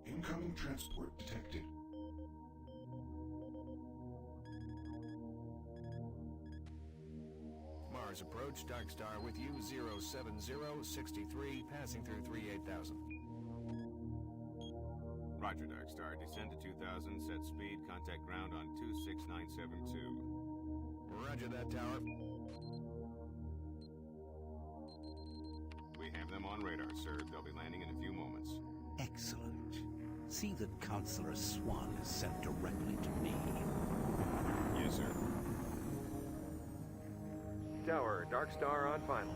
Incoming transport detected. Mars approach, Dark Star with you, 07063, passing through 38,000. Roger, Dark Star. Descend to 2000, set speed, contact ground on 26972. Roger that, Tower. We have them on radar, sir. They'll be landing in a few moments. Excellent. See that Counselor Swan is sent directly to me. Yes, sir. Tower, Dark Star on final.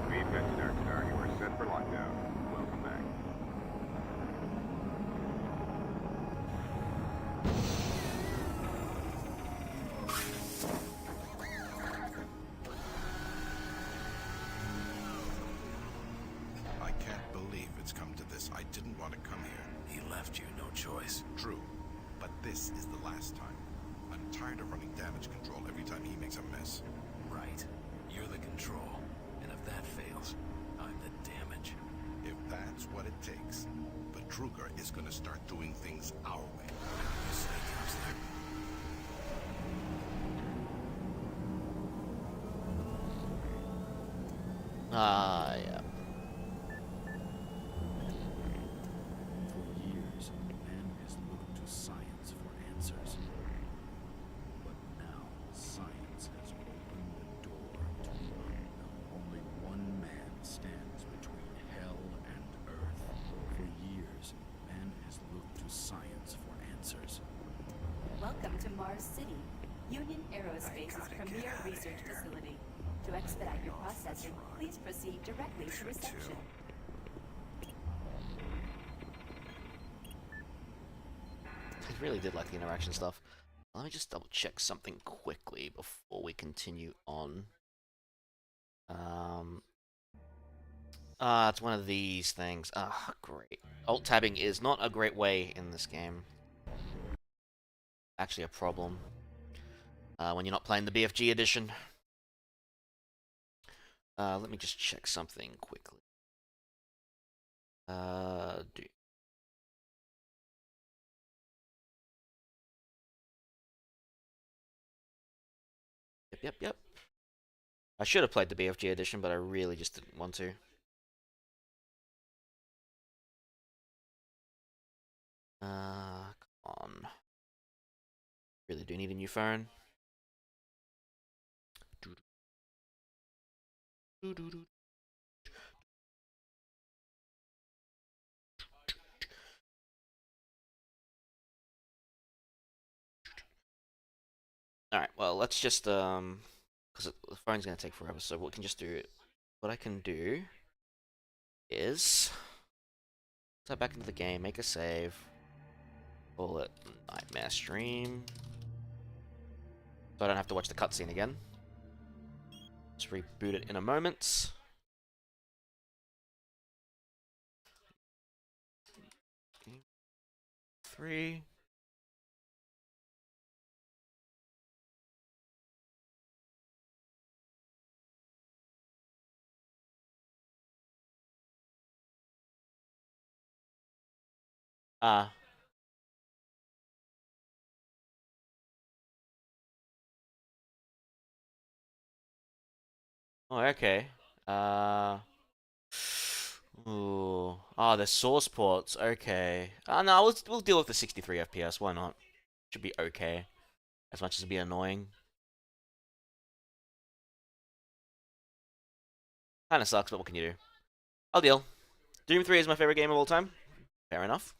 We've got you, Dark Star. You are set for lockdown. Welcome back. I can't believe it's come to this. I didn't want to come here. He left you no choice. True, but this is the last time. I'm tired of running damage control every time he makes a mess. Right. You're the control. And if that fails, I'm the damage. If that's what it takes. But Kruger is going to start doing things our way. You say, Counselor. Yeah. For years, man has looked to science for answers. But now, science has opened the door to unknown. Only one man stands between hell and earth. For years, man has looked to science for answers. Welcome to Mars City, Union Aerospace's premier research facility. To expedite your processing, please proceed directly to reception. I really did like the interaction stuff. Let me just double check something quickly before we continue on. It's one of these things. Great. Alt tabbing is not a great way in this game. Actually a problem. When you're not playing the BFG edition. Let me just check something quickly. Yep. I should have played the BFG edition, but I really just didn't want to. Come on. Really do need a new phone. Alright, well, let's just, because the phone's going to take forever, so what we can just do, what I can do is, type back into the game, make a save, call it Nightmare Stream, so I don't have to watch the cutscene again. Just reboot it in a moment. Three. Oh, okay. Ooh. Ah, the source ports. Okay. No, we'll deal with the 63 FPS. Why not? Should be okay. As much as it'd be annoying. Kinda sucks, but what can you do? I'll deal. Doom 3 is my favorite game of all time. Fair enough.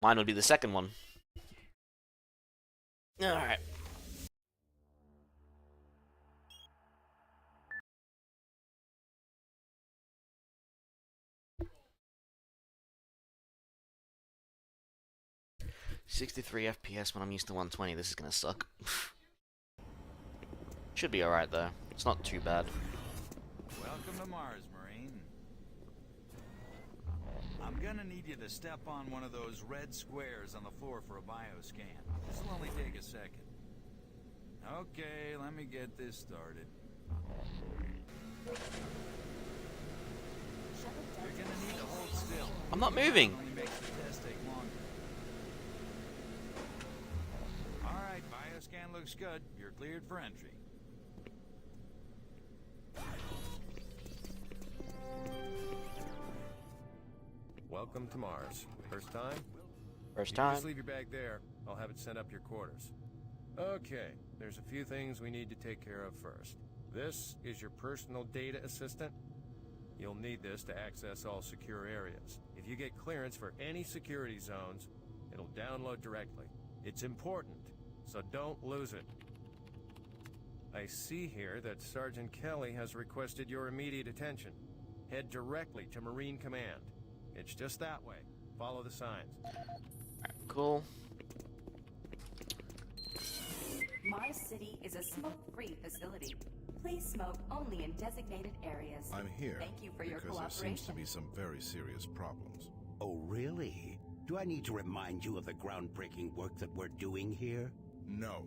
Mine would be the second one. Alright. $63 FPS when I'm used to 120. This is gonna suck. Should be alright though. It's not too bad. Welcome to Mars, Marine. I'm gonna need you to step on one of those red squares on the floor for a bioscan. This'll only take a second. Okay, let me get this started. You're gonna need to hold still. I'm not moving. Only makes the test take longer. Alright, bioscan looks good. You're cleared for entry. Welcome to Mars. First time? First You can time. just leave your bag there. I'll have it sent up your quarters. Okay, there's a few things we need to take care of first. This is your personal data assistant. You'll need this to access all secure areas. If you get clearance for any security zones, it'll download directly. It's important, so don't lose it. I see here that Sergeant Kelly has requested your immediate attention. Head directly to Marine Command. It's just that way. Follow the signs. Cool. Mars City is a smoke-free facility. Please smoke only in designated areas. I'm here Thank you for your because there seems to cooperation. be some very serious problems. Oh, really? Do I need to remind you of the groundbreaking work that we're doing here? No.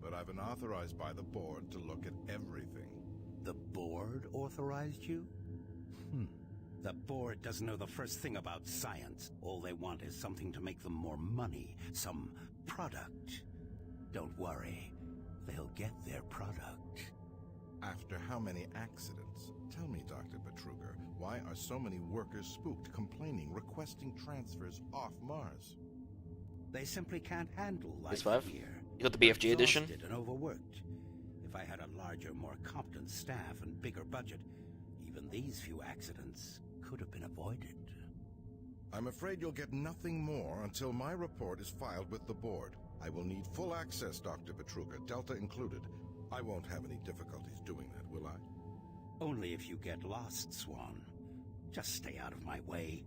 But I've been authorized by the board to look at everything. The board authorized you? The board doesn't know the first thing about science. All they want is something to make them more money, some product. Don't worry, they'll get their product. After how many accidents? Tell me, Dr. Petruger, why are so many workers spooked, complaining, requesting transfers off Mars? They simply can't handle life PS5? here. You got the BFG edition? Exhausted and overworked. If I had a larger, more competent staff and bigger budget, even these few accidents could have been avoided. I'm afraid you'll get nothing more until my report is filed with the board. I will need full access, Dr. Petruger, Delta included. I won't have any difficulties doing that, will I? Only if you get lost, Swan. Just stay out of my way.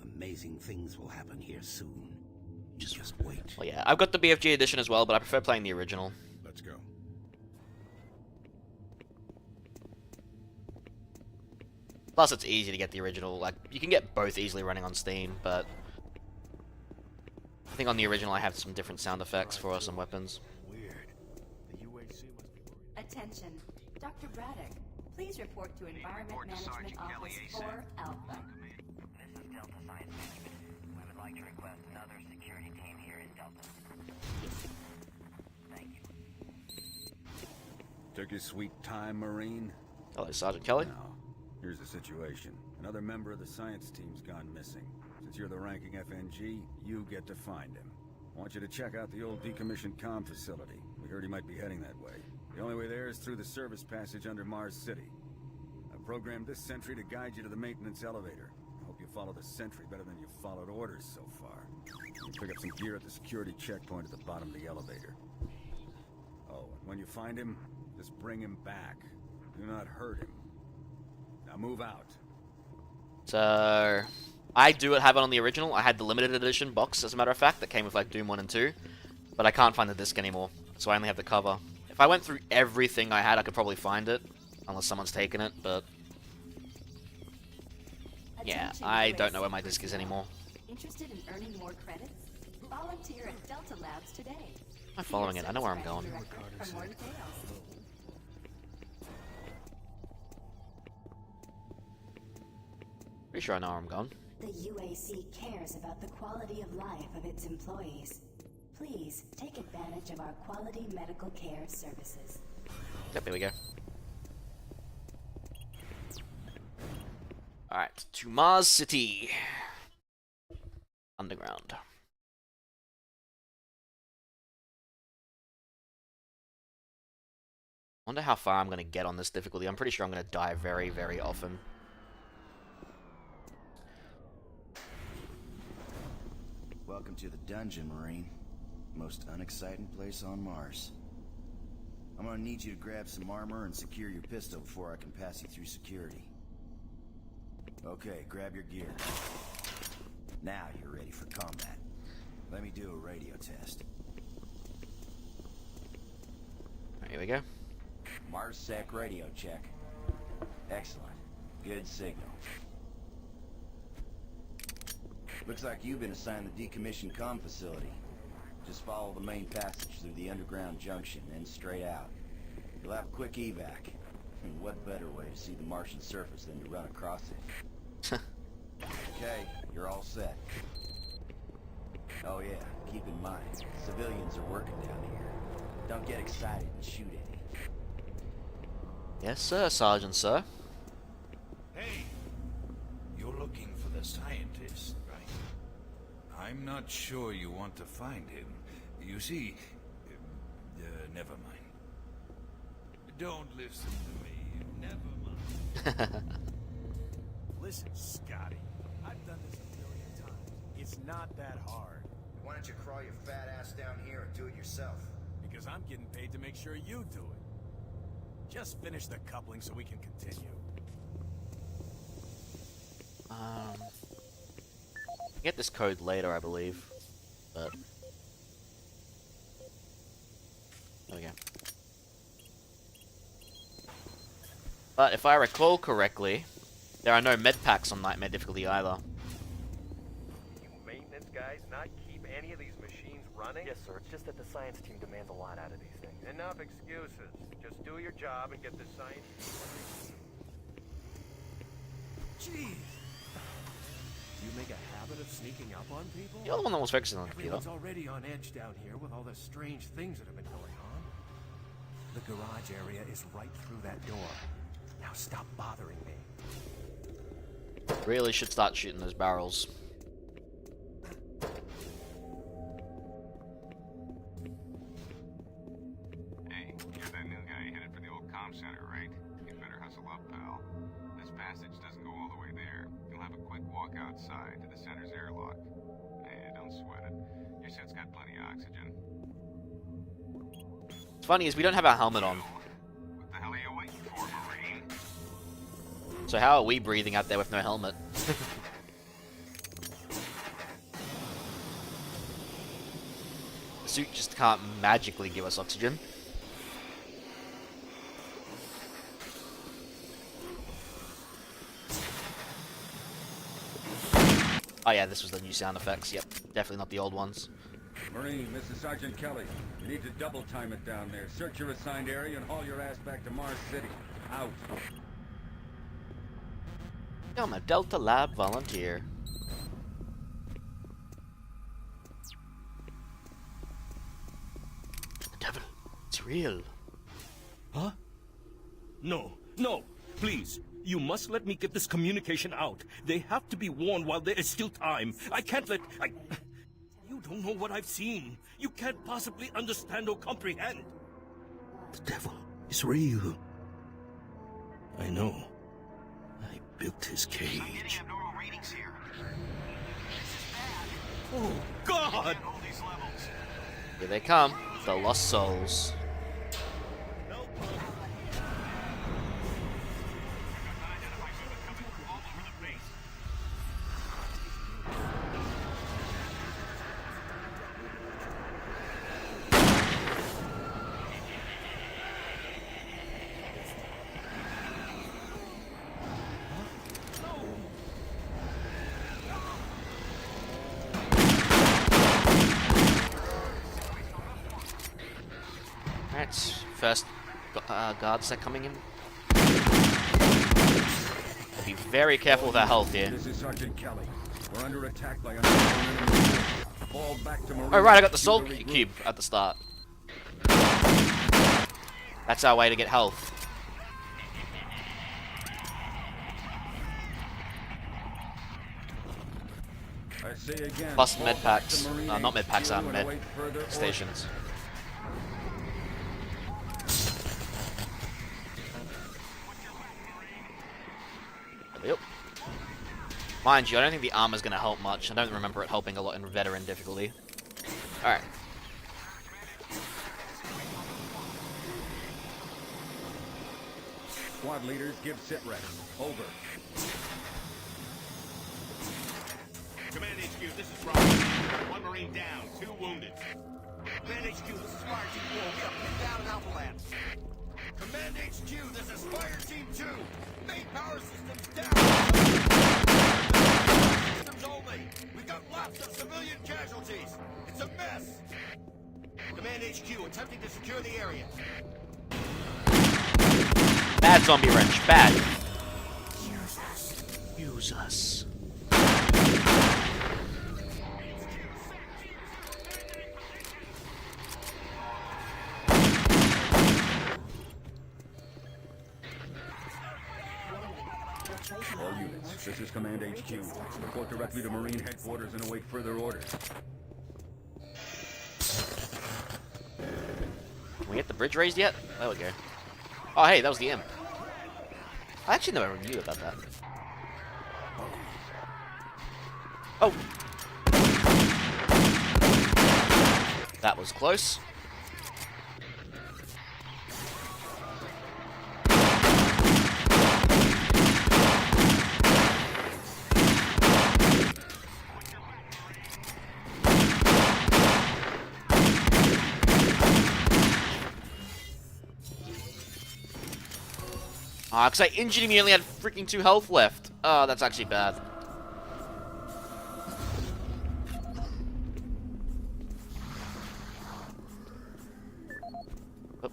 Amazing things will happen here soon. You just wait. Well, yeah, I've got the BFG edition as well, but I prefer playing the original. Let's go. Plus, it's easy to get the original. Like, you can get both easily running on Steam, but I think on the original I have some different sound effects for some weapons. Weird. The UAC must be worried. Attention, Dr. Braddock. Please report to Environment Management Office 4 Alpha. This is Delta Science Management. We would like to request another security team here in Delta. Thank you. Took your sweet time, Marine? Hello, Sergeant Kelly. Now, here's the situation. Another member of the science team's gone missing. Since you're the ranking FNG, you get to find him. I want you to check out the old decommissioned comm facility. We heard he might be heading that way. The only way there is through the service passage under Mars City. I've programmed this sentry to guide you to the maintenance elevator. I hope you follow the sentry better than you've followed orders so far. You pick up some gear at the security checkpoint at the bottom of the elevator. Oh, and when you find him, just bring him back. Do not hurt him. Now move out. So, I do have it on the original. I had the limited edition box, as a matter of fact, that came with like Doom 1 and 2. But I can't find the disc anymore, so I only have the cover. If I went through everything I had, I could probably find it, unless someone's taken it, but yeah, Attention, I UAC don't know where my disc is anymore. Interested in earning more credits? Volunteer at Delta Labs today. I'm following it. I know where I'm going. For more details. Pretty sure I know where I'm going. The UAC cares about the quality of life of its employees. Please take advantage of our quality medical care services. Yep, here we go. Alright, to Mars City. Underground. Wonder how far I'm gonna get on this difficulty. I'm pretty sure I'm gonna die very, very often. Welcome to the dungeon, Marine. Most unexciting place on Mars. I'm gonna need you to grab some armor and secure your pistol before I can pass you through security. Okay, grab your gear. Now you're ready for combat. Let me do a radio test. Here we go. MarsSec radio check. Excellent. Good signal. Looks like you've been assigned the decommissioned comm facility. Just follow the main passage through the underground junction, then straight out. You'll have a quick evac. And what better way to see the Martian surface than to run across it? Okay, you're all set. Oh yeah, keep in mind, civilians are working down here. Don't get excited and shoot any. Yes, sir, Sergeant, sir. Hey, you're looking for the scientist, right? I'm not sure you want to find him. You see, never mind. Don't listen to me. Never mind. Listen, Scotty, I've done this a million times. It's not that hard. Why don't you crawl your fat ass down here and do it yourself? Because I'm getting paid to make sure you do it. Just finish the coupling so we can continue. Get this code later, I believe. But there we go. But if I recall correctly, there are no med packs on Nightmare difficulty either. You maintenance guys not keep any of these machines running? Yes, sir. It's just that the science team demands a lot out of these things. Enough excuses. Just do your job and get the science. Jeez. Do you make a habit of sneaking up on people? You're the one that was focusing on the computer. Everyone's already on edge down here with all the strange things that have been going on. The garage area is right through that door. Now stop bothering me. Really should start shooting those barrels. Hey, you're that new guy headed for the old comm center, right? You better hustle up, pal. This passage doesn't go all the way there. You'll have a quick walk outside to the center's airlock. Hey, don't sweat it. Your suit's got plenty of oxygen. What's funny is we don't have our helmet on. What the hell are you waiting for, Marine? So how are we breathing out there with no helmet? The suit just can't magically give us oxygen. Oh yeah, this was the new sound effects. Yep, definitely not the old ones. Marine, this is Sergeant Kelly. You need to double time it down there. Search your assigned area and haul your ass back to Mars City. Out. I'm a Delta Lab volunteer. The devil, it's real. Huh? No, no, please. You must let me get this communication out. They have to be warned while there is still time. I can't let... You don't know what I've seen. You can't possibly understand or comprehend. The devil is real. I know. I built his cage. I'm getting abnormal readings here. Oh, God! Here they come, the lost souls. First guards are coming in. Be very careful with our health here. This is Sergeant Kelly. We're under attack by enemy. Fall back to Marine. Oh right, I got the soul cube at the start. That's our way to get health. I say again. Plus med packs. Not med packs, med stations. Mind you, I don't think the armor's gonna help much. I don't remember it helping a lot in veteran difficulty. Alright. Squad leaders, give sit rep. Over. Command HQ, this is Rob. One Marine down, 2 wounded. Command HQ, this is Fire Team 4. We are pinned down in Alpha Labs. Command HQ, this is Fire Team 2. Main power systems down. Systems only. We've got lots of civilian casualties. It's a mess. Command HQ, attempting to secure the area. Bad zombie wrench, bad. Use us. All units, this is Command HQ. Report directly to Marine Headquarters and await further orders. Can we get the bridge raised yet? There we go. Oh, hey, that was the imp. I actually never knew about that. Oh! That was close. Ah, because I injured him, he only had freaking 2 health left. Oh, that's actually bad. Oh.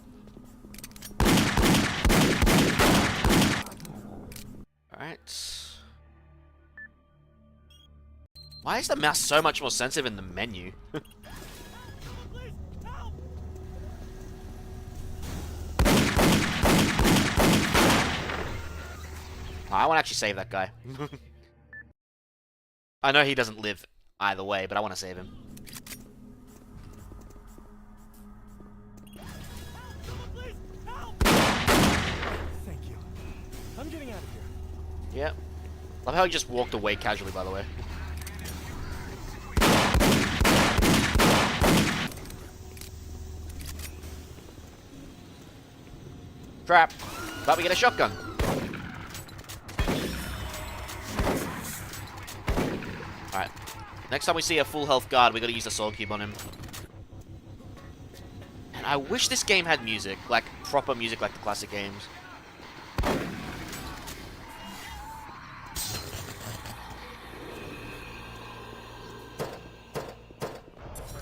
Alright. Why is the mouse so much more sensitive in the menu? I want to actually save that guy. I know he doesn't live either way, but I want to save him. Thank you. I'm getting out of here. Yep. Love how he just walked away casually, by the way. Crap. Thought we get a shotgun. Alright. Next time we see a full health guard, we gotta use the soul cube on him. And I wish this game had music. Like, proper music like the classic games.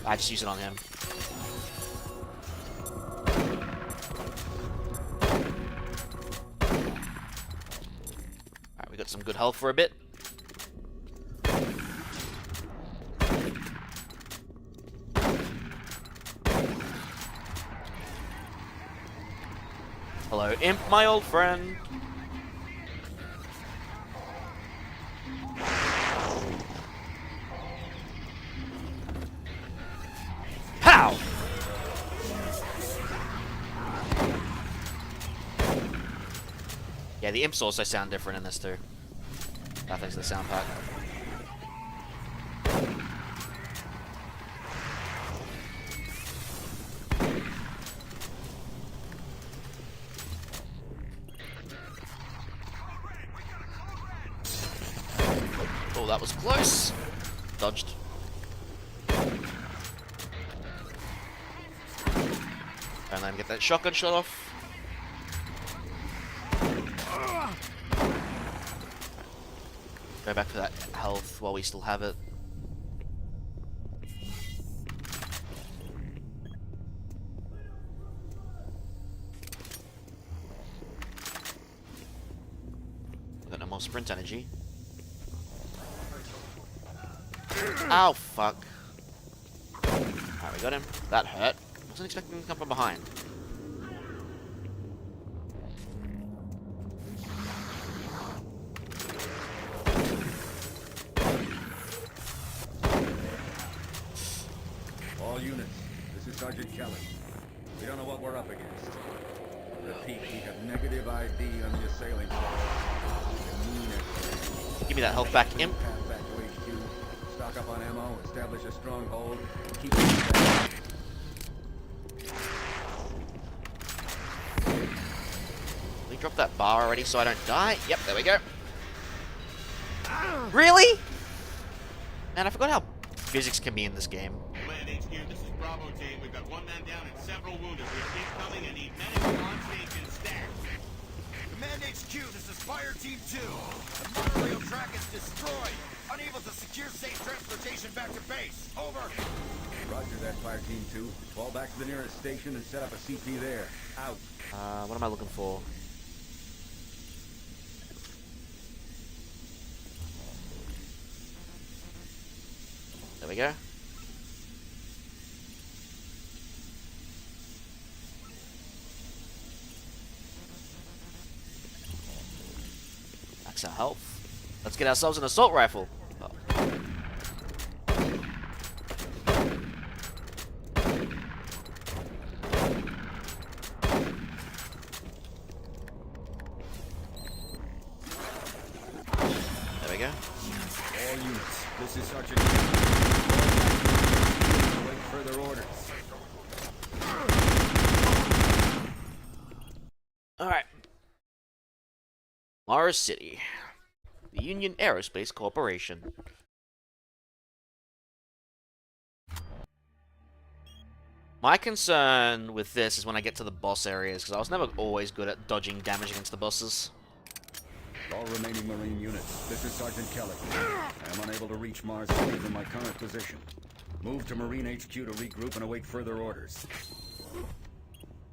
I just use it on him. Alright, we got some good health for a bit. Hello, Imp, my old friend. Pow! Yeah, the Imps also sound different in this too. Thanks to the sound pack. Oh, that was close. Dodged. And then get that shotgun shot off. Go back for that health while we still have it. Got no more sprint energy. Ow, fuck. Alright, we got him. That hurt. Wasn't expecting him to come from behind. All units, this is Sergeant Kelly. We don't know what we're up against. Repeat, we have negative ID on the assailing force. Give me that health back. Imp. Path back to HQ. Stock up on ammo, establish a stronghold, keep it back. We dropped that bar already so I don't die. Yep, there we go. Really? Man, I forgot how physics can be in this game. Command HQ, this is Bravo team. We've got one man down and several wounded. We're incoming and need medics on station stacked. Command HQ, this is Fire Team 2. The monorail track is destroyed. Unable to secure safe transportation back to base. Over. Roger that, Fire Team 2. Fall back to the nearest station and set up a CP there. Out. What am I looking for? There we go. Max our health. Let's get ourselves an assault rifle. Oh. There we go. All units, this is Sergeant. Await further orders. Alright. Mars City. The Union Aerospace Corporation. My concern with this is when I get to the boss areas, because I was never always good at dodging damage against the bosses. All remaining Marine units, this is Sergeant Kelly. I am unable to reach Mars City from my current position. Move to Marine HQ to regroup and await further orders.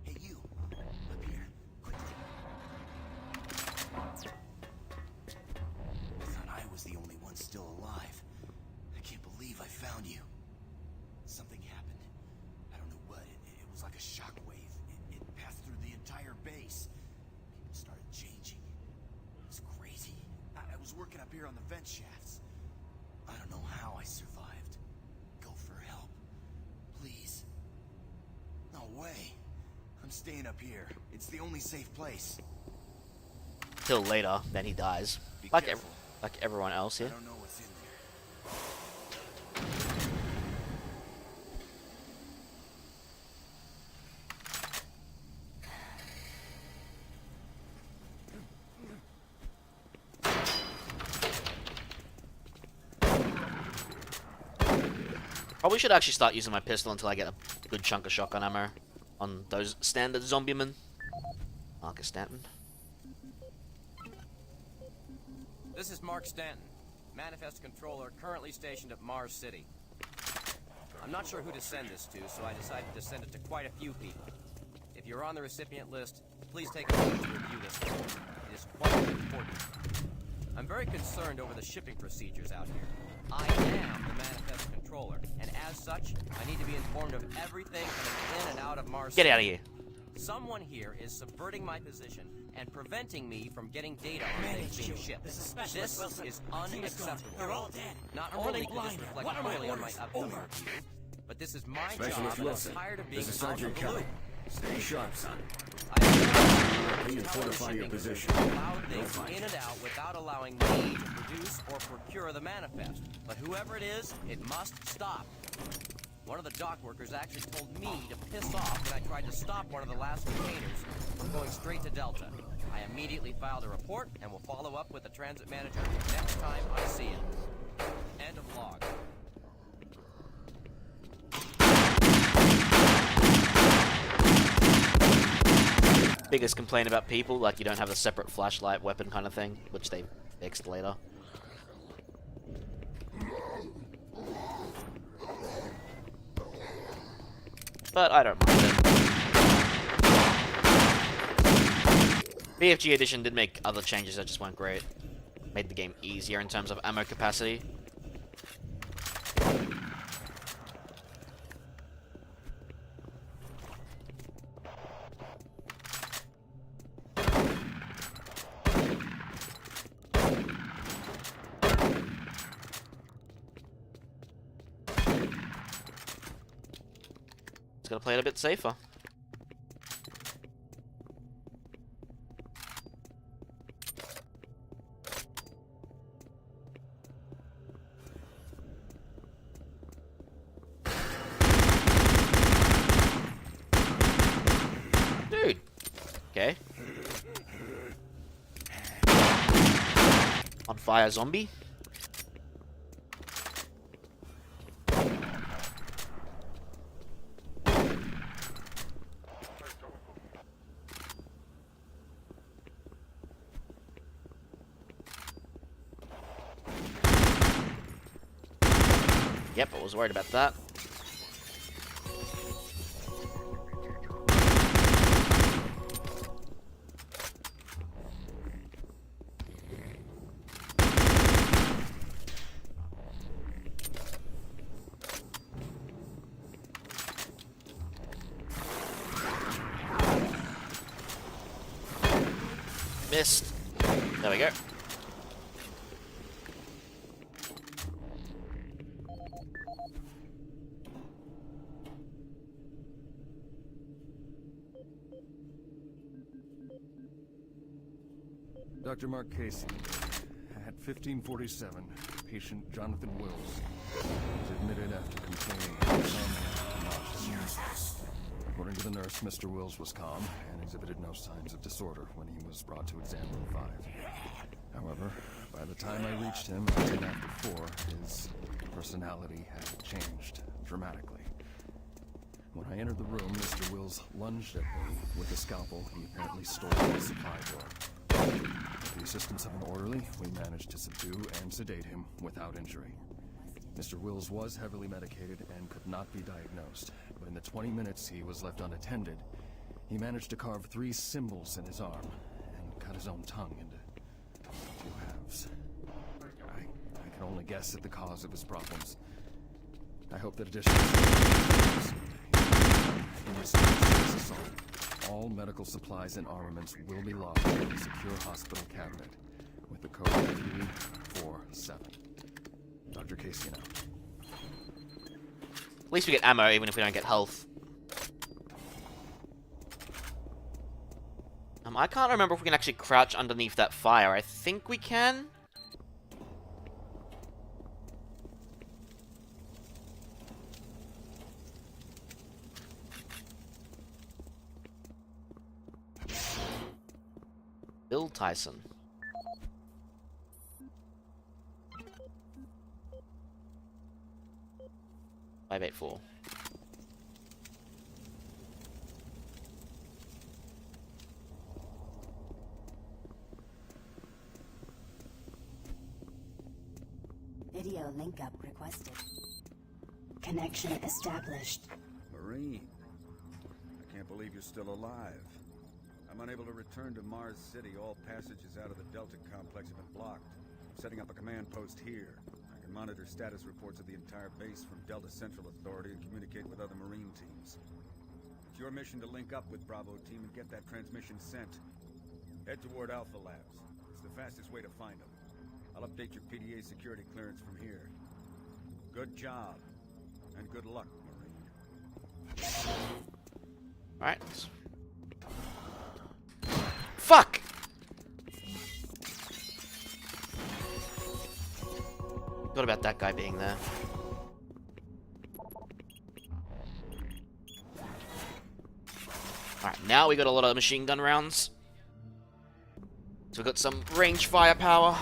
Hey, you. Up here. Quickly. I thought I was the only one still alive. I can't believe I found you. Something happened. I don't know what. It was like a shockwave. It passed through the entire base. People started changing. It was crazy. I was working up here on the vent shafts. I don't know how I survived. Go for help. Please. No way. I'm staying up here. It's the only safe place. Till later, then he dies. Like everyone else here. I don't know what's in Probably should actually start using my pistol until I get a good chunk of shotgun ammo on those standard zombiemen. Marcus Stanton. This is Mark Stanton, Manifest Controller, currently stationed at Mars City. I'm not sure who to send this to, so I decided to send it to quite a few people. If you're on the recipient list, please take a moment to review this. It is quite important. I'm very concerned over the shipping procedures out here. I am the Manifest Controller, and as such, I need to be informed of everything coming in and out of Mars City. Get out of here. Someone here is subverting my position and preventing me from getting data on things being shipped. This is unacceptable. They're all dead. Not I'm only running could this blind. reflect What are my poorly on my orders? upcoming Over. review, but this is my Specialist job, and Wilson, I'm tired of being this is out of Sergeant the Kelly. loop. Stay sharp, son. I fortify your position. allow You'll things find in it. and out without allowing me to produce or procure the manifest. But whoever it is, it must stop. One of the dock workers actually told me to piss off when I tried to stop one of the last containers from going straight to Delta. I immediately filed a report and will follow up with the transit manager next time I see him. End of log. Biggest complaint about people, like you don't have a separate flashlight weapon kind of thing, which they fixed later. But I don't mind it. BFG Edition did make other changes that just weren't great. Made the game easier in terms of ammo capacity. Just gotta play it a bit safer. Okay. On fire zombie. Yep, I was worried about that. Missed. There we go. Dr. Mark Casey, at 1547, patient Jonathan Wills was admitted after complaining of insomnia and nauseousness. According to the nurse, Mr. Wills was calm and exhibited no signs of disorder when he was brought to exam room 5. However, by the time I reached him at 10 after 4, his personality had changed dramatically. When I entered the room, Mr. Wills lunged at me with a scalpel he apparently stole from the supply drawer. With the assistance of an orderly, we managed to subdue and sedate him without injury. Mr. Wills was heavily medicated and could not be diagnosed, but in the 20 minutes he was left unattended, he managed to carve 3 symbols in his arm and cut his own tongue into 2 halves. I can only guess at the cause of his problems. I hope that additional in response to this assault, all medical supplies and armaments will be locked in a secure hospital cabinet with the code 347. Dr. Casey now. At least we get ammo, even if we don't get health. I can't remember if we can actually crouch underneath that fire. I think we can. Bill Tyson. $584. Video link up requested. Connection established. Marine, I can't believe you're still alive. I'm unable to return to Mars City. All passages out of the Delta complex have been blocked. I'm setting up a command post here. I can monitor status reports of the entire base from Delta Central Authority and communicate with other Marine teams. It's your mission to link up with Bravo Team and get that transmission sent. Head toward Alpha Labs. It's the fastest way to find them. I'll update your PDA security clearance from here. Good job. And good luck, Marine. Alright. Fuck! What about that guy being there? Alright, now we got a lot of machine gun rounds. So we got some range firepower.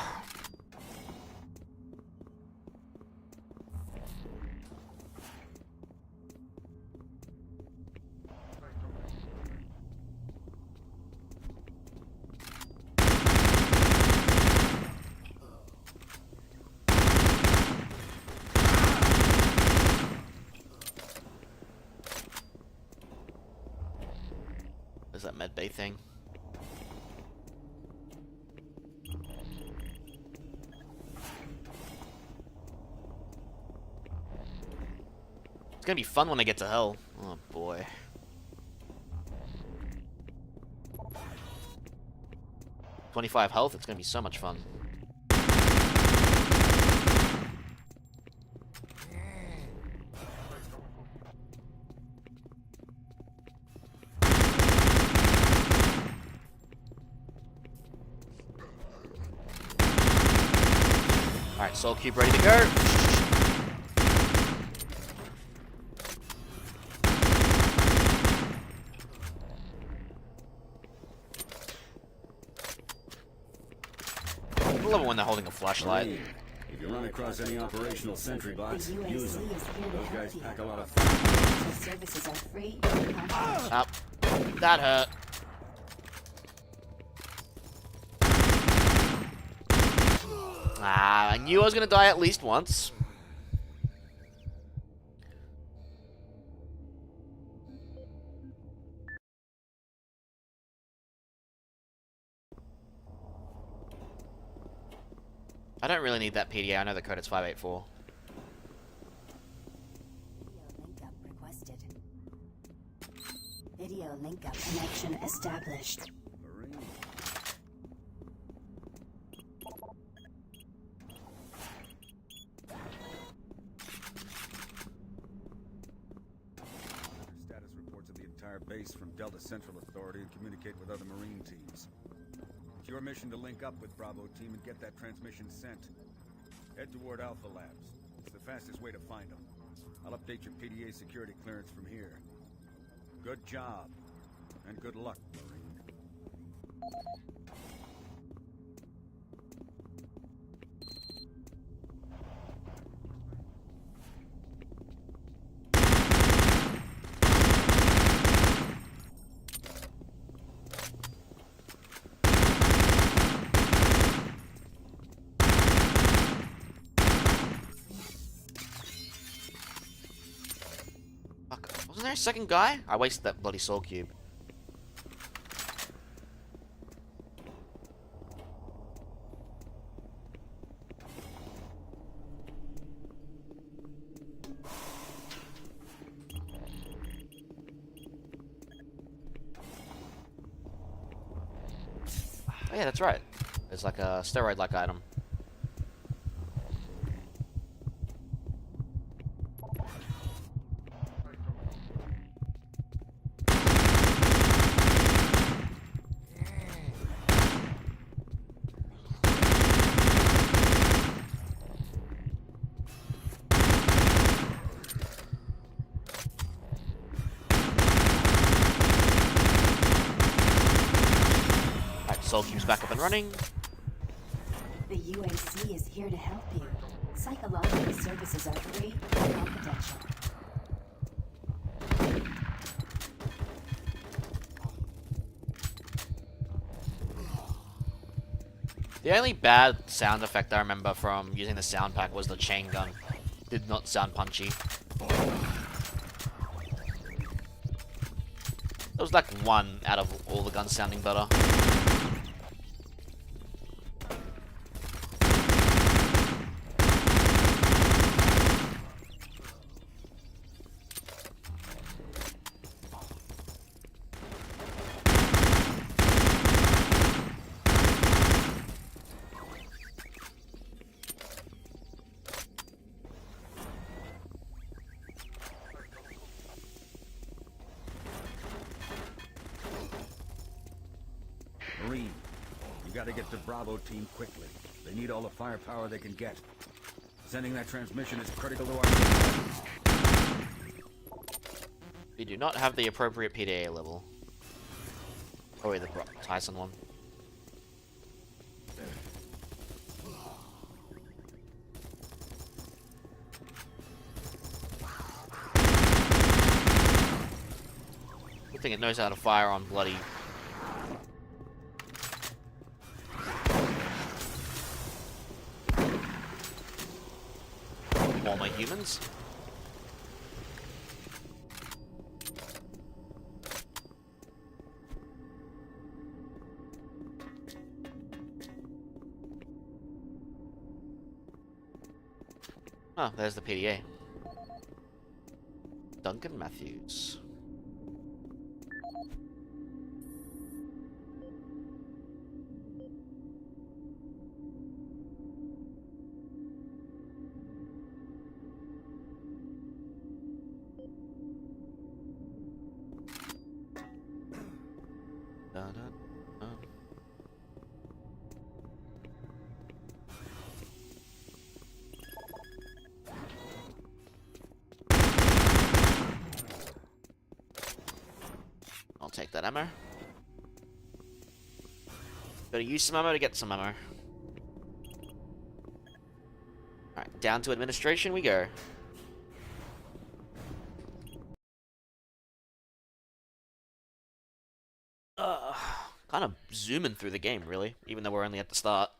There's that med bay thing. It's gonna be fun when I get to hell. Oh boy. $25 health, it's gonna be so much fun. Alright, soul cube ready to go. love it when they're holding a flashlight. Marine, if you run across any operational sentry bots, The use them. UAC is here to Those help guys you. pack a lot of Financial services are free. Up. That hurt. Ah, I knew I was gonna die at least once. I don't really need that PDA. I know the code is 584. Video link up connection established. status reports of the entire base from Delta Central Authority and communicate with other Marine teams. It's your mission to link up with Bravo team and get that transmission sent. Head toward Alpha Labs. It's the fastest way to find them. I'll update your PDA security clearance from here. Good job. And good luck, Marine. Fuck. Wasn't there a second guy? I wasted that bloody soul cube. Oh yeah, that's right. It's like a steroid-like item. Soul Cube's back up and running. The UAC is here to help you. Psychological services are free and confidential. The only bad sound effect I remember from using the sound pack was the chain gun. Did not sound punchy. It was like one out of all the guns sounding better. Marine, you gotta get to Bravo team quickly. They need all the firepower they can get. Sending that transmission is critical to our survival. We do not have the appropriate PDA level. Oh wait, the Tyson one. Good thing it knows how to fire on bloody... all my humans. Oh, there's the PDA. Duncan Matthews. I'll take that ammo. Gotta use some ammo to get some ammo. down to administration we go. Kind of zooming through the game, really, even though we're only at the start.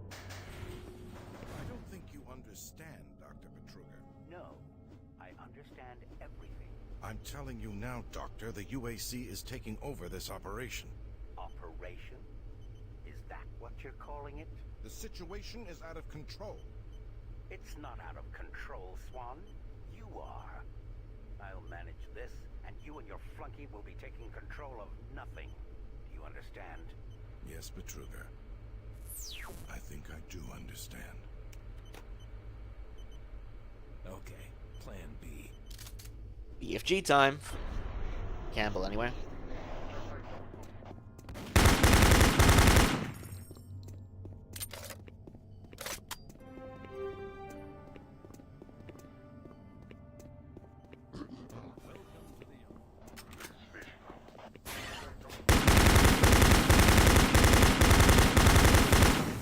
I don't think you understand, Dr. Petruga. No, I understand everything. I'm telling you now, Doctor, the UAC is taking over this operation. Operation? Is that what you're calling it? The situation is out of control. It's not out of control, Swan. You are. I'll manage this, and you and your flunky will be taking control of nothing. Do you understand? Yes, Petruga. I think I do understand. Okay, plan B. BFG time. Campbell, anyway.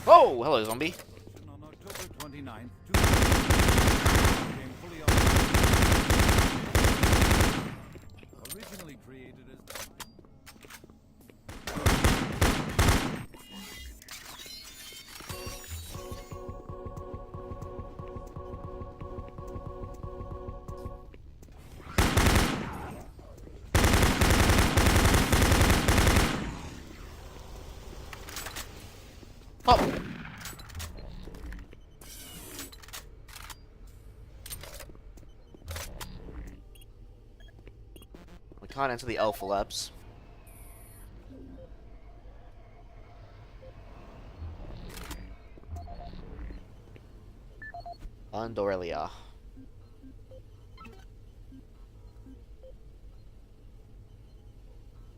Oh, hello, zombie. On October 29th, became fully originally created as Pop. We can't enter the Alpha Labs. Andorelia.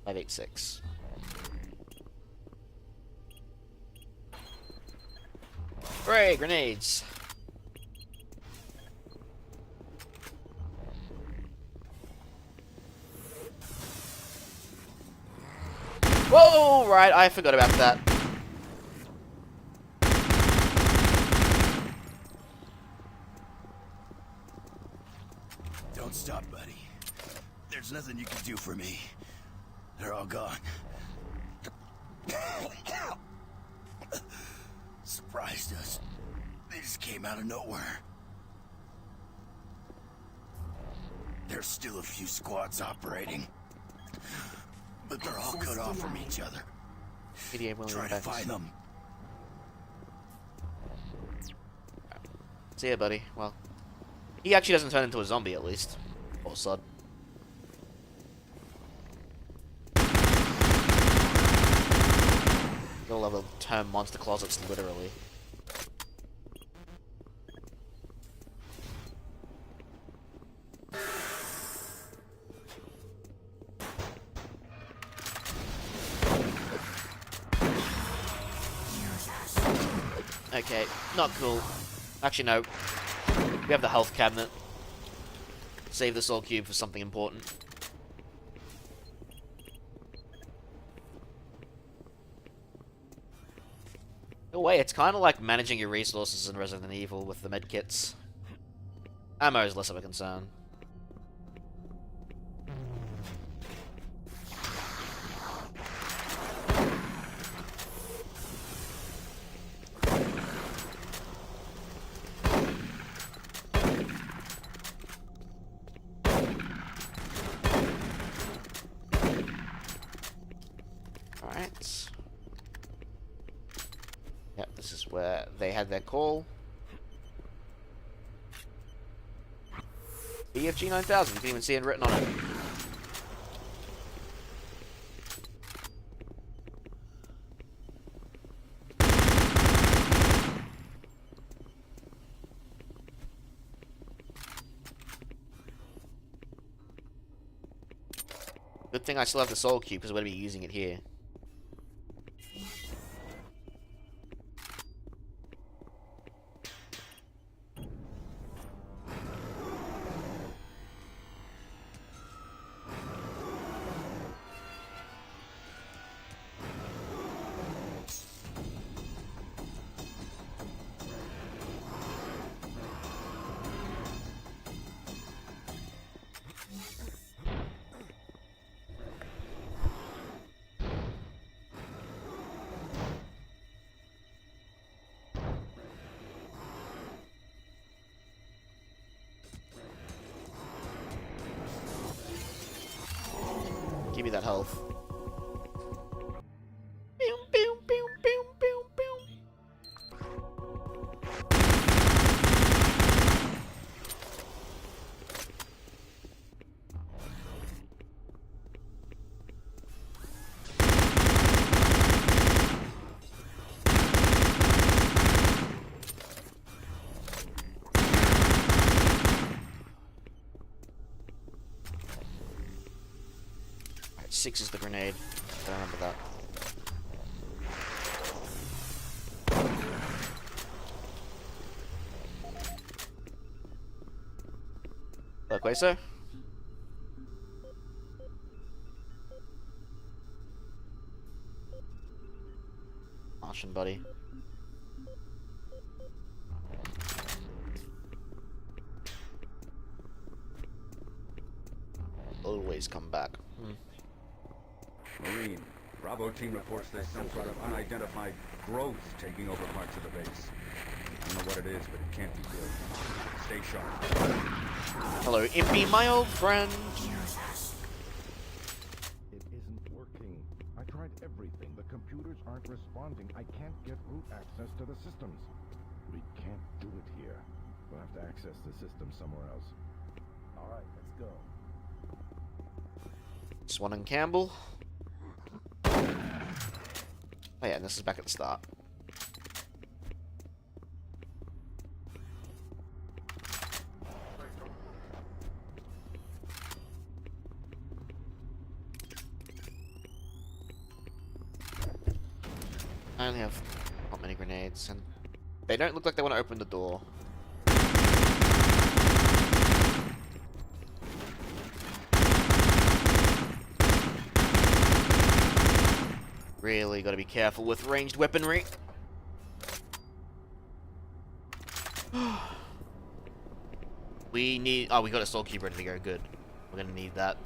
Five 8-6. Hooray, grenades! Whoa, right, I forgot about that. Don't stop, buddy. There's nothing you can do for me. They're all gone. Surprised us. They just came out of nowhere. There's still a few squads operating. But they're all cut off from each other. Try to find them. See ya, buddy. Well, he actually doesn't turn into a zombie, at least. Or sod. You'll love the term monster closets, literally. Okay, not cool. Actually, no. We have the health cabinet. Save the soul cube for something important. In a way, it's kind of like managing your resources in Resident Evil with the medkits. Ammo is less of a concern. Alright. Yep, this is where they had their call. BFG 9000, you can even see it written on it. Good thing I still have the soul cube because we're going to be using it here. me that health. Boom, boom, boom, boom, boom, boom. Alright, 6 is the grenade. I remember that. Look, wait, sir. Martian buddy. Always come back. Marine, Bravo team reports there's some sort of unidentified growth taking over parts of the base. I don't know what it is, but it can't be good. Stay sharp. Hello, Impy, my old friend. It isn't working. I tried everything. The computers aren't responding. I can't get root access to the systems. We can't do it here. We'll have to access the system somewhere else. All right, let's go. Swan and Campbell. Oh yeah, this is back at the start. I only have not many grenades, and they don't look like they want to open the door. Really gotta be careful with ranged weaponry. We need... Oh, we got a soul cube ready to go. Good. We're gonna need that.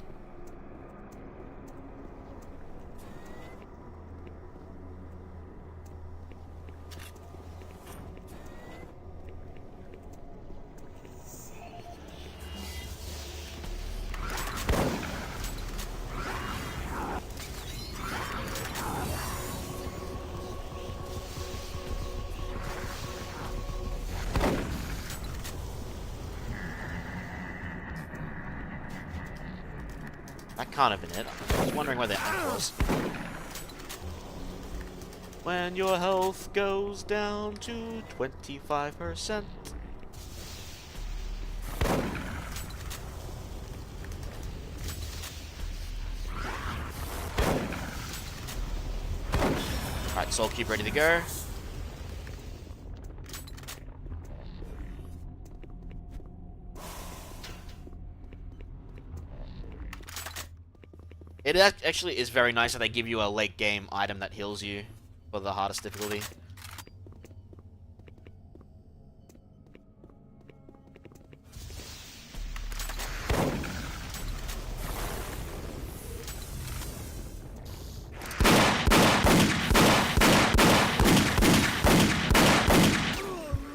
That can't have been it. I was wondering where the ant was. When your health goes down to 25%. Alright, soul cube ready to go. It actually is very nice that they give you a late game item that heals you for the hardest difficulty.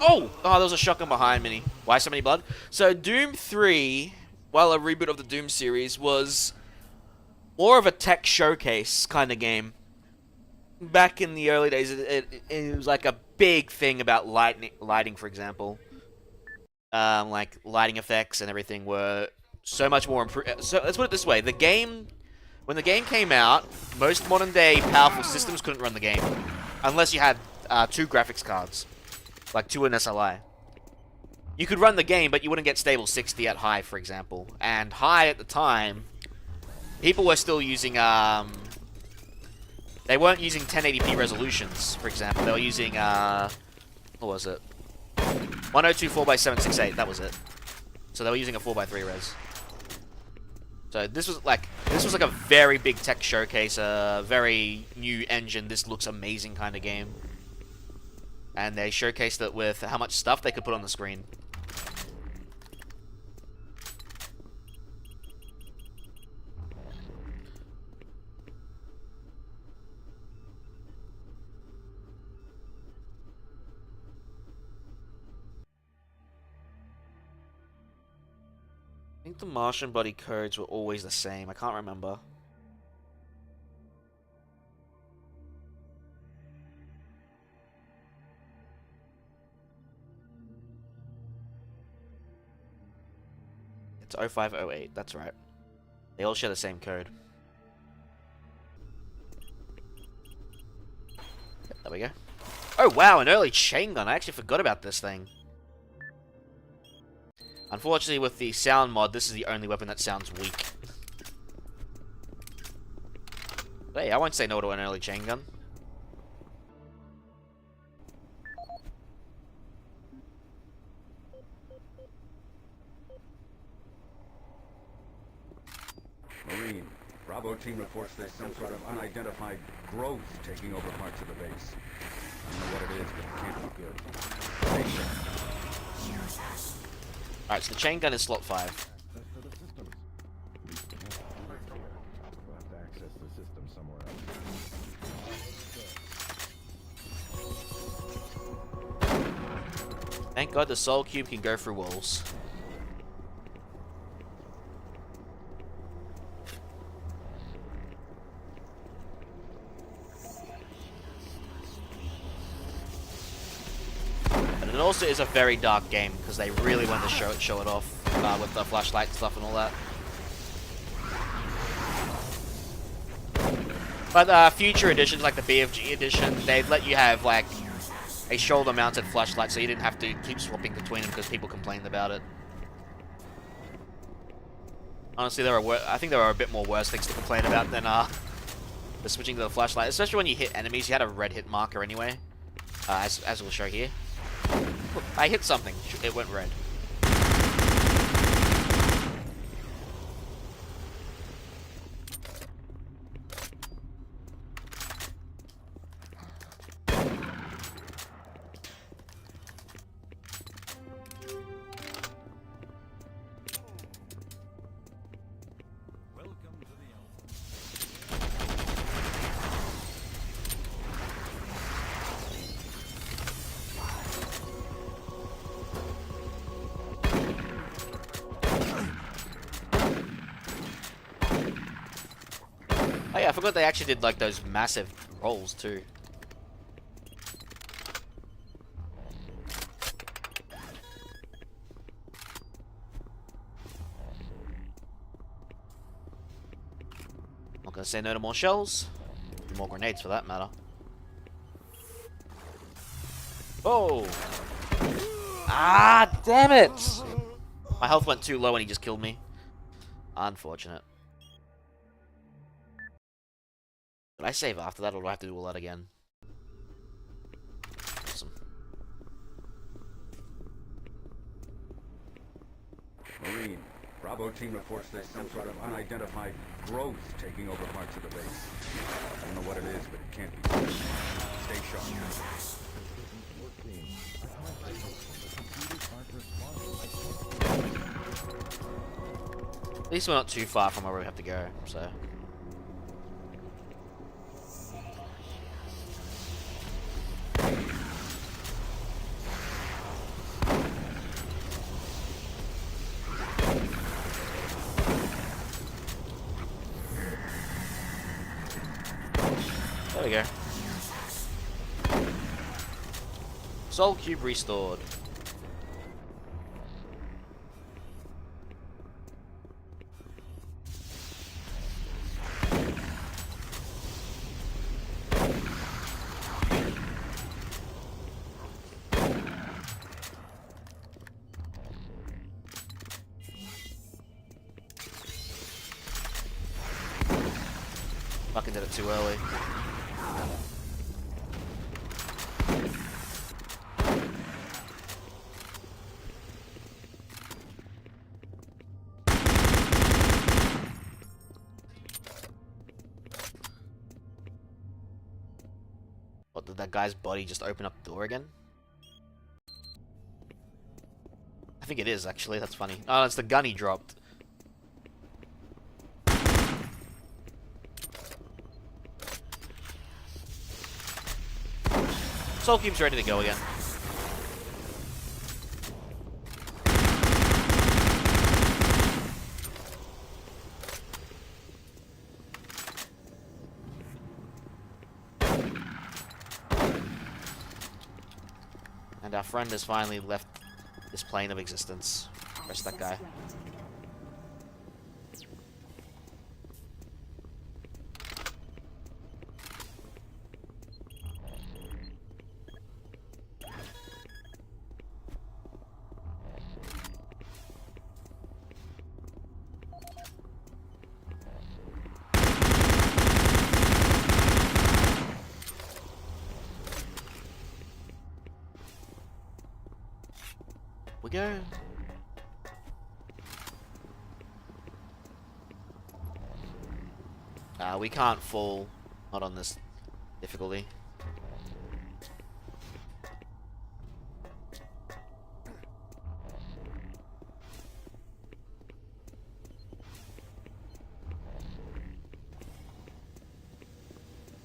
Oh! Oh, there was a shotgun behind me. Why so many blood? So Doom 3, while a reboot of the Doom series, was more of a tech showcase kind of game. Back in the early days, it was like a big thing about lighting, for example. Like lighting effects and everything were so much more improved. So let's put it this way: when the game came out, most modern day powerful systems couldn't run the game unless you had 2 graphics cards, like 2 in SLI. You could run the game, but you wouldn't get stable 60 at high, for example. And high at the time, people were still using, they weren't using 1080p resolutions, for example. They were using, what was it? 1024x768, that was it. So they were using a 4x3 res. So this was like a very big tech showcase, a very new engine, this looks amazing kind of game. And they showcased it with how much stuff they could put on the screen. I think the Martian body codes were always the same. I can't remember. It's 0508, that's right. They all share the same code. Yep, there we go. Oh wow, an early chain gun. I actually forgot about this thing. Unfortunately, with the sound mod, this is the only weapon that sounds weak. But hey, I won't say no to an early chain gun. Marine, Bravo team reports there's some sort of unidentified growth taking over parts of the base. I don't know what it is, but it can't be good. Stay sharp. Alright, so the chain gun is slot 5. Access to the systems. We can't do it here. We'll have to access the system somewhere else. Thank God the soul cube can go through walls. And it also is a very dark game because they really want to show it off with the flashlight stuff and all that. But future editions like the BFG edition, they'd let you have like a shoulder-mounted flashlight, so you didn't have to keep swapping between them because people complained about it. Honestly, I think there are a bit more worse things to complain about than the switching to the flashlight, especially when you hit enemies. You had a red hit marker anyway, as we'll show here. Look, I hit something. It went red. Oh yeah, I forgot they actually did like those massive rolls too. Not gonna say no to more shells. More grenades for that matter. Oh! Ah, damn it! My health went too low and he just killed me. Unfortunate. Did I save after that, or do I have to do all that again? Awesome. Marine, Bravo team reports there's some sort of unidentified growth taking over parts of the base. I don't know what it is, but it can't be good. Stay sharp. At least we're not too far from where we have to go, so. There we go. Soul cube restored. Fucking did it too early. What, did that guy's body just open up the door again? I think it is, actually. That's funny. Oh, it's the gun he dropped. Soul Cube's ready to go again. And our friend has finally left this plane of existence. Press that guy. we go. We can't fall. Not on this difficulty.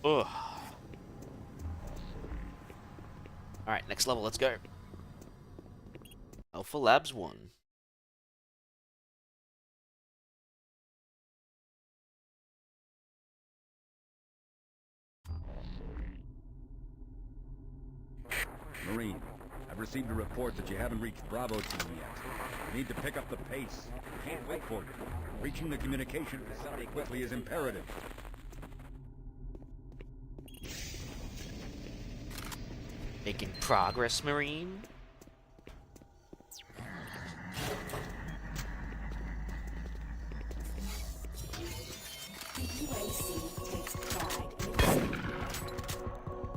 Ugh. Alright, next level, let's go. Alpha Labs 1. Marine, I've received a report that you haven't reached Bravo team yet. You need to pick up the pace. Can't wait for you. Reaching the communication facility quickly is imperative. Making progress, Marine. The UAC takes pride in its safety.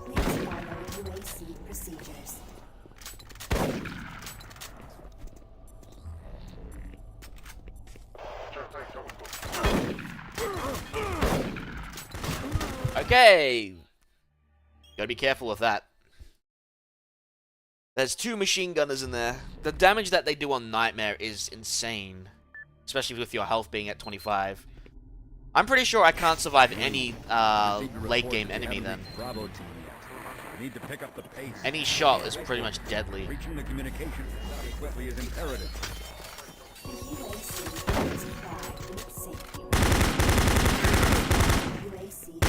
Please follow UAC procedures. Okay. Gotta be careful with that. There's 2 machine gunners in there. The damage that they do on Nightmare is insane. Especially with your health being at 25. I'm pretty sure I can't survive any late game enemy then. Need to pick up the pace. Any shot is pretty much deadly. Reaching the communication facility quickly is imperative. The UAC takes pride in its safety. UAC.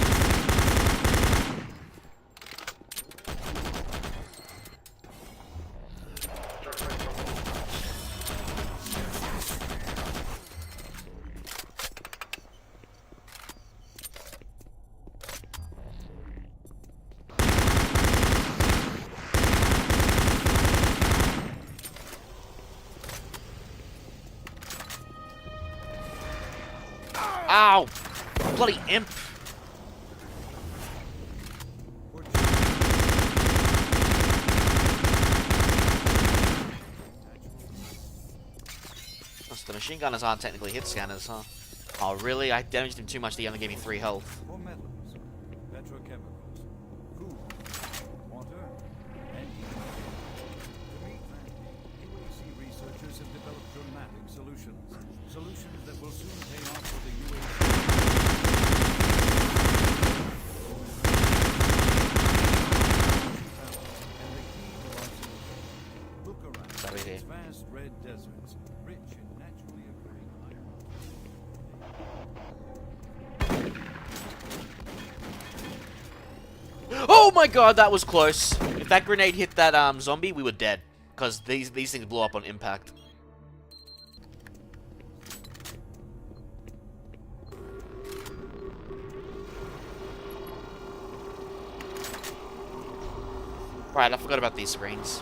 Ow! Bloody imp! The machine gunners aren't technically hit scanners, huh? Oh, really? I damaged him too much that he only gave me 3 health. For metals, petrochemicals, food, water, and heat. To meet that need, UAC researchers have developed dramatic solutions. Solutions that will soon pay off for the UAC. Look around these vast red deserts, rich in naturally occurring iron. Oh my god, that was close. If that grenade hit that zombie, we were dead. Because these things blow up on impact. Right, I forgot about these screens.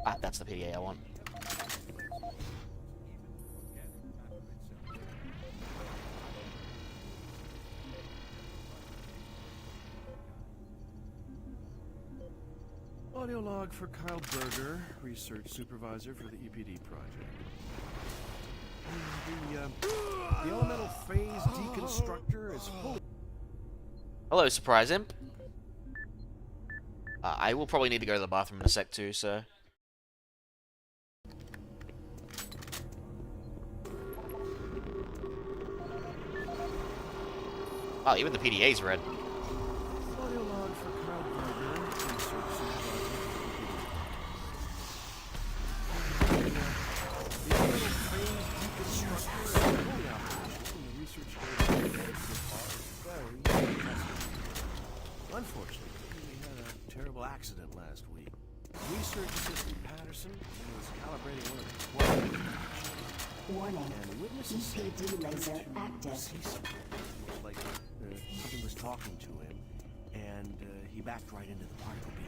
Ah, that's the PDA I want. Audio log for Kyle Berger, research supervisor for the EPD project. The elemental phase deconstructor is fully... Hello, surprise imp. I will probably need to go to the bathroom in a sec too, so... Oh, even the PDA's red. Audio log for Kyle Berger, research supervisor for the elemental phase deconstructor is fully operational, and the research data so far is very impressive. Unfortunately, we had a terrible accident last week. Research assistant Patterson was calibrating one of the 12 Warning. and witnesses say EPD laser active. like something was talking to him, and he backed right into the particle beam.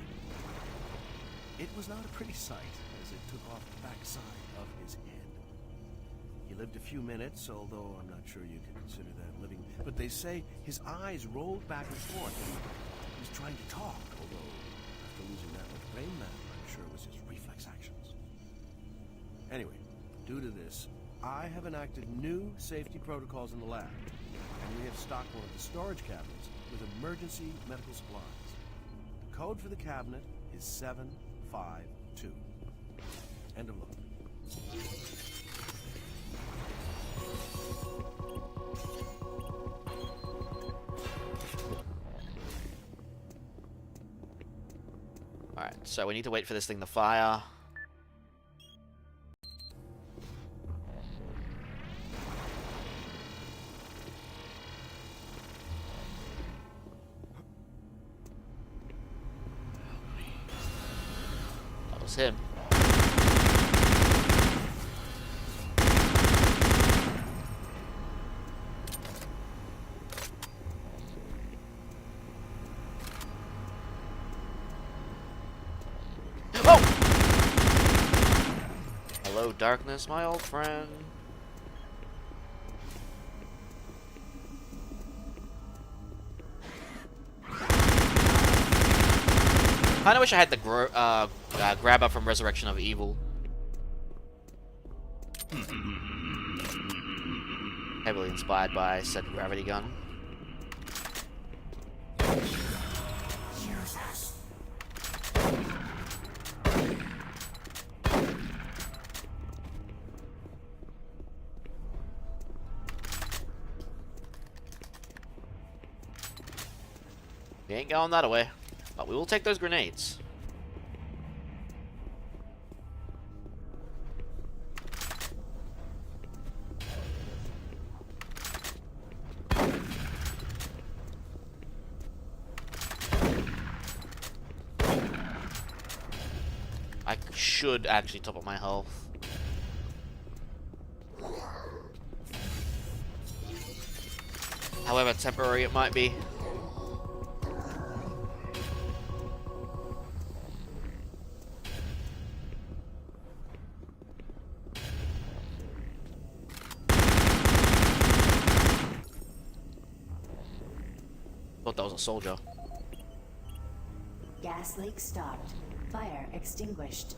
It was not a pretty sight as it took off the backside of his head. He lived a few minutes, although I'm not sure you can consider that living. But they say his eyes rolled back and forth. He was trying to talk, although after losing that much brain matter, I'm sure it was his reflex actions. Anyway, due to this, I have enacted new safety protocols in the lab, and we have stocked one of the storage cabinets with emergency medical supplies. The code for the cabinet is 752. End of look. Alright, so we need to wait for this thing to fire. That was him. Hello, darkness, my old friend. Kinda wish I had the grab up from Resurrection of Evil. Heavily inspired by said gravity gun. We ain't going that way, but we will take those grenades. I should actually top up my health. However temporary it might be. Thought that was a soldier. Gas leak stopped. Fire extinguished.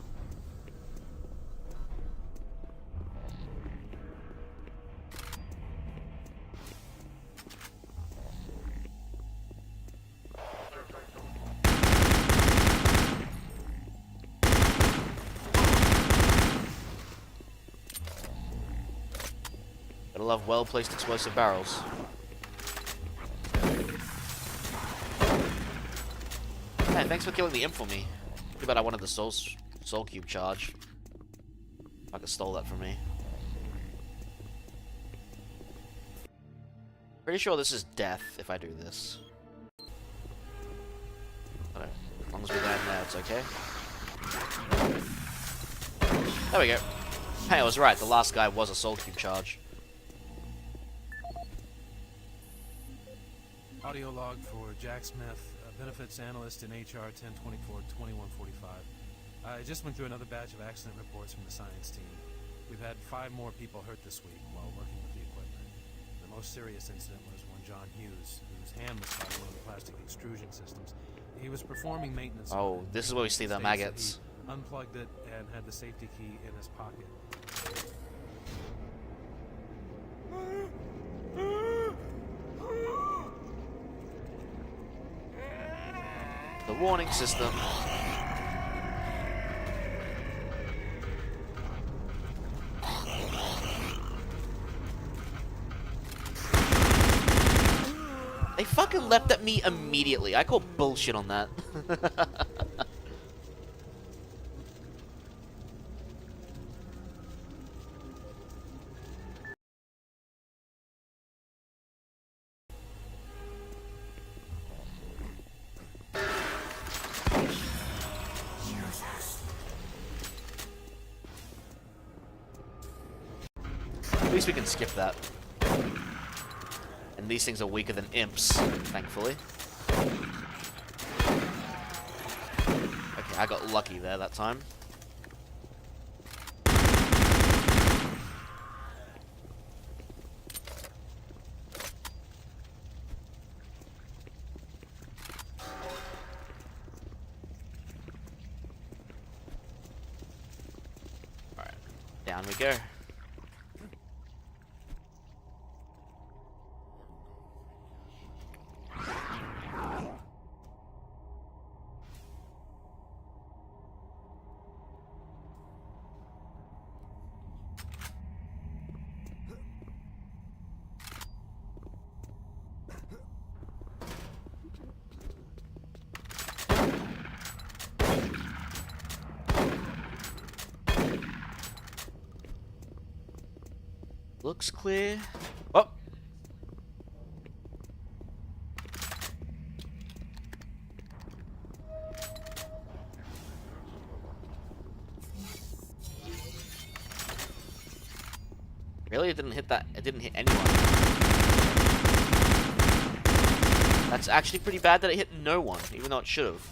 Gotta love well-placed explosive barrels. Hey, thanks for killing the imp for me. Too bad I wanted the soul cube charge. Fucker stole that from me. Pretty sure this is death if I do this. I don't know. As long as we land there, it's okay. There we go. Hey, I was right. The last guy was a soul cube charge. Audio log for Jack Smith, benefits analyst in HR 1024-2145. I just went through another batch of accident reports from the science team. We've had 5 more people hurt this week while working with the equipment. The most serious incident was one John Hughes, whose hand was caught in one of the plastic extrusion systems. He was performing maintenance. Oh, this is where we see the maggots. He unplugged it and had the safety key in his pocket. The warning system. They fucking leapt at me immediately. I call bullshit on that. At least we can skip that. And these things are weaker than imps, thankfully. Okay, I got lucky there that time. Down we go. Looks clear. Oh! Really? It didn't hit that. It didn't hit anyone. That's actually pretty bad that it hit no one, even though it should have.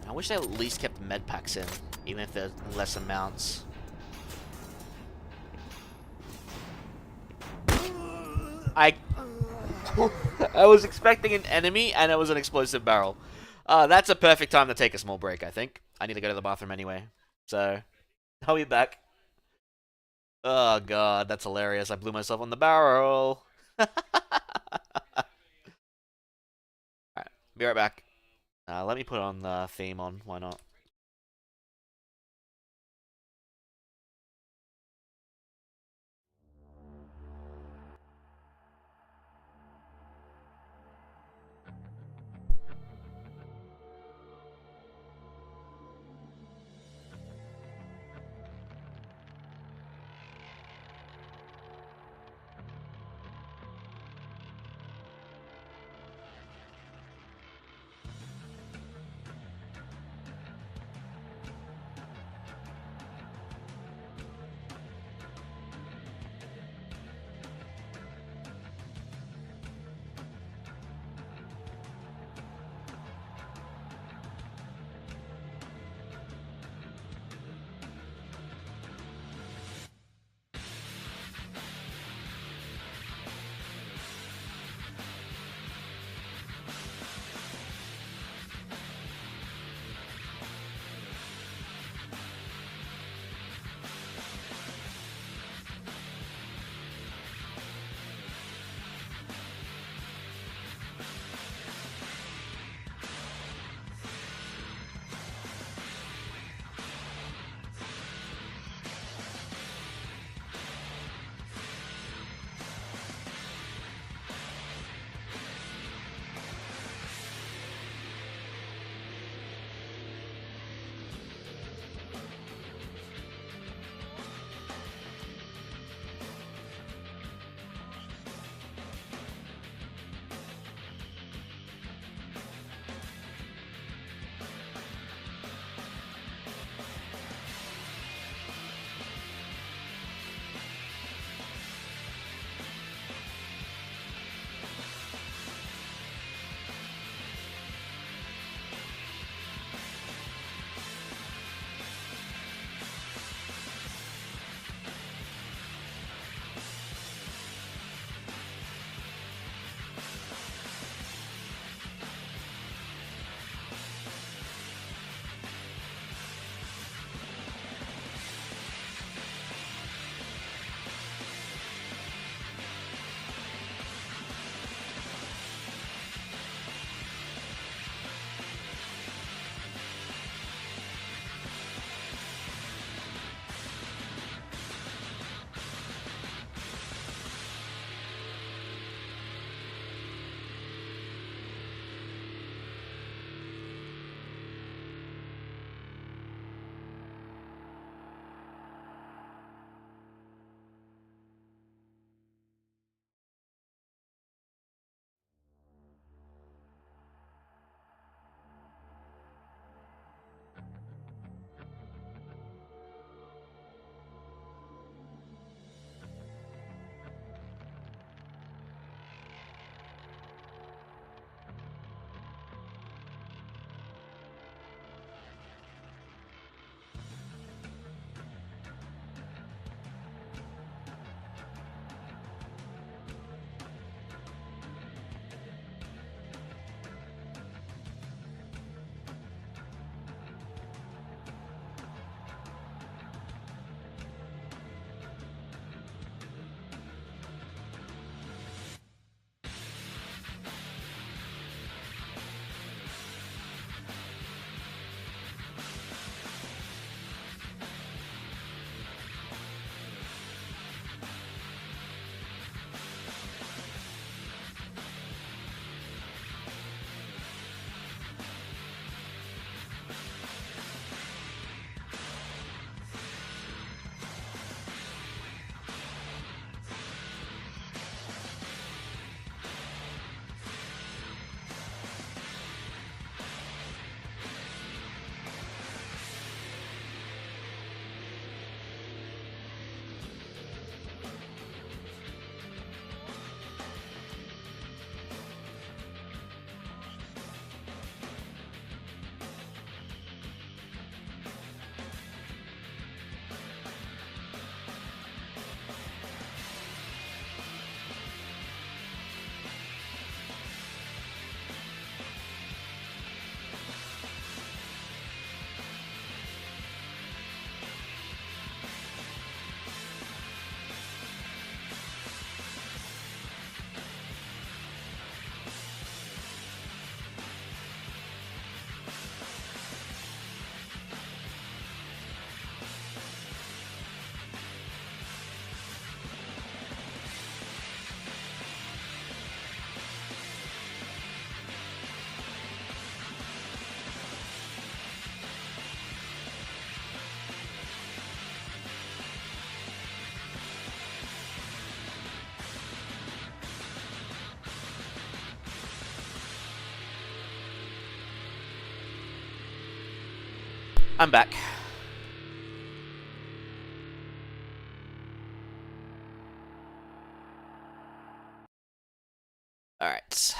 I wish they at least kept med packs in, even if they're less amounts. I was expecting an enemy, and it was an explosive barrel. That's a perfect time to take a small break, I think. I need to go to the bathroom anyway, so I'll be back. Oh god, that's hilarious. I blew myself on the barrel. Alright, be right back. Let me put on the theme on, why not? I'm back. Alright.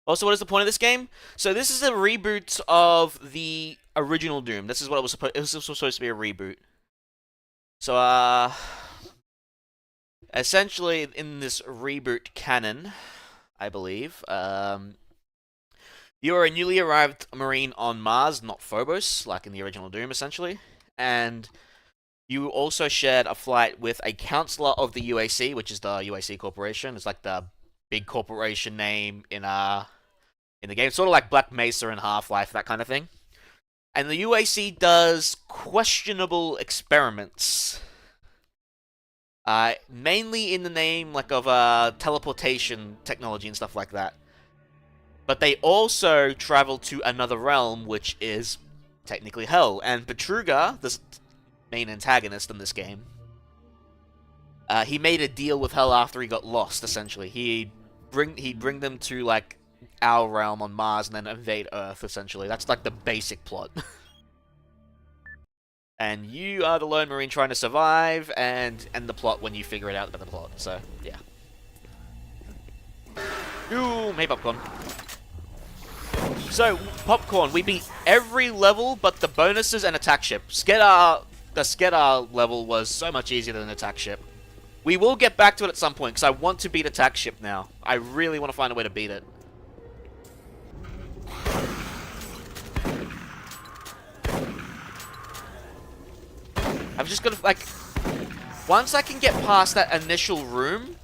Also, what is the point of this game? So this is a reboot of the original Doom. This is what it was supposed. It was supposed to be a reboot. So, essentially, in this reboot canon, I believe, you're a newly arrived Marine on Mars, not Phobos, like in the original Doom, essentially, and you also shared a flight with a counselor of the UAC, which is the UAC Corporation. It's like the big corporation name in the game, sort of like Black Mesa and Half-Life, that kind of thing. And the UAC does questionable experiments, mainly in the name of teleportation technology and stuff like that. But they also travel to another realm, which is technically Hell. And Petruga, the main antagonist in this game, he made a deal with Hell after he got lost. Essentially, he'd bring them to like our realm on Mars and then invade Earth, essentially. That's like the basic plot. And you are the lone Marine trying to survive and end the plot when you figure it out about the plot. So, yeah. Ooh, hey Popcorn. So, Popcorn, we beat every level but the bonuses and attack ship. The Skedar level was so much easier than attack ship. We will get back to it at some point, because I want to beat attack ship now. I really want to find a way to beat it. I've just got to, like... Once I can get past that initial room,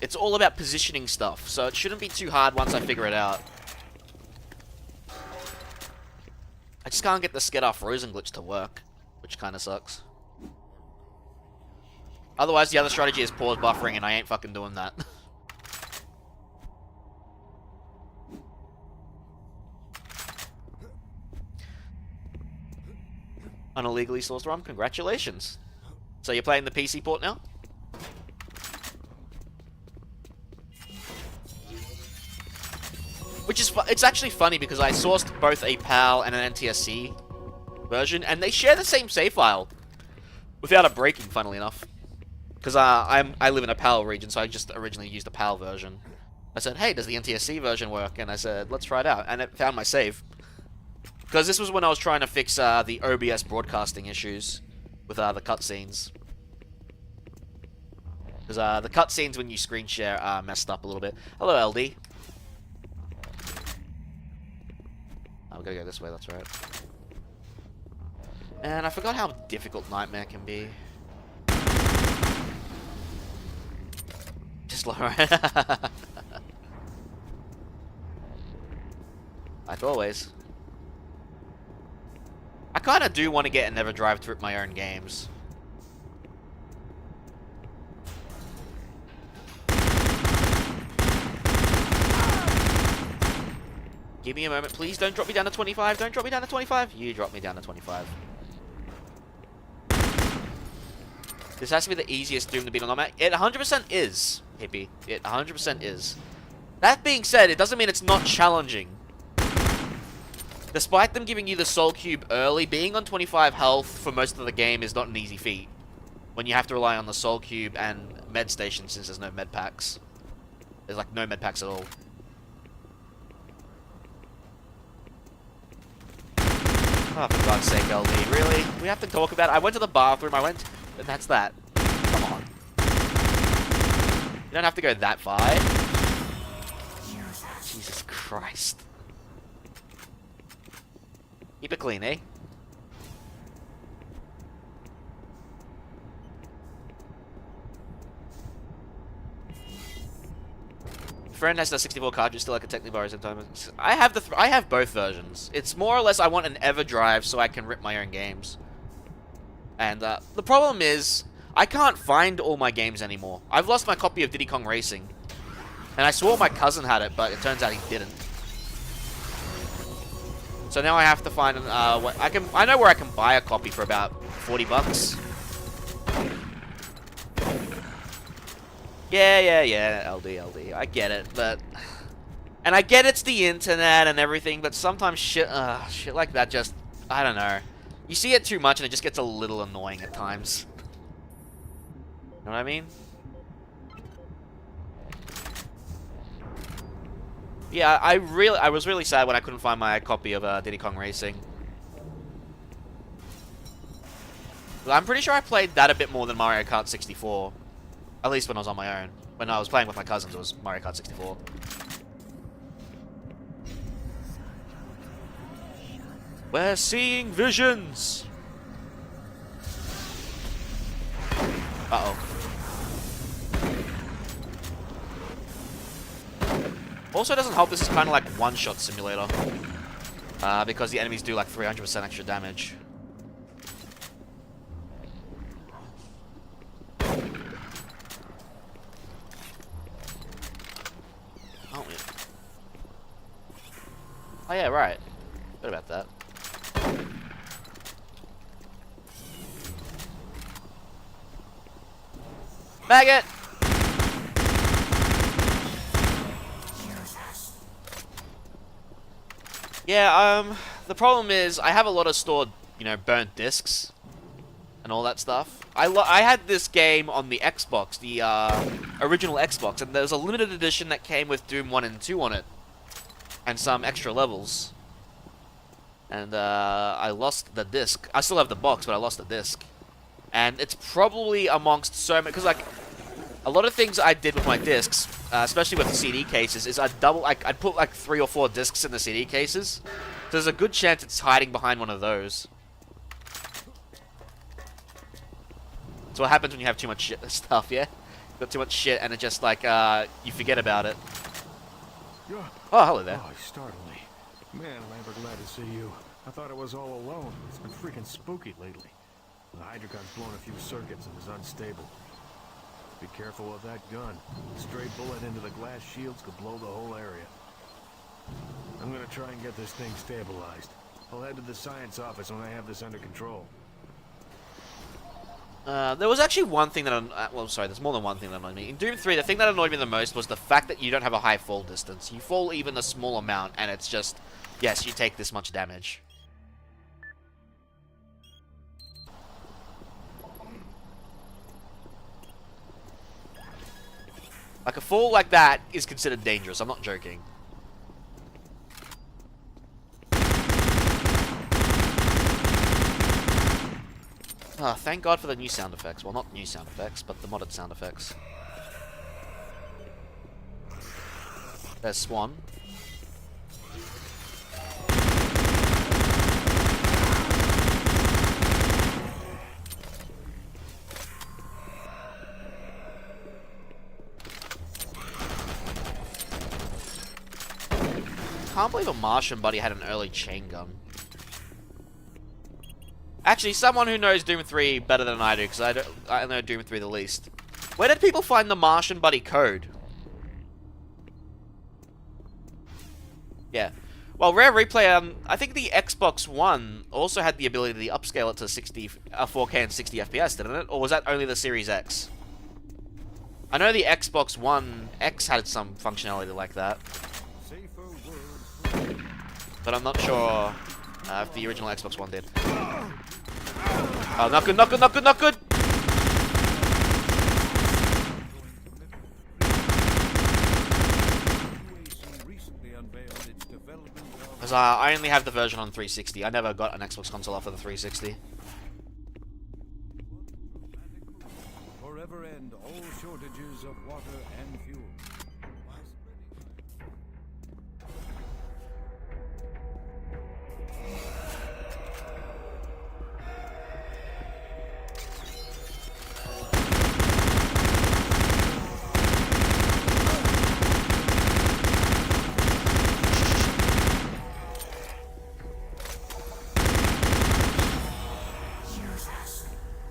it's all about positioning stuff. So it shouldn't be too hard once I figure it out. I just can't get the Skedar frozen glitch to work, which kind of sucks. Otherwise, the other strategy is pause buffering, and I ain't fucking doing that. On illegally sourced ROM, congratulations. So you're playing the PC port now? Which is it's actually funny because I sourced both a PAL and an NTSC version, and they share the same save file without it breaking, funnily enough. Because I live in a PAL region, so I just originally used the PAL version. I said, hey, does the NTSC version work? And I said, let's try it out. And it found my save. Because this was when I was trying to fix the OBS broadcasting issues with the cutscenes. Because the cutscenes when you screen share are messed up a little bit. Hello, LD. Oh, we gotta go this way, that's right. And I forgot how difficult Nightmare can be. Just lower. Like always. I kinda do want to get an EverDrive to rip my own games. Give me a moment, please. Don't drop me down to 25. Don't drop me down to 25. You drop me down to 25. This has to be the easiest Doom to beat on Nightmare. It 100% is, Hippie. It 100% is. That being said, it doesn't mean it's not challenging. Despite them giving you the Soul Cube early, being on 25 health for most of the game is not an easy feat. When you have to rely on the Soul Cube and med station since there's no med packs. There's like no med packs at all. Oh, for God's sake, LD. Really? We have to talk about it? I went to the bathroom, and that's that. Come on. You don't have to go that far. Jesus Christ. Keep it clean, eh? Friend has the 64 cartridge, still I could technically borrow sometimes. I have both versions. It's more or less I want an EverDrive so I can rip my own games. And the problem is I can't find all my games anymore. I've lost my copy of Diddy Kong Racing, and I swore my cousin had it, but it turns out he didn't. So now I have to find I know where I can buy a copy for about 40 bucks. Yeah, LD. I get it, but... And I get it's the internet and everything, but sometimes shit like that just I don't know. You see it too much and it just gets a little annoying at times. You know what I mean? Yeah, I was really sad when I couldn't find my copy of Diddy Kong Racing. I'm pretty sure I played that a bit more than Mario Kart 64. At least when I was on my own. When I was playing with my cousins, it was Mario Kart 64. We're seeing visions! Uh-oh. Also, it doesn't help this is kind of like one-shot simulator. Because the enemies do like 300% extra damage. Aren't we? Oh yeah, right. What about that? Maggot! Yeah, the problem is I have a lot of stored, you know, burnt discs and all that stuff. I had this game on the Xbox, the original Xbox, and there was a limited edition that came with Doom 1 and 2 on it, and some extra levels. And I lost the disc. I still have the box, but I lost the disc. And it's probably amongst so many, because like a lot of things I did with my discs, especially with the CD cases, is I'd put like 3 or 4 discs in the CD cases. So there's a good chance it's hiding behind one of those. So what happens when you have too much stuff, yeah? You've got too much shit and it just like, you forget about it. Oh, hello there. Oh, you startled me. Man, am I ever glad to see you. I thought I was all alone. It's been freaking spooky lately. The Hydrocon's blown a few circuits and is unstable. Be careful with that gun. A stray bullet into the glass shields could blow the whole area. I'm gonna try and get this thing stabilized. I'll head to the science office when I have this under control. There was actually one thing that, well, sorry, there's more than one thing that annoyed me. In Doom 3, the thing that annoyed me the most was the fact that you don't have a high fall distance. You fall even a small amount, and it's just, yes, you take this much damage. Like, a fall like that is considered dangerous, I'm not joking. Oh, thank God for the new sound effects. Well, not new sound effects, but the modded sound effects. There's Swan. Can't believe a Martian buddy had an early chain gun. Actually, someone who knows Doom 3 better than I do, because I know Doom 3 the least. Where did people find the Martian buddy code? Yeah. Well, Rare Replay, I think the Xbox One also had the ability to upscale it to 4K and 60 FPS, didn't it? Or was that only the Series X? I know the Xbox One X had some functionality like that. But I'm not sure if the original Xbox One did. Oh, not good, not good, not good, not good! Because I only have the version on 360. I never got an Xbox console off of the 360. Forever end all shortages of water and fuel.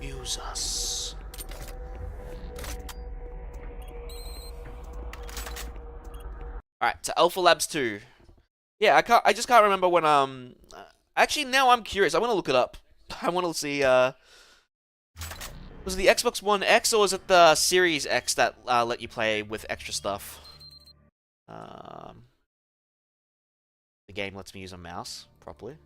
Use us. Alright, to Alpha Labs 2. Yeah, I just can't remember when, actually, now I'm curious. I want to look it up. I want to see, was it the Xbox One X, or was it the Series X that, let you play with extra stuff? The game lets me use a mouse properly.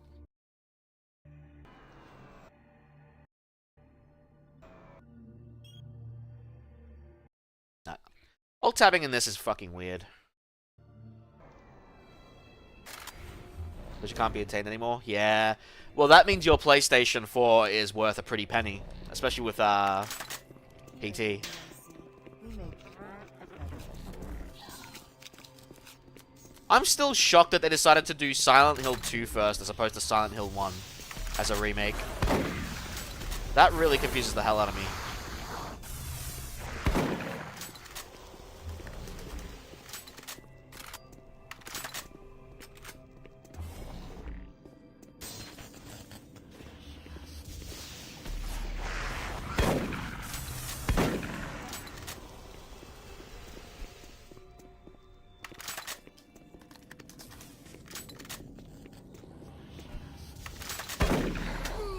Alt tabbing in this is fucking weird. Because you can't be obtained anymore? Yeah. Well, that means your PlayStation 4 is worth a pretty penny. Especially with, PT. I'm still shocked that they decided to do Silent Hill 2 first as opposed to Silent Hill 1 as a remake. That really confuses the hell out of me.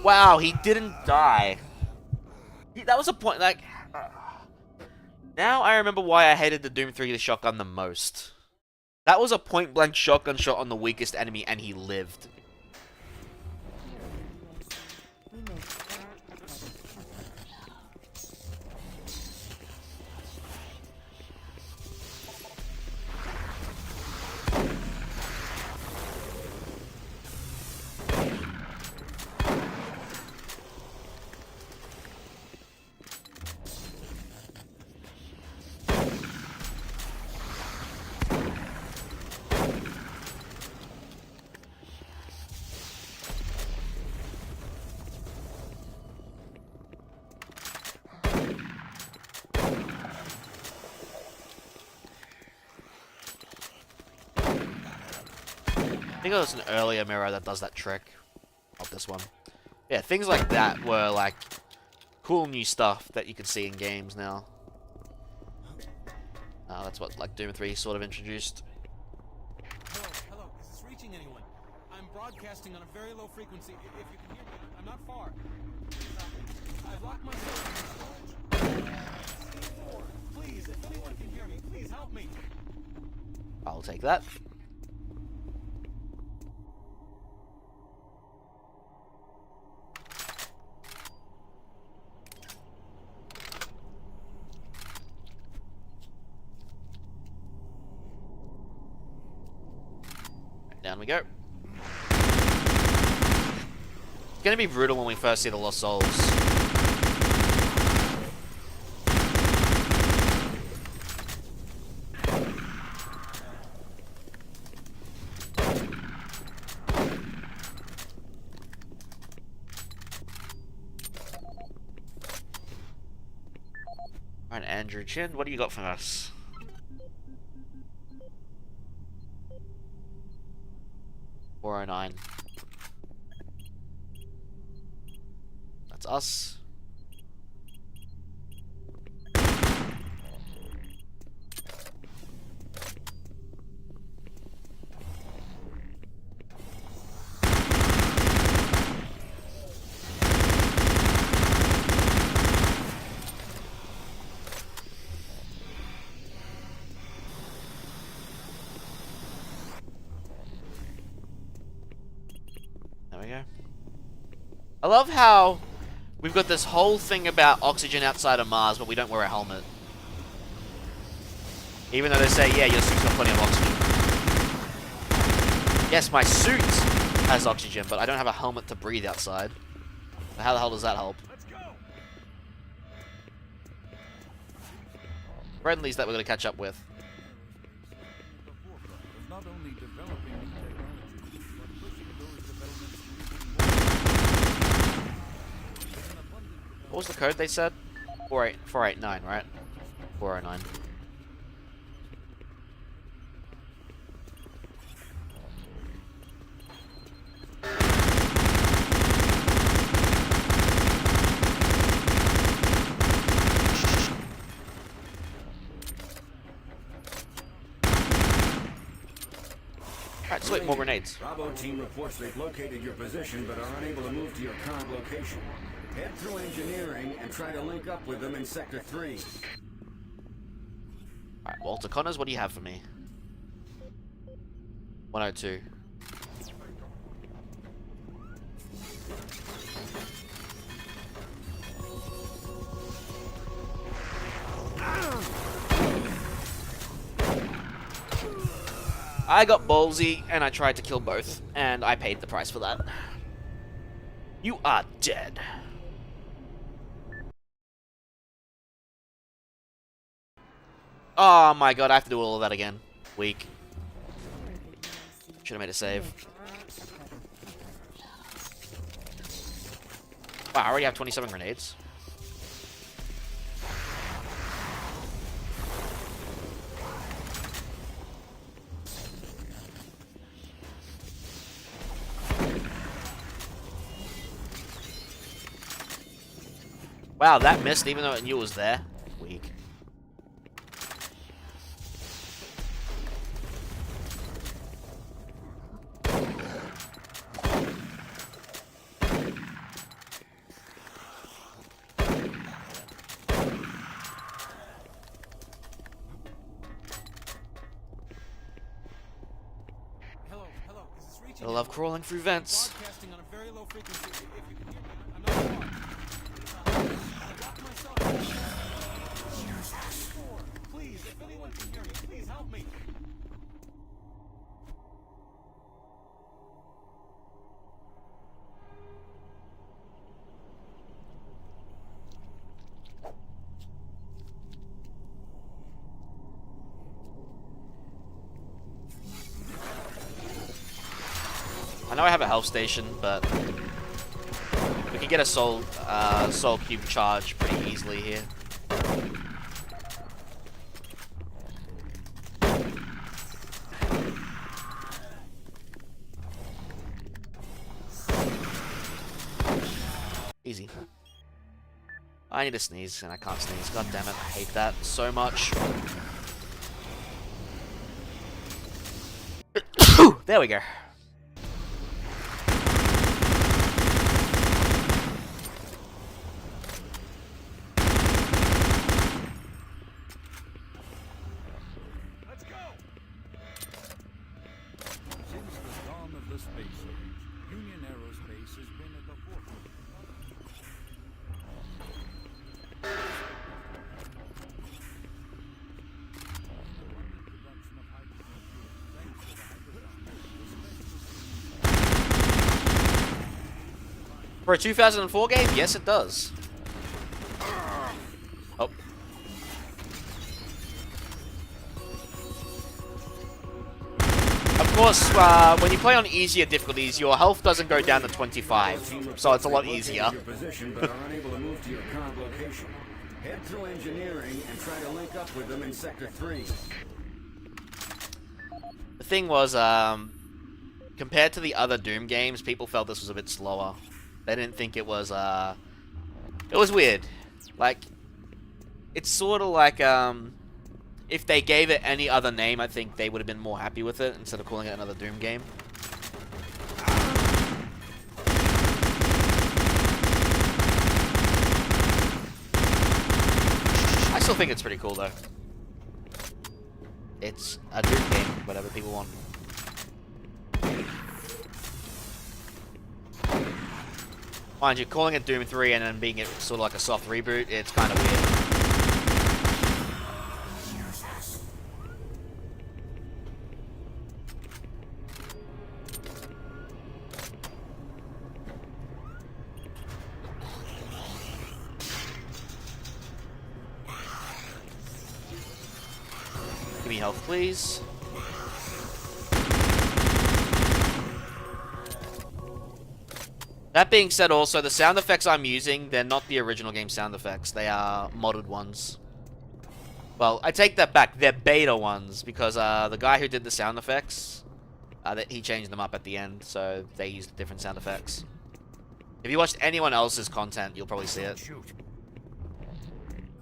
Wow, he didn't die. That was a point, like... Now I remember why I hated the Doom 3 shotgun the most. That was a point-blank shotgun shot on the weakest enemy, and he lived. I think it was an earlier mirror that does that trick. Not this one. Yeah, things like that were like cool new stuff that you can see in games now. That's what like Doom 3 sort of introduced. Hello, is this reaching anyone? I'm broadcasting on a very low frequency. If you can hear me, I'm not far. I've locked myself in storage. C4. Please, if anyone can hear me, please help me. I'll take that. Down we go. It's gonna be brutal when we first see the Lost Souls. Alright, Andrew Chin, what do you got for us? $409. That's us. There we go. I love how we've got this whole thing about oxygen outside of Mars, but we don't wear a helmet. Even though they say, yeah, your suit's got plenty of oxygen. Yes, my suit has oxygen, but I don't have a helmet to breathe outside. So how the hell does that help? Friendlies that we're going to catch up with. Not only developing new technology, but pushing those developments What was the code they said? 489, right? 409. Alright, let's wait, more grenades. Bravo team reports they've located your position but are unable to move to your current location. Head through engineering and try to link up with them in Sector 3. Alright, Walter Connors, what do you have for me? 102. I got ballsy, and I tried to kill both, and I paid the price for that. You are dead. Oh my god, I have to do all of that again. Weak. Should have made a save. Wow, I already have 27 grenades. Wow, that missed even though it knew it was there. Weak. I love crawling through vents. Please, if anyone can hear me, please help me. I know I have a health station, but we can get a soul cube charge pretty easily here. Easy. I need to sneeze, and I can't sneeze. God damn it, I hate that so much. There we go. Let's go. Since the dawn of the space age, Union Aerospace has been at the forefront. For a 2004 game? Yes, it does. Oh. Of course, when you play on easier difficulties, your health doesn't go down to 25, so it's a lot easier. Your position, but are unable to move to your current location. Head through engineering and try to link up with them in Sector 3. The thing was, compared to the other Doom games, people felt this was a bit slower. They didn't think it was weird. Like, it's sort of like, if they gave it any other name, I think they would have been more happy with it instead of calling it another Doom game. I still think it's pretty cool, though. It's a Doom game, whatever people want. Mind you, calling it Doom 3 and then being it sort of like a soft reboot, it's kind of weird. Give me health, please. That being said, also, the sound effects I'm using, they're not the original game sound effects. They are modded ones. Well, I take that back. They're beta ones, because the guy who did the sound effects, he changed them up at the end, so they used different sound effects. If you watched anyone else's content, you'll probably see it. Shoot.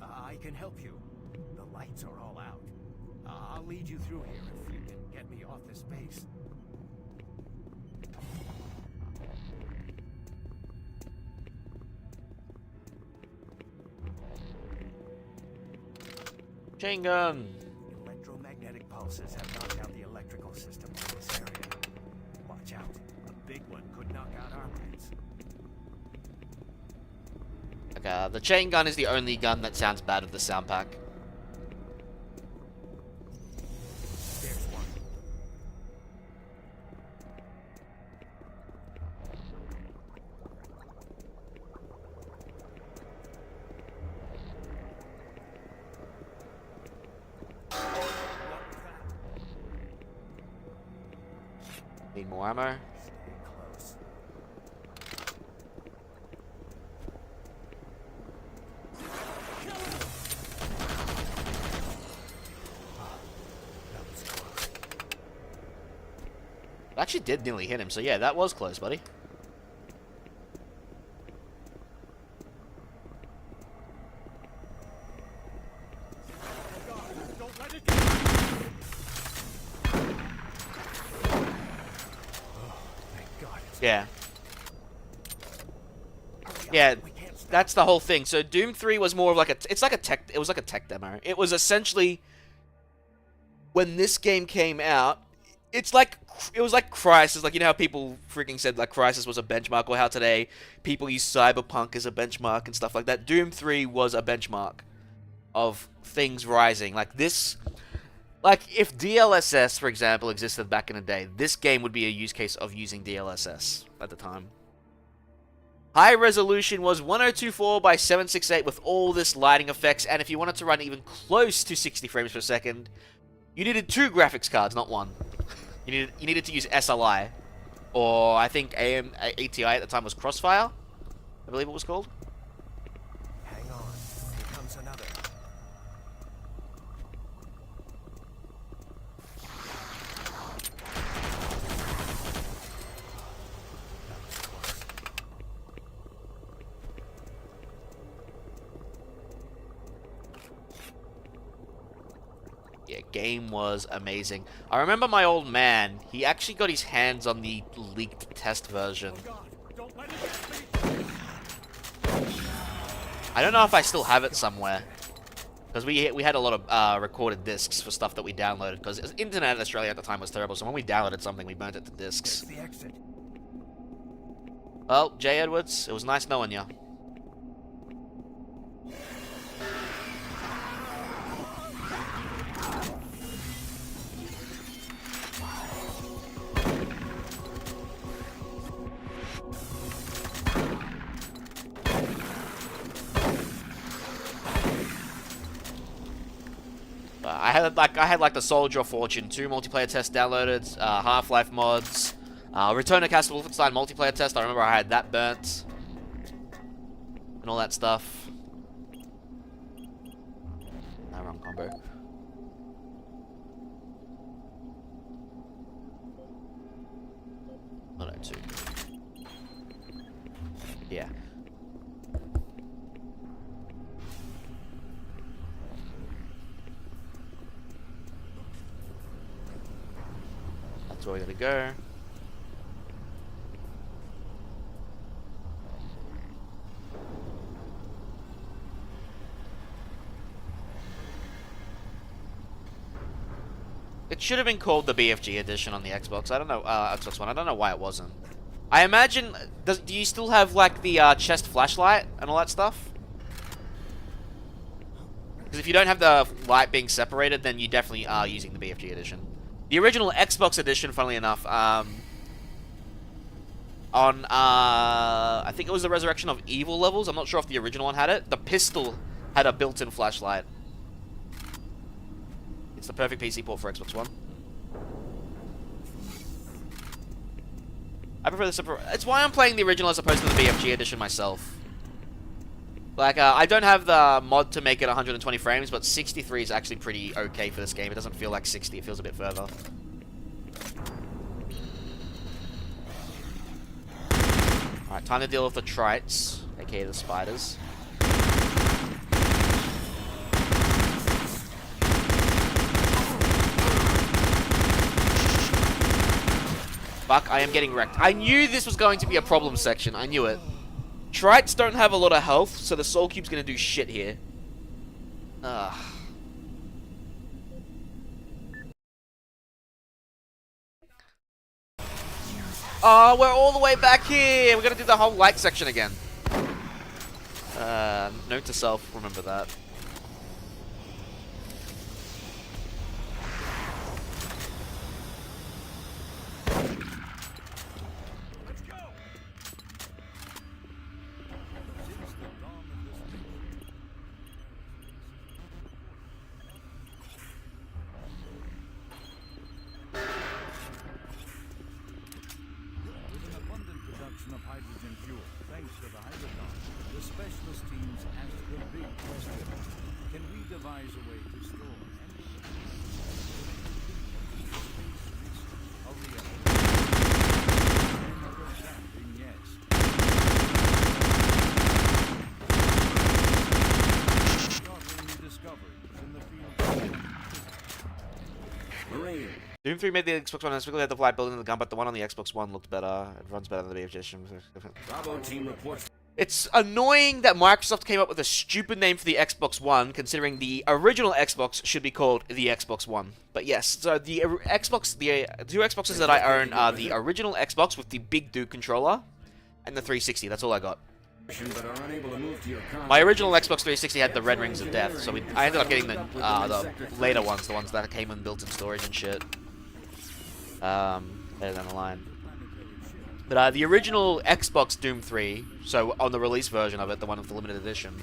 I can help you. The lights are all out. I'll lead you through here if you can get me off this base. Chain gun. Electromagnetic pulses have knocked out the electrical system in this area. Watch out. A big one could knock out our lights. Okay, the chain gun is the only gun that sounds bad with the sound pack. There's one. Need more ammo. I actually did nearly hit him, so yeah, that was close, buddy. Yeah. Yeah, that's the whole thing. So Doom 3 was more of like it was like a tech demo. It was essentially, when this game came out, it was like Crysis. Like, you know how people freaking said like Crysis was a benchmark, or how today people use Cyberpunk as a benchmark and stuff like that. Doom 3 was a benchmark of things rising. Like this, like if DLSS, for example, existed back in the day, this game would be a use case of using DLSS at the time. High resolution was 1024 by 768 with all this lighting effects, and if you wanted to run even close to 60 frames per second, you needed 2 graphics cards, not 1. You needed to use SLI, or I think ATI at the time was Crossfire, I believe it was called. Hang on, here comes another. Yeah, game was amazing. I remember my old man, he actually got his hands on the leaked test version. I don't know if I still have it somewhere, because we had a lot of recorded discs for stuff that we downloaded, because internet in Australia at the time was terrible, so when we downloaded something, we burnt it to discs. Well, Jay Edwards, it was nice knowing you. I had like the Soldier of Fortune 2 multiplayer test downloaded, Half-Life mods, Return to Castle Wolfenstein multiplayer test. I remember I had that burnt, and all that stuff. No, wrong combo. Oh no, 2. Yeah. That's where we gotta go. It should have been called the BFG edition on the Xbox. I don't know, Xbox One. I don't know why it wasn't. I imagine, do you still have like the chest flashlight and all that stuff? Because if you don't have the light being separated, then you definitely are using the BFG edition. The original Xbox edition, funnily enough, I think it was the Resurrection of Evil levels. I'm not sure if the original one had it. The pistol had a built-in flashlight. It's the perfect PC port for Xbox One. I prefer the it's why I'm playing the original as opposed to the BFG edition myself. Like, I don't have the mod to make it 120 frames, but 63 is actually pretty okay for this game. It doesn't feel like 60, it feels a bit further. Alright, time to deal with the trites, aka the spiders. Fuck, I am getting wrecked. I knew this was going to be a problem section. I knew it. Trites don't have a lot of health, so the soul cube's gonna do shit here. Ugh. Oh, we're all the way back here. We're gonna do the whole light section again. Note to self, remember that. devise a way to store Doom 3 made the Xbox One and specifically had the flight building in the gun, but the one on the Xbox One looked better. It runs better than the BFG edition. Bravo team reports. It's annoying that Microsoft came up with a stupid name for the Xbox One, considering the original Xbox should be called the Xbox One. But yes, so the two Xboxes that I own are the original Xbox with the big Duke controller, and the 360. That's all I got. My original Xbox 360 had the red rings of death, so I ended up getting the later ones, the ones that came with built-in storage and shit. Later down the line. But the original Xbox Doom 3, so on the release version of it, the one with the limited edition,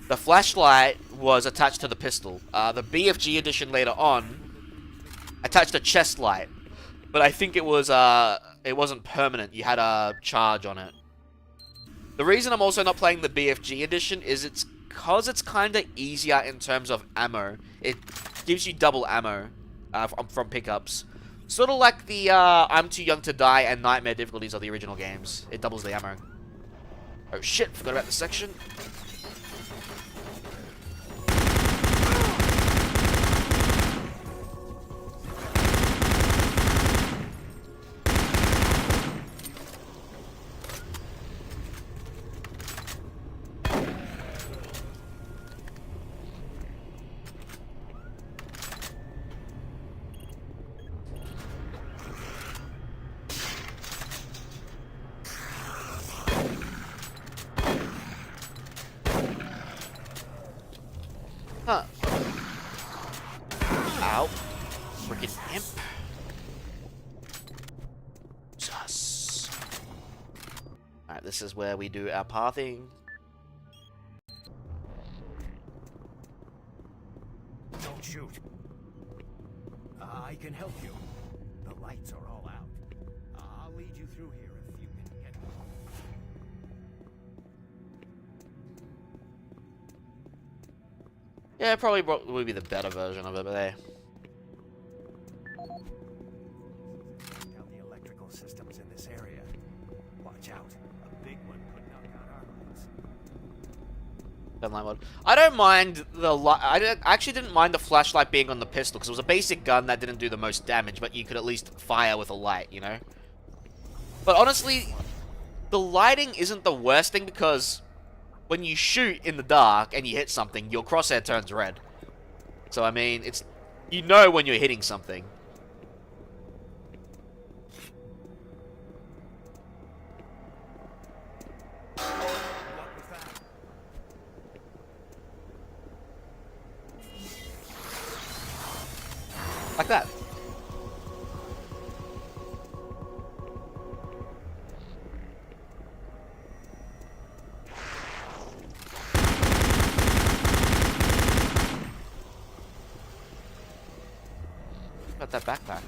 the flashlight was attached to the pistol. The BFG edition later on attached a chest light, but I think it wasn't permanent. You had a charge on it. The reason I'm also not playing the BFG edition is it's kind of easier in terms of ammo. It gives you double ammo from pickups. Sort of like the I'm Too Young to Die and Nightmare difficulties of the original games. It doubles the ammo. Oh shit, forgot about this section. Huh. Ow. Freaking imp. Sus. Alright, this is where we do our pathing. Don't shoot. I can help you. The lights are all out. I'll lead you through here if you can get one. Yeah, probably would be the better version of it, but hey. Down the electrical systems in this area. Watch out. A big one could knock out our lights. Gunlight mod. I don't mind the I actually didn't mind the flashlight being on the pistol because it was a basic gun that didn't do the most damage, but you could at least fire with a light, you know. But honestly, the lighting isn't the worst thing because when you shoot in the dark and you hit something, your crosshair turns red. So I mean, it's you know when you're hitting something. Like that. Got that backpack.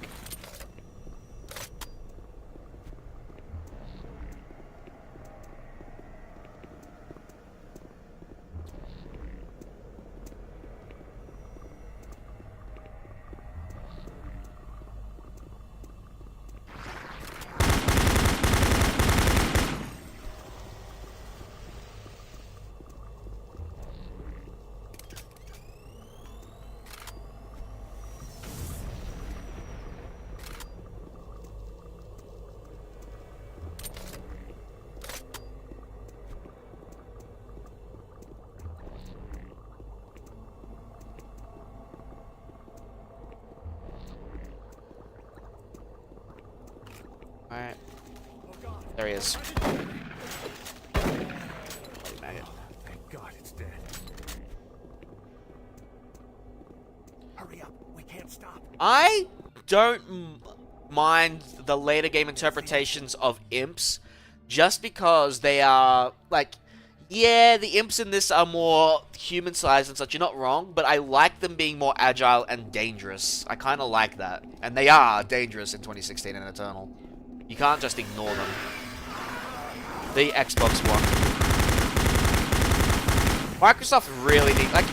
Alright. There he is. Maggot. Thank God it's dead. Hurry up. We can't stop. I don't mind the later game interpretations of imps just because they are, like, yeah, the imps in this are more human-sized and such. You're not wrong, but I like them being more agile and dangerous. I kind of like that. And they are dangerous in 2016 and Eternal. You can't just ignore them. The Xbox One. Microsoft really need, like,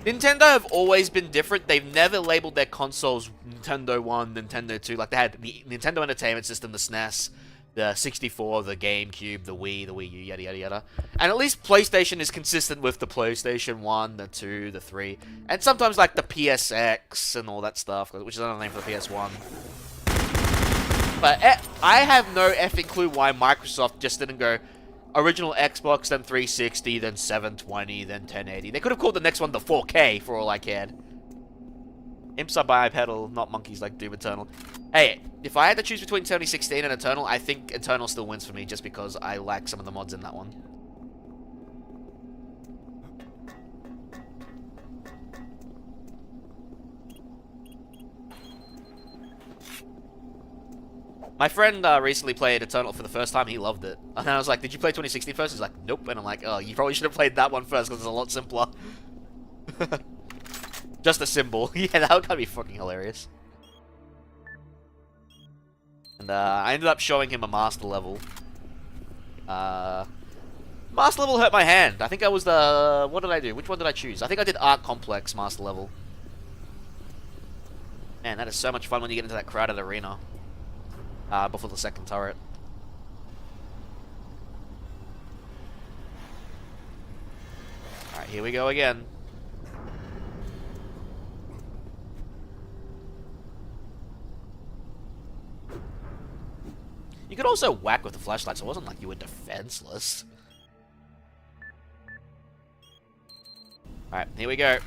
Nintendo have always been different. They've never labeled their consoles Nintendo 1, Nintendo 2. Like, they had the Nintendo Entertainment System, the SNES, the 64, the GameCube, the Wii U, yada yada yada. And at least PlayStation is consistent with the PlayStation 1, the 2, the 3. And sometimes, like, the PSX and all that stuff, which is another name for the PS1. But I have no effing clue why Microsoft just didn't go original Xbox, then 360, then 720, then 1080. They could have called the next one the 4K for all I cared. Imps are bipedal, not monkeys like Doom Eternal. Hey, if I had to choose between 2016 and Eternal, I think Eternal still wins for me just because I like some of the mods in that one. My friend recently played Eternal for the first time. He loved it. And I was like, did you play 2016 first? He's like, nope. And I'm like, oh, you probably should have played that one first because it's a lot simpler. Just a symbol. Yeah, that would kind of be fucking hilarious. And I ended up showing him a master level. Master level hurt my hand. I think I was the... What did I do? Which one did I choose? I think I did Art Complex master level. Man, that is so much fun when you get into that crowded arena. Before the second turret. Alright, here we go again. You could also whack with the flashlight, so it wasn't like you were defenseless. Alright, here we go.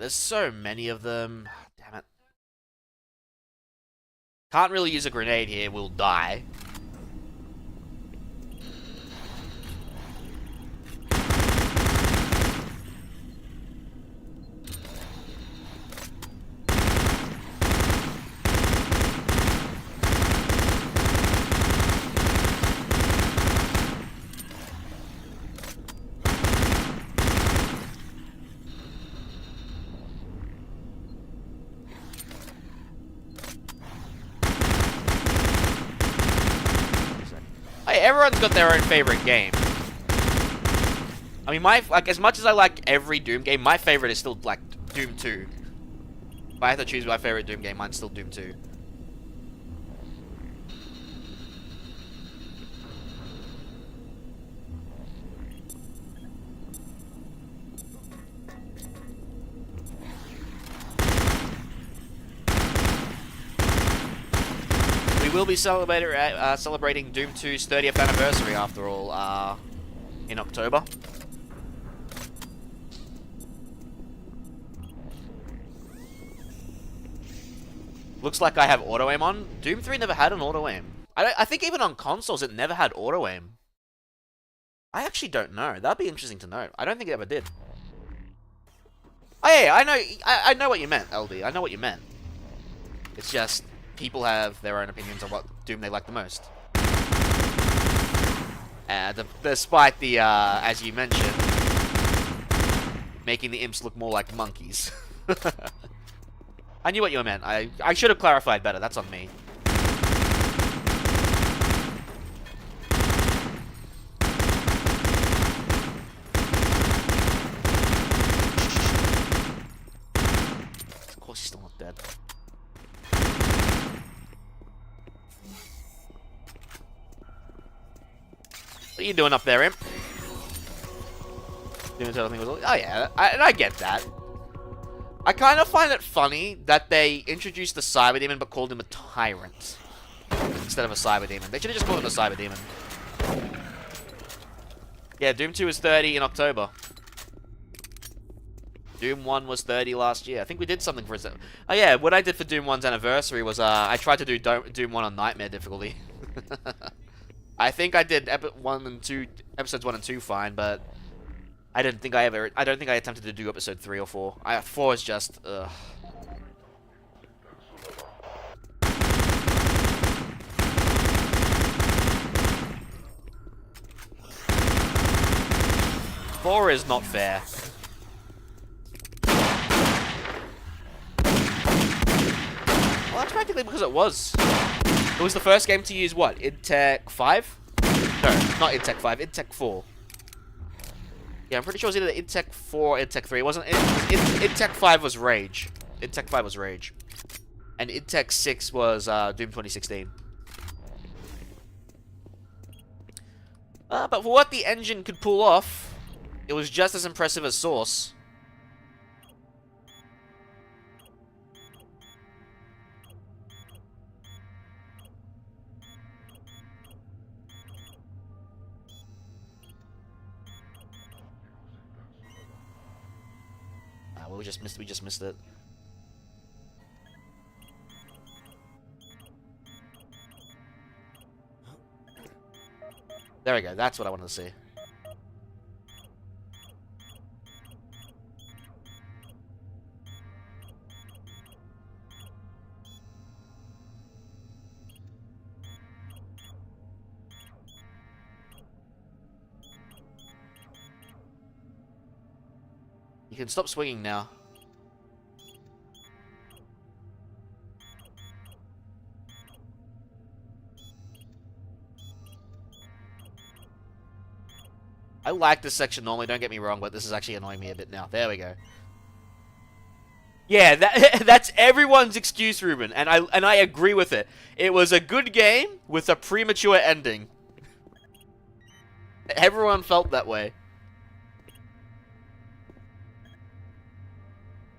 There's so many of them. Damn it. Can't really use a grenade here, we'll die. Everyone's got their own favorite game. I mean, like, as much as I like every Doom game, my favorite is still, like, Doom 2. If I had to choose my favorite Doom game, mine's still Doom 2. We'll be celebrating Doom 2's 30th anniversary, after all, in October. Looks like I have auto-aim on. Doom 3 never had an auto-aim. I think even on consoles it never had auto-aim. I actually don't know. That'd be interesting to know. I don't think it ever did. Oh yeah, I know what you meant, LD. I know what you meant. It's just... people have their own opinions on what Doom they like the most. Despite the, as you mentioned, making the imps look more like monkeys. I knew what you meant. I should have clarified better. That's on me. Of course he's still not dead. What are you doing up there, imp? Oh yeah, I get that. I kind of find it funny that they introduced the Cyber Demon but called him a Tyrant instead of a Cyber Demon. They should have just called him a Cyber Demon. Yeah, Doom 2 is 30 in October. Doom 1 was 30 last year. I think we did something for it. Oh yeah, what I did for Doom 1's anniversary was I tried to do Doom 1 on Nightmare difficulty. I think I did episodes 1 and 2 fine, but I don't think I attempted to do episode 3 or 4. 4 is just ugh. 4 is not fair. Well, that's practically because it was. It was the first game to use what? InTech 5? No, not InTech 5, InTech 4. Yeah, I'm pretty sure it was either InTech 4 or InTech 3. It wasn't. InTech 5 was Rage. InTech 5 was Rage. And InTech 6 was Doom 2016. But for what the engine could pull off, it was just as impressive as Source. Well, we just missed it. There we go, that's what I wanted to see. You can stop swinging now. I like this section normally, don't get me wrong, but this is actually annoying me a bit now. There we go. Yeah, that's everyone's excuse, Ruben, and I agree with it. It was a good game with a premature ending. Everyone felt that way.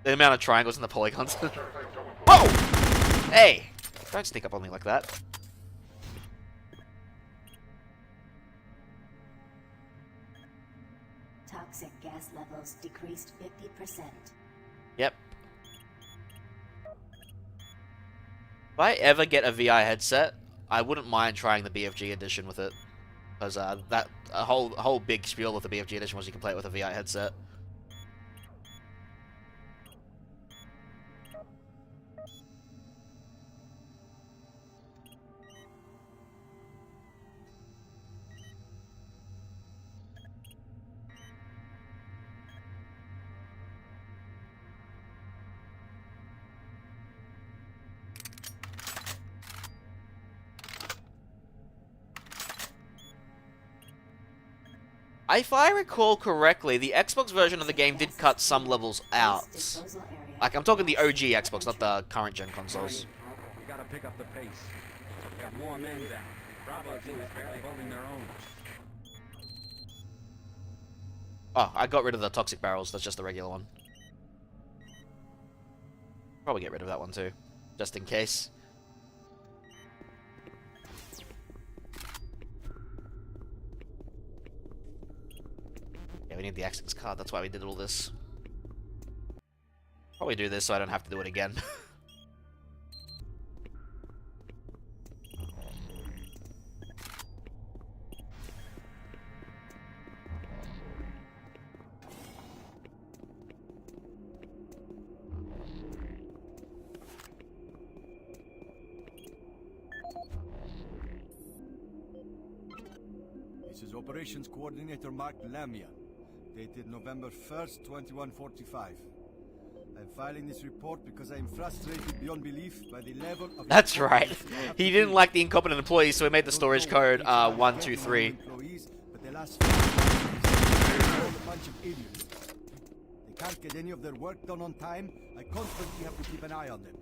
The amount of triangles in the polygons. Whoa! Hey! Don't sneak up on me like that. Toxic gas levels decreased 50%. Yep. If I ever get a VI headset, I wouldn't mind trying the BFG edition with it. Because a whole big spiel of the BFG edition was you can play it with a VI headset. If I recall correctly, the Xbox version of the game did cut some levels out. Like, I'm talking the OG Xbox, not the current gen consoles. We gotta pick up the pace. We got more men down. Bravo team is barely holding their own. Oh, I got rid of the toxic barrels. That's just the regular one. Probably get rid of that one too, just in case. Yeah, we need the access card. That's why we did all this. Probably do this so I don't have to do it again. This is Operations Coordinator Mark Lamia, dated November 1st, 2145. I'm filing this report because I am frustrated beyond belief by the level of... That's right. He didn't like the incompetent employees, so he made the storage code 123. But the last a bunch of idiots. They can't get any of their work done on time. I constantly have to keep an eye on them.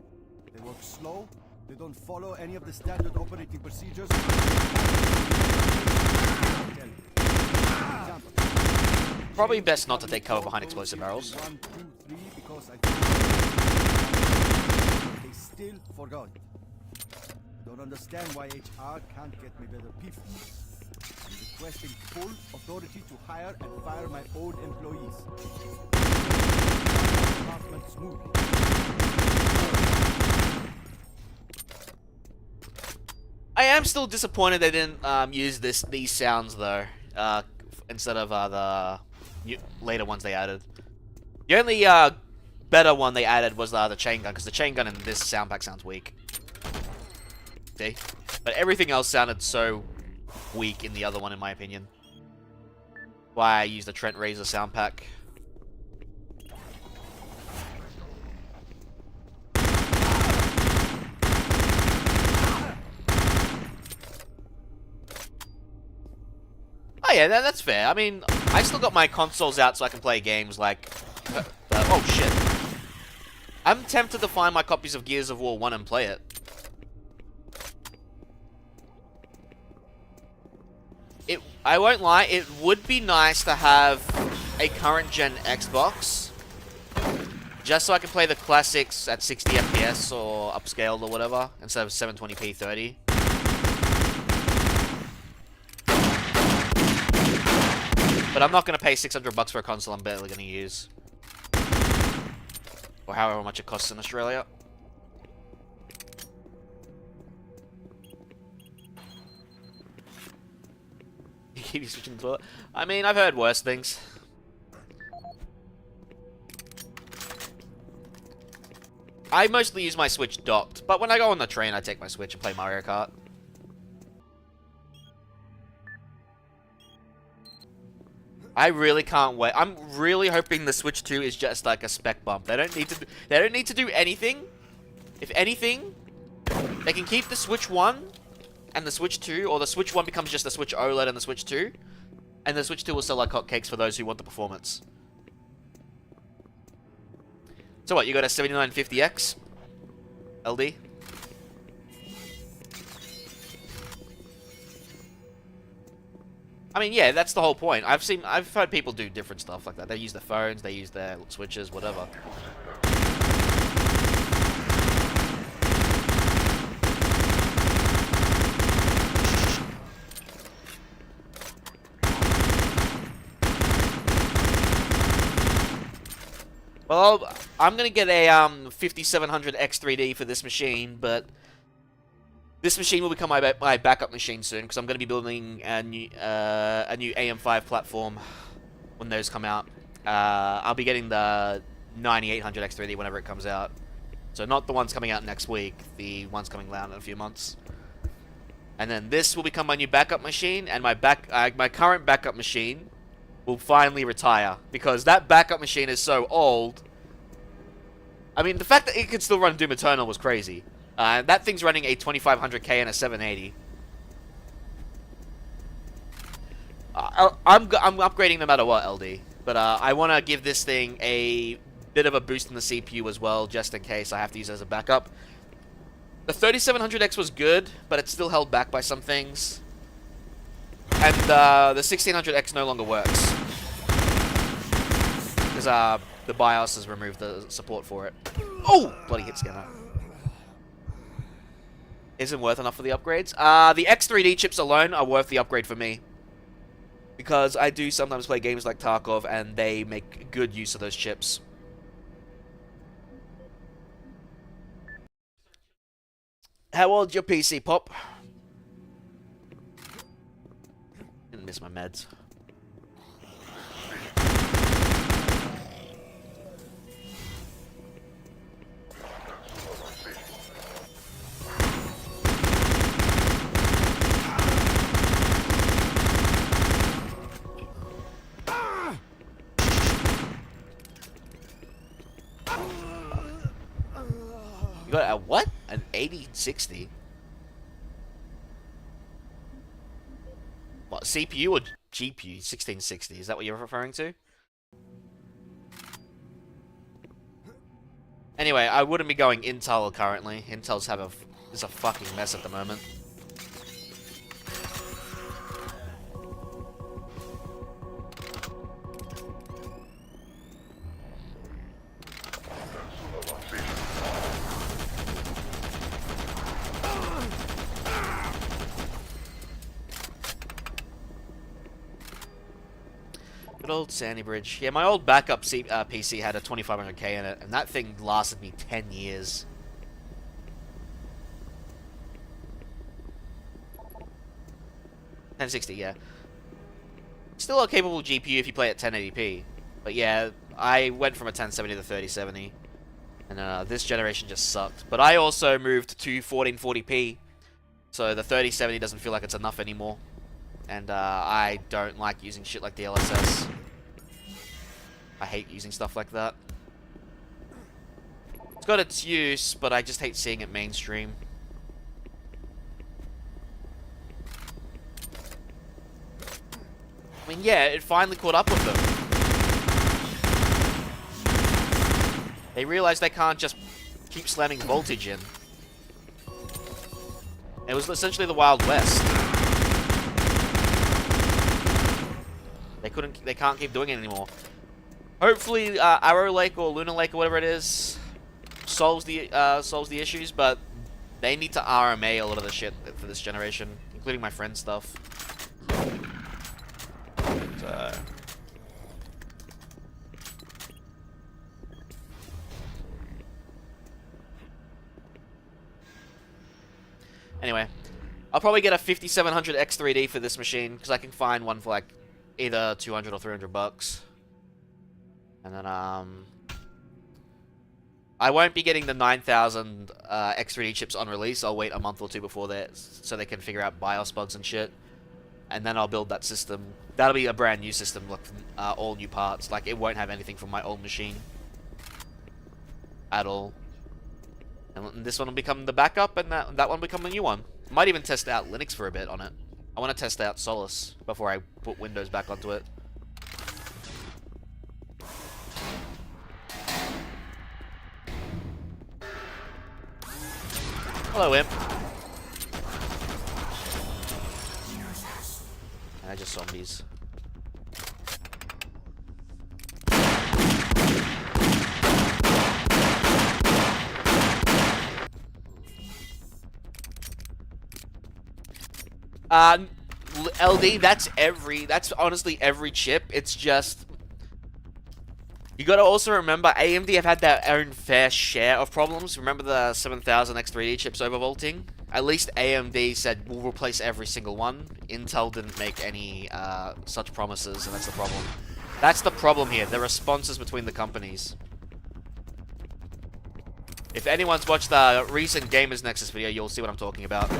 They work slow. They don't follow any of the standard operating procedures. Probably best not to take cover behind explosive barrels. 1, 2, 3, because they still forgot. I don't understand why HR can't get me better people. I'm requesting full authority to hire and fire my own employees. Department smoothly. I am still disappointed they didn't use these sounds though, instead of the later ones they added. The only better one they added was the chain gun, because the chain gun in this sound pack sounds weak. See? But everything else sounded so weak in the other one, in my opinion. Why I use the Trent Razor sound pack. Oh yeah, that's fair. I mean, I still got my consoles out so I can play games like... oh shit. I'm tempted to find my copies of Gears of War 1 and play it. I won't lie, it would be nice to have a current gen Xbox. Just so I can play the classics at 60 FPS or upscaled or whatever, instead of 720p 30. But I'm not going to pay $600 for a console I'm barely going to use. Or however much it costs in Australia. You keep switching the toilet. I mean, I've heard worse things. I mostly use my Switch docked, but when I go on the train, I take my Switch and play Mario Kart. I really can't wait. I'm really hoping the Switch 2 is just like a spec bump. They don't need to do anything. If anything, they can keep the Switch 1 and the Switch 2, or the Switch 1 becomes just the Switch OLED and the Switch 2, and the Switch 2 will sell like hotcakes for those who want the performance. So what, you got a 7950X LD? I mean, yeah, that's the whole point. I've heard people do different stuff like that. They use their phones, they use their switches, whatever. Well, I'm gonna get a 5700X3D for this machine, but this machine will become my backup machine soon, because I'm going to be building a new AM5 platform when those come out. I'll be getting the 9800X3D whenever it comes out. So not the ones coming out next week, the ones coming out in a few months. And then this will become my new backup machine, and my current backup machine will finally retire, because that backup machine is so old. I mean, the fact that it could still run Doom Eternal was crazy. That thing's running a 2500K and a 780. I'm upgrading no matter what, LD. But I want to give this thing a bit of a boost in the CPU as well, just in case I have to use it as a backup. The 3700X was good, but it's still held back by some things. And the 1600X no longer works. Because the BIOS has removed the support for it. Oh! Bloody hit scanner. Isn't worth enough for the upgrades. The X3D chips alone are worth the upgrade for me. Because I do sometimes play games like Tarkov, and they make good use of those chips. How old's your PC, Pop? Didn't miss my meds. You got a what? An 8060? What, CPU or GPU? 1660, is that what you're referring to? Anyway, I wouldn't be going Intel currently. Intel's is a fucking mess at the moment. Good old Sandy Bridge. Yeah, my old backup PC had a 2500K in it, and that thing lasted me 10 years. $1060, yeah. Still a capable GPU if you play at 1080p. But yeah, I went from a 1070 to 3070. And this generation just sucked. But I also moved to 1440p. So the 3070 doesn't feel like it's enough anymore. and I don't like using shit like the LSS. I hate using stuff like that. It's got its use, but I just hate seeing it mainstream. I mean, yeah, it finally caught up with them. They realized they can't just keep slamming voltage in. It was essentially the Wild West. They can't keep doing it anymore. Hopefully, Arrow Lake or Lunar Lake or whatever it is solves the issues, but they need to RMA a lot of the shit for this generation, including my friend's stuff. So. Anyway, I'll probably get a 5700 X3D for this machine because I can find one for like either 200 or 300 bucks. And then I won't be getting the 9000 X3D chips on release. I'll wait a month or two before that so they can figure out BIOS bugs and shit. And then I'll build that system. That'll be a brand new system, like all new parts. Like it won't have anything from my old machine at all. And this one will become the backup, and that one will become the new one. Might even test out Linux for a bit on it. I want to test out Solus before I put Windows back onto it. Hello, Imp. I just zombies. LD, that's honestly every chip. It's just, you gotta also remember, AMD have had their own fair share of problems. Remember the 7000 X3D chips overvolting? At least AMD said, we'll replace every single one. Intel didn't make any such promises, and that's the problem. That's the problem here, the responses between the companies. If anyone's watched the recent Gamers Nexus video, you'll see what I'm talking about.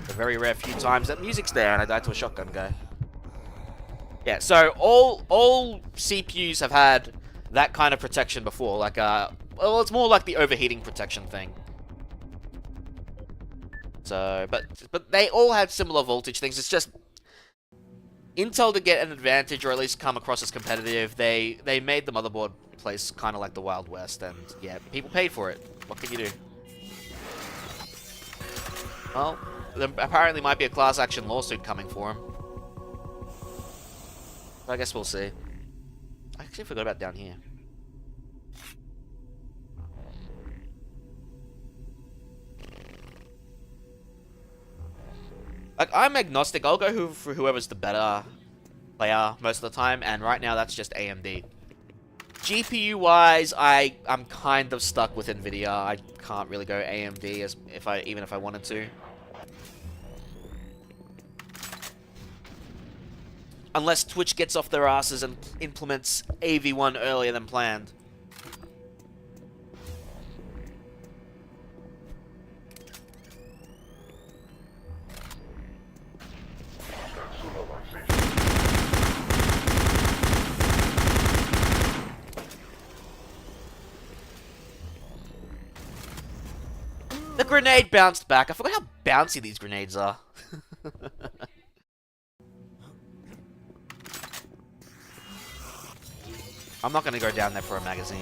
A very rare few times that music's there and I died to a shotgun guy. Yeah, so all CPUs have had that kind of protection before, like well, it's more like the overheating protection thing. So, but they all had similar voltage things. It's just Intel, to get an advantage or at least come across as competitive, they made the motherboard place kind of like the Wild West, and yeah, people paid for it. What can you do? Well, there apparently might be a class action lawsuit coming for him. I guess we'll see. I actually forgot about down here. Like, I'm agnostic. I'll go for whoever's the better player most of the time, and right now that's just AMD. GPU-wise, I'm kind of stuck with NVIDIA. I can't really go AMD even if I wanted to. Unless Twitch gets off their asses and implements AV1 earlier than planned. The grenade bounced back. I forgot how bouncy these grenades are. I'm not gonna go down there for a magazine.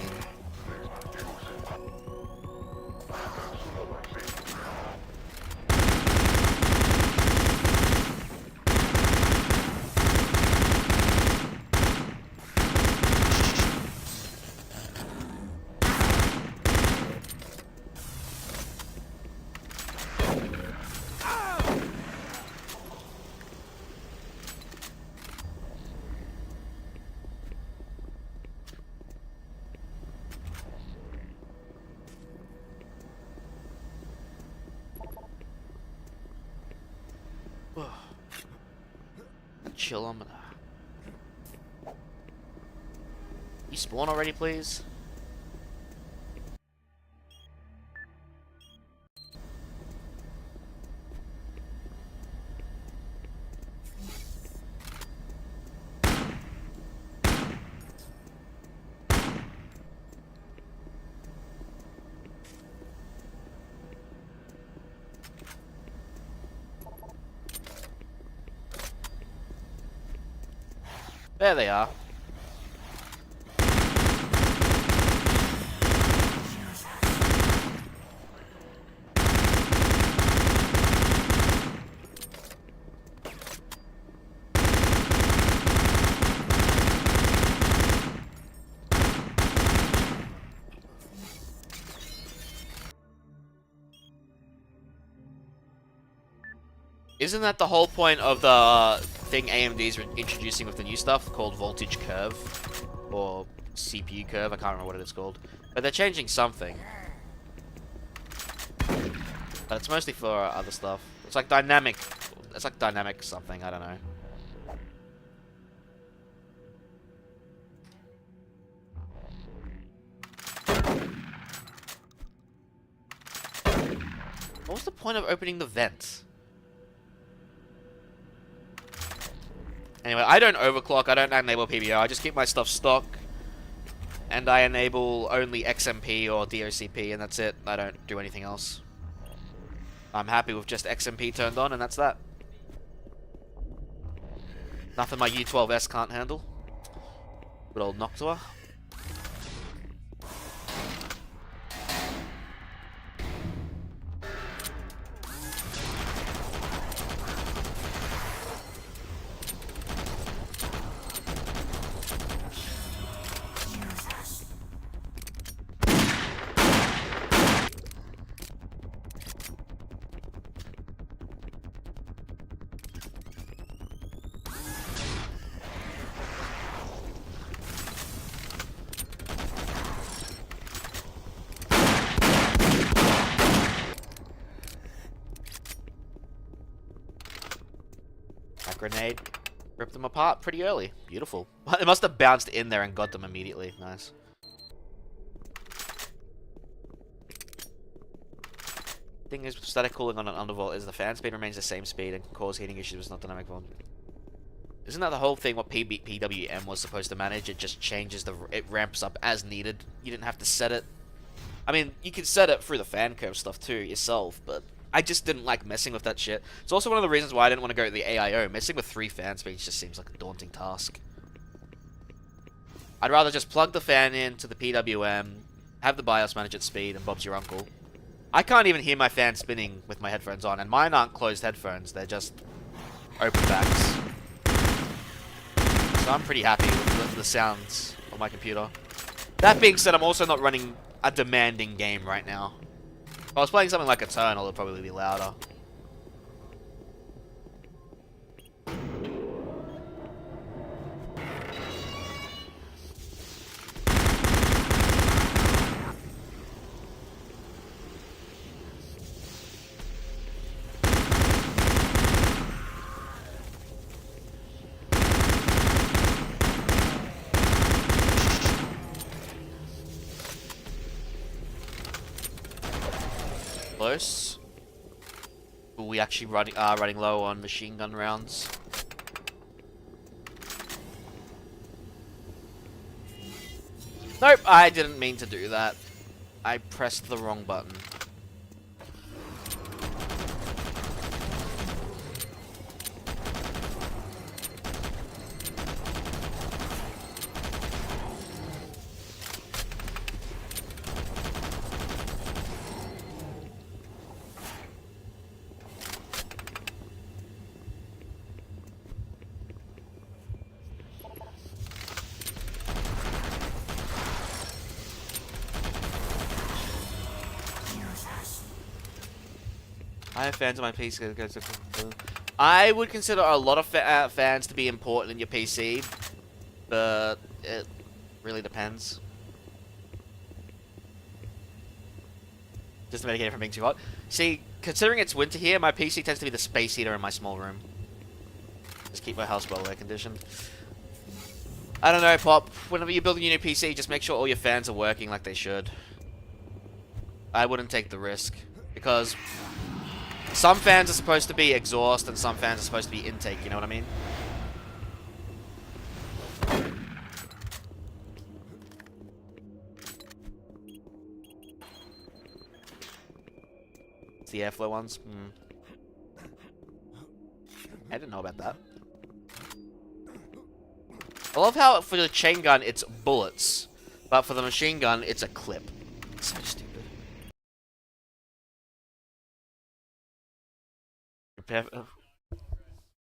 Chill, I'm gonna... You spawn already, please? There they are. Isn't that the whole point of the thing AMD's introducing with the new stuff called voltage curve? Or CPU curve, I can't remember what it is called. But they're changing something. But it's mostly for other stuff. It's like dynamic something, I don't know. What was the point of opening the vent? Anyway, I don't overclock, I don't enable PBO, I just keep my stuff stock. And I enable only XMP or DOCP, and that's it. I don't do anything else. I'm happy with just XMP turned on, and that's that. Nothing my U12S can't handle. Good old Noctua. Grenade. Ripped them apart pretty early. Beautiful. It must have bounced in there and got them immediately. Nice. Thing is, with static cooling on an undervolt is the fan speed remains the same speed and can cause heating issues with not dynamic volume. Isn't that the whole thing what PWM was supposed to manage? It just changes it ramps up as needed. You didn't have to set it. I mean, you can set it through the fan curve stuff too yourself, but I just didn't like messing with that shit. It's also one of the reasons why I didn't want to go to the AIO. Messing with 3 fan speeds just seems like a daunting task. I'd rather just plug the fan in to the PWM, have the BIOS manage its speed, and Bob's your uncle. I can't even hear my fan spinning with my headphones on, and mine aren't closed headphones, they're just open backs. So I'm pretty happy with the sounds of my computer. That being said, I'm also not running a demanding game right now. If I was playing something like Eternal, it'd probably be louder. Close. Are we actually running low on machine gun rounds? Nope, I didn't mean to do that. I pressed the wrong button. I have fans on my PC. I would consider a lot of fans to be important in your PC, but it really depends. Just to mitigate it from being too hot. See, considering it's winter here, my PC tends to be the space heater in my small room. Just keep my house well air conditioned. I don't know, Pop. Whenever you're building your new PC, just make sure all your fans are working like they should. I wouldn't take the risk, because some fans are supposed to be exhaust and some fans are supposed to be intake, you know what I mean? It's the airflow ones? I didn't know about that. I love how for the chain gun it's bullets, but for the machine gun it's a clip. So stupid.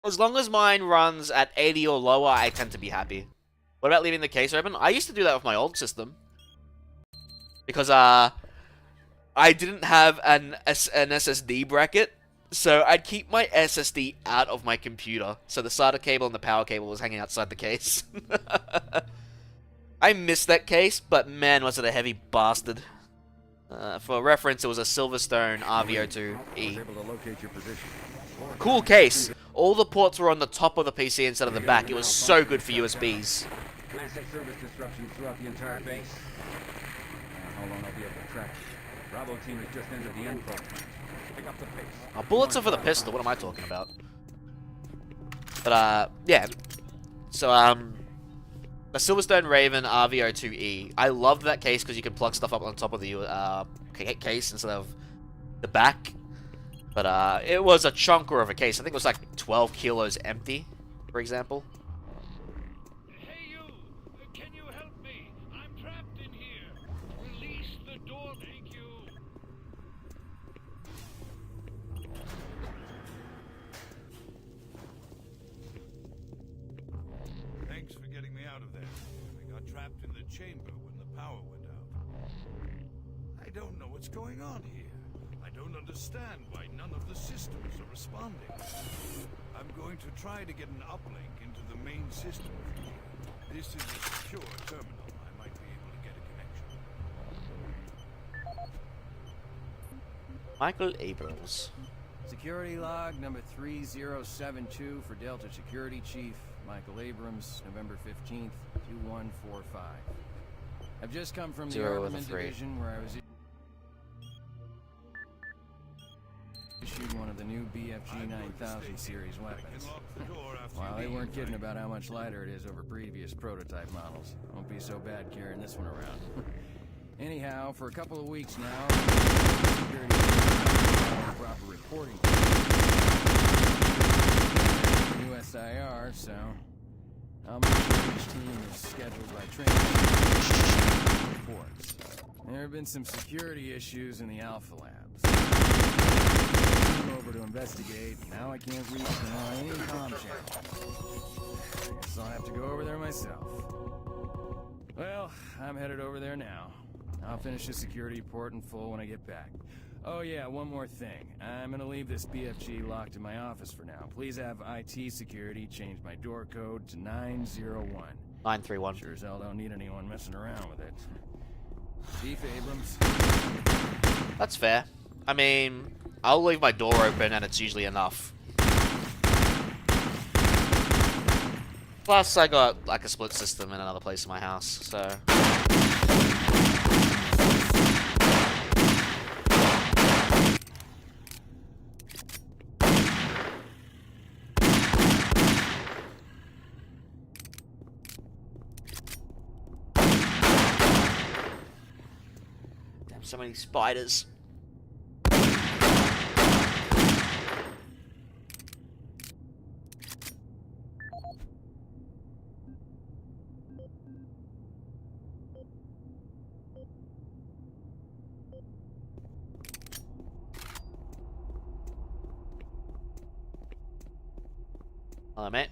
As long as mine runs at 80 or lower, I tend to be happy. What about leaving the case open? I used to do that with my old system. Because, I didn't have an SSD bracket, so I'd keep my SSD out of my computer. So the SATA cable and the power cable was hanging outside the case. I missed that case, but man, was it a heavy bastard. For reference, it was a Silverstone RV02E. Cool case. All the ports were on the top of the PC instead of the back. It was so good for USBs. Classic service disruptions throughout the entire base. How long I'll be able to track you. Bravo team has just entered the end program. Pick up the pace. Oh, bullets are for the pistol. What am I talking about? But, yeah. So, the Silverstone Raven RV02E. I loved that case because you could plug stuff up on top of the case instead of the back. But, it was a chunker of a case. I think it was like 12 kilos empty, for example. Hey you! Can you help me? I'm trapped in here. Release the door, thank you. Thanks for getting me out of there. I got trapped in the chamber when the power went out. I don't know what's going on here. I don't understand why none of the systems are responding. I'm going to try to get an uplink into the main system from here. This is a secure terminal. I might be able to get a connection. Michael Abrams. Security log number 3072 for Delta Security Chief Michael Abrams, November 15th, 2145. I've just come from the Armament Division where I was issued one of the new BFG 9000 series weapons. While they weren't kidding about how much lighter it is over previous prototype models, won't be so bad carrying this one around. Anyhow, for a couple of weeks now, security proper reporting new SIR, so I'll make sure each team is scheduled by training reports. There have been some security issues in the Alpha Labs. Over to investigate. Now I can't reach them on any comm channel. Guess I'll have to go over there myself. Well, I'm headed over there now. I'll finish the security report in full when I get back. Oh yeah, one more thing. I'm gonna leave this BFG locked in my office for now. Please have IT security change my door code to 901. 931. Sure as hell don't need anyone messing around with it. Chief Abrams. That's fair. I mean, I'll leave my door open and it's usually enough. Plus, I got like a split system in another place in my house, so... Damn, so many spiders. Hello, mate.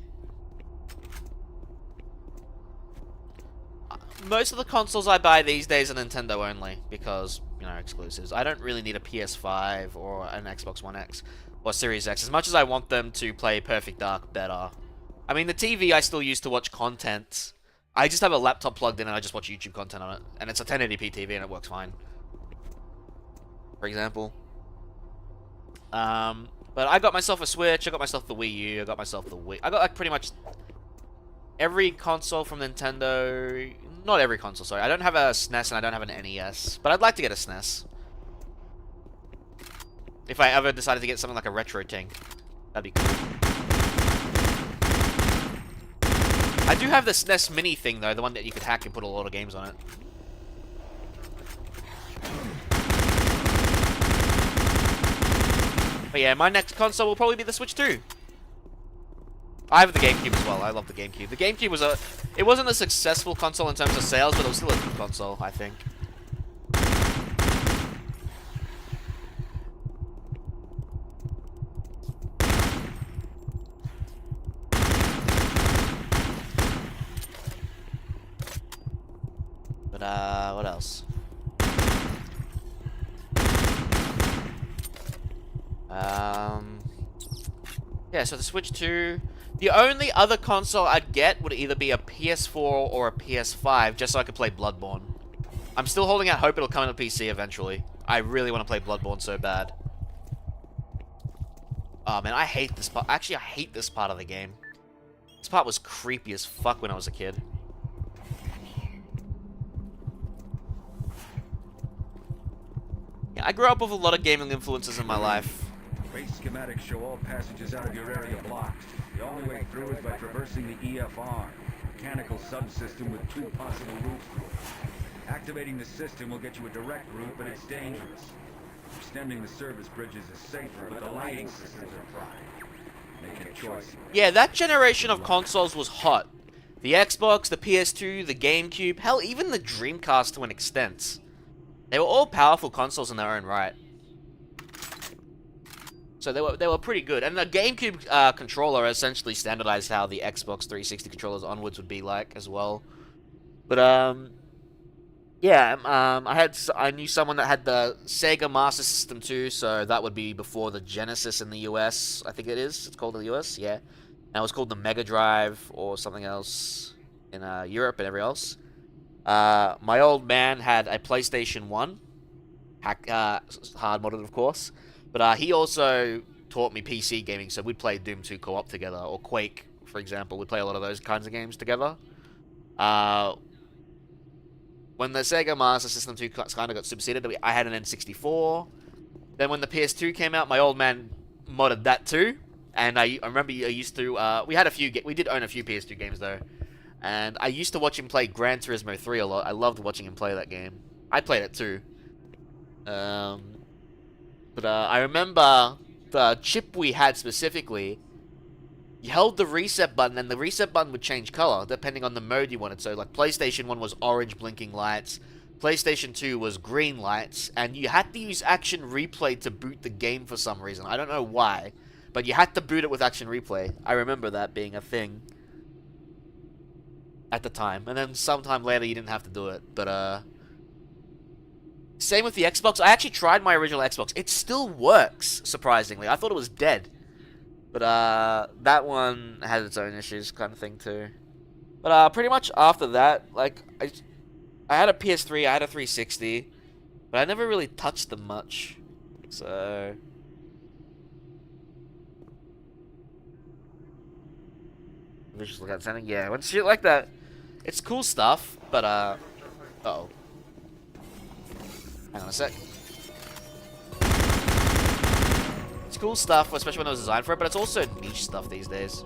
Most of the consoles I buy these days are Nintendo only, because, you know, exclusives. I don't really need a PS5 or an Xbox One X or Series X, as much as I want them to play Perfect Dark better. I mean, the TV I still use to watch content. I just have a laptop plugged in and I just watch YouTube content on it, and it's a 1080p TV and it works fine. For example. But I got myself a Switch, I got myself the Wii U, I got myself the Wii... I got, like, pretty much every console from Nintendo... Not every console, sorry. I don't have a SNES and I don't have an NES. But I'd like to get a SNES. If I ever decided to get something like a retro thing. That'd be cool. I do have the SNES Mini thing, though. The one that you could hack and put a lot of games on it. But yeah, my next console will probably be the Switch 2. I have the GameCube as well. I love the GameCube. The GameCube was it wasn't a successful console in terms of sales, but it was still a good console, I think. But what else? Yeah, so the Switch 2. The only other console I'd get would either be a PS4 or a PS5, just so I could play Bloodborne. I'm still holding out hope it'll come to PC eventually. I really want to play Bloodborne so bad. Oh man, I hate this part. Actually, I hate this part of the game. This part was creepy as fuck when I was a kid. Yeah, I grew up with a lot of gaming influences in my life. Base schematics show all passages out of your area blocked. The only way through is by traversing the EFR, mechanical subsystem with 2 possible routes through it. Activating the system will get you a direct route, but it's dangerous. Extending the service bridges is safer, but the lighting systems are fried. Make a choice. Yeah, that generation of consoles was hot. The Xbox, the PS2, the GameCube, hell, even the Dreamcast to an extent. They were all powerful consoles in their own right. So they were pretty good. And the GameCube controller essentially standardized how the Xbox 360 controllers onwards would be like as well. But yeah, I knew someone that had the Sega Master System too, so that would be before the Genesis in the US. I think it is. It's called in the US, yeah. And it was called the Mega Drive or something else in Europe and everywhere else. My old man had a PlayStation 1, hard modded of course, but he also taught me PC gaming, so we'd play Doom 2 co-op together, or Quake, for example. We'd play a lot of those kinds of games together. When the Sega Master System 2 kind of got superseded, I had an N64. Then when the PS2 came out, my old man modded that too. And I remember I used to, we did own a few PS2 games though. And I used to watch him play Gran Turismo 3 a lot. I loved watching him play that game. I played it too. But I remember the chip we had specifically, you held the reset button and the reset button would change color depending on the mode you wanted. So like PlayStation 1 was orange blinking lights, PlayStation 2 was green lights, and you had to use Action Replay to boot the game for some reason. I don't know why, but you had to boot it with Action Replay. I remember that being a thing at the time. And then sometime later you didn't have to do it. But same with the Xbox. I actually tried my original Xbox. It still works, surprisingly. I thought it was dead. But that one had its own issues kind of thing too. But pretty much after that, like I had a PS3, I had a 360, but I never really touched them much. So let's just look at something. Yeah, when shit like that, it's cool stuff, but uh-oh. Hang on a sec. It's cool stuff, especially when it was designed for it, but it's also niche stuff these days.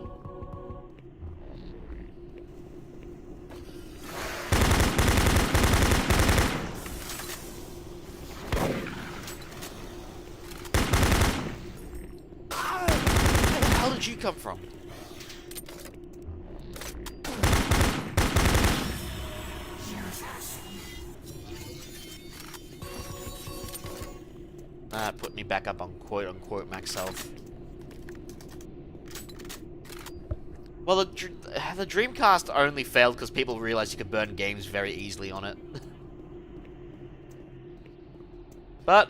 Where the hell did you come from? That put me back up on quote-unquote max health. Well, the Dreamcast only failed because people realized you could burn games very easily on it. But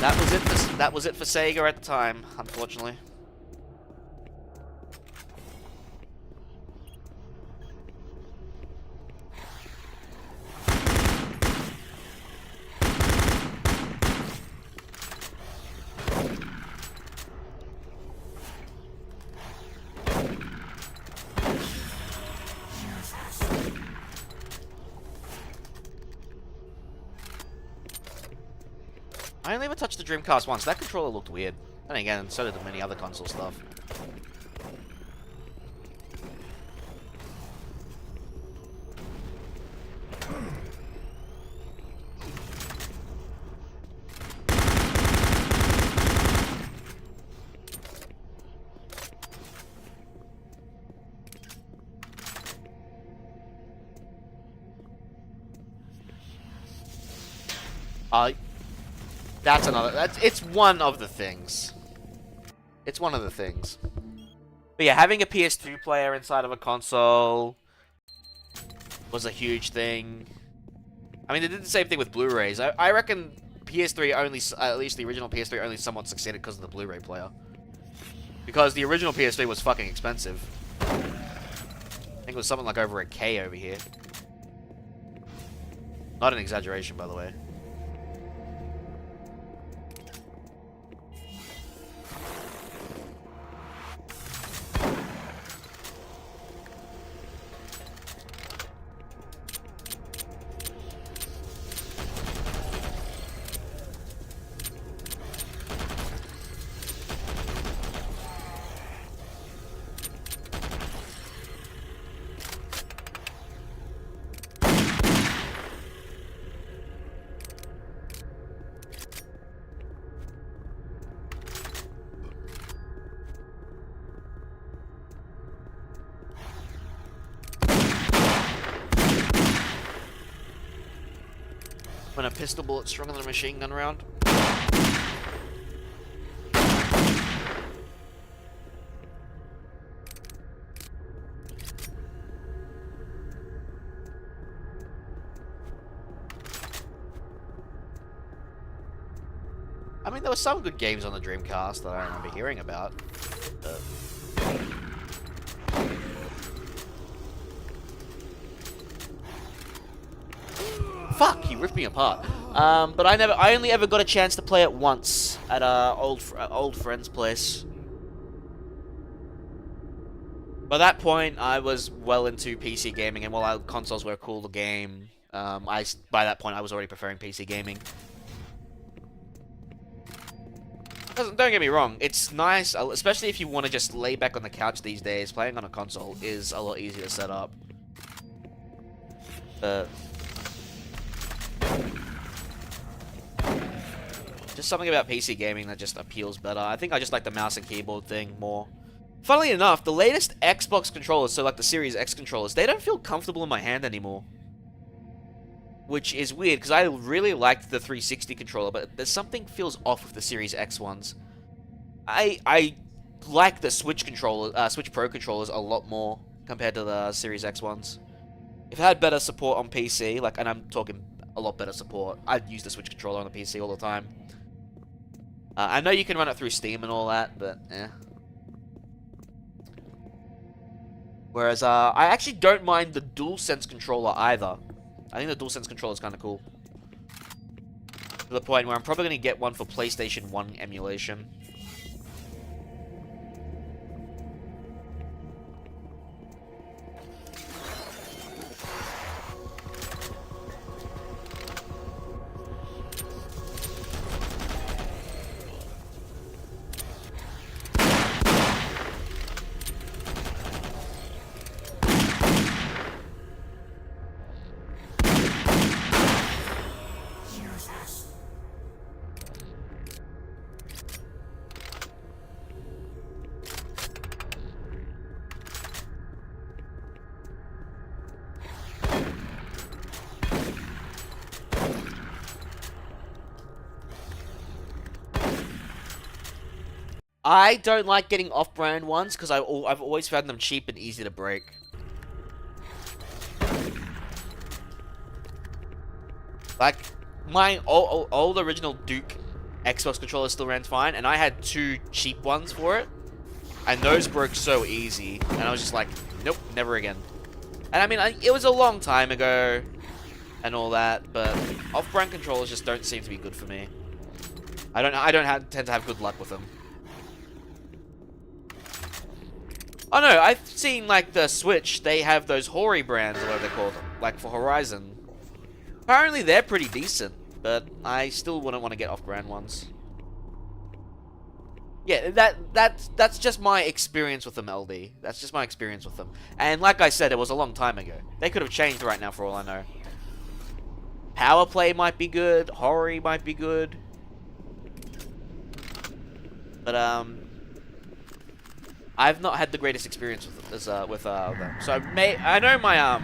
that was it for Sega at the time, unfortunately. I only ever touched the Dreamcast once. That controller looked weird. And again, so did many other console stuff. That's another. It's one of the things. It's one of the things. But yeah, having a PS2 player inside of a console was a huge thing. I mean, they did the same thing with Blu-rays. I reckon PS3 only, at least the original PS3 only somewhat succeeded because of the Blu-ray player. Because the original PS3 was fucking expensive. I think it was something like over $1K over here. Not an exaggeration, by the way. When a pistol bullet's stronger than a machine gun round. I mean, there were some good games on the Dreamcast that I remember hearing about. Fuck, he ripped me apart. But I only ever got a chance to play it once at a old friend's place. By that point, I was well into PC gaming, and while consoles were a cool game, by that point I was already preferring PC gaming. Don't get me wrong, it's nice, especially if you want to just lay back on the couch these days. Playing on a console is a lot easier to set up. Just something about PC gaming that just appeals better. I think I just like the mouse and keyboard thing more. Funnily enough, the latest Xbox controllers, so like the Series X controllers, they don't feel comfortable in my hand anymore. Which is weird, because I really liked the 360 controller, but there's something feels off with the Series X ones. I like the Switch controller, Switch Pro controllers a lot more compared to the Series X ones. If it had better support on PC, like, and I'm talking a lot better support, I'd use the Switch controller on the PC all the time. I know you can run it through Steam and all that, but eh. Whereas, I actually don't mind the DualSense controller either. I think the DualSense controller is kind of cool. To the point where I'm probably going to get one for PlayStation 1 emulation. I don't like getting off-brand ones because I've always found them cheap and easy to break. Like, my old original Duke Xbox controller still ran fine, and I had 2 cheap ones for it, and those broke so easy, and I was just like, nope, never again. And I mean, it was a long time ago, and all that, but off-brand controllers just don't seem to be good for me. I don't tend to have good luck with them. Oh no, I've seen, like, the Switch, they have those Hori brands, or whatever they're called, like, for Horizon. Apparently they're pretty decent, but I still wouldn't want to get off-brand ones. Yeah, that's just my experience with them, LD. That's just my experience with them. And like I said, it was a long time ago. They could have changed right now for all I know. Power Play might be good, Hori might be good. But, I've not had the greatest experience with them. So I know my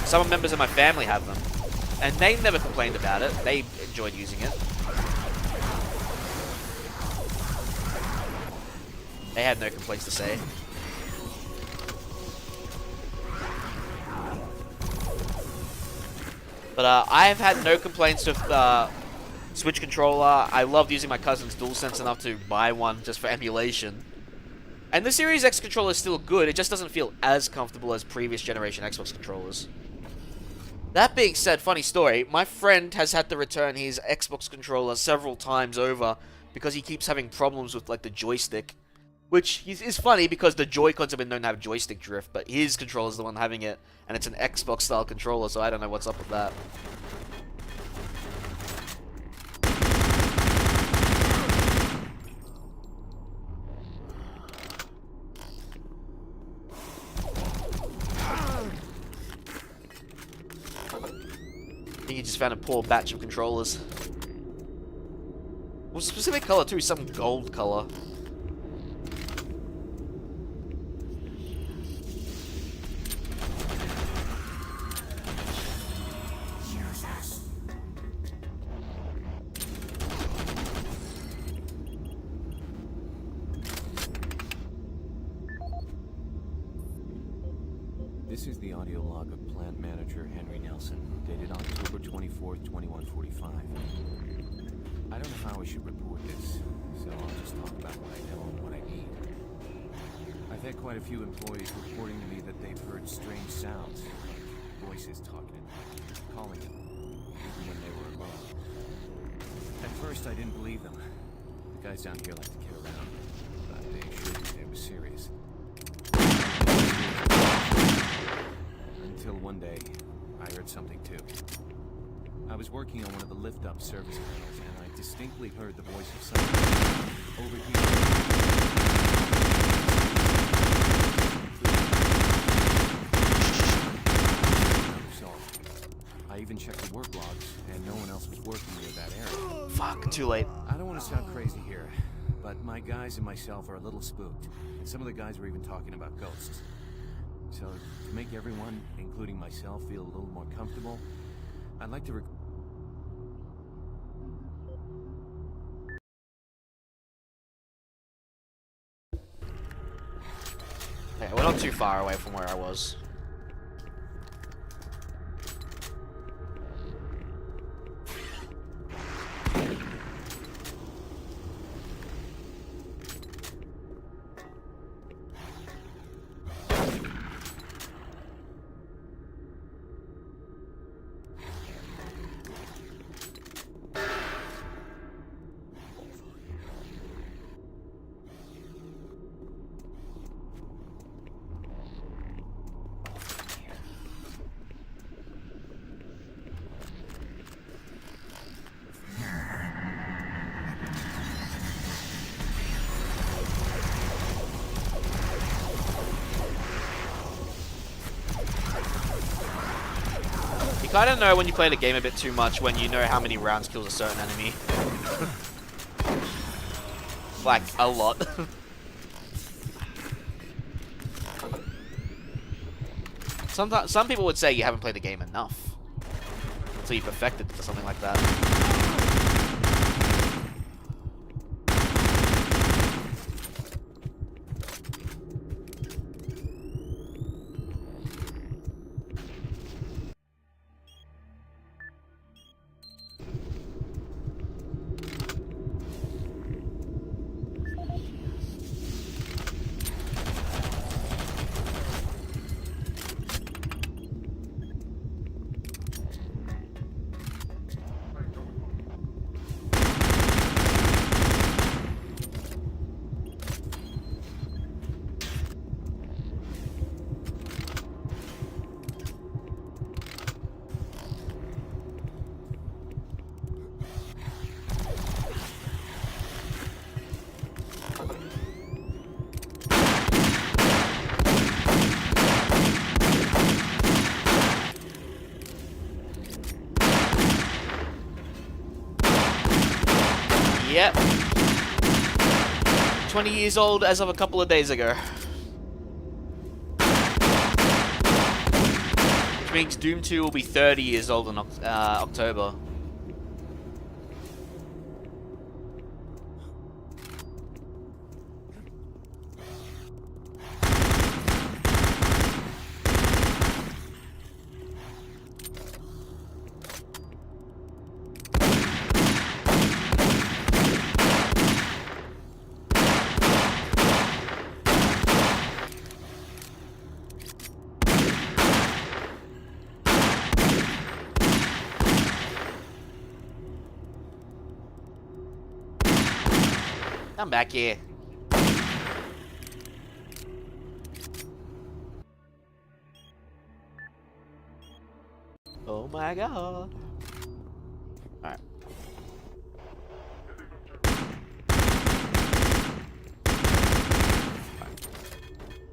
some members of my family have them, And they never complained about it. They enjoyed using it. They had no complaints to say. But I've had no complaints with Switch controller. I loved using my cousin's DualSense enough to buy one just for emulation. And the Series X controller is still good, it just doesn't feel as comfortable as previous generation Xbox controllers. That being said, funny story, my friend has had to return his Xbox controller several times over because he keeps having problems with like the joystick. Which is funny because the Joy-Cons have been known to have joystick drift, but his controller is the one having it, and it's an Xbox-style controller, so I don't know what's up with that. I think he just found a poor batch of controllers. Well, specific color too, some gold color. This is the audio log of plant manager Henry Nelson, dated October 24th, 2145. I don't know how I should report this, so I'll just talk about what I know and what I need. I've had quite a few employees reporting to me that they've heard strange sounds, like voices talking and calling them, even when they were alone. At first, I didn't believe them. The guys down here like to kid around, but they assured me they were serious. Until one day, I heard something too. I was working on one of the lift-up service panels, and I distinctly heard the voice of someone over here. So, I even checked the work logs, and no one else was working near that area. Fuck, too late. I don't want to sound crazy here, but my guys and myself are a little spooked, and some of the guys were even talking about ghosts. So, to make everyone, including myself, feel a little more comfortable, I'd like to Okay, we're not too far away from where I was. You kinda know when you play the game a bit too much when you know how many rounds kills a certain enemy. Like, a lot. Sometimes, some people would say you haven't played the game enough until you perfect it to something like that. Yep. 20 years old as of a couple of days ago. which means Doom 2 will be 30 years old in October. Come back here. Oh my god. Alright.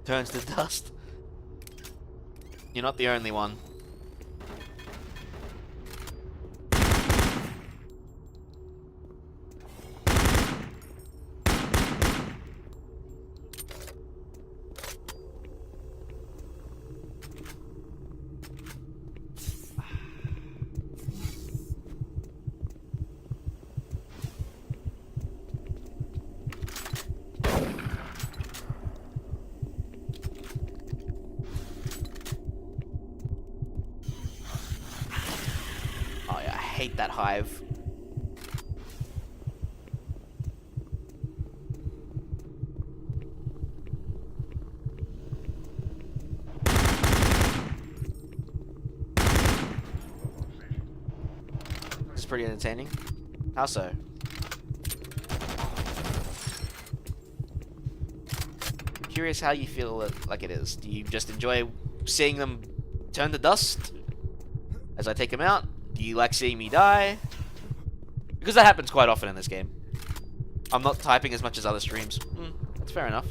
Turns to dust. You're not the only one. Hate that hive. This is pretty entertaining. How so? Curious how you feel like it is. Do you just enjoy seeing them turn to dust as I take them out? Do you like seeing me die? Because that happens quite often in this game. I'm not typing as much as other streams. That's fair enough.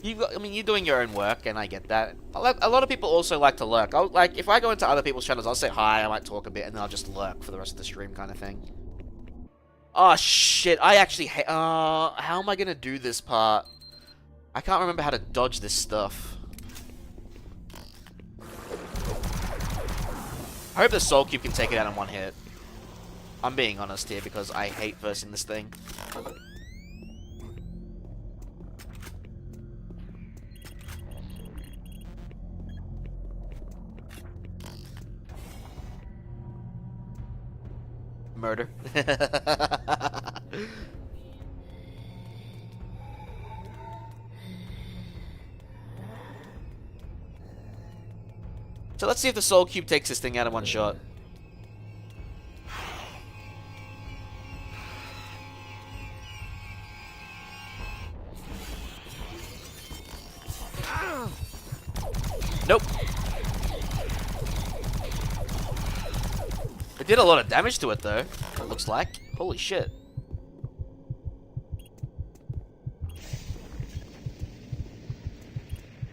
I mean, you're doing your own work, and I get that. A lot of people also like to lurk. Like, if I go into other people's channels, I'll say hi, I might talk a bit, and then I'll just lurk for the rest of the stream kind of thing. Oh, shit. I actually hate... how am I going to do this part? I can't remember how to dodge this stuff. I hope the Soul Cube can take it out in one hit. I'm being honest here because I hate versing this thing. Murder. So let's see if the Soul Cube takes this thing out in one shot. Nope. It did a lot of damage to it though, it looks like. Holy shit.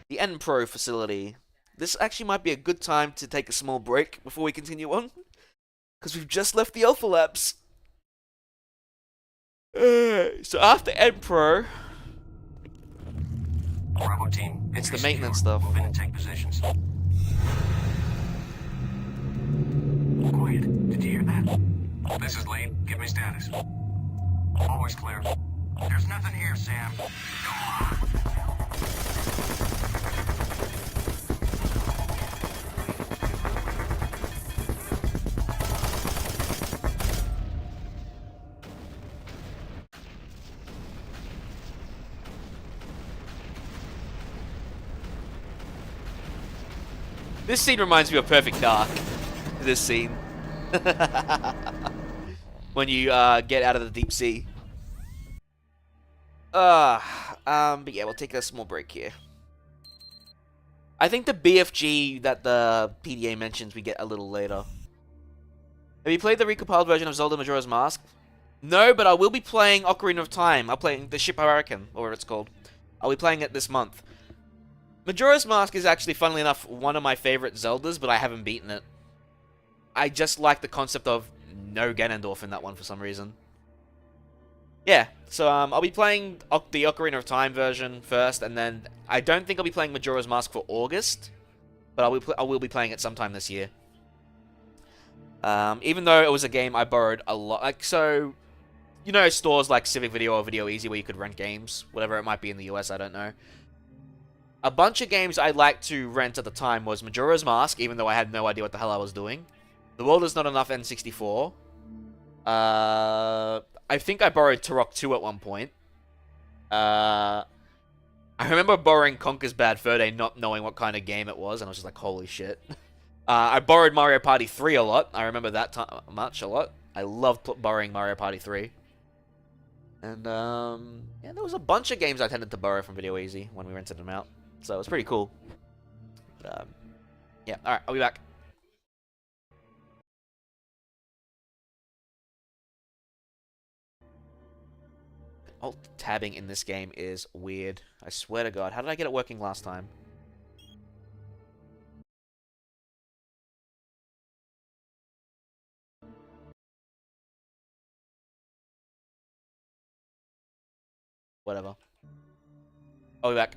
The N Pro facility. This actually might be a good time to take a small break before we continue on. Because we've just left the Alpha Labs. So after N Pro, Bravo team, it's the maintenance stuff. Move in and take positions. Quiet. Did you hear that? This is Lee. Give me status. Always clear. There's nothing here, Sam. Come on. This scene reminds me of Perfect Dark. This scene. When you get out of the deep sea. But yeah, we'll take a small break here. I think the BFG that the PDA mentions we get a little later. Have you played the recompiled version of Zelda Majora's Mask? No, but I will be playing Ocarina of Time. I'm playing the Ship Hurricane, or whatever it's called. I'll be playing it this month. Majora's Mask is actually, funnily enough, one of my favorite Zeldas, but I haven't beaten it. I just like the concept of no Ganondorf in that one for some reason. Yeah, so I'll be playing the Ocarina of Time version first, and then I don't think I'll be playing Majora's Mask for August, but I will be playing it sometime this year. Even though it was a game I borrowed a lot, like, so, you know, stores like Civic Video or Video Easy where you could rent games, whatever it might be in the US, I don't know. A bunch of games I liked to rent at the time was Majora's Mask, even though I had no idea what the hell I was doing. The World Is Not Enough N64. I think I borrowed Turok 2 at one point. I remember borrowing Conker's Bad Fur Day, not knowing what kind of game it was, and I was just like, holy shit. I borrowed Mario Party 3 a lot. I remember that much a lot. I loved borrowing Mario Party 3. And, yeah, there was a bunch of games I tended to borrow from Video Easy when we rented them out. So it was pretty cool. But, yeah, alright, I'll be back. Alt-tabbing in this game is weird. I swear to God. How did I get it working last time? Whatever. I'll be back.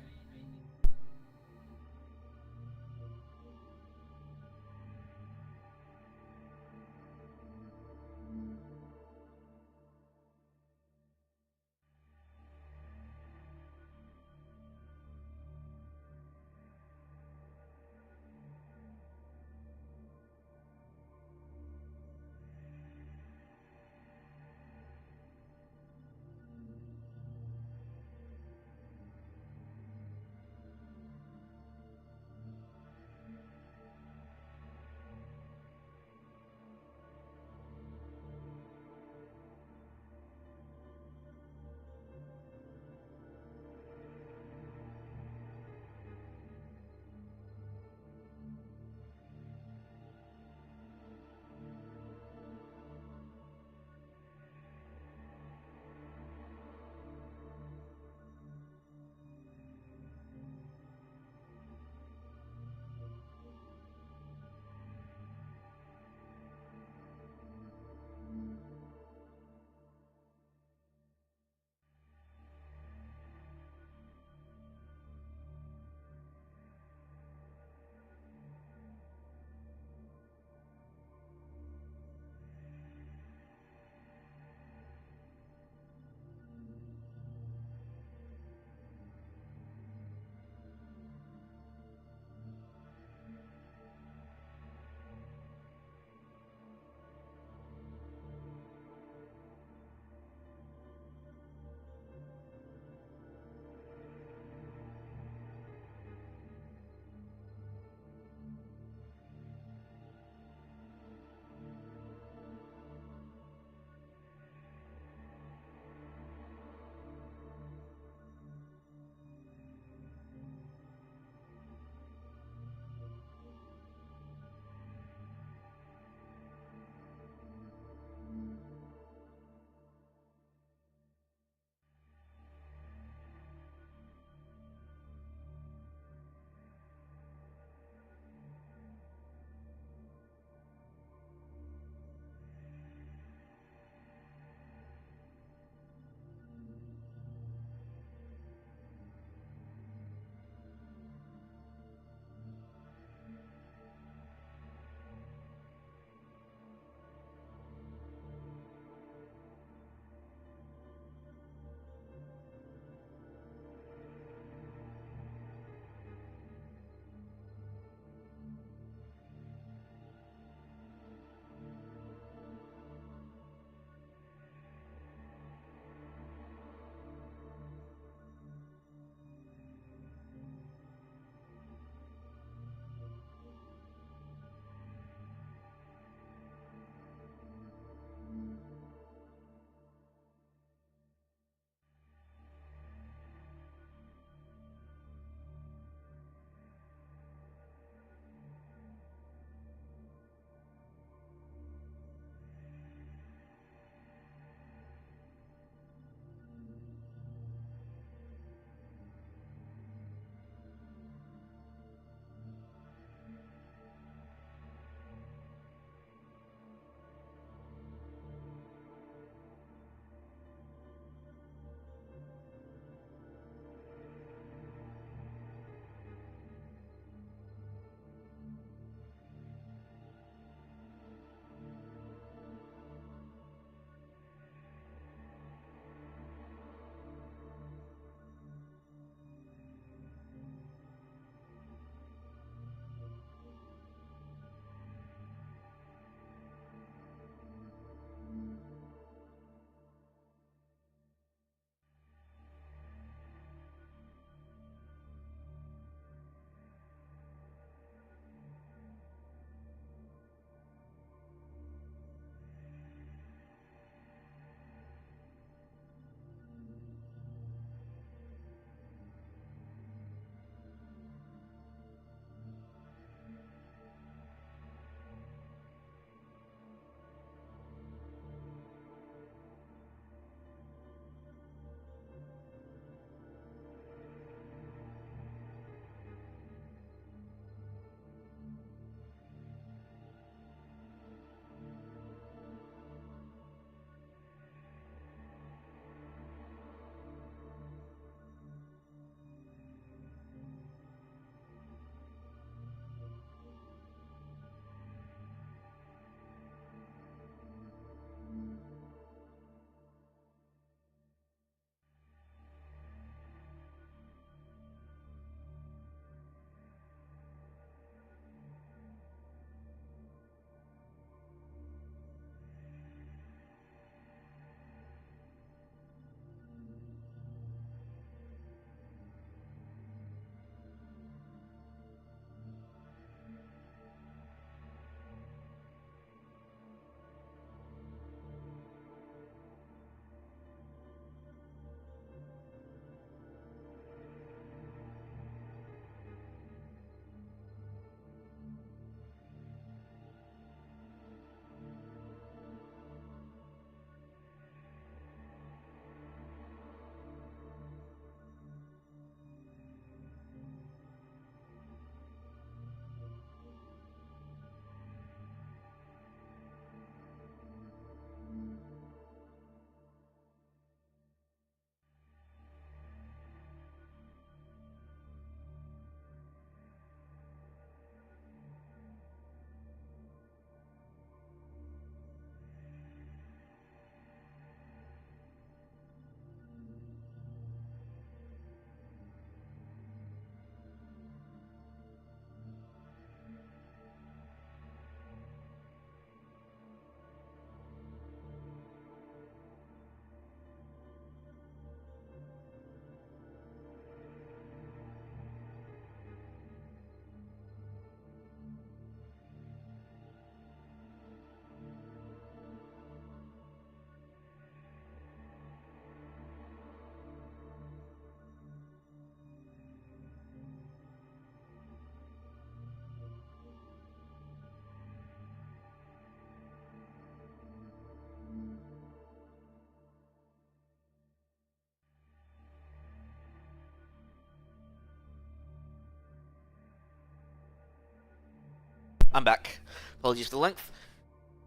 I'm back. Apologies for the length.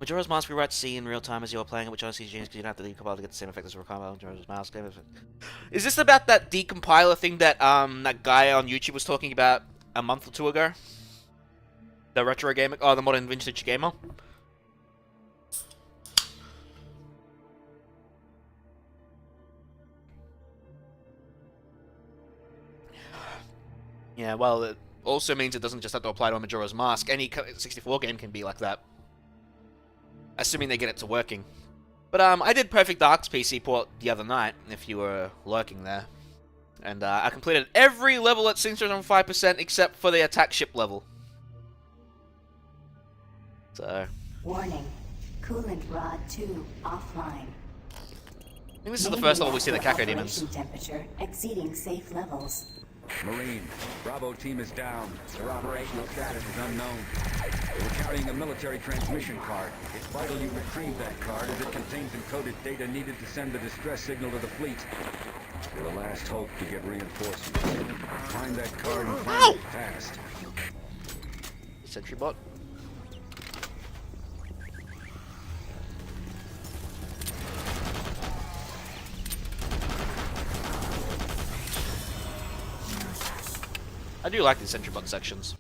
Majora's Mask rewrites C in real time as you're playing it, which honestly is genius because you don't have to decompile to get the same effect as recompile Majora's Mask. Is this about that decompiler thing that that guy on YouTube was talking about a month or two ago? The retro gamer, the modern vintage gamer. Yeah, well, it also means it doesn't just have to apply to a Majora's Mask. Any 64 game can be like that. Assuming they get it to working. But I did Perfect Dark's PC port the other night, if you were lurking there. And I completed every level at Sinister on 5% except for the attack ship level. So... Warning. Coolant rod 2 offline. I think this is the first level we see the Kako demons. Temperature exceeding safe levels. Marine, Bravo team is down. Their operational status is unknown. They were carrying a military transmission card. It's vital you retrieve that card as it contains encoded data needed to send the distress signal to the fleet. You're the last hope to get reinforcements. Find that card and find it fast. Sentry bot. I do like these sentry bot sections.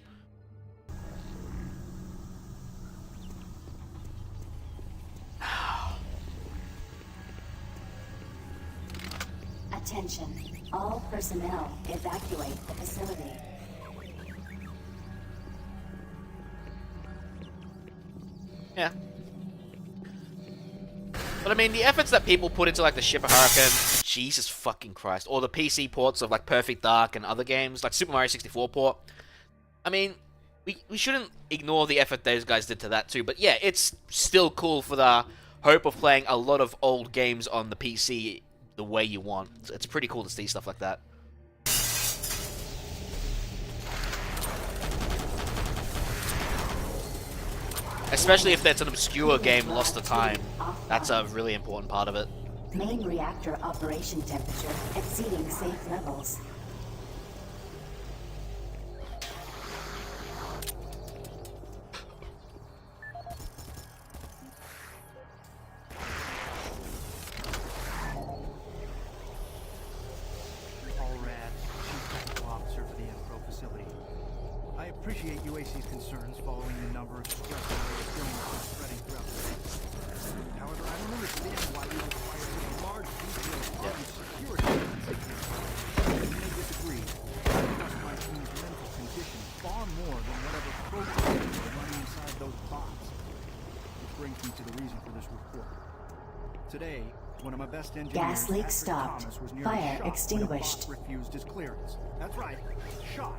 Attention. All personnel evacuate the facility. Yeah. But I mean, the efforts that people put into like the Shipper Hurricane, Jesus fucking Christ, or the PC ports of like Perfect Dark and other games, like Super Mario 64 port. I mean, we shouldn't ignore the effort those guys did to that too. But yeah, it's still cool for the hope of playing a lot of old games on the PC the way you want. It's pretty cool to see stuff like that. Especially if that's an obscure game lost to time. That's a really important part of it. Main reactor operation temperature exceeding safe levels. Paul Rad, Chief Technical Officer for the Enpro facility. I appreciate UAC's concerns following the number of stress-related illnesses spreading throughout the state. However, I don't understand why we require such a large detail of armed security. You may disagree, but I trust my team's mental condition far more than whatever programs are running inside those bots. Which brings me to the reason for this report. Today, one of my best engineers, Gas leak Patrick stopped. Thomas, was nearly Fire shot extinguished. when a bot refused his clearance. That's right, shot.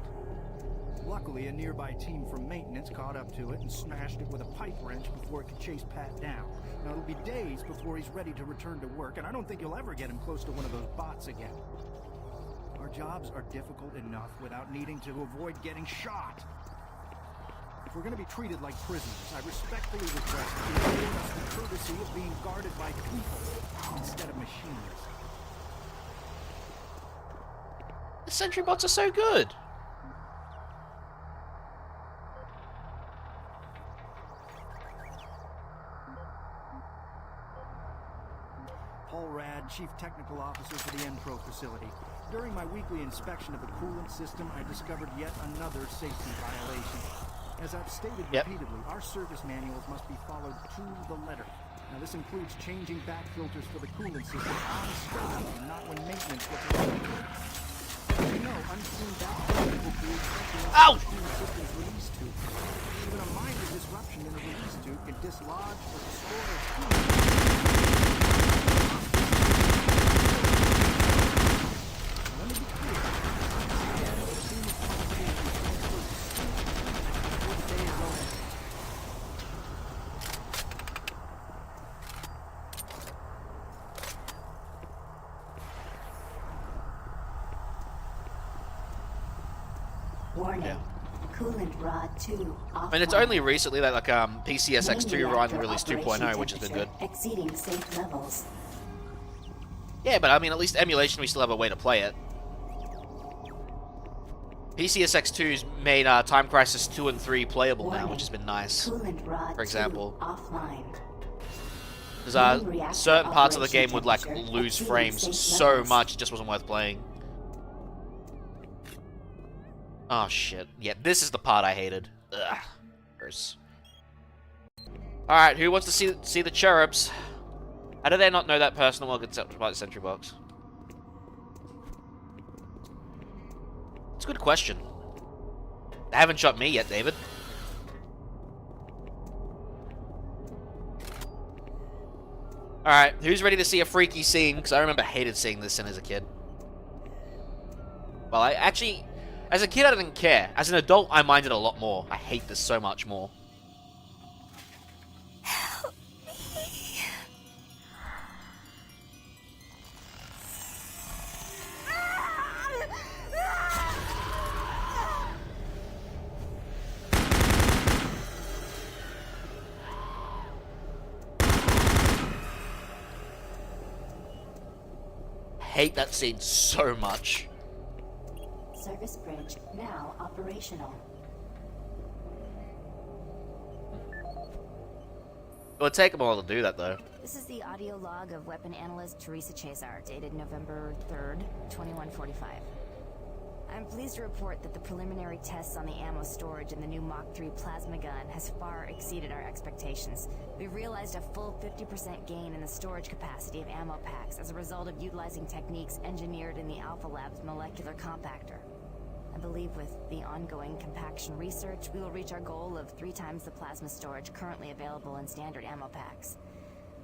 Luckily, a nearby team from maintenance caught up to it and smashed it with a pipe wrench before it could chase Pat down. Now, it'll be days before he's ready to return to work, and I don't think you'll ever get him close to one of those bots again. Our jobs are difficult enough without needing to avoid getting shot. If we're going to be treated like prisoners, I respectfully request that you afford us the courtesy of being guarded by people instead of machines. The sentry bots are so good. Paul Rad, Chief Technical Officer for the Enpro facility. During my weekly inspection of the coolant system, I discovered yet another safety violation. As I've stated repeatedly, our service manuals must be followed to the letter. Now, this includes changing back filters for the coolant system on schedule and not when maintenance gets around. As you know, unseen back filters will create pressure on the system's release tube. Even a minor disruption in the release tube can dislodge or destroy a coolant. Warning. Coolant rod 2 off. I mean, it's only recently that like PCSX2 Run released 2.0, which has been good. Exceeding safe levels. Yeah, but I mean, at least emulation, we still have a way to play it. PCSX2's made Time Crisis 2 and 3 playable now, which has been nice. For example. Because certain parts of the game would like lose frames so much it just wasn't worth playing. Oh shit. Yeah, this is the part I hated. Ugh. Gross. Alright, who wants to see the cherubs? How do they not know that person will get set by the sentry box? It's a good question. They haven't shot me yet, David. Alright, who's ready to see a freaky scene? Because I remember hated seeing this scene as a kid. Well, I actually... As a kid, I didn't care. As an adult, I minded a lot more. I hate this so much more. Help me. Hate that scene so much. Service bridge now operational. It would take them a while to do that, though. This is the audio log of weapon analyst Teresa Chazar, dated November 3rd, 2145. I'm pleased to report that the preliminary tests on the ammo storage in the new Mach 3 plasma gun has far exceeded our expectations. We've realized a full 50% gain in the storage capacity of ammo packs as a result of utilizing techniques engineered in the Alpha Lab's molecular compactor. I believe with the ongoing compaction research, we will reach our goal of 3 times the plasma storage currently available in standard ammo packs.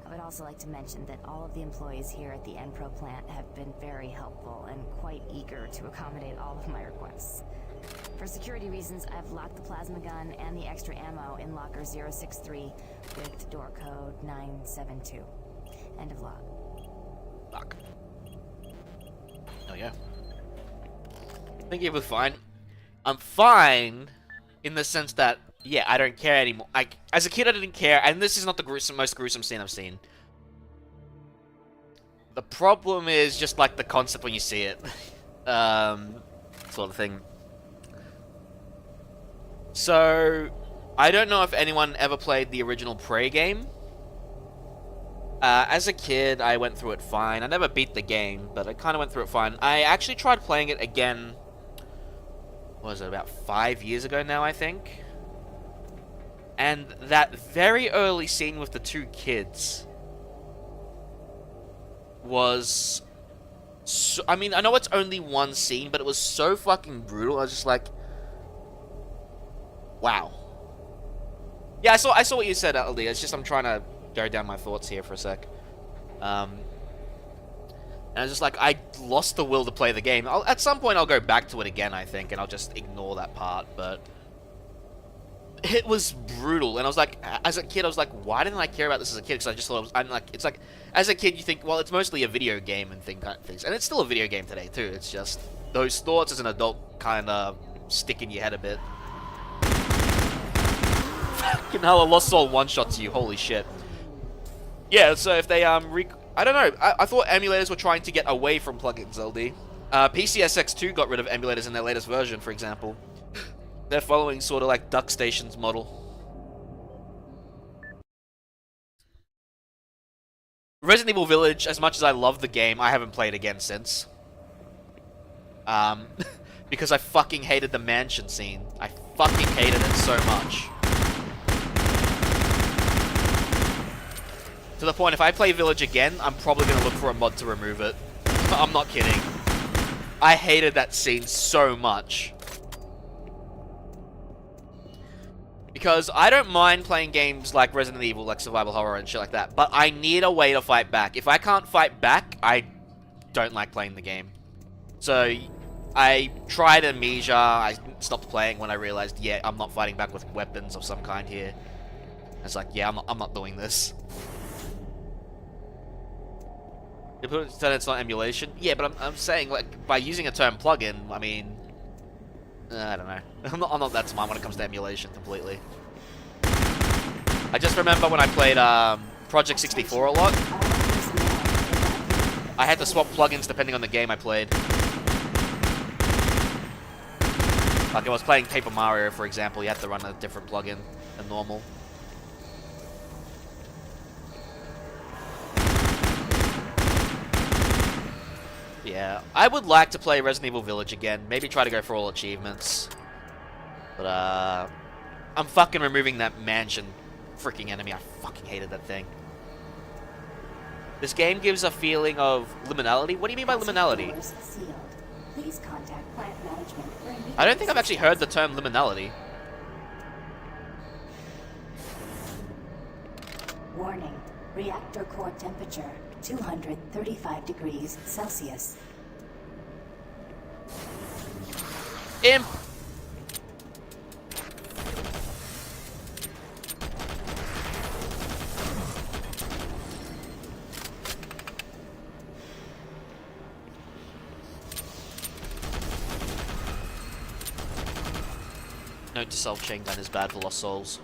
I would also like to mention that all of the employees here at the Enpro plant have been very helpful and quite eager to accommodate all of my requests. For security reasons, I've locked the plasma gun and the extra ammo in locker 063 with door code 972. End of log. Fuck. Oh yeah. I think it was fine. I'm fine in the sense that, yeah, I don't care anymore. As a kid, I didn't care, and this is not the most gruesome scene I've seen. The problem is just like the concept when you see it, sort of thing. So, I don't know if anyone ever played the original Prey game. As a kid, I went through it fine. I never beat the game, but I kind of went through it fine. I actually tried playing it again. What was it, about 5 years ago now, I think? And that very early scene with the 2 kids was... so, I mean, I know it's only one scene, but it was so fucking brutal. I was just like... Wow. Yeah, I saw what you said, LD. It's just I'm trying to go down my thoughts here for a sec. And I was just like, I lost the will to play the game. At some point, I'll go back to it again, I think, and I'll just ignore that part, but... It was brutal, and I was like, as a kid, I was like, why didn't I care about this as a kid? Because I just thought it was, it's like, as a kid, you think, well, it's mostly a video game and things, and it's still a video game today, too. It's just, those thoughts as an adult kind of stick in your head a bit. Fucking hell, a Lost Soul one-shots you, holy shit. Yeah, so if they, I don't know, I thought emulators were trying to get away from plugins, LD. PCSX2 got rid of emulators in their latest version, for example. They're following sort of like DuckStation's model. Resident Evil Village, as much as I love the game, I haven't played again since. Because I fucking hated the mansion scene. I fucking hated it so much. To the point, if I play Village again, I'm probably going to look for a mod to remove it. I'm not kidding. I hated that scene so much. Because I don't mind playing games like Resident Evil, like survival horror and shit like that, but I need a way to fight back. If I can't fight back, I don't like playing the game. So, I tried Amnesia, I stopped playing when I realized, yeah, I'm not fighting back with weapons of some kind here. It's like, yeah, I'm not doing this. You said it's not emulation? Yeah, but I'm saying, like, by using a term plugin, I mean... I don't know. I'm not that smart when it comes to emulation completely. I just remember when I played Project 64 a lot. I had to swap plugins depending on the game I played. Like I was playing Paper Mario, for example, you had to run a different plugin than normal. Yeah, I would like to play Resident Evil Village again. Maybe try to go for all achievements. But, I'm fucking removing that mansion freaking enemy. I fucking hated that thing. This game gives a feeling of liminality. What do you mean by liminality? Please contact plant management for immediate I don't think I've actually heard the term liminality. Warning. Reactor core temperature 235 degrees Celsius. Imp! Note to self, chain gun is bad for lost souls.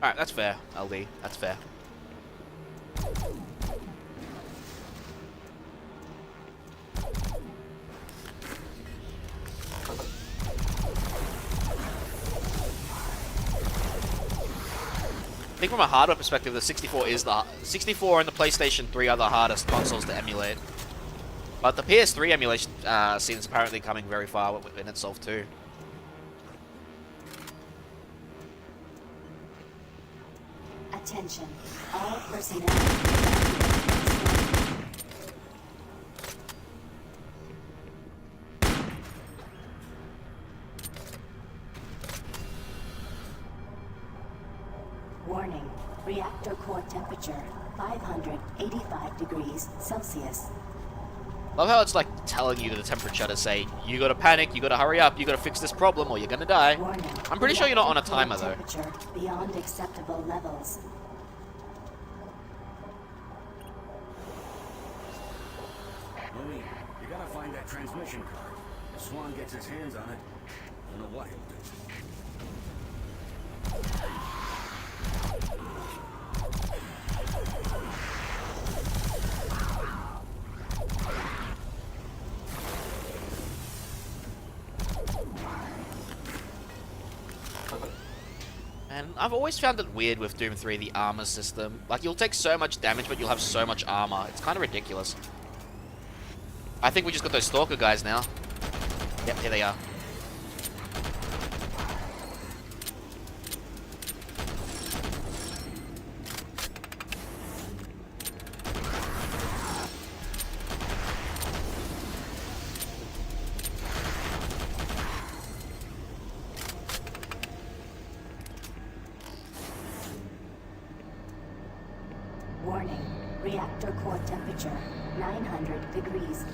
Alright, that's fair, LD. That's fair. I think from a hardware perspective, the 64 is the 64 and the PlayStation 3 are the hardest consoles to emulate. But the PS3 emulation scene is apparently coming very far within itself too. Attention. All personnel. Warning. Reactor core temperature 585 degrees Celsius. Love how it's like telling you the temperature to say, you gotta panic, you gotta hurry up, you gotta fix this problem or you're gonna die. Warning. I'm pretty sure you're not on a timer though. Temperature beyond acceptable levels. Louis, you gotta find that transmission card. If Swan gets his hands on it, I don't know what he'll do. And I've always found it weird with Doom 3, the armor system. Like, you'll take so much damage, but you'll have so much armor. It's kind of ridiculous. I think we just got those Stalker guys now. Yep, here they are. Warning. Reactor core temperature 900 degrees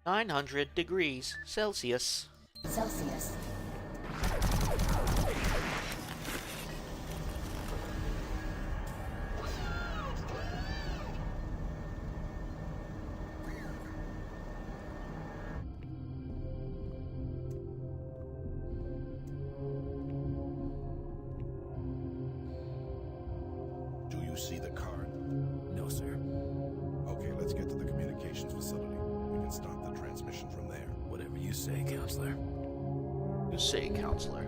900 degrees Celsius. Celsius. Do you see the card? No, sir. Okay, let's get to the communications facility. We can start the transmission from there. Whatever you say, Counselor. You say, Counselor.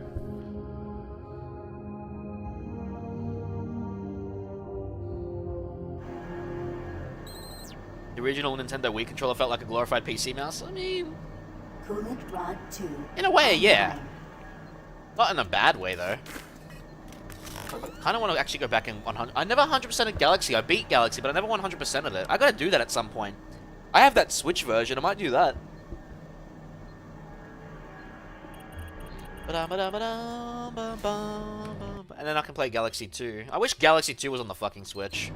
The original Nintendo Wii controller felt like a glorified PC mouse. I mean, Coolant rod 2. in a way, yeah. Not in a bad way, though. Kind of want to actually go back and 100. I never 100%ed Galaxy. I beat Galaxy, but I never 100%ed it. I gotta do that at some point. I have that Switch version. I might do that. And then I can play Galaxy 2. I wish Galaxy 2 was on the fucking Switch.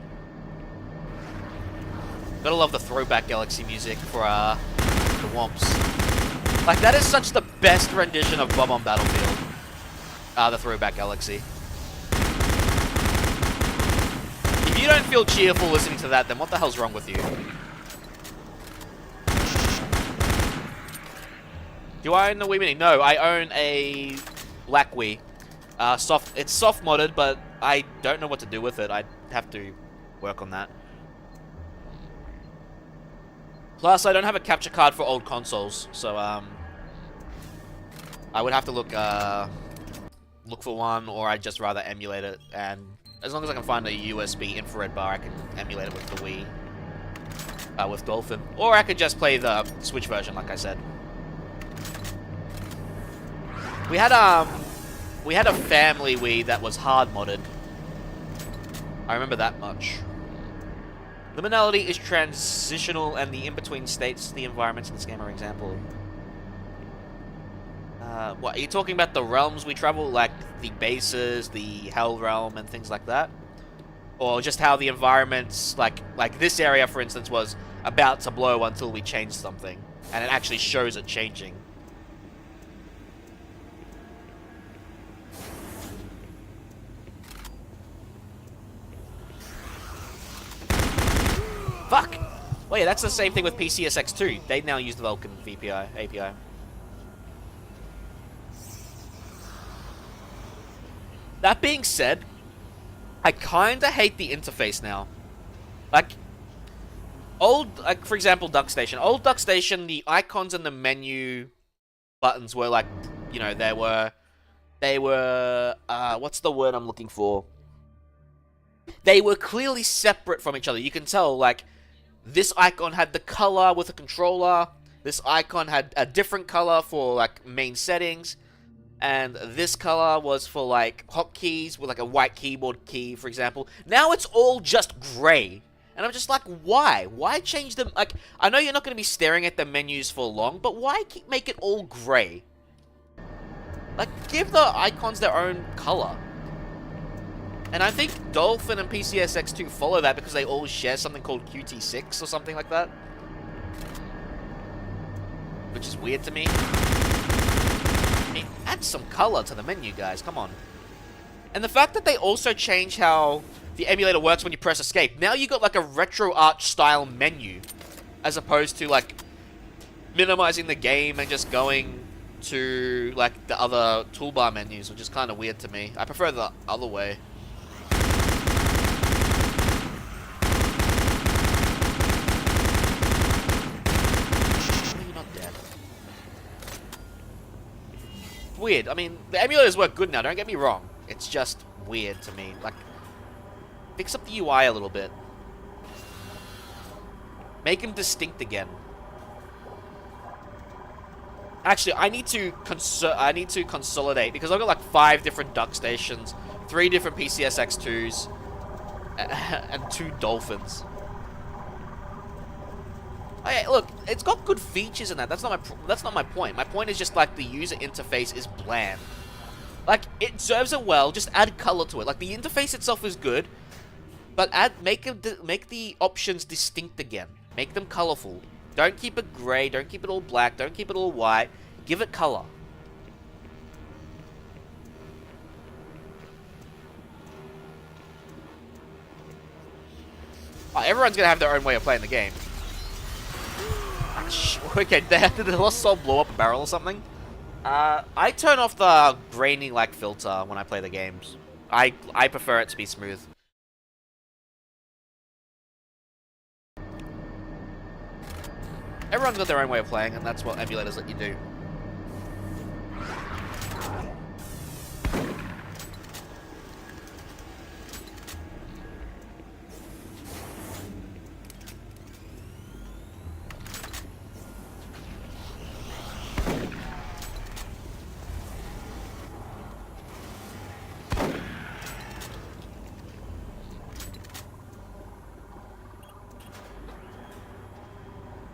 Gotta love the throwback Galaxy music for the Womps. Like, that is such the best rendition of Bob on Battlefield. The throwback Galaxy. If you don't feel cheerful listening to that, then what the hell's wrong with you? Do I own the Wii Mini? No, I own a black Wii. It's soft modded, but I don't know what to do with it. I'd have to work on that. Plus, I don't have a capture card for old consoles, so I would have to look for one, or I'd just rather emulate it. And as long as I can find a USB infrared bar, I can emulate it with the Wii, with Dolphin, or I could just play the Switch version, like I said. We had a family Wii that was hard modded. I remember that much. Liminality is transitional, and the in-between states, the environments in this game are an example. What, are you talking about the realms we travel, like the bases, the Hell Realm, and things like that? Or just how the environments, like this area, for instance, was about to blow until we changed something, and it actually shows it changing. Fuck! Well, yeah, that's the same thing with PCSX2. They now use the Vulkan API. That being said, I kinda hate the interface now. Like, for example, DuckStation. Old DuckStation, the icons and the menu buttons were like, you know, they were, what's the word I'm looking for? They were clearly separate from each other. You can tell, like, this icon had the color with a controller. This icon had a different color for, like, main settings. And this color was for, like, hotkeys with, like, a white keyboard key, for example. Now it's all just gray. And I'm just like, why? Why change them? Like, I know you're not going to be staring at the menus for long, but why make it all gray? Like, give the icons their own color. And I think Dolphin and PCSX2 follow that because they all share something called QT6 or something like that. Which is weird to me. I mean, add some color to the menu, guys. Come on. And the fact that they also change how the emulator works when you press escape. Now you got like a retro art style menu. As opposed to like minimizing the game and just going to like the other toolbar menus, which is kind of weird to me. I prefer the other way. Weird. I mean, the emulators work good now, don't get me wrong. It's just weird to me. Like, fix up the UI a little bit. Make them distinct again. Actually, I need to consolidate because I've got like 5 different DuckStations, 3 different PCSX2s, and 2 Dolphins. Okay, look, it's got good features in that. That's not my point. My point is just like the user interface is bland. Like, it serves it well. Just add color to it. Like, the interface itself is good, but make the options distinct again. Make them colorful. Don't keep it gray. Don't keep it all black. Don't keep it all white. Give it color. Oh, everyone's gonna have their own way of playing the game. Okay, did the Lost Soul blow up a barrel or something? I turn off the grainy like filter when I play the games. I prefer it to be smooth. Everyone's got their own way of playing, and that's what emulators let you do.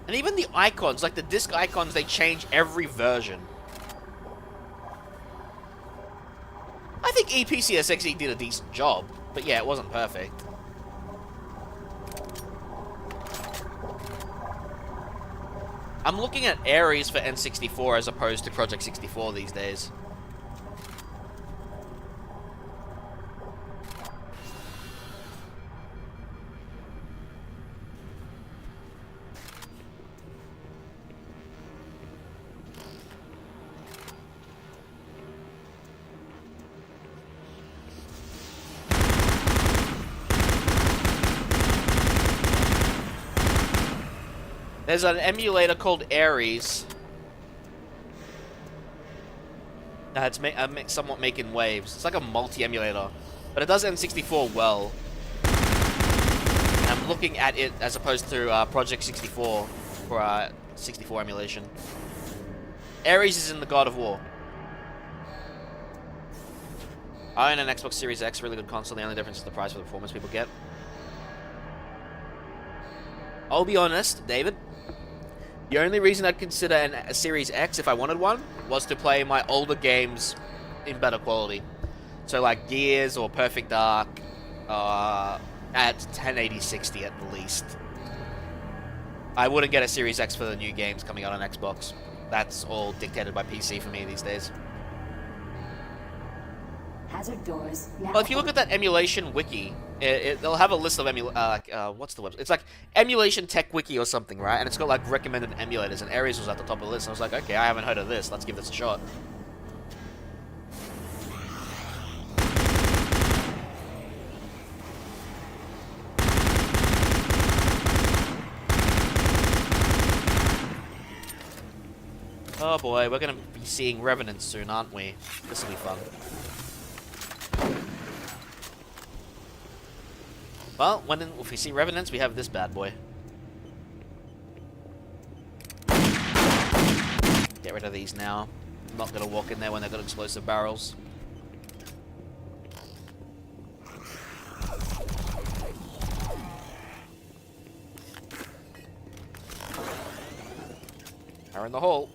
And even the icons, like the disc icons, they change every version. I think EPCSXE did a decent job, but yeah, it wasn't perfect. I'm looking at Ares for N64 as opposed to Project 64 these days. There's an emulator called Ares that's somewhat making waves. It's like a multi-emulator, but it does N64 well. And I'm looking at it as opposed to Project 64 for 64 emulation. Ares is in the God of War. I own an Xbox Series X, really good console. The only difference is the price for the performance people get. I'll be honest, David. The only reason I'd consider a Series X if I wanted one was to play my older games in better quality. So like Gears or Perfect Dark at 1080-60 at the least. I wouldn't get a Series X for the new games coming out on Xbox. That's all dictated by PC for me these days. Hazard doors now. Well, if you look at that emulation wiki, they'll have a list of what's the website? It's like Emulation Tech Wiki or something, right? And it's got like recommended emulators, and Ares was at the top of the list. And I was like, okay, I haven't heard of this. Let's give this a shot. Oh boy, we're gonna be seeing Revenants soon, aren't we? This will be fun. Well, if we see Revenants, we have this bad boy. Get rid of these now. I'm not gonna walk in there when they've got explosive barrels. Are in the hole.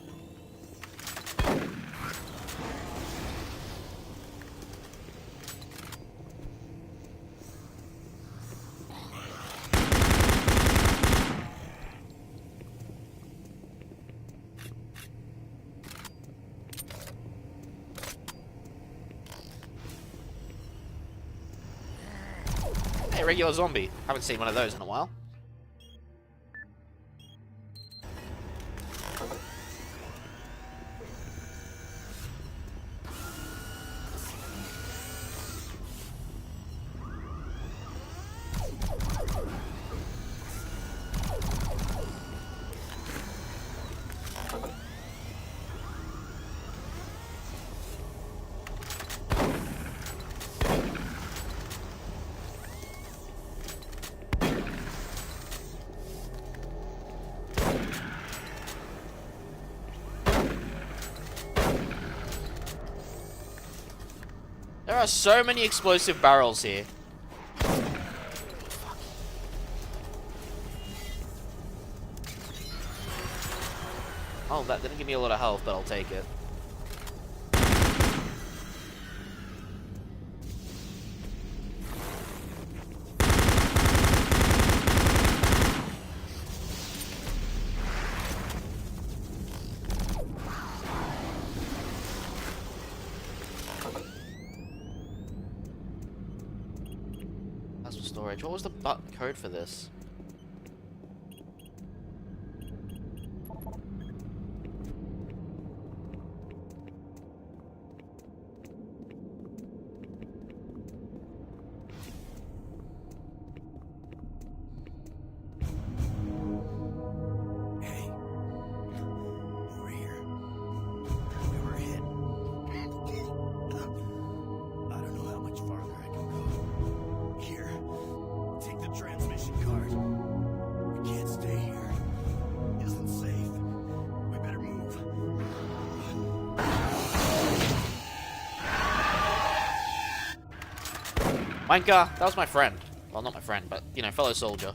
Hey, regular zombie. Haven't seen one of those in a while. There are so many explosive barrels here. Oh, that didn't give me a lot of health, but I'll take it. Storage. What was the code for this? Hey, over here. We were hit. I don't know how much farther I can go. Here. Take the transmission card. We can't stay here. It isn't safe. We better move. Wanker, that was my friend. Well, not my friend, but, you know, fellow soldier.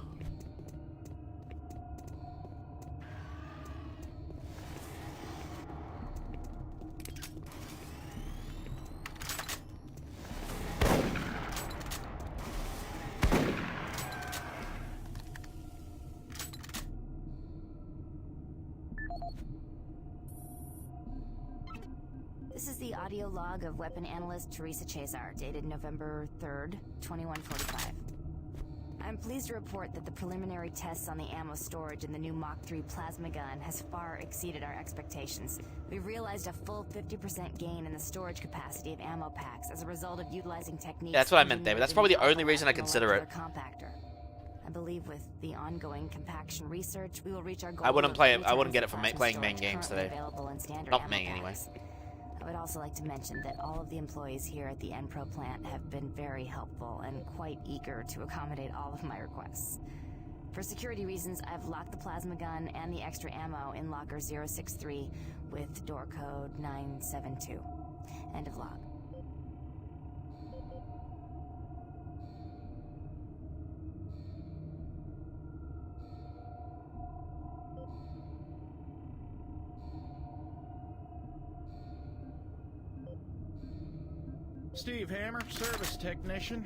This is the audio log of weapon analyst Teresa Chazar, dated November 3rd, 2145. I'm pleased to report that the preliminary tests on the ammo storage in the new Mach 3 plasma gun has far exceeded our expectations. We've realized a full 50% gain in the storage capacity of ammo packs as a result of utilizing techniques... Yeah, that's what I meant, David. That's probably the only reason I consider it. Compactor. A believe with the ongoing compaction research, we will reach our goal. I wouldn't play it. I 3 wouldn't get it times from the plasma playing main storage games currently today. available in standard Not ammo main anyway. packs. I would also like to mention that all of the employees here at the Enpro plant have been very helpful and quite eager to accommodate all of my requests. For security reasons, I've locked the plasma gun and the extra ammo in locker 063 with door code 972. End of log. Steve Hammer, service technician.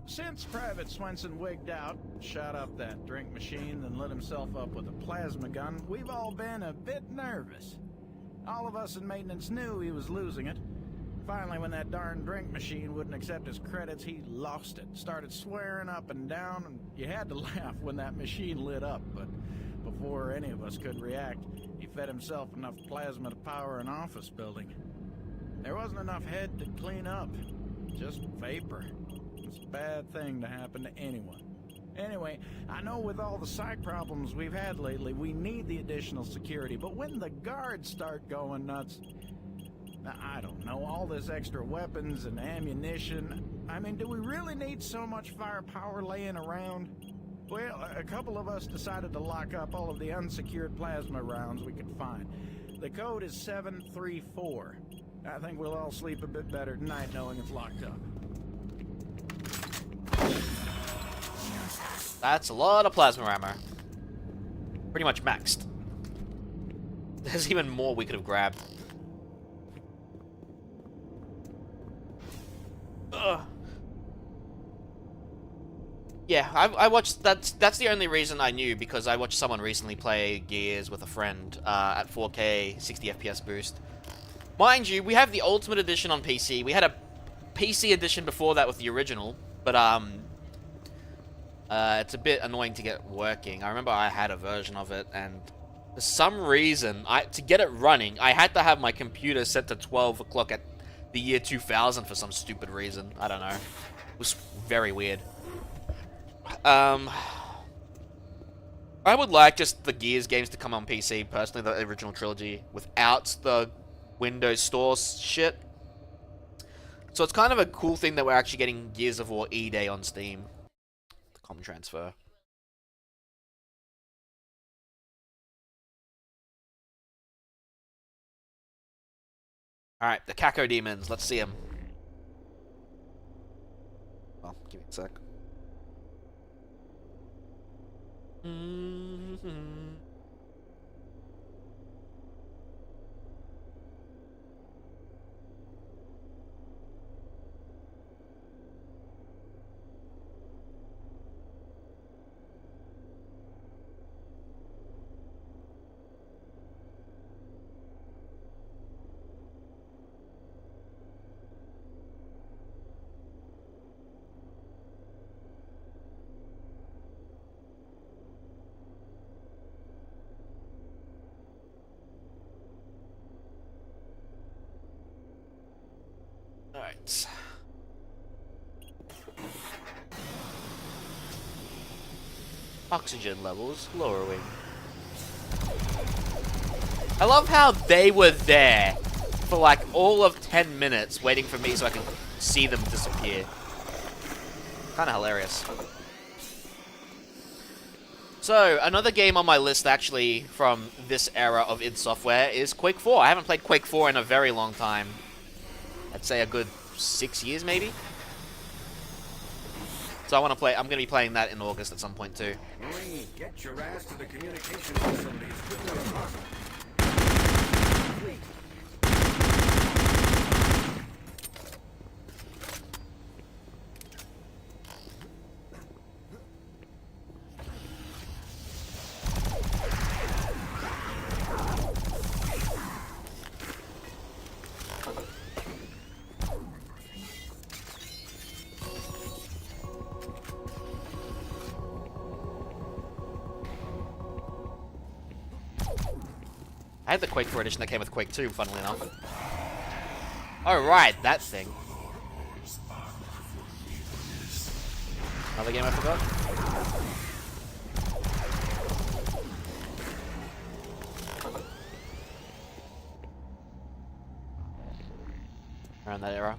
Since Private Swenson wigged out, shot up that drink machine, and lit himself up with a plasma gun, we've all been a bit nervous. All of us in maintenance knew he was losing it. Finally, when that darn drink machine wouldn't accept his credits, he lost it. Started swearing up and down, and you had to laugh when that machine lit up, but before any of us could react, he fed himself enough plasma to power an office building. There wasn't enough head to clean up, just vapor. It's a bad thing to happen to anyone. Anyway, I know with all the psych problems we've had lately, we need the additional security, but when the guards start going nuts, I don't know, all this extra weapons and ammunition, I mean, do we really need so much firepower laying around? Well, a couple of us decided to lock up all of the unsecured plasma rounds we could find. The code is 734. I think we'll all sleep a bit better tonight knowing it's locked up. That's a lot of plasma ammo. Pretty much maxed. There's even more we could have grabbed. Ugh. Yeah, I watched. That's the only reason I knew, because I watched someone recently play Gears with a friend at 4K 60 FPS boost. Mind you, we have the Ultimate Edition on PC. We had a PC edition before that with the original, but it's a bit annoying to get working. I remember I had a version of it, and for some reason, to get it running, I had to have my computer set to 12 o'clock at the year 2000 for some stupid reason. I don't know. It was very weird. I would like just the Gears games to come on PC, personally, the original trilogy, without the Windows Store shit. So it's kind of a cool thing that we're actually getting Gears of War E-Day on Steam. The common transfer. Alright, the Caco Demons. Let's see them. Well, give me a sec. Alright. Oxygen levels lowering. I love how they were there for like all of 10 minutes waiting for me so I can see them disappear. Kinda hilarious. So, another game on my list actually from this era of id Software is Quake 4. I haven't played Quake 4 in a very long time. I'd say a good 6 years, maybe. So I'm gonna be playing that in August at some point too. Marine, get your ass to the communications facility as quickly as possible. I had the Quake 4 edition that came with Quake 2, funnily enough. Alright, that thing. Another game I forgot? Around that era.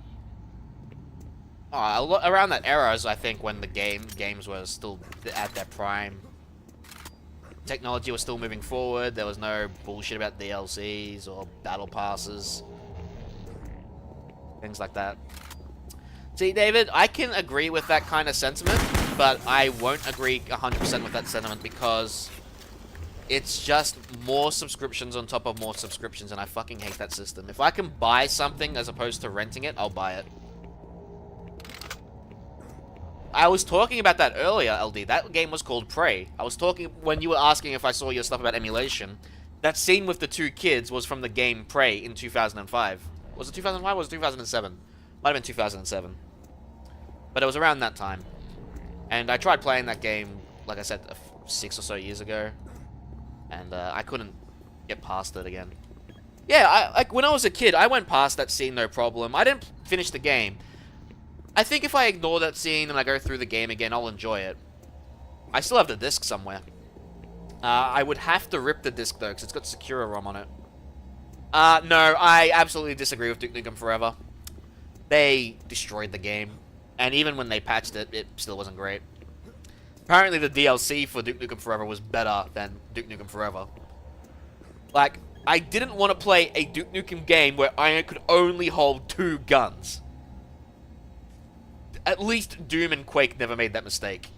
Oh, around that era is, I think, when the games were still at their prime. Technology was still moving forward. There was no bullshit about DLCs or battle passes. Things like that. See, David, I can agree with that kind of sentiment, but I won't agree 100% with that sentiment because it's just more subscriptions on top of more subscriptions, and I fucking hate that system. If I can buy something as opposed to renting it, I'll buy it. I was talking about that earlier, LD. That game was called Prey. I was talking, when you were asking if I saw your stuff about emulation, that scene with the two kids was from the game Prey in 2005. Was it 2005 or was it 2007? Might have been 2007. But it was around that time. And I tried playing that game, like I said, 6 or so years ago. And I couldn't get past it again. Yeah, like when I was a kid, I went past that scene no problem. I didn't finish the game. I think if I ignore that scene and I go through the game again, I'll enjoy it. I still have the disc somewhere. I would have to rip the disc though, because it's got Secure ROM on it. No, I absolutely disagree with Duke Nukem Forever. They destroyed the game. And even when they patched it, it still wasn't great. Apparently the DLC for Duke Nukem Forever was better than Duke Nukem Forever. Like, I didn't want to play a Duke Nukem game where I could only hold 2 guns. At least Doom and Quake never made that mistake.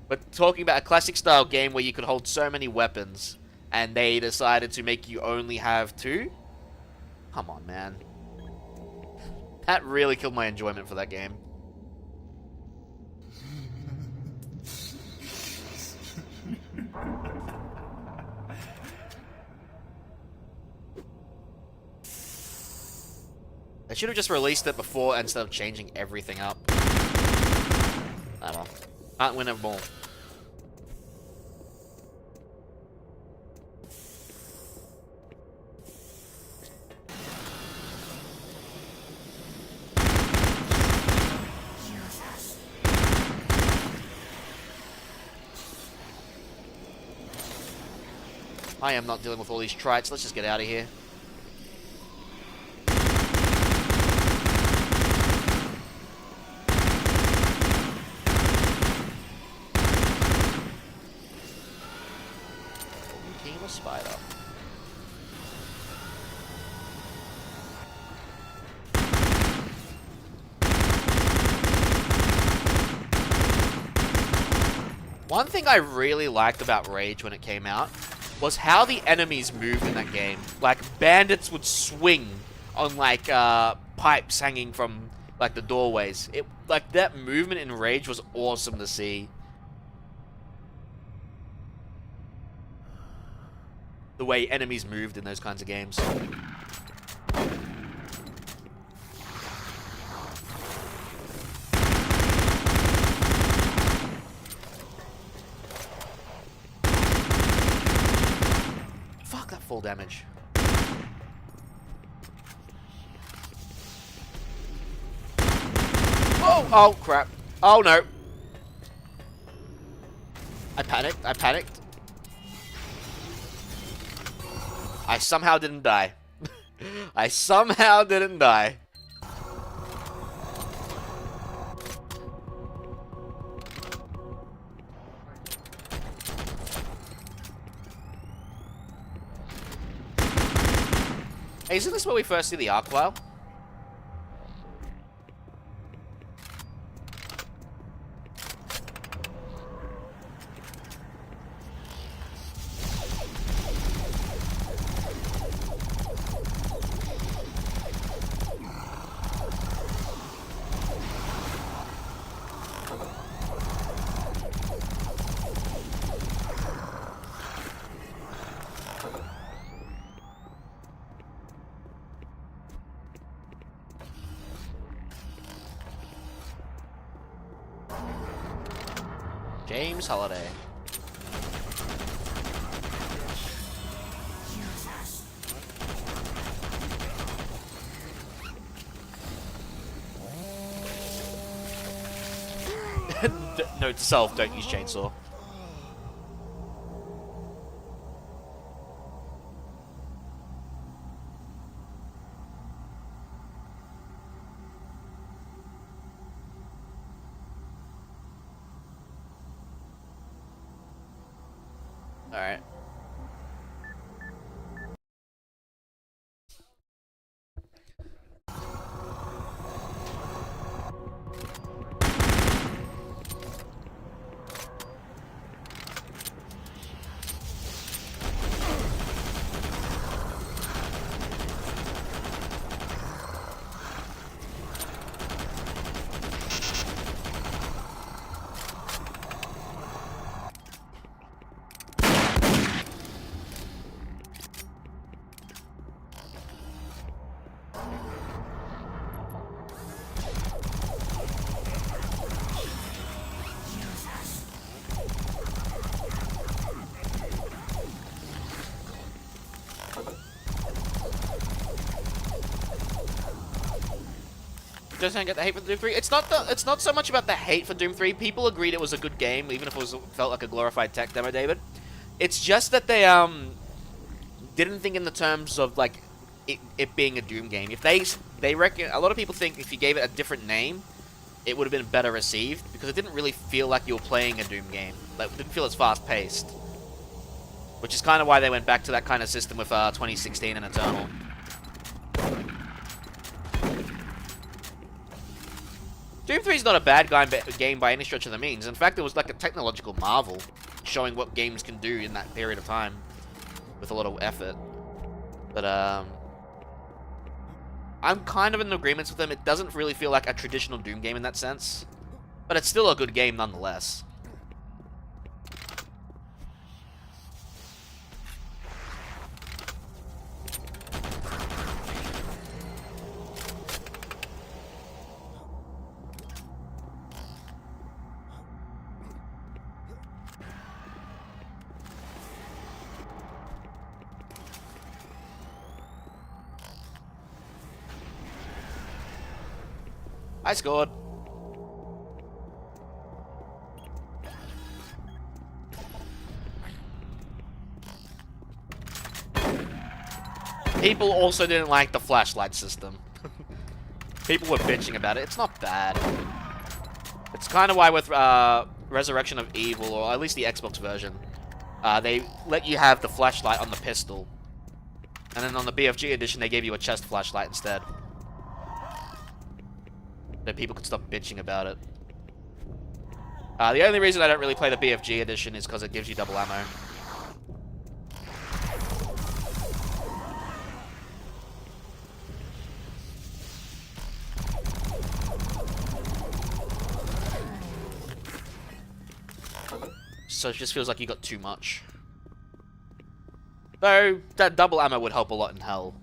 But talking about a classic style game where you could hold so many weapons and they decided to make you only have 2? Come on, man. That really killed my enjoyment for that game. They should have just released it before instead of changing everything up. Oh well. Can't win them all. I am not dealing with all these trites. Let's just get out of here. King of Spider. One thing I really liked about Rage when it came out was how the enemies moved in that game. Like, bandits would swing on, like, pipes hanging from, like, the doorways. Like, that movement in Rage was awesome to see. The way enemies moved in those kinds of games. Fuck, that full damage. Oh, oh crap. Oh no. I panicked. I somehow didn't die. I somehow didn't die. Hey, isn't this where we first see the arc file? James Holiday. Note to self, don't use chainsaw. Alright. Just don't get the hate for Doom 3. It's not so much about the hate for Doom 3. People agreed it was a good game, even if it felt like a glorified tech demo, David. It's just that they didn't think in the terms of like it being a Doom game. If they reckon, a lot of people think if you gave it a different name, it would have been better received, because it didn't really feel like you were playing a Doom game. Like, it didn't feel as fast paced, which is kind of why they went back to that kind of system with 2016 and Eternal. Doom 3 is not a bad game by any stretch of the means. In fact, it was like a technological marvel, showing what games can do in that period of time with a lot of effort. But I'm kind of in agreement with them. It doesn't really feel like a traditional Doom game in that sense, but it's still a good game nonetheless. I scored. People also didn't like the flashlight system. People were bitching about it. It's not bad. It's kind of why with Resurrection of Evil, or at least the Xbox version, they let you have the flashlight on the pistol. And then on the BFG edition, they gave you a chest flashlight instead. So people could stop bitching about it. The only reason I don't really play the BFG edition is because it gives you double ammo. So it just feels like you got too much. Though, that double ammo would help a lot in Hell.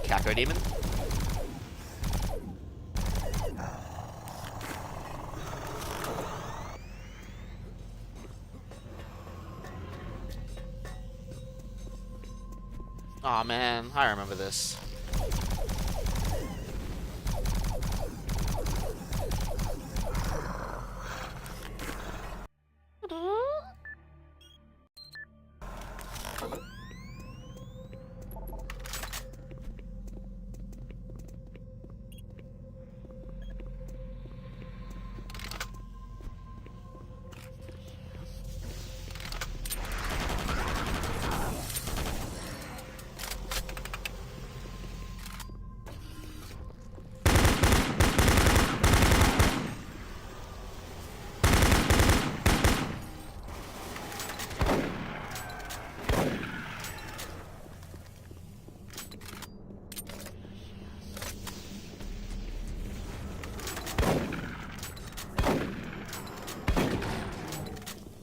Caco Demon. Aw, man, I remember this.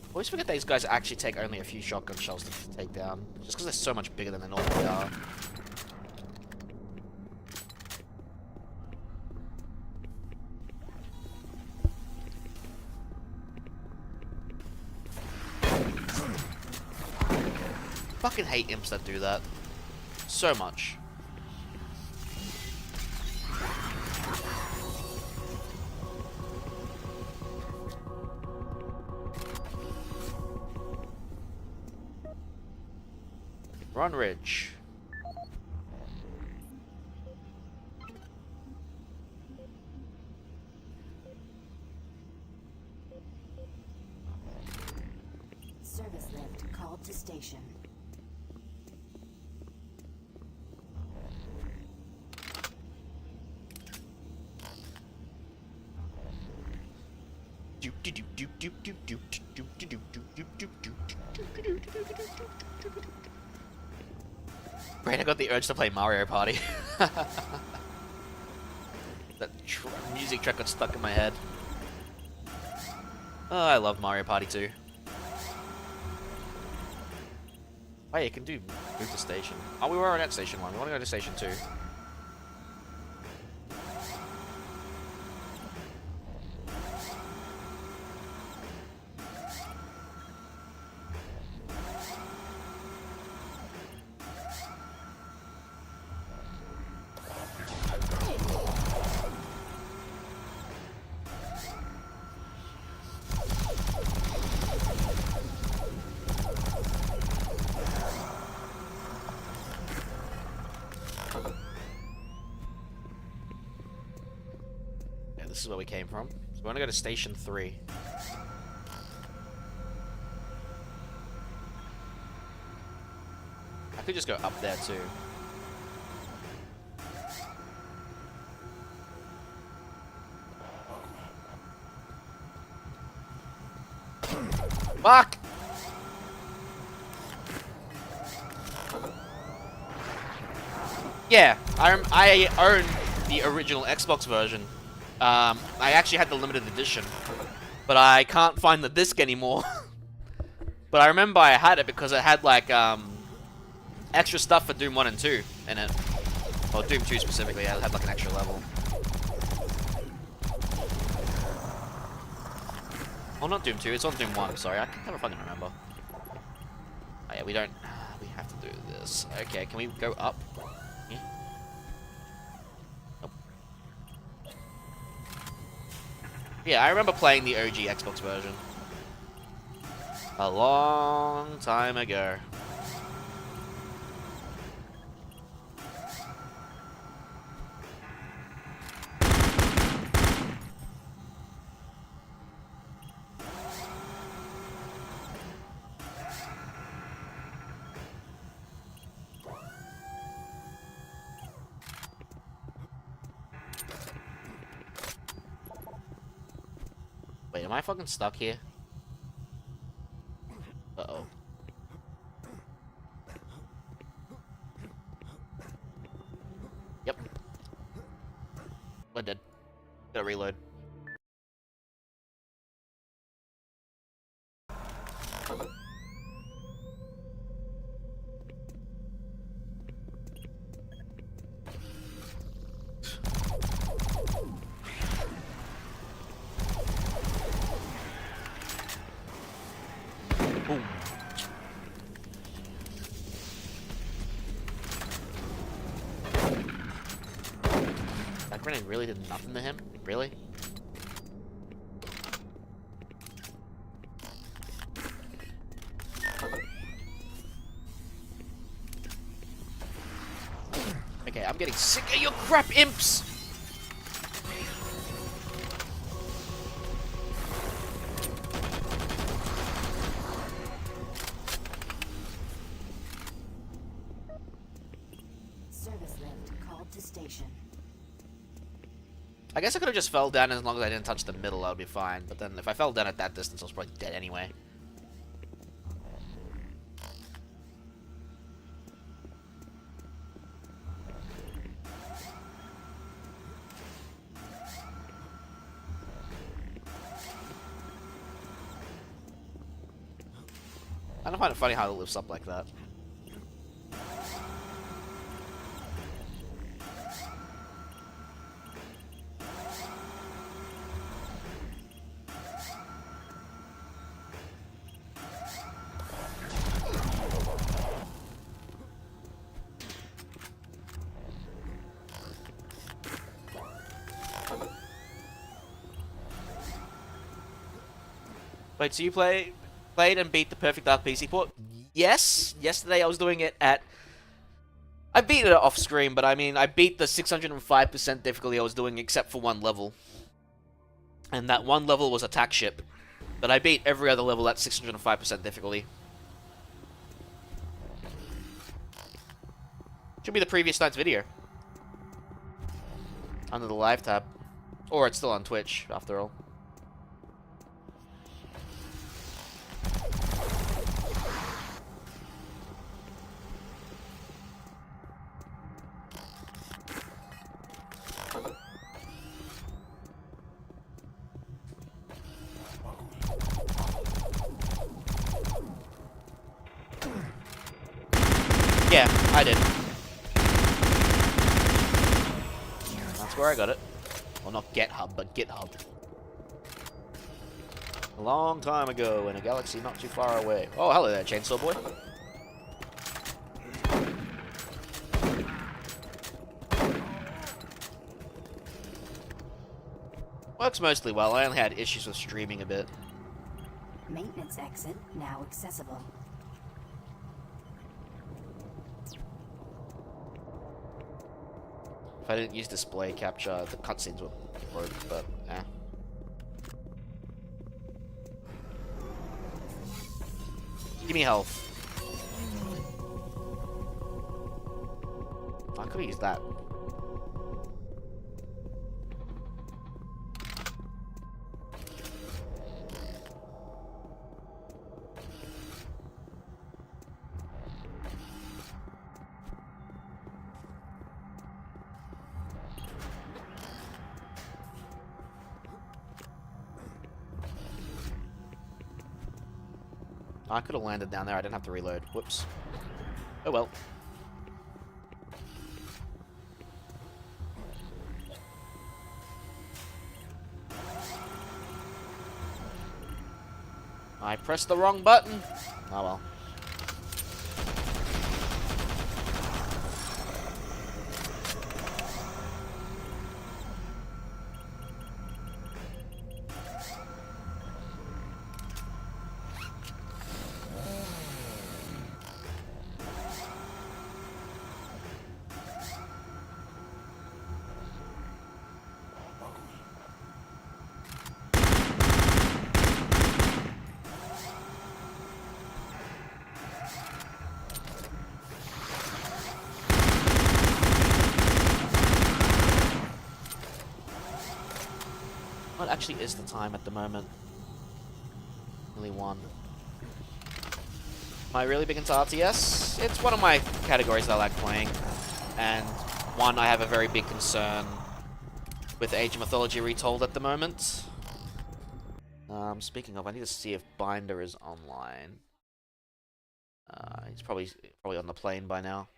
I always forget these guys actually take only a few shotgun shells to take down, just because they're so much bigger than they normally are. Fucking hate imps that do that. So much. Ron Ridge. Service lift called to station. Great, I got the urge to play Mario Party. That music track got stuck in my head. Oh, I love Mario Party 2. Oh, you can do move to station. Oh, we were already at station 1. We want to go to station 2. This is where we came from. So we want to go to station 3. I could just go up there too. Fuck! Yeah, I own the original Xbox version. I actually had the limited edition, but I can't find the disc anymore. But I remember I had it because it had like extra stuff for Doom 1 and 2 in it. Or Doom 2 specifically, it had like an extra level. Oh, not Doom 2, it's on Doom 1, sorry, I can never fucking remember. Oh yeah, we don't... we have to do this. Okay, can we go up? Yeah. Nope. Yeah, I remember playing the OG Xbox version. A long time ago. Wait, am I fucking stuck here? Uh-oh. Yep. We're dead. Gotta reload. Boom. That grenade really did nothing to him? Really? Okay, I'm getting sick of your crap, imps! Service lift called to station. I guess I could have just fell down as long as I didn't touch the middle, I would be fine. But then if I fell down at that distance, I was probably dead anyway. I don't find it funny how it lifts up like that. Wait, so you played and beat the Perfect Dark PC port? yes. Yesterday I was doing it at... I beat it off screen, but I mean, I beat the 605% difficulty I was doing except for one level. And that one level was attack ship. But I beat every other level at 605% difficulty. Should be the previous night's video. Under the live tab. Or it's still on Twitch, after all. Yeah, I did. That's where I got it. Well, not GitHub, but GitHub. A long time ago in a galaxy not too far away. Oh, hello there, Chainsaw Boy. Works mostly well. I only had issues with streaming a bit. Maintenance exit now accessible. If I didn't use display capture, the cutscenes would work, but eh. Give me health. I could have used that. I could have landed down there. I didn't have to reload. Whoops. Oh well. I pressed the wrong button. Oh well. What actually is the time at the moment? Only one. Am I really big into RTS? It's one of my categories I like playing. And one I have a very big concern with Age of Mythology Retold at the moment. Speaking of, I need to see if Binder is online. He's probably on the plane by now.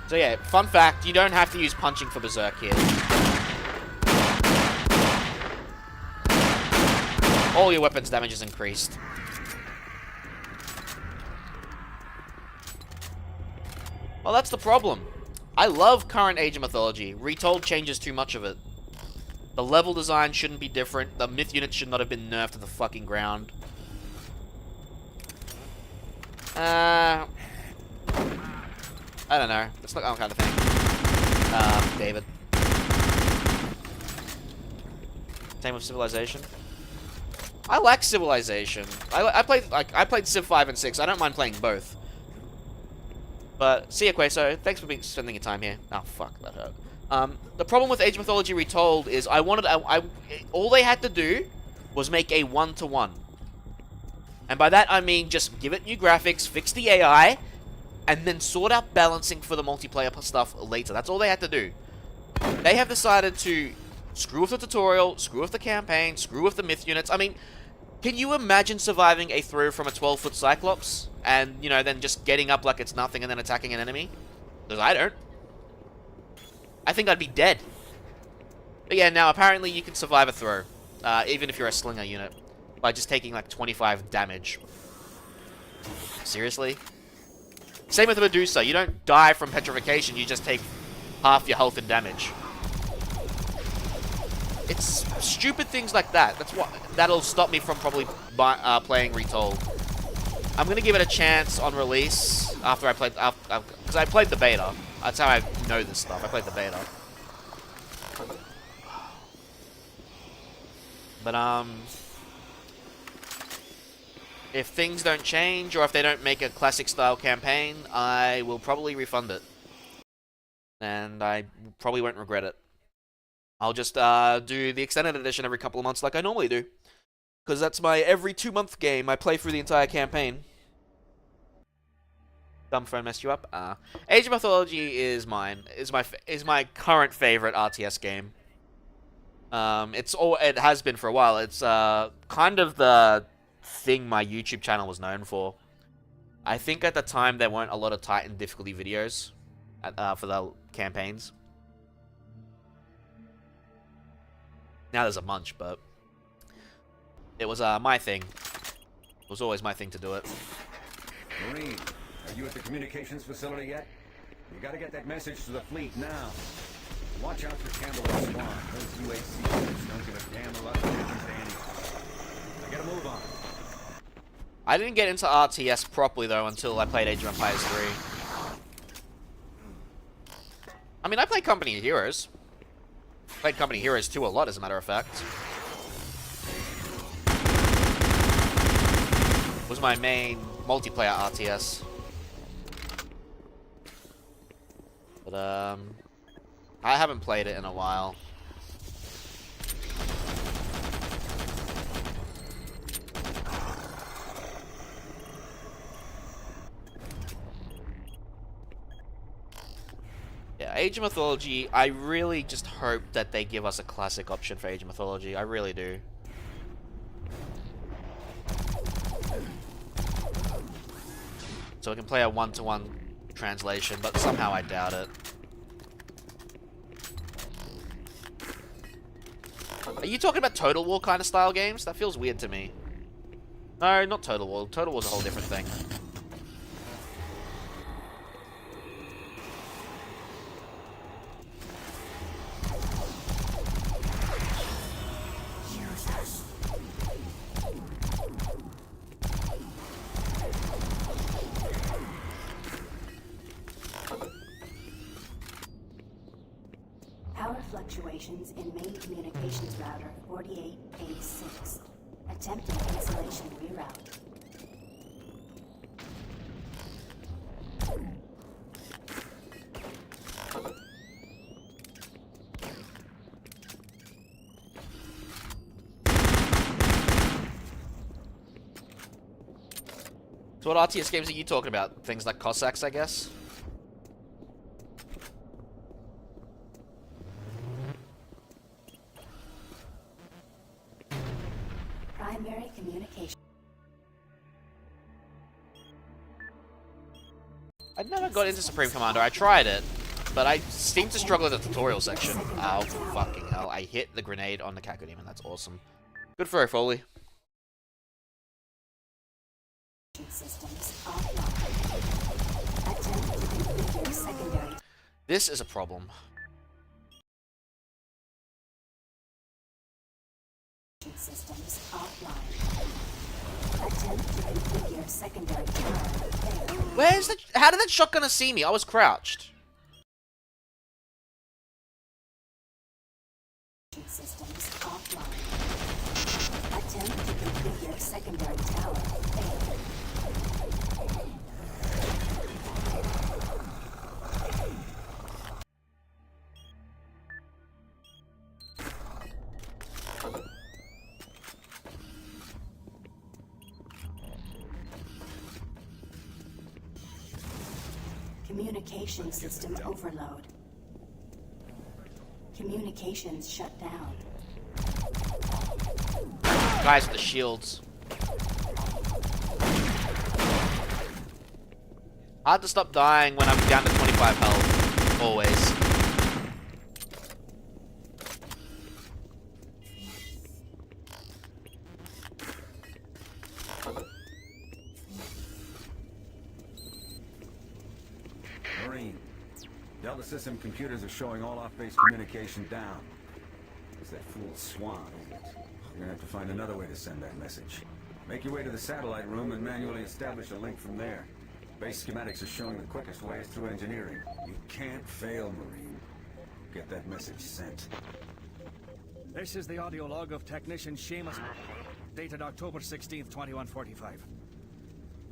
So yeah, fun fact, you don't have to use punching for Berserk here. All your weapons damage is increased. Well, that's the problem. I love current Age of Mythology. Retold changes too much of it. The level design shouldn't be different. The myth units should not have been nerfed to the fucking ground. I don't know. It's not my kind of thing. David. Same with Civilization. I like Civilization. I played Civ 5 and 6. I don't mind playing both. But see ya, Queso. Thanks for spending your time here. Oh fuck, that hurt. The problem with Age of Mythology Retold is all they had to do was make a 1-to-1. And by that I mean just give it new graphics, fix the AI, and then sort out balancing for the multiplayer stuff later. That's all they had to do. They have decided to screw with the tutorial, screw with the campaign, screw with the myth units. I mean, can you imagine surviving a throw from a 12-foot Cyclops and, you know, then just getting up like it's nothing and then attacking an enemy? Because I don't. I think I'd be dead. But yeah, now apparently you can survive a throw, even if you're a slinger unit, by just taking like 25 damage. Seriously? Same with Medusa. You don't die from petrification, you just take half your health and damage. It's stupid things like that. That'll stop me from probably playing Retold. I'm gonna give it a chance on release after I played, because I played the beta. That's how I know this stuff. I played the beta. But if things don't change, or if they don't make a classic style campaign, I will probably refund it. And I probably won't regret it. I'll just do the extended edition every couple of months like I normally do. Because that's my every 2-month game. I play through the entire campaign. Dumb phone messed you up? Age of Mythology is mine. Is my current favorite RTS game. It has been for a while. It's kind of the thing my YouTube channel was known for. I think at the time there weren't a lot of Titan difficulty videos for the campaigns. Now there's a bunch, but it was my thing. It was always my thing to do it. Marine, are you at the communications facility yet? You gotta get that message to the fleet now. Watch out for Campbell and Swan. Those UAC ships don't give a damn about attention to anything. Now get a move on. I didn't get into RTS properly though until I played Age of Empires 3. I mean, I played Company of Heroes. Played Company Heroes 2 a lot, as a matter of fact. Was my main multiplayer RTS. But, I haven't played it in a while. Yeah, Age of Mythology, I really just hope that they give us a classic option for Age of Mythology. I really do. So we can play a one-to-one translation, but somehow I doubt it. Are you talking about Total War kind of style games? That feels weird to me. No, not Total War. Total War's a whole different thing. Power fluctuations in main communications router 48A6. Attempting installation reroute. So what RTS games are you talking about? Things like Cossacks, I guess? Primary communication. I never got into Supreme Commander. I tried it, but I seem to struggle in the tutorial section. Oh, fucking hell. I hit the grenade on the Cacodemon. That's awesome. Good for her, Foley. This is a problem. Systems offline. Attempt to configure secondary power. Where's the... How did that shotgunner see me? I was crouched. Systems offline. Attempt to configure secondary tower. Failed. Communication system overload. Communications shut down. Guys with the shields. Hard to stop dying when I'm down to 25 health. Always. Delta system computers are showing all off-base communication down. It's that fool Swan, isn't it? You're gonna have to find another way to send that message. Make your way to the satellite room and manually establish a link from there. Base schematics are showing the quickest way is through engineering. You can't fail, Marine. Get that message sent. This is the audio log of Technician Seamus, dated October 16th, 2145.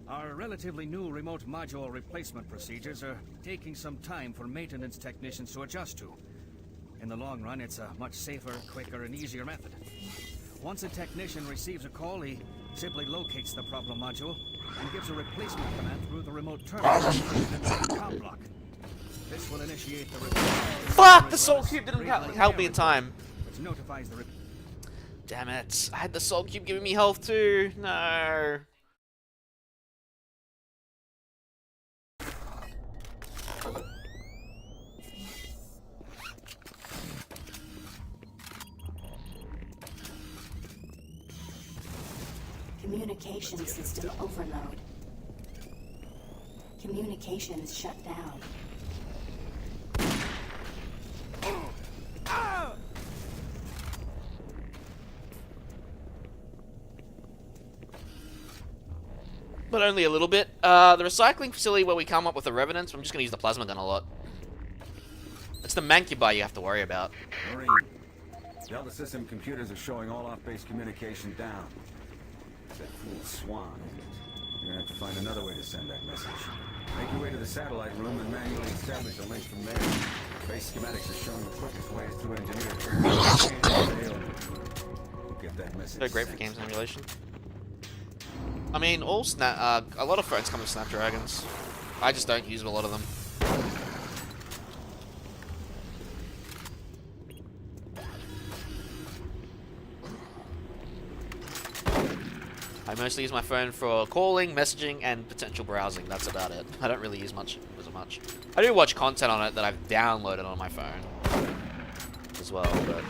Our relatively new remote module replacement procedures are taking some time for maintenance technicians to adjust to. In the long run, it's a much safer, quicker, and easier method. Once a technician receives a call, he simply locates the problem module and gives a replacement command through the remote terminal in the comm block. This will initiate the replacement. Fuck! The soul cube didn't help me in time. Which notifies the Damn it! I had the soul cube giving me health too. No. Communication system overload. Communications shut down. But only a little bit. The recycling facility where we come up with the revenants, I'm just gonna use the plasma gun a lot. It's the mancubi you have to worry about. Marine, Delta system computers are showing all off-base communication down. It's that fool Swan, isn't it? You're gonna have to find another way to send that message. Make your way to the satellite room and manually establish a link from there. Base schematics are showing the quickest way is through engineering. Get that message. So great for games emulation. I mean, a lot of phones come with Snapdragons. I just don't use a lot of them. I mostly use my phone for calling, messaging, and potential browsing. That's about it. I don't really use much. I do watch content on it that I've downloaded on my phone as well, but.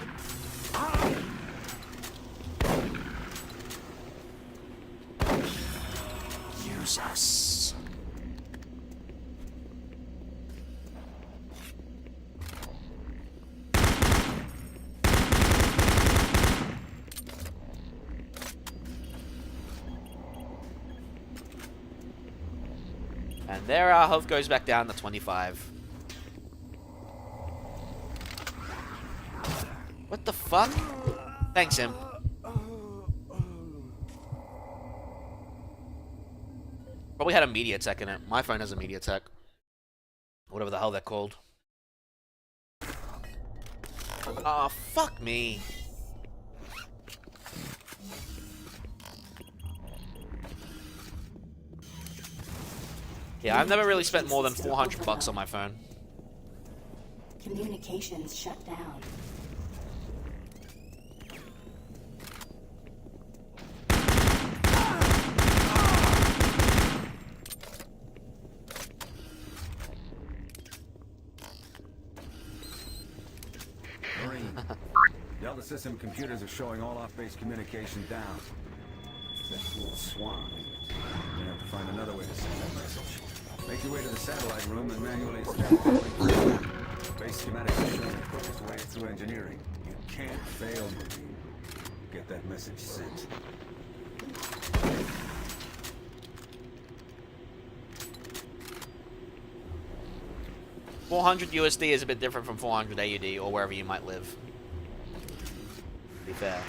Use us. And there our health goes back down to 25. What the fuck? Thanks, him. Probably had a MediaTek in it. My phone has a MediaTek. Whatever the hell they're called. Oh, fuck me. Yeah, I've never really spent more than $400 on my phone. Communications shut down. Marine, Delta system computers are showing all off-base communication down. It's that fool Swan, isn't it? You're gonna have to find another way to send that message. Make your way to the satellite room and manually establish a link. Base schematics are showing the quickest way through engineering. You can't fail, Marine. Get that message sent. $400 USD is a bit different from 400 AUD or wherever you might live. To be fair.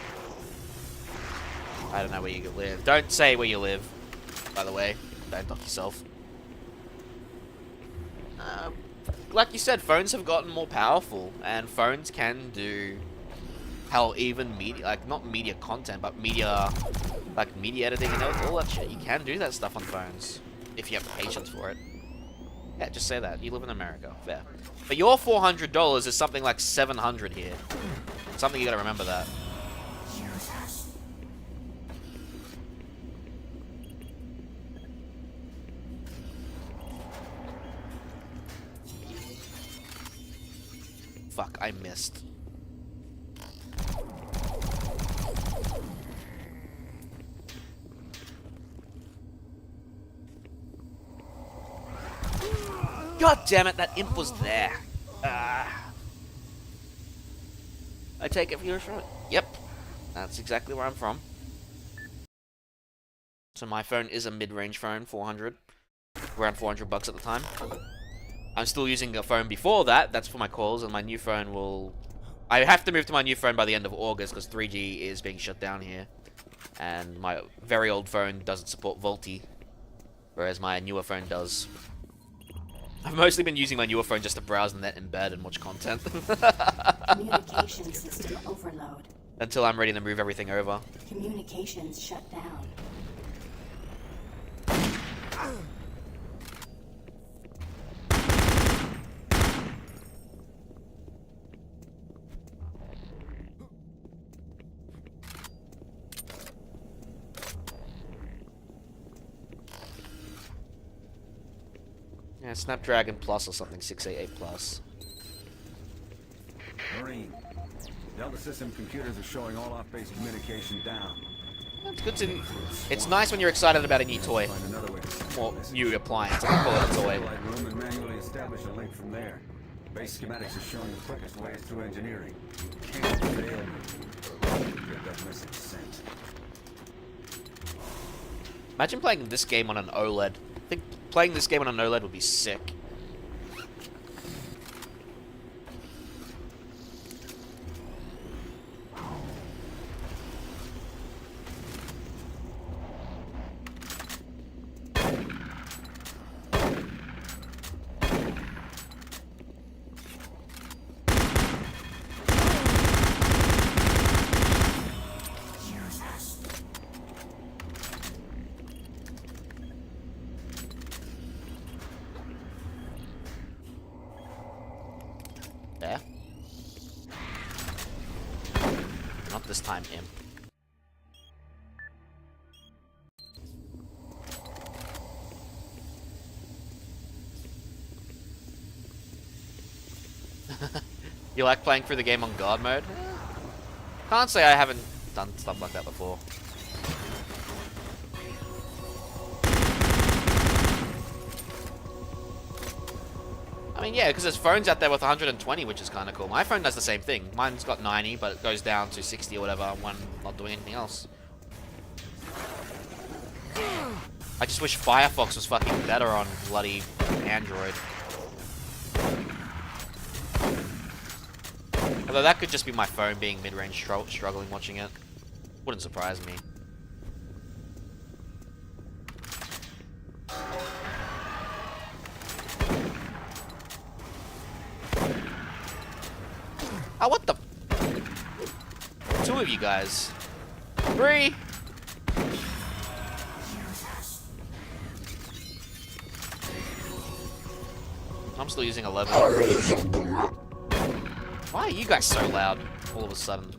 I don't know where you live. Don't say where you live, by the way. Don't dock yourself. Like you said, phones have gotten more powerful, and phones can do hell, even media, like not media content, but media, like media editing and all that shit. You can do that stuff on phones if you have the patience for it. Yeah, just say that. You live in America. Fair. But your $400 is something like $700 here. Something you gotta remember that. Fuck, I missed. God damn it, that imp was there. I take it you're from it. Yep, that's exactly where I'm from. So my phone is a mid-range phone, 400, around 400 bucks at the time. I'm still using a phone before that. That's for my calls, and my new phone will. I have to move to my new phone by the end of August because 3G is being shut down here, and my very old phone doesn't support VoLTE, whereas my newer phone does. I've mostly been using my newer phone just to browse the net in bed and watch content. Communication system overload. Until I'm ready to move everything over. Communications shut down. Yeah, Snapdragon Plus or something, 688 Plus. Marine, Delta System computers are showing all off-base communication down. It's good to. It's nice when you're excited about a new toy. Or new appliance. I can call it a toy. Room and manually establish a link from there. Base schematics are showing the quickest ways through engineering. You can't fail me. Get that missing sent. Imagine playing this game on an OLED. I think playing this game on an OLED would be sick. There. Not this time, imp. You like playing through the game on God mode? Can't say I haven't done stuff like that before. I mean, yeah, because there's phones out there with 120, which is kind of cool. My phone does the same thing. Mine's got 90, but it goes down to 60 or whatever when I'm not doing anything else. I just wish Firefox was fucking better on bloody Android. Although that could just be my phone being mid-range struggling watching it. Wouldn't surprise me. Oh, what the? Two of you guys. 3. I'm still using 11. Why are you guys so loud all of a sudden?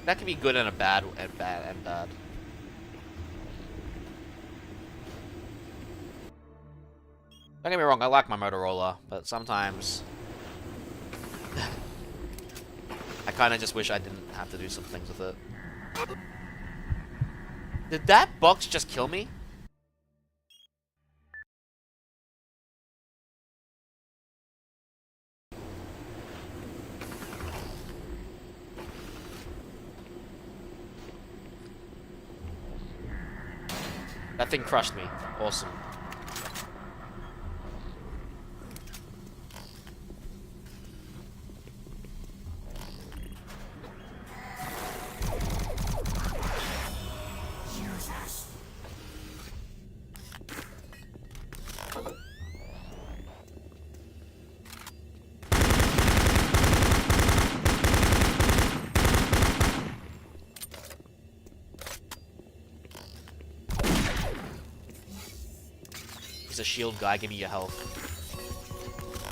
That could be good and bad. Don't get me wrong, I like my Motorola, but sometimes I kind of just wish I didn't have to do some things with it. Did that box just kill me? That thing crushed me. Awesome. He's a shield guy, give me your health.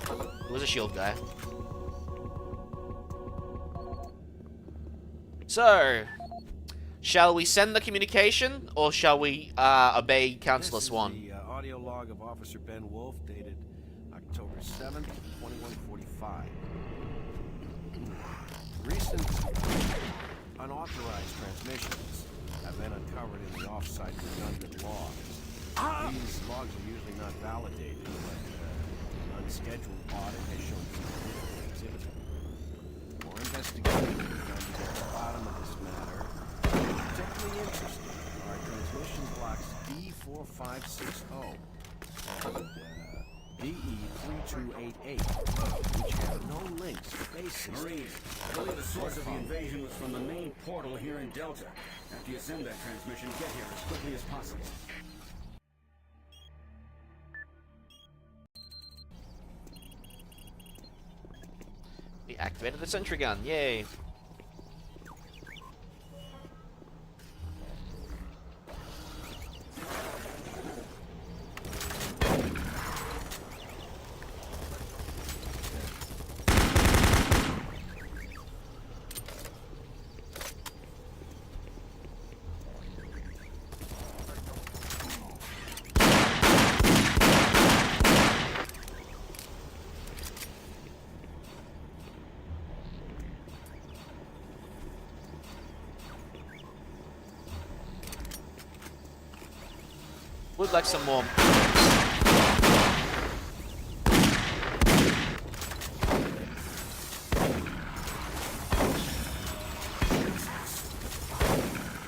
Who was a shield guy? So, Shall we send the communication, or shall we obey Counselor Swan? This is the audio log of Officer Ben Wolf, dated October 7th, 2145. Recent unauthorized transmissions have been uncovered in the off-site redundant logs. These logs are usually not validated, but an unscheduled audit has shown significant activity. More investigation is done to get to the bottom of this matter. Particularly interesting are transmission blocks B4560 and BE3288, which have no links to base systems. Marines, I believe the source of the invasion was from the main portal here in Delta. After you send that transmission, get here as quickly as possible. We activated the sentry gun, yay! Would like some more.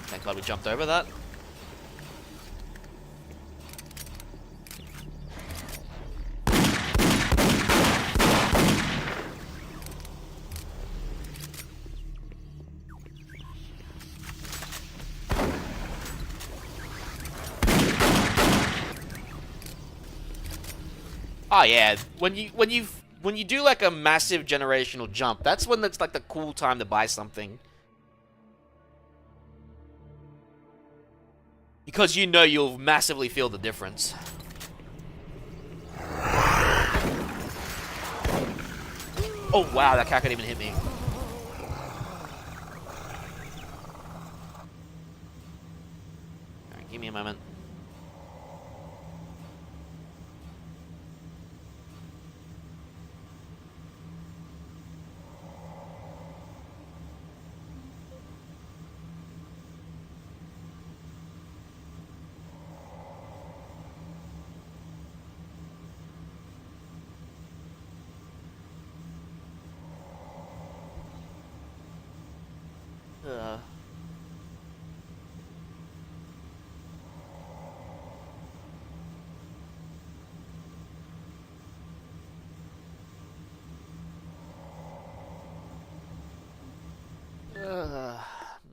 Thank God we jumped over that. Oh yeah, when you do like a massive generational jump, that's when it's like the cool time to buy something. Because you know you'll massively feel the difference. Oh wow, that cat couldn't even hit me. Alright, give me a moment.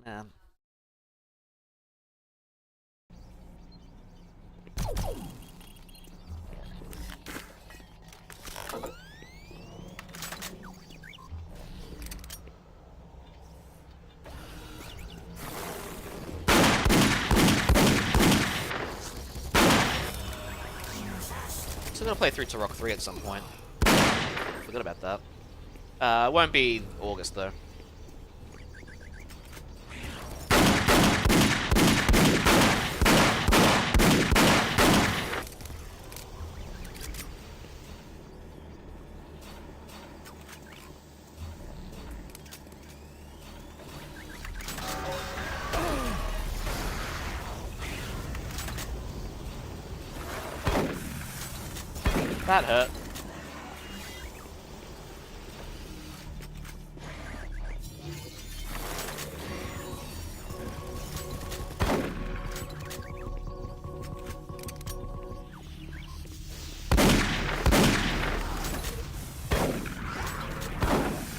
Man. Still gonna play through Turok 3 at some point. Forgot about that. Won't be August though. That hurt.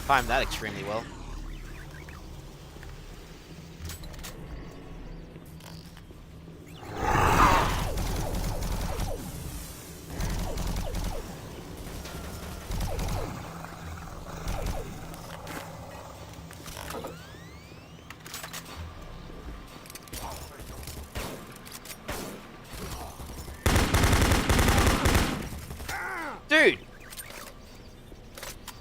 Timed that extremely well. Dude!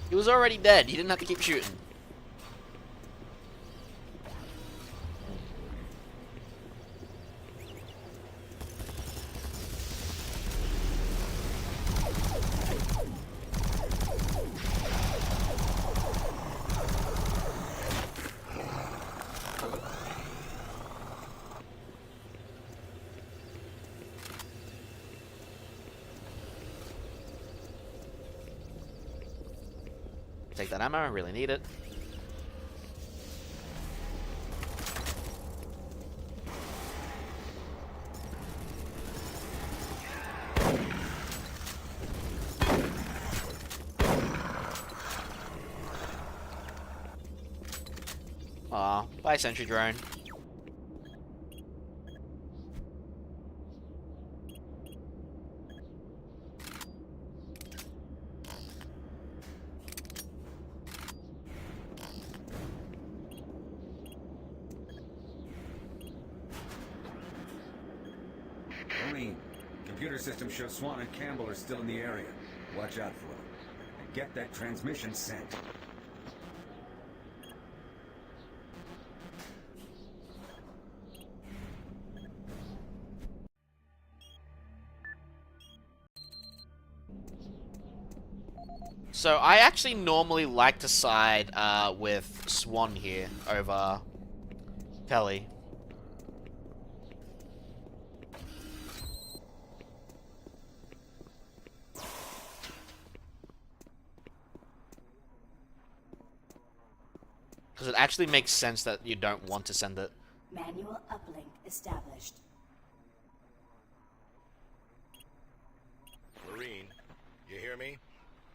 He was already dead. He didn't have to keep shooting. take that ammo, I really need it. Aw, bye sentry drone. Marine, computer system shows Swan and Campbell are still in the area. Watch out for them. And get that transmission sent. So I actually normally like to side with Swan here over Telly. Because it actually makes sense that you don't want to send it. Manual uplink established. Marine, you hear me?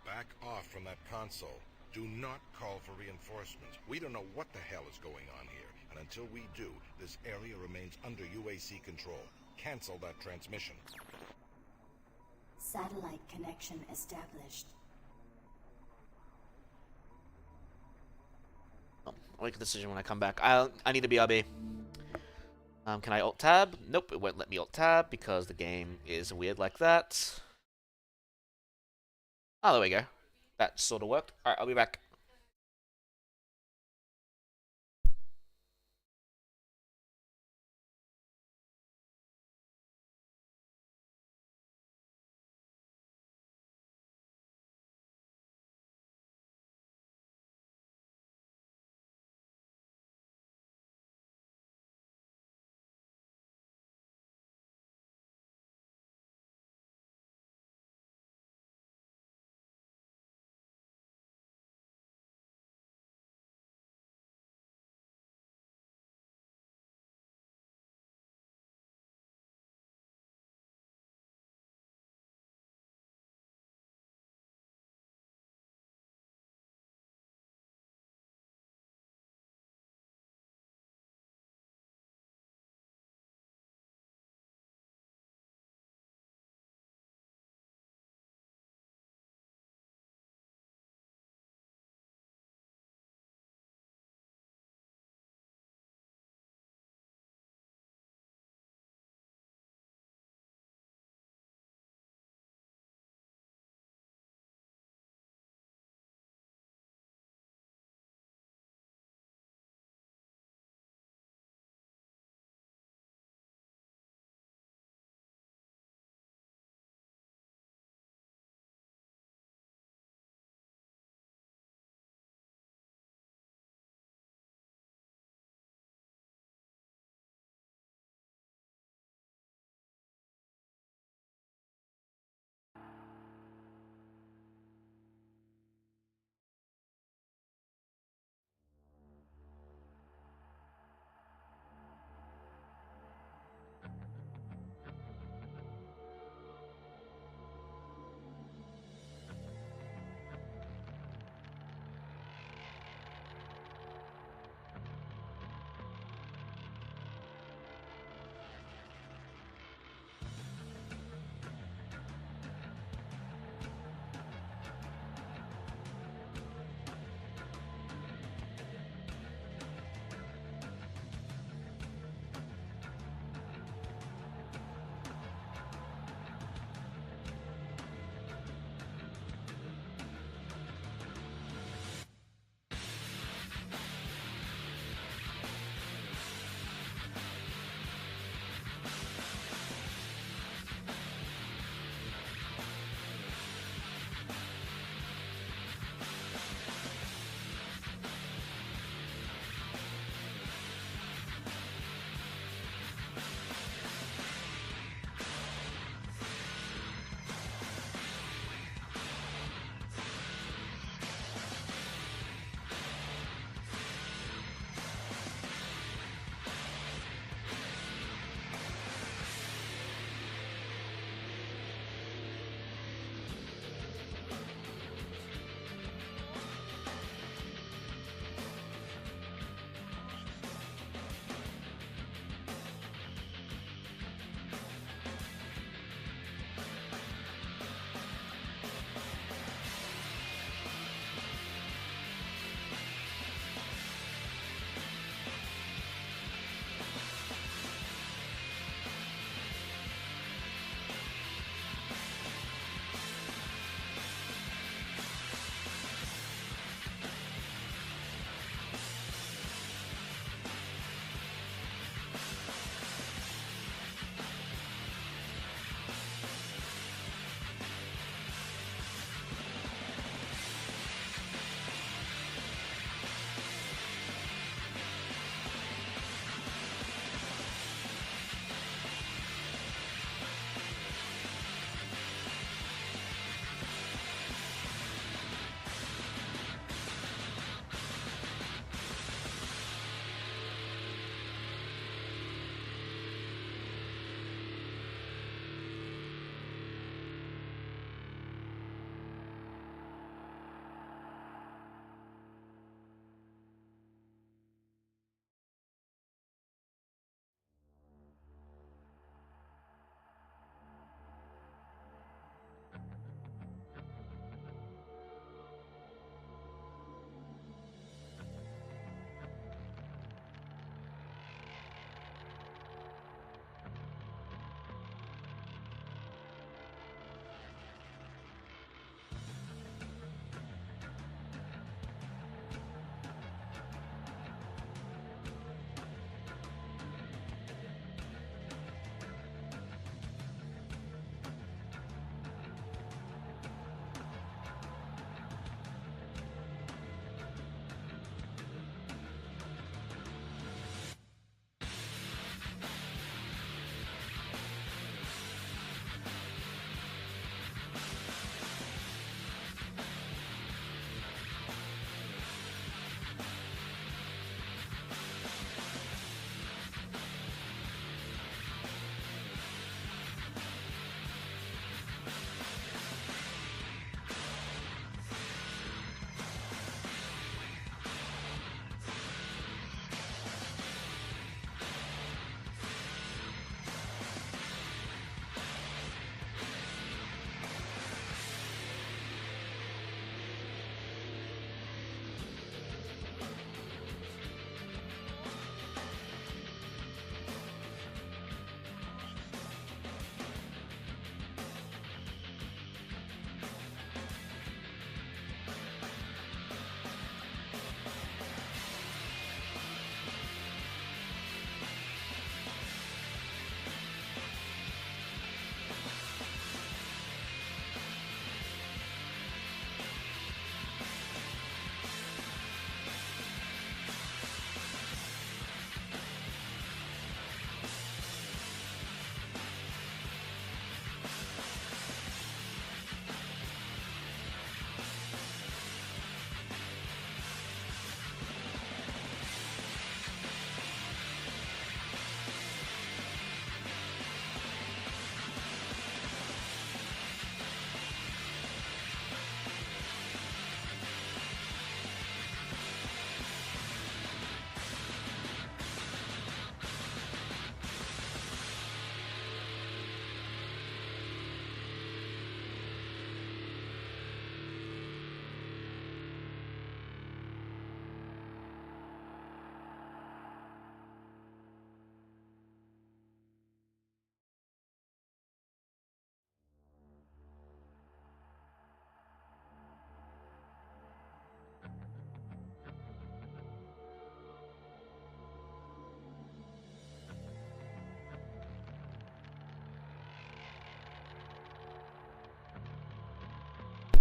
Back off from that console. Do not call for reinforcements. We don't know what the hell is going on here, and until we do, this area remains under UAC control. Cancel that transmission. Satellite connection established. I'll make a decision when I come back. I need a BRB. Can I alt-tab? Nope, it won't let me alt-tab because the game is weird like that. Oh, there we go. That sort of worked. Alright, I'll be back.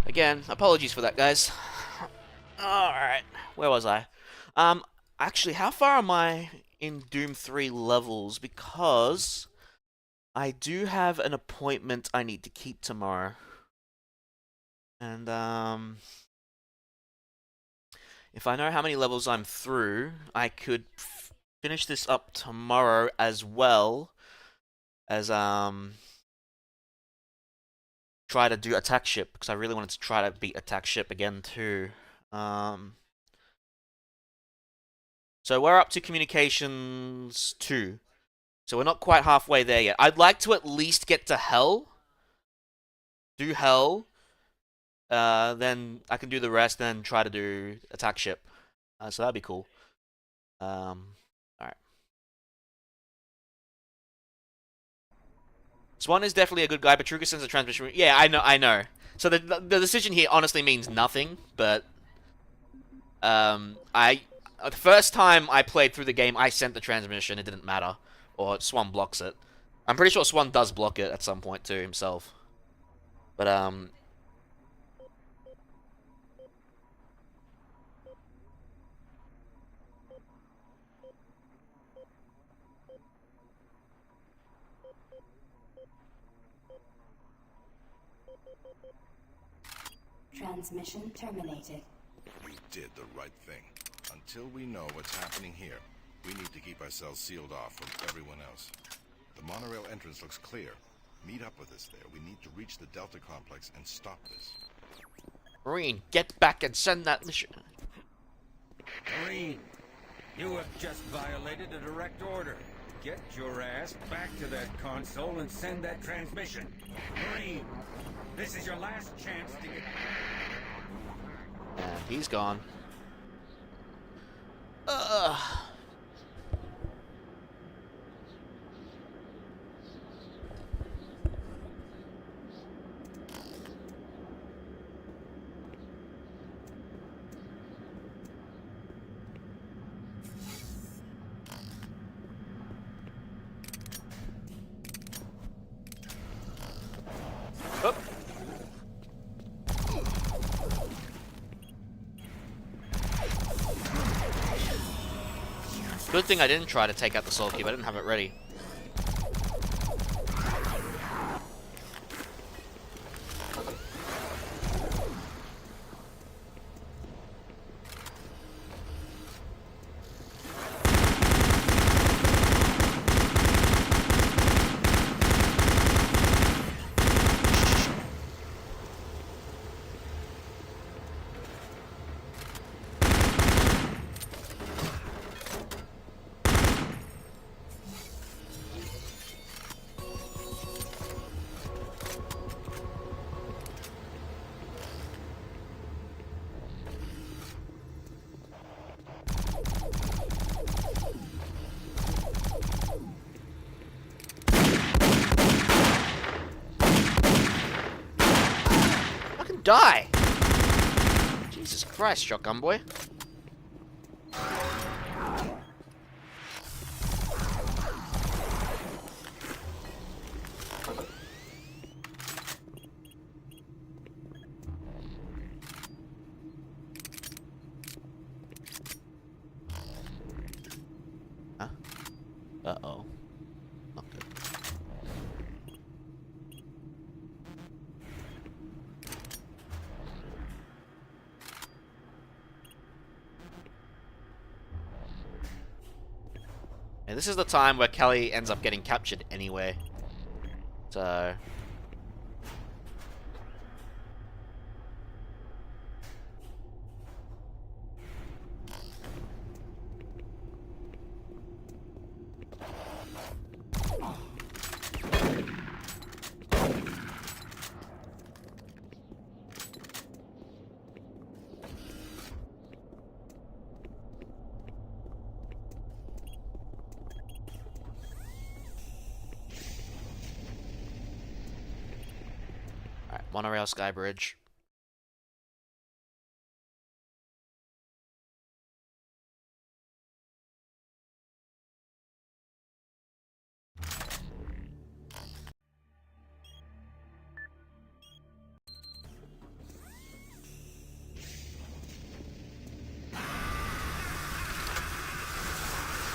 Again, apologies for that, guys. Alright, where was I? Actually, how far am I in Doom 3 levels? Because I do have an appointment I need to keep tomorrow. And, if I know how many levels I'm through, I could finish this up tomorrow as well as, try to do attack ship, because I really wanted to try to beat attack ship again too. So we're up to communications 2. So we're not quite halfway there yet. I'd like to at least get to hell. Do hell. Then I can do the rest, then try to do attack ship. So that'd be cool. Alright. Swan is definitely a good guy, but Truger sends a transmission. Yeah, I know. So the decision here honestly means nothing, but the first time I played through the game, I sent the transmission. It didn't matter, or Swan blocks it. I'm pretty sure Swan does block it at some point too himself. But Transmission terminated. We did the right thing. Until we know what's happening here, we need to keep ourselves sealed off from everyone else. The monorail entrance looks clear. Meet up with us there. We need to reach the Delta complex and stop this. Marine, get back and send that mission. Marine, you have just violated a direct order. Get your ass back to that console and send that transmission. Marine, this is your last chance to get... And he's gone. Oop. Good thing I didn't try to take out the soul cube. I didn't have it ready. Die! Jesus Christ, shotgun boy. Huh? Uh-oh. Not good. And this is the time where Kelly ends up getting captured anyway. So... Monorail Sky Bridge.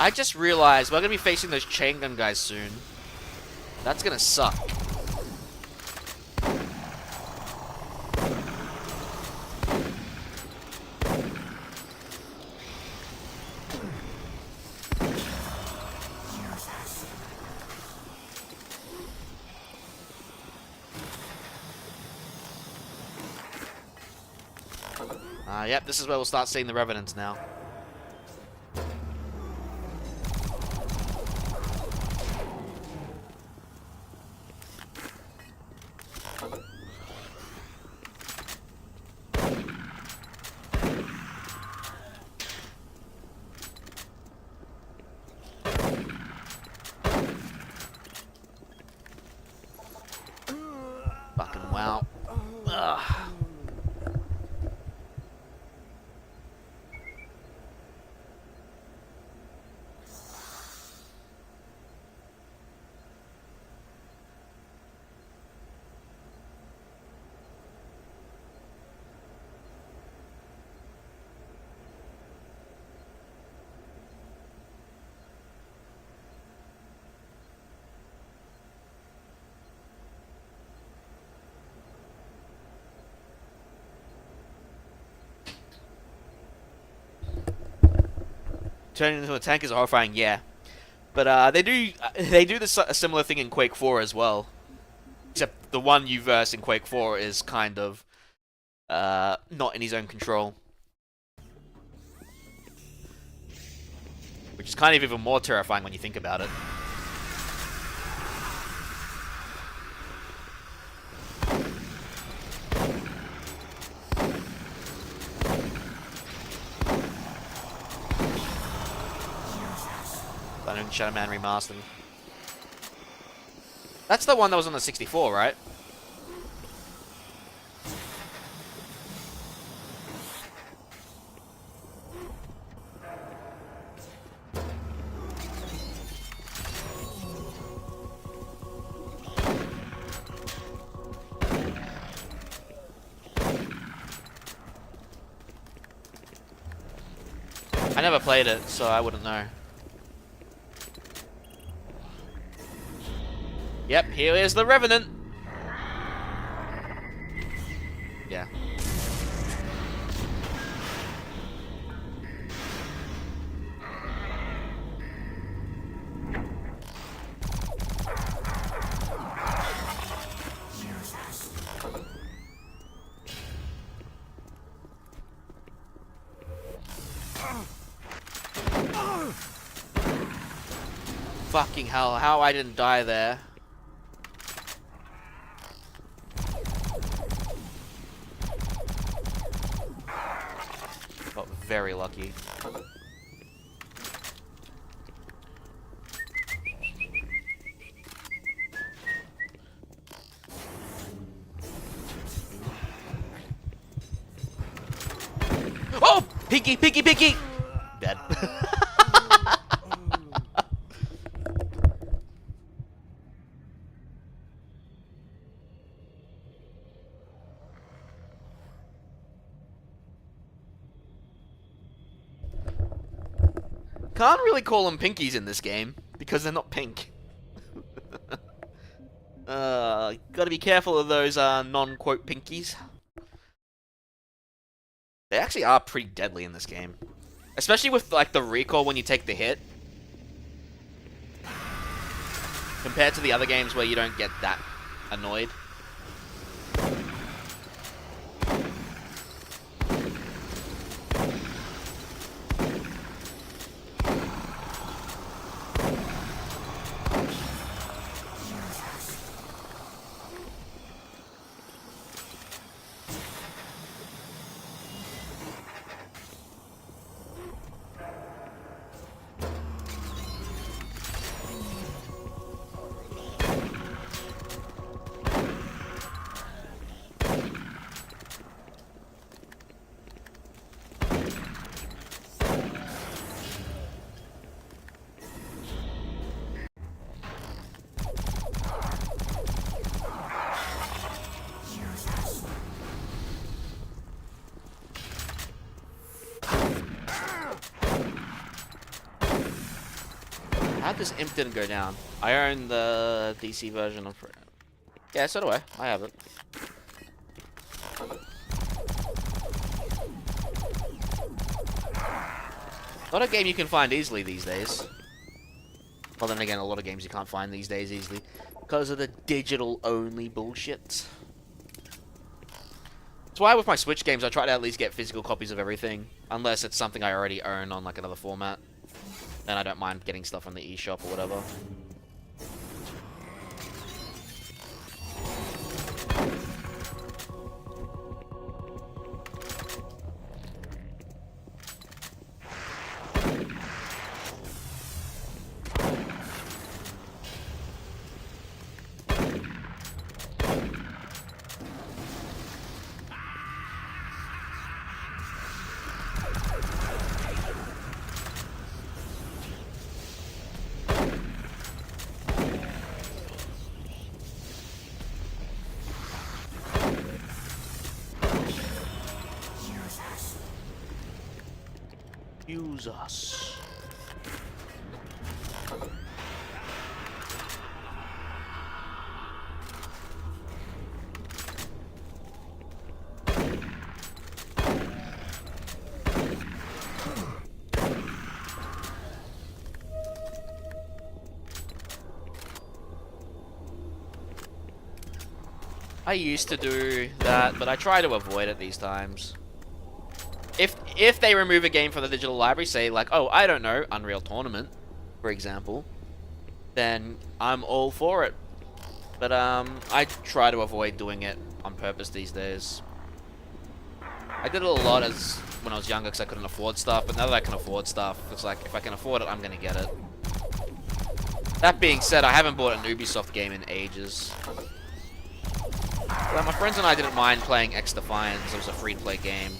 I just realized we're gonna be facing those chain gun guys soon. That's gonna suck. Yep, this is where we'll start seeing the Revenants now. Fucking wow. Ugh. Turning into a tank is horrifying, yeah. But they do a similar thing in Quake 4 as well. Except the one you verse in Quake 4 is kind of not in his own control. Which is kind of even more terrifying when you think about it. Shadow Man Remastered. That's the one that was on the 64, right? I never played it, so I wouldn't know. Yep, here is the Revenant. Yeah. Fucking hell, how I didn't die there. Very lucky. Oh! Pinky! Pinky! Pinky! Dead. Can't really call them pinkies in this game, because they're not pink. Gotta be careful of those non-quote pinkies. They actually are pretty deadly in this game. Especially with like the recoil when you take the hit. Compared to the other games where you don't get that annoyed. this imp didn't go down. I own the DC version of... Yeah, so do I. I have it. Not a game you can find easily these days. Well, then again, a lot of games you can't find these days easily. Because of the digital-only bullshit. That's why with my Switch games, I try to at least get physical copies of everything. Unless it's something I already own on, like, another format. Then I don't mind getting stuff from the eShop or whatever. Use us. I used to do that, but I try to avoid it these times. If they remove a game from the digital library, say like, oh, I don't know, Unreal Tournament, for example, then I'm all for it. But I try to avoid doing it on purpose these days. I did it a lot as when I was younger because I couldn't afford stuff, but now that I can afford stuff, it's like, if I can afford it, I'm gonna get it. That being said, I haven't bought an Ubisoft game in ages. But my friends and I didn't mind playing X Defiance. It was a free-to-play game.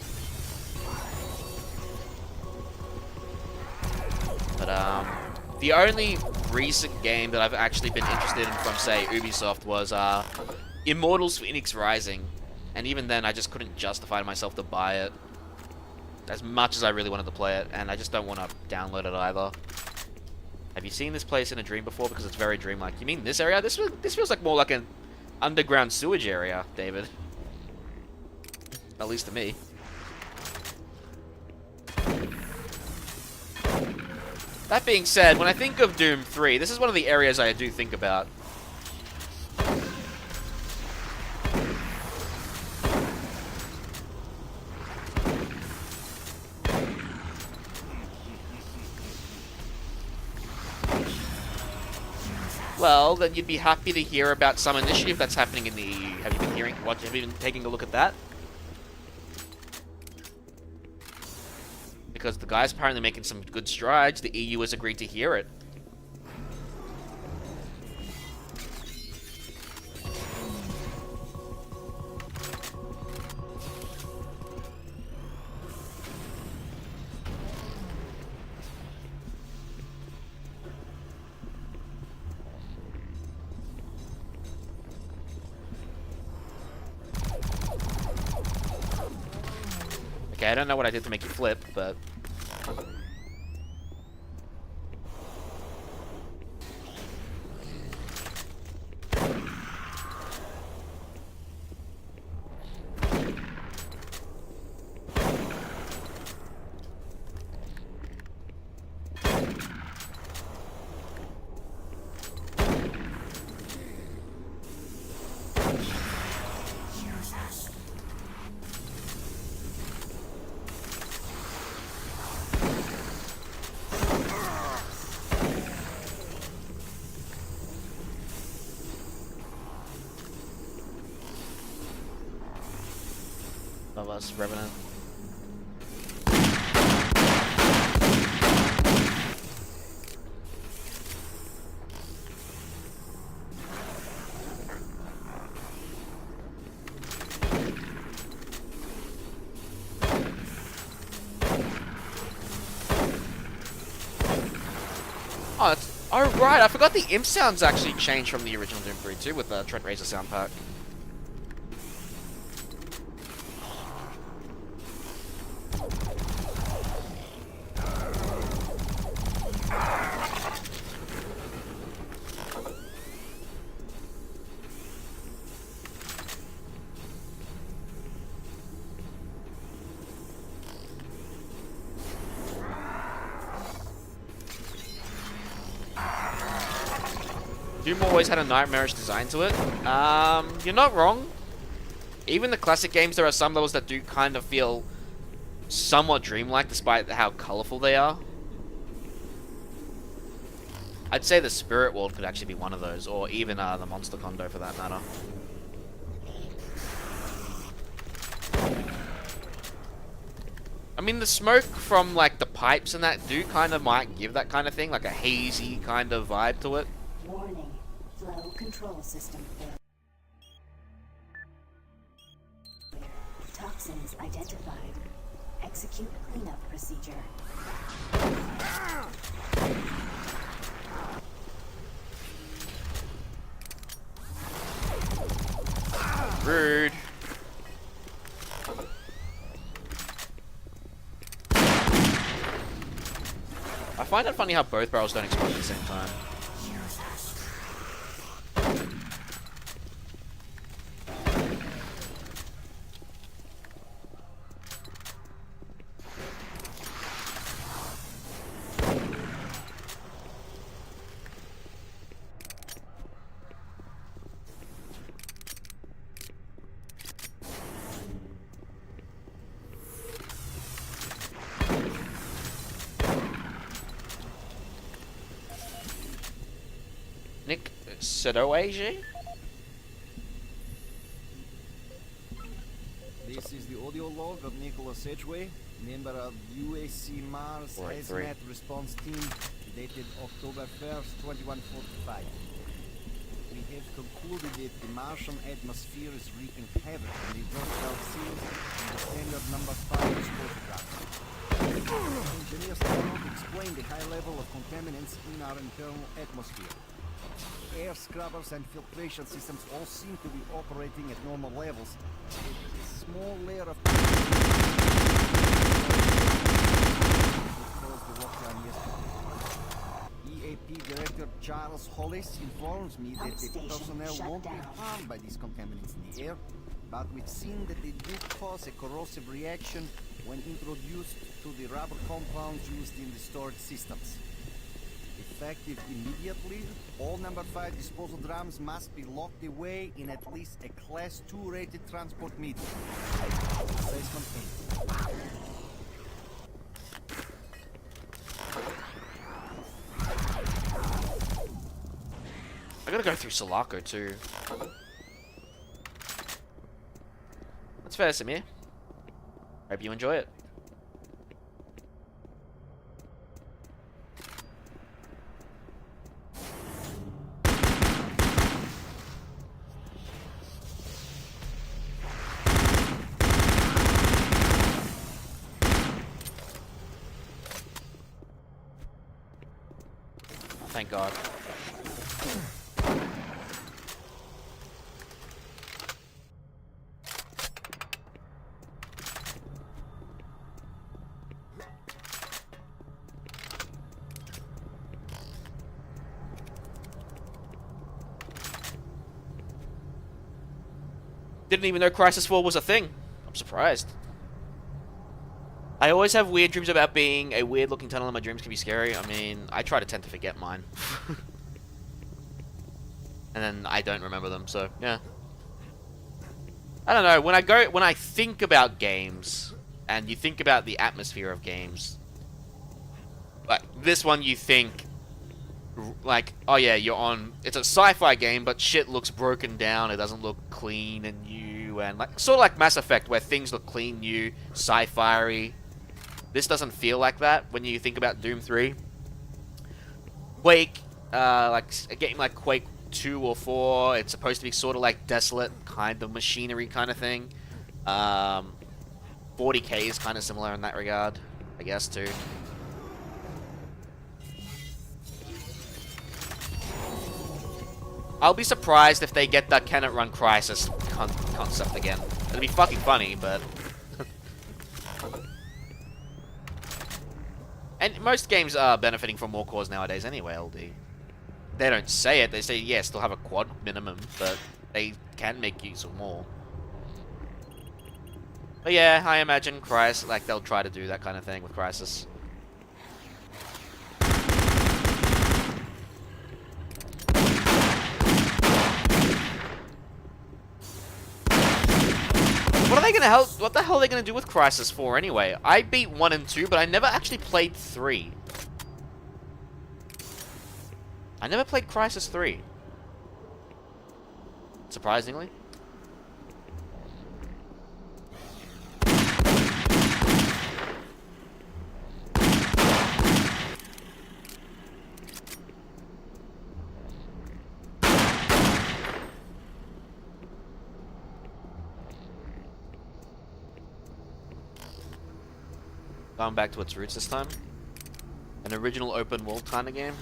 But the only recent game that I've actually been interested in from, say, Ubisoft was Immortals Phoenix Rising. And even then, I just couldn't justify myself to buy it. As much as I really wanted to play it, and I just don't want to download it either. Have you seen this place in a dream before? Because it's very dreamlike. You mean this area? This feels like more like an underground sewage area, David. At least to me. That being said, when I think of Doom 3, this is one of the areas I do think about. Well, then you'd be happy to hear about some initiative that's happening in the EU. Have you been hearing? Have you been taking a look at that? Because the guy's apparently making some good strides. The EU has agreed to hear it. Okay, I don't know what I did to make you flip, but... of us, Revenant. Oh, oh right, I forgot the imp sounds actually changed from the original Doom 3 too with the Trent Razor sound pack. Doom always had a nightmarish design to it. You're not wrong. Even the classic games, there are some levels that do kind of feel somewhat dreamlike, despite how colorful they are. I'd say the Spirit World could actually be one of those, or even the Monster Condo for that matter. I mean, the smoke from like the pipes and that do kind of might give that kind of thing, like a hazy kind of vibe to it. Warning. Flow control system failure. Toxins identified. Execute cleanup procedure. Rude. I find it funny how both barrels don't explode at the same time. Nick Sedoage? This is the audio log of Nicholas Edgeway, member of UAC Mars Hazmat Response Team, dated October 1st, 2145. We have concluded that the Martian atmosphere is wreaking havoc on the vertical seas and the standard number 5 disposal drops. Engineers cannot explain the high level of contaminants in our internal atmosphere. Air scrubbers and filtration systems all seem to be operating at normal levels. A small layer of EAP Director Charles Hollis informs me that the personnel won't be harmed by these contaminants in the air, but we've seen that they do cause a corrosive reaction when introduced to the rubber compounds used in the storage systems. Effective immediately, all number 5 disposal drums must be locked away in at least a Class 2 rated transport medium. Assessment 8. I gotta go through Sulaco too. That's fair, Samir. Hope you enjoy it. Thank God. Didn't even know Crisis 4 was a thing. I'm surprised. I always have weird dreams about being a weird looking tunnel, and my dreams can be scary. I mean, I try to tend to forget mine. And then I don't remember them, so yeah. I don't know, when I think about games, and you think about the atmosphere of games, like this one you think, like, oh yeah, it's a sci-fi game, but shit looks broken down, it doesn't look clean and new, and like, sort of like Mass Effect, where things look clean, new, sci-fi-y. This doesn't feel like that when you think about Doom 3. Quake, like a game like Quake 2 or 4, it's supposed to be sort of like desolate, kind of machinery kind of thing. 40K is kind of similar in that regard, I guess, too. I'll be surprised if they get the Can It Run Crisis concept again. It'll be fucking funny, but... And most games are benefiting from more cores nowadays anyway, LD. They don't say it, they say, yeah, still have a quad minimum, but they can make use of more. But yeah, I imagine Crisis, like, they'll try to do that kind of thing with Crisis. What the hell are they gonna do with Crisis 4 anyway? I beat 1 and 2, but I never actually played 3. I never played Crisis 3. Surprisingly. Going back to its roots this time. An original open world kind of game.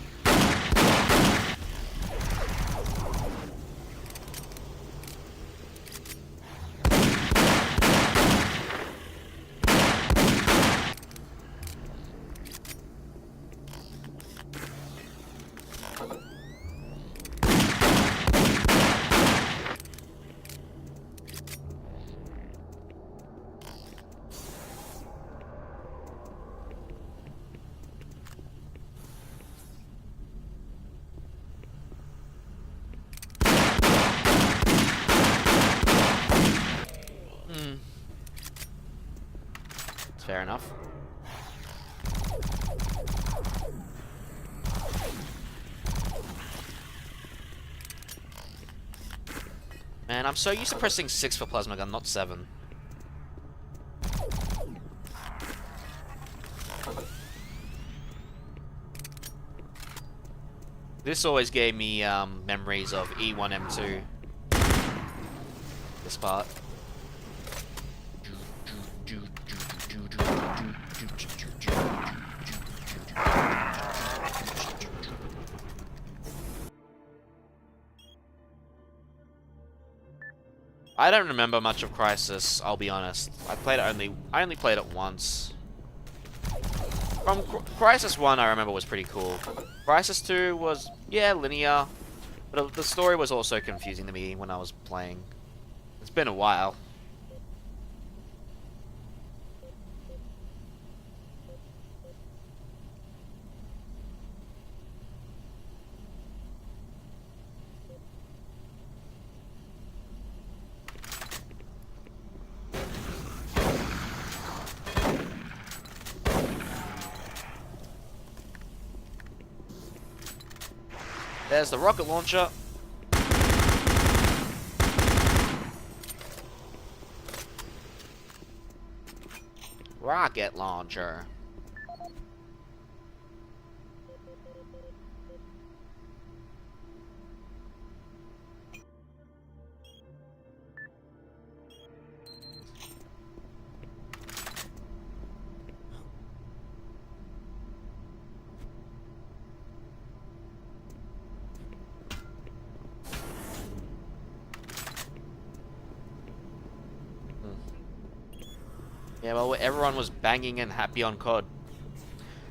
Fair enough. Man, I'm so used to pressing 6 for plasma gun, not 7. This always gave me memories of E1, M2. This part. I don't remember much of Crisis, I'll be honest. I only played it once. From Crisis 1 I remember was pretty cool. Crisis 2 was, yeah, linear. But the story was also confusing to me when I was playing. It's been a while. There's the rocket launcher. Rocket launcher. Yeah, well, everyone was banging and happy on COD.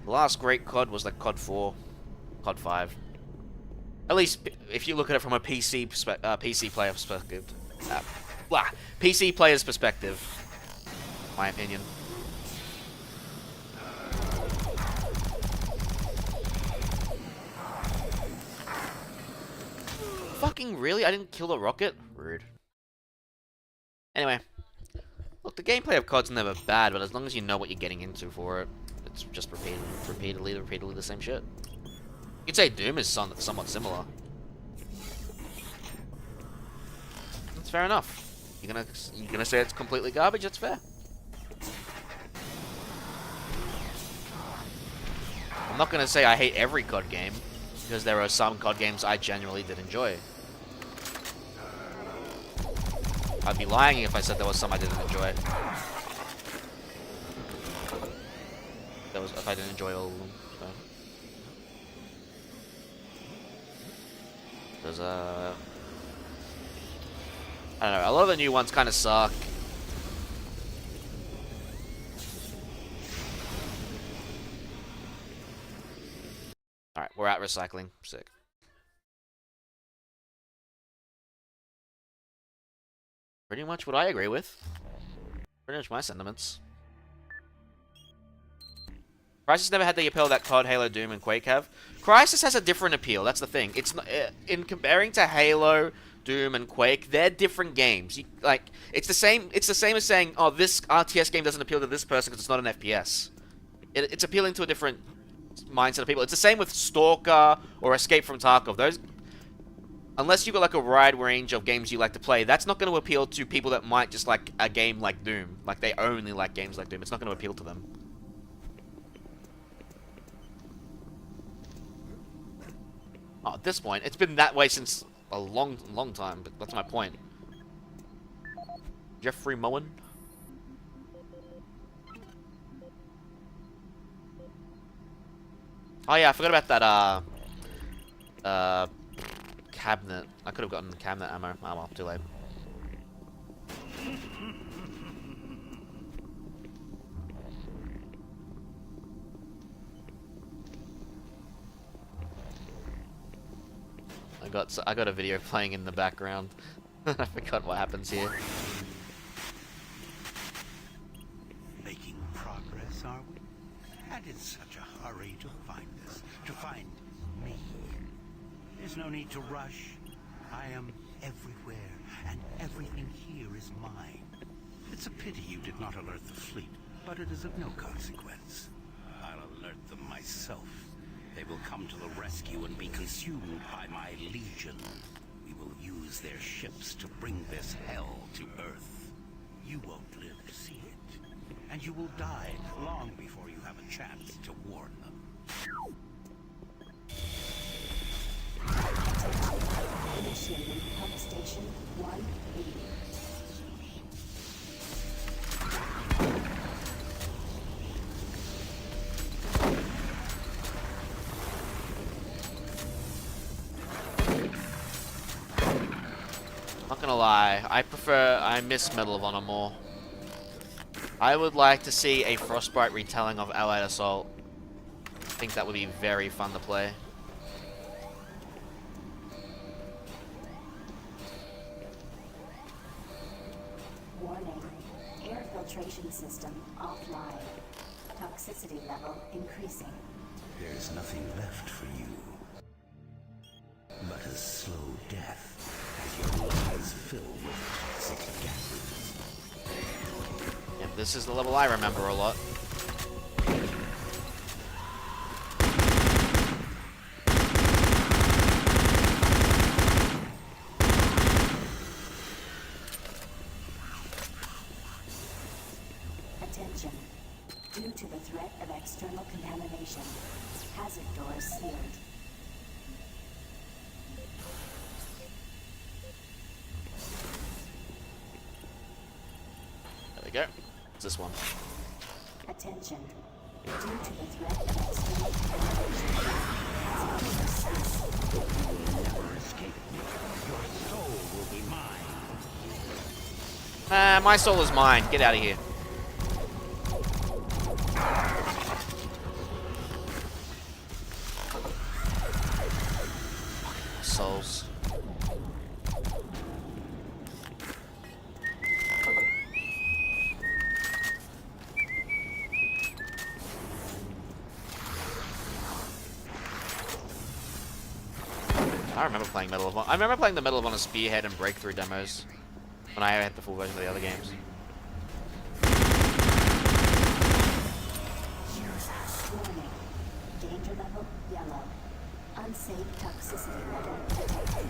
The last great COD was like COD 4, COD 5. At least if you look at it from a PC player perspective. PC player's perspective, my opinion. Fucking really? I didn't kill the rocket? Rude. Anyway. Look, the gameplay of COD's never bad, but as long as you know what you're getting into for it, it's just repeatedly the same shit. You could say Doom is somewhat similar. That's fair enough. You're gonna say it's completely garbage? That's fair. I'm not gonna say I hate every COD game, because there are some COD games I genuinely did enjoy. I'd be lying if I said there was some I didn't enjoy. If I didn't enjoy all of them. So. There's I don't know, a lot of the new ones kind of suck. Alright, we're at recycling. Sick. Pretty much what I agree with. Pretty much my sentiments. Crysis never had the appeal that COD, Halo, Doom, and Quake have. Crysis has a different appeal, that's the thing. It's not, in comparing to Halo, Doom and Quake, they're different games. It's the same as saying, oh, this RTS game doesn't appeal to this person because it's not an FPS. It's appealing to a different mindset of people. It's the same with Stalker or Escape from Tarkov. Those, unless you've got like a wide range of games you like to play, that's not going to appeal to people that might just like a game like Doom. Like they only like games like Doom. It's not going to appeal to them. Oh, at this point, it's been that way since a long time, but that's my point. Jeffrey Moen? Oh yeah, I forgot about that, cabinet. I could have gotten cabinet ammo. Oh well, too late. I got a video playing in the background. I forgot what happens here. Making progress, are we? And in such a hurry to find us, to find me. There's no need to rush. I am everywhere, and everything here is mine. It's a pity you did not alert the fleet, but it is of no consequence. I'll alert them myself. They will come to the rescue and be consumed by my legion. We will use their ships to bring this hell to Earth. You won't live to see it. And you will die long before you have a chance to warn them. Initiating pump station 180. Not gonna lie, I miss Medal of Honor more. I would like to see a Frostbite retelling of Allied Assault. I think that would be very fun to play. Warning. Air filtration system offline. Toxicity level increasing. There's nothing left for you but a slow death as your lungs fill with toxic gases. Yep, this is the level I remember a lot. Attention. Due to the threat of external contamination, hazard doors sealed. There we go. It's this one. Attention. Due to the threat of external contamination, hazard doors sealed. You will never escape me. Your soul will be mine. My soul is mine. Get out of here. Souls. I remember playing Medal of Honor. I remember playing the Medal of Honor Spearhead and Breakthrough demos when I had the full version of the other games. Warning. Danger level yellow. Unsafe toxicity level detected.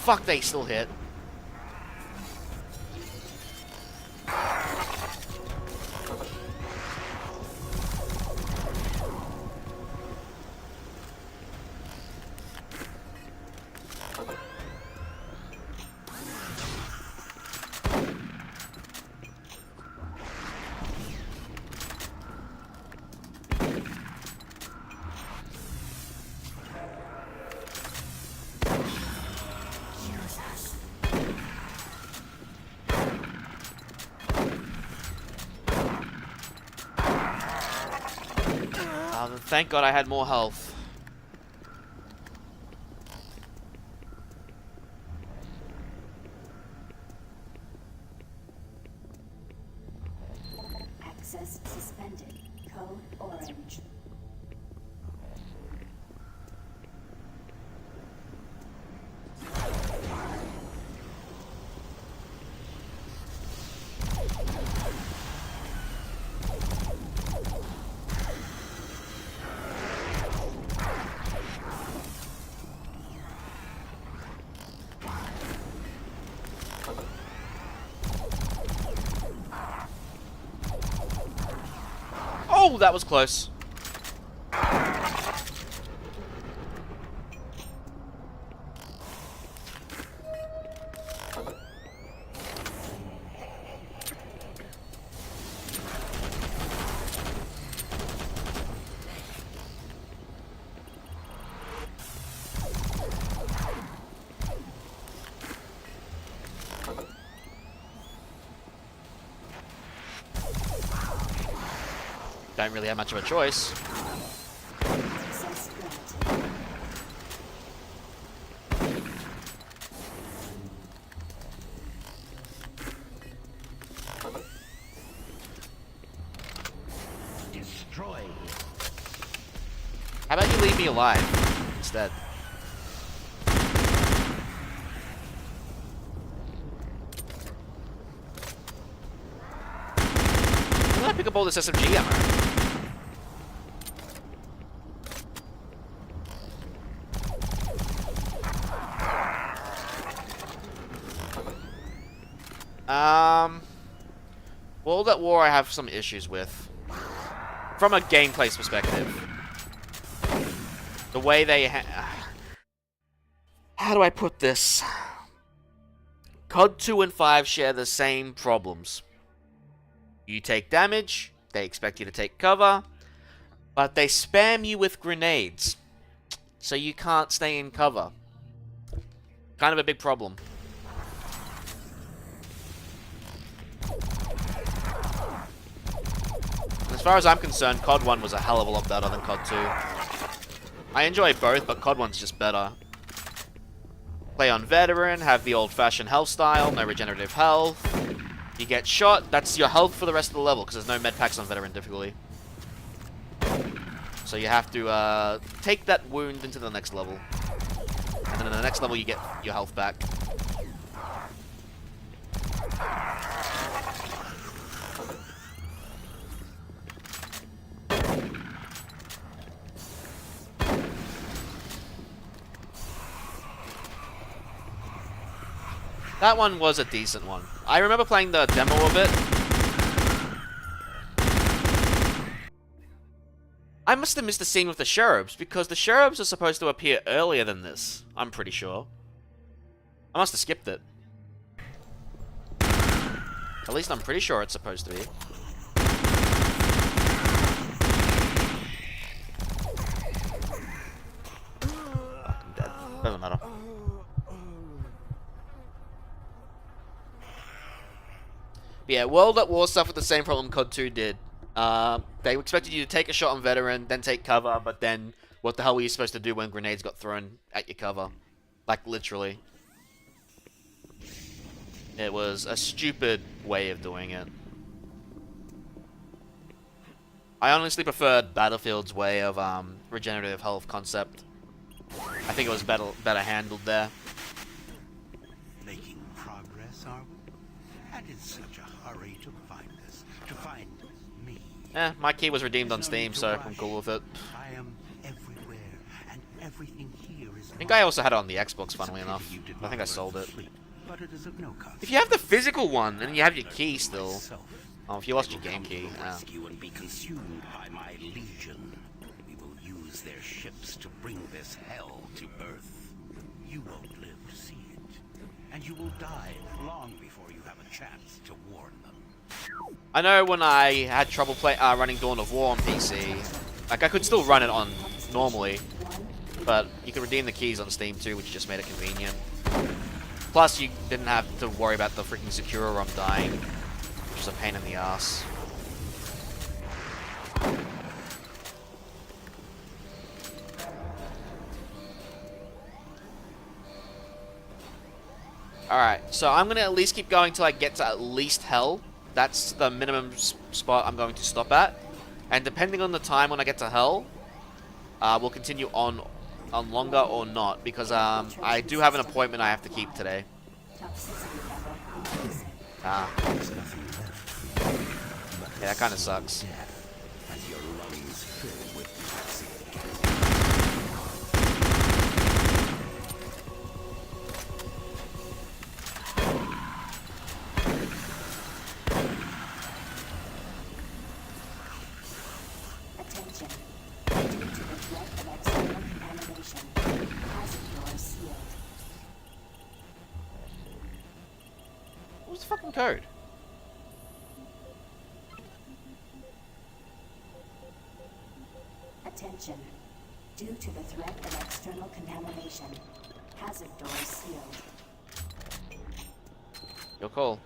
Fuck, they still hit. Thank God I had more health. Access suspended. Code orange. Ooh, that was close. Don't really have much of a choice. Destroy. How about you leave me alive instead? Why did I pick up all this SMG ammo? World at War I have some issues with. From a gameplay perspective. The way they how do I put this? COD 2 and 5 share the same problems. You take damage, they expect you to take cover, but they spam you with grenades, so you can't stay in cover. Kind of a big problem. As far as I'm concerned, COD 1 was a hell of a lot better than COD 2. I enjoy both, but COD 1's just better. Play on Veteran, have the old-fashioned health style, no regenerative health. You get shot, that's your health for the rest of the level, because there's no med packs on Veteran difficulty. So you have to take that wound into the next level. And then in the next level you get your health back. That one was a decent one. I remember playing the demo of it. I must have missed the scene with the cherubs, because the cherubs are supposed to appear earlier than this. I'm pretty sure. I must have skipped it. At least I'm pretty sure it's supposed to be. I'm dead. Doesn't matter. But yeah, World at War suffered the same problem COD 2 did. They expected you to take a shot on Veteran, then take cover, but then what the hell were you supposed to do when grenades got thrown at your cover? Like, literally. It was a stupid way of doing it. I honestly preferred Battlefield's way of regenerative health concept. I think it was better handled there. Making progress, are we? And in such a hurry to find us, to find me. My key was redeemed on Steam, so I'm cool with it. I am everywhere, and everything here is. I think I also had it on the Xbox, funnily enough. I think I sold it. But it is of no consequence. If you have the physical one, and you have your key still. Oh, if you lost your game key. Rescue and be consumed by my legion. We will use their ships to bring this hell to Earth. You won't live to see it, and you will die long before you have a chance to warn them. I know when I had trouble running Dawn of War on PC, like I could still run it on normally, but you could redeem the keys on Steam too, which just made it convenient. Plus, you didn't have to worry about the freaking Secure ROM dying, which is a pain in the ass. Alright, so I'm going to at least keep going till I get to at least Hell. That's the minimum spot I'm going to stop at. And depending on the time when I get to Hell, we'll continue on longer or not, because I do have an appointment I have to keep today. Yeah, that kind of sucks. fucking code? Attention. Due to the threat of external contamination, hazard doors sealed. Your call.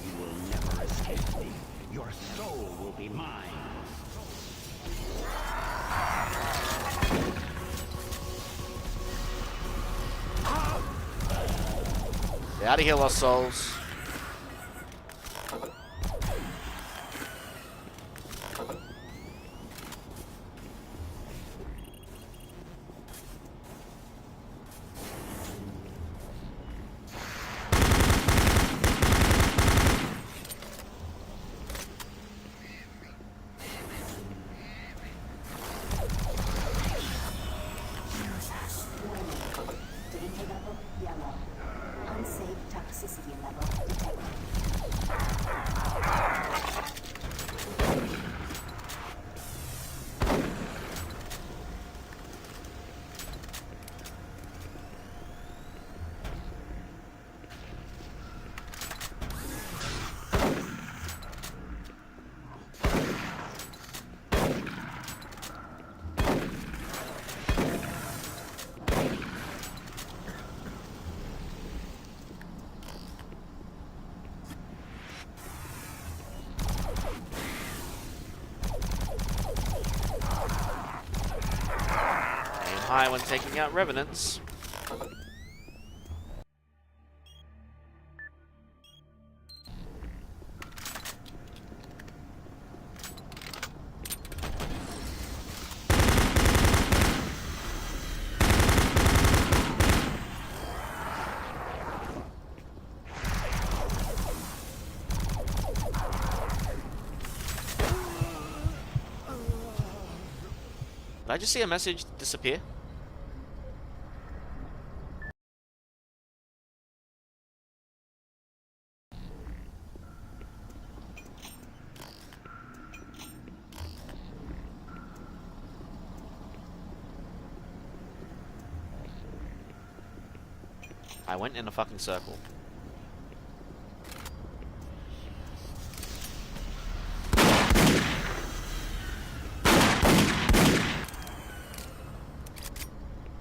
You will never escape me. Your soul will be mine. Stay out of here, lost souls. Danger level yellow. Unsafe toxicity level detected. Aim high when taking out revenants. Did I just see a message disappear? I went in a fucking circle.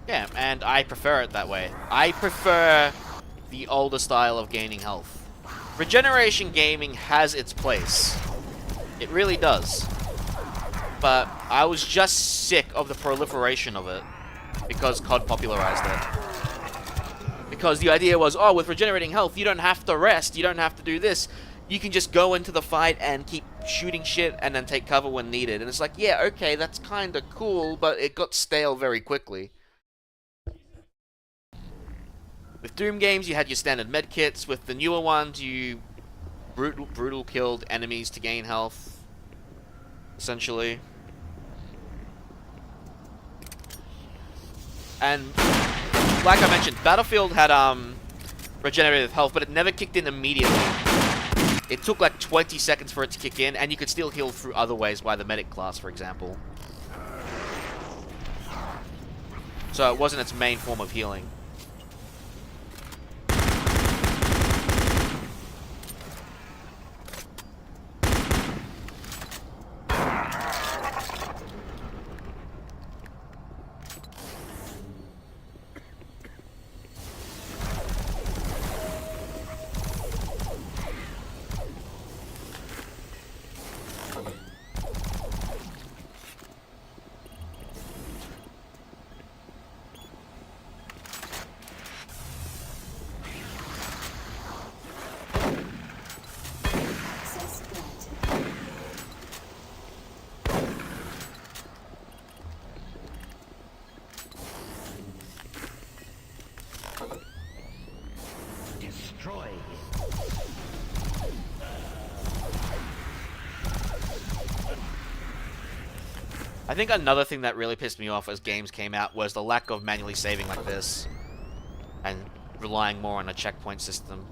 Yeah, and I prefer it that way. I prefer the older style of gaining health. Regeneration gaming has its place. It really does. But I was just sick of the proliferation of it because COD popularized it. Because the idea was, oh, with regenerating health, you don't have to rest, you don't have to do this. You can just go into the fight and keep shooting shit and then take cover when needed. And it's like, yeah, okay, that's kind of cool, but it got stale very quickly. With Doom games, you had your standard medkits. With the newer ones, you brutal killed enemies to gain health, essentially. And like I mentioned, Battlefield had regenerative health, but it never kicked in immediately. It took like 20 seconds for it to kick in, and you could still heal through other ways by the medic class, for example. So it wasn't its main form of healing. Destroy him. I think another thing that really pissed me off as games came out was the lack of manually saving like this. And relying more on a checkpoint system.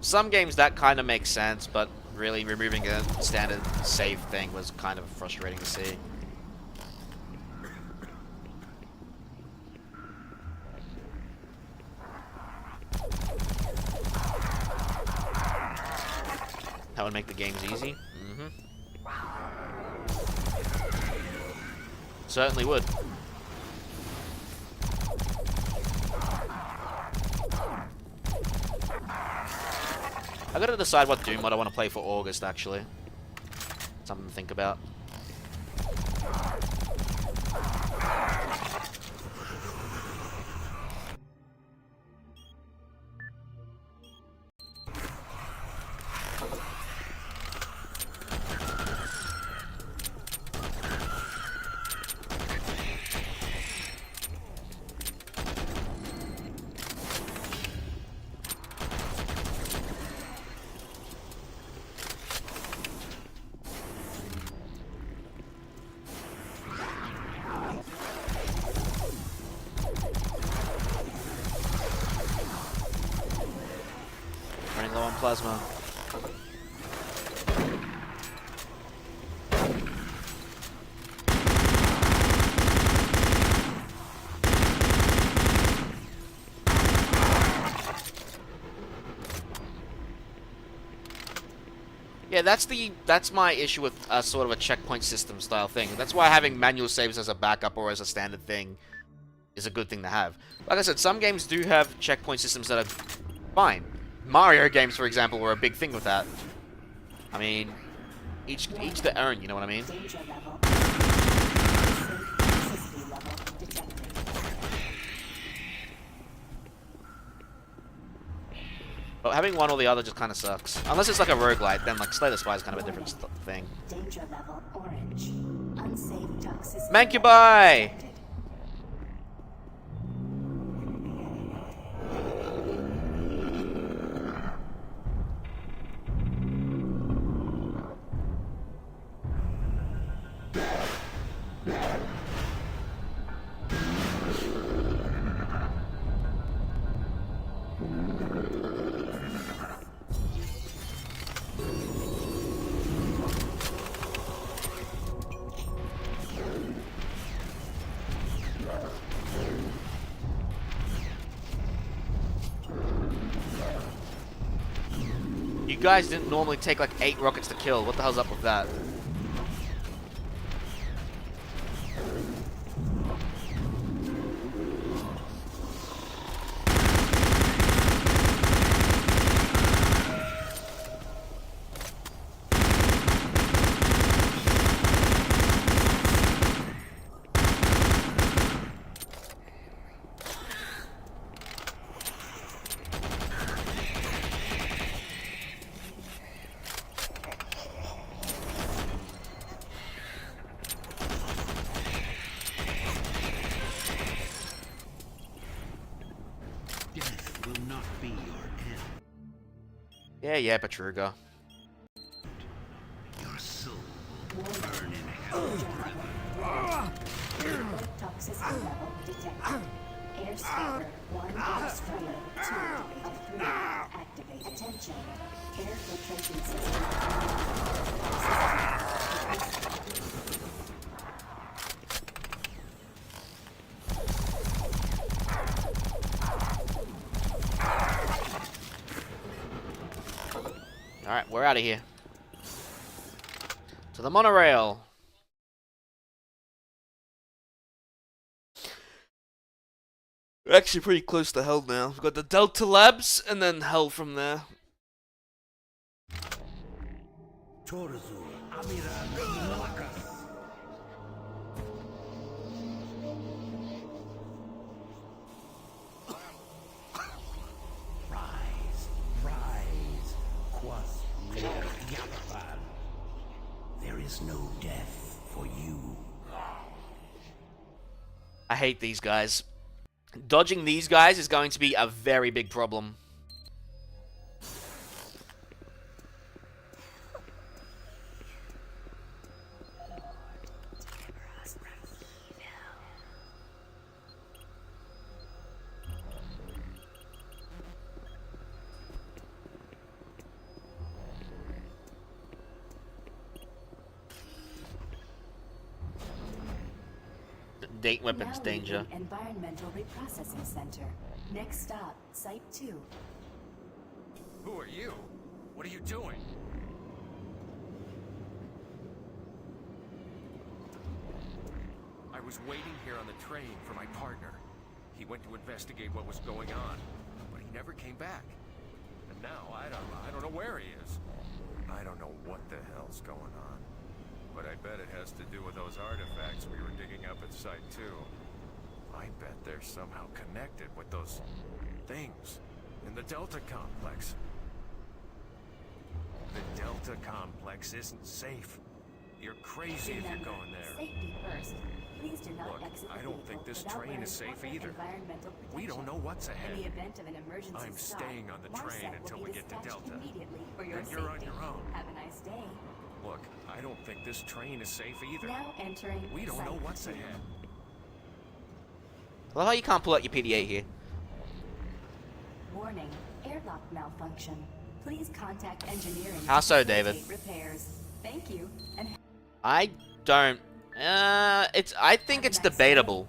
Some games that kind of makes sense, but really removing a standard save thing was kind of frustrating to see. That would make the games easy. Certainly would. I gotta decide what Doom mod I want to play for August, actually. Something to think about. Running low on plasma. Yeah, that's my issue with sort of a checkpoint system style thing. That's why having manual saves as a backup or as a standard thing is a good thing to have. Like I said, some games do have checkpoint systems that are fine. Mario games, for example, were a big thing with that. I mean, each their own, you know what I mean? But having one or the other just kind of sucks. Unless it's like a roguelite, then like Slay the Spy is kind of a different thing. Danger level orange. Unsafe toxicity. Mancubi! You guys didn't normally take like 8 rockets to kill. What the hell's up with that? Death will not be your end. Yeah, Petruga. Your soul will burn in hell forever. Toxicity level detected. Airspeeder 1 Australia 2 of 3 activate. Attention. Air filtration system. Alright, we're out of here. To the monorail. We're actually pretty close to Hell now. We've got the Delta Labs and then Hell from there. There is no death for you. I hate these guys. Dodging these guys is going to be a very big problem. weapons Now danger. leaving Environmental Reprocessing Center. Next stop, Site 2. Who are you? What are you doing? I was waiting here on the train for my partner. He went to investigate what was going on, but he never came back. And now I don't know where he is. I don't know what the hell's going on. But I bet it has to do with those artifacts we were digging up at Site 2. I bet they're somehow connected with those things in the Delta Complex. The Delta Complex isn't safe. You're crazy if you're going there. Safety first. Please do not Look, exit the I don't vehicle think this without train wearing is safe proper either. environmental We don't protection. know what's ahead. In the event of an emergency I'm stop, staying on the train Marset until will we be get to dispatched Delta. immediately for your Then you're on safety. your own. Have a nice day. Look, I don't think this train is safe either. Now entering We don't know Site what's 2. ahead. I love how you can't pull out your PDA here. Warning, airlock malfunction. Please contact engineering. How to so, David? facilitate repairs. Thank you, and I don't. I think it's debatable.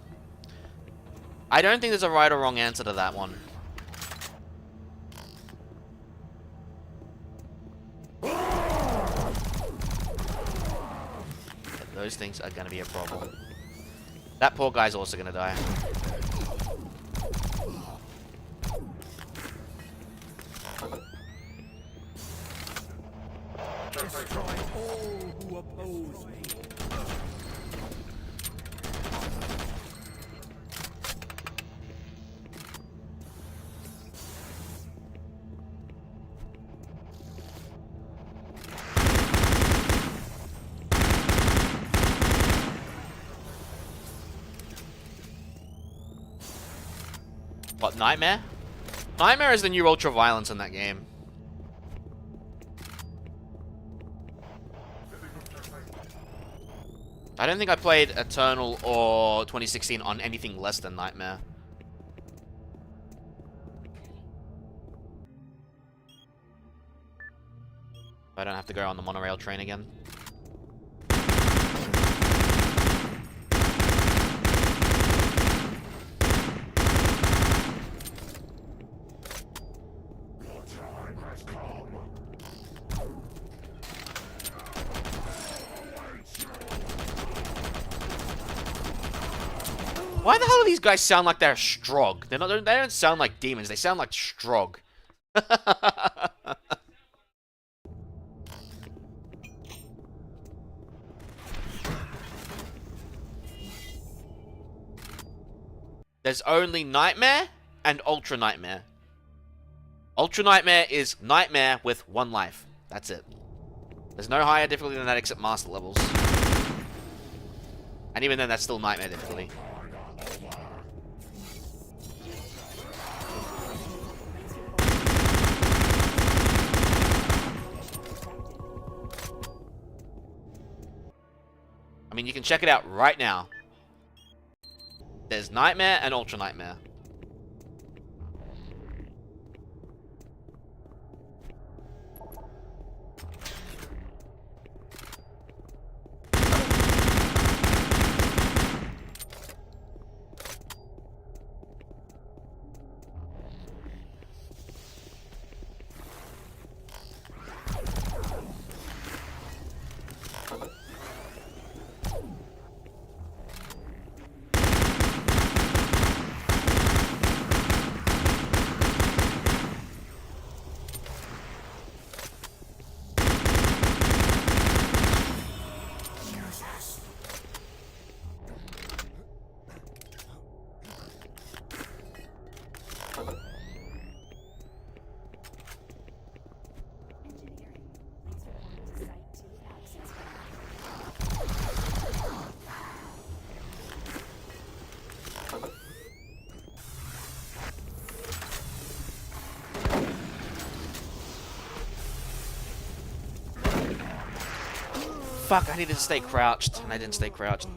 I don't think there's a right or wrong answer to that one. Those things are gonna be a problem. That poor guy's also gonna die. Destroy all who oppose me. What, Nightmare? Nightmare is the new ultra violence in that game. I don't think I played Eternal or 2016 on anything less than Nightmare. I don't have to go on the monorail train again. Why the hell do these guys sound like they're Strog? They don't sound like demons. They sound like Strog. There's only Nightmare and Ultra Nightmare. Ultra Nightmare is Nightmare with 1 life. That's it. There's no higher difficulty than that except Master levels. And even then, that's still Nightmare difficulty. I mean, you can check it out right now. There's Nightmare and Ultra Nightmare. Fuck, I needed to stay crouched, and I didn't stay crouched.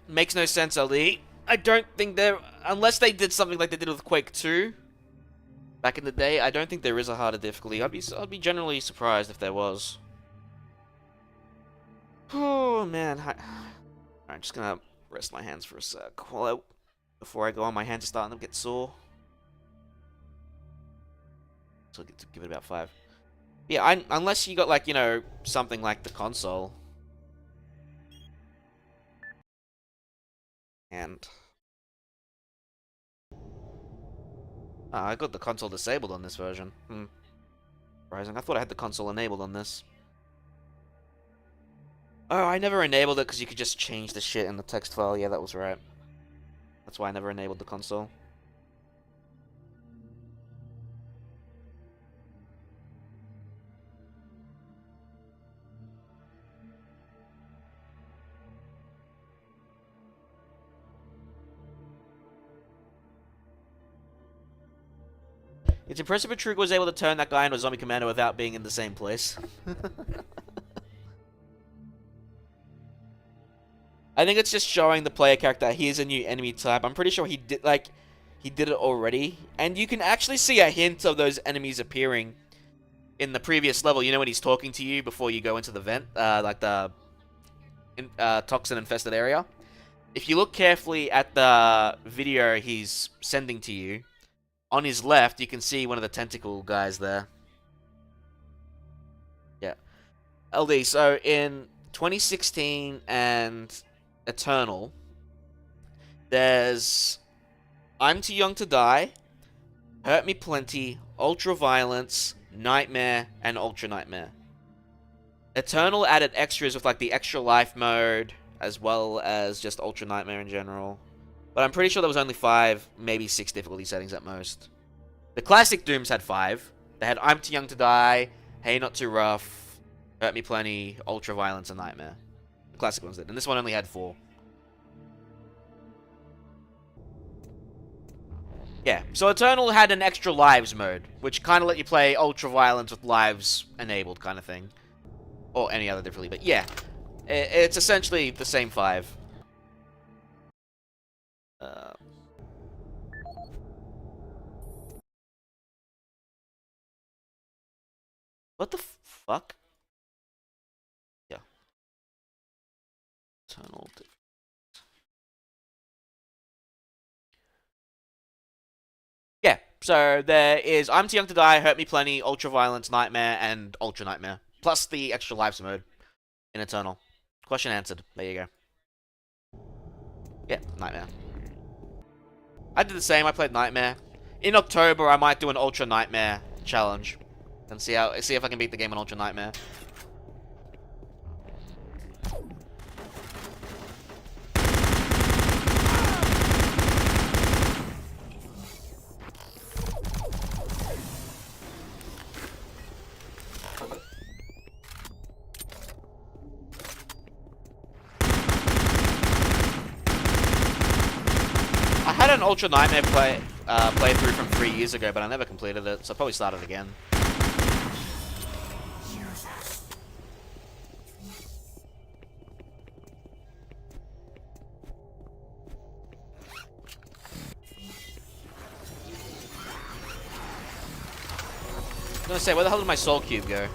Makes no sense, Ali. I don't think there... Unless they did something like they did with Quake 2 back in the day, I don't think there is a harder difficulty. I'd be generally surprised if there was. Oh, man. Alright, just gonna rest my hands for a sec. Well, before I go on, my hands are starting to get sore. So I'll get to give it about 5. Yeah, unless you got, like, you know, something like the console. And... I got the console disabled on this version. Surprising. I thought I had the console enabled on this. Oh, I never enabled it because you could just change the shit in the text file. Yeah, that was right. That's why I never enabled the console. It's impressive that Trug was able to turn that guy into a zombie commando without being in the same place. I think it's just showing the player character here's a new enemy type. I'm pretty sure he did it already, and you can actually see a hint of those enemies appearing in the previous level. You know, when he's talking to you before you go into the vent, like the toxin infested area. If you look carefully at the video he's sending to you, on his left, you can see one of the tentacle guys there. Yeah. LD, so in 2016 and Eternal, there's I'm Too Young to Die, Hurt Me Plenty, Ultra Violence, Nightmare, and Ultra Nightmare. Eternal added extras with, like, the extra life mode, as well as just Ultra Nightmare in general. But I'm pretty sure there was only 5, maybe 6 difficulty settings at most. The classic Dooms had 5. They had I'm Too Young to Die, Hey Not Too Rough, Hurt Me Plenty, Ultra Violence, and Nightmare. The classic ones did. And this one only had 4. Yeah, so Eternal had an extra lives mode, which kind of let you play Ultra Violence with lives enabled kind of thing. Or any other differently, but yeah. It's essentially the same 5. What the fuck? Yeah. Eternal. Yeah, so there is I'm Too Young to Die, Hurt Me Plenty, Ultra Violence, Nightmare, and Ultra Nightmare. Plus the extra lives mode in Eternal. Question answered. There you go. Yeah, Nightmare. I did the same. I played Nightmare. In October, I might do an Ultra Nightmare challenge and see if I can beat the game on Ultra Nightmare. I had an Ultra Nightmare playthrough from 3 years ago, but I never completed it, so I'll probably start it again. I was gonna say, where the hell did my soul cube go?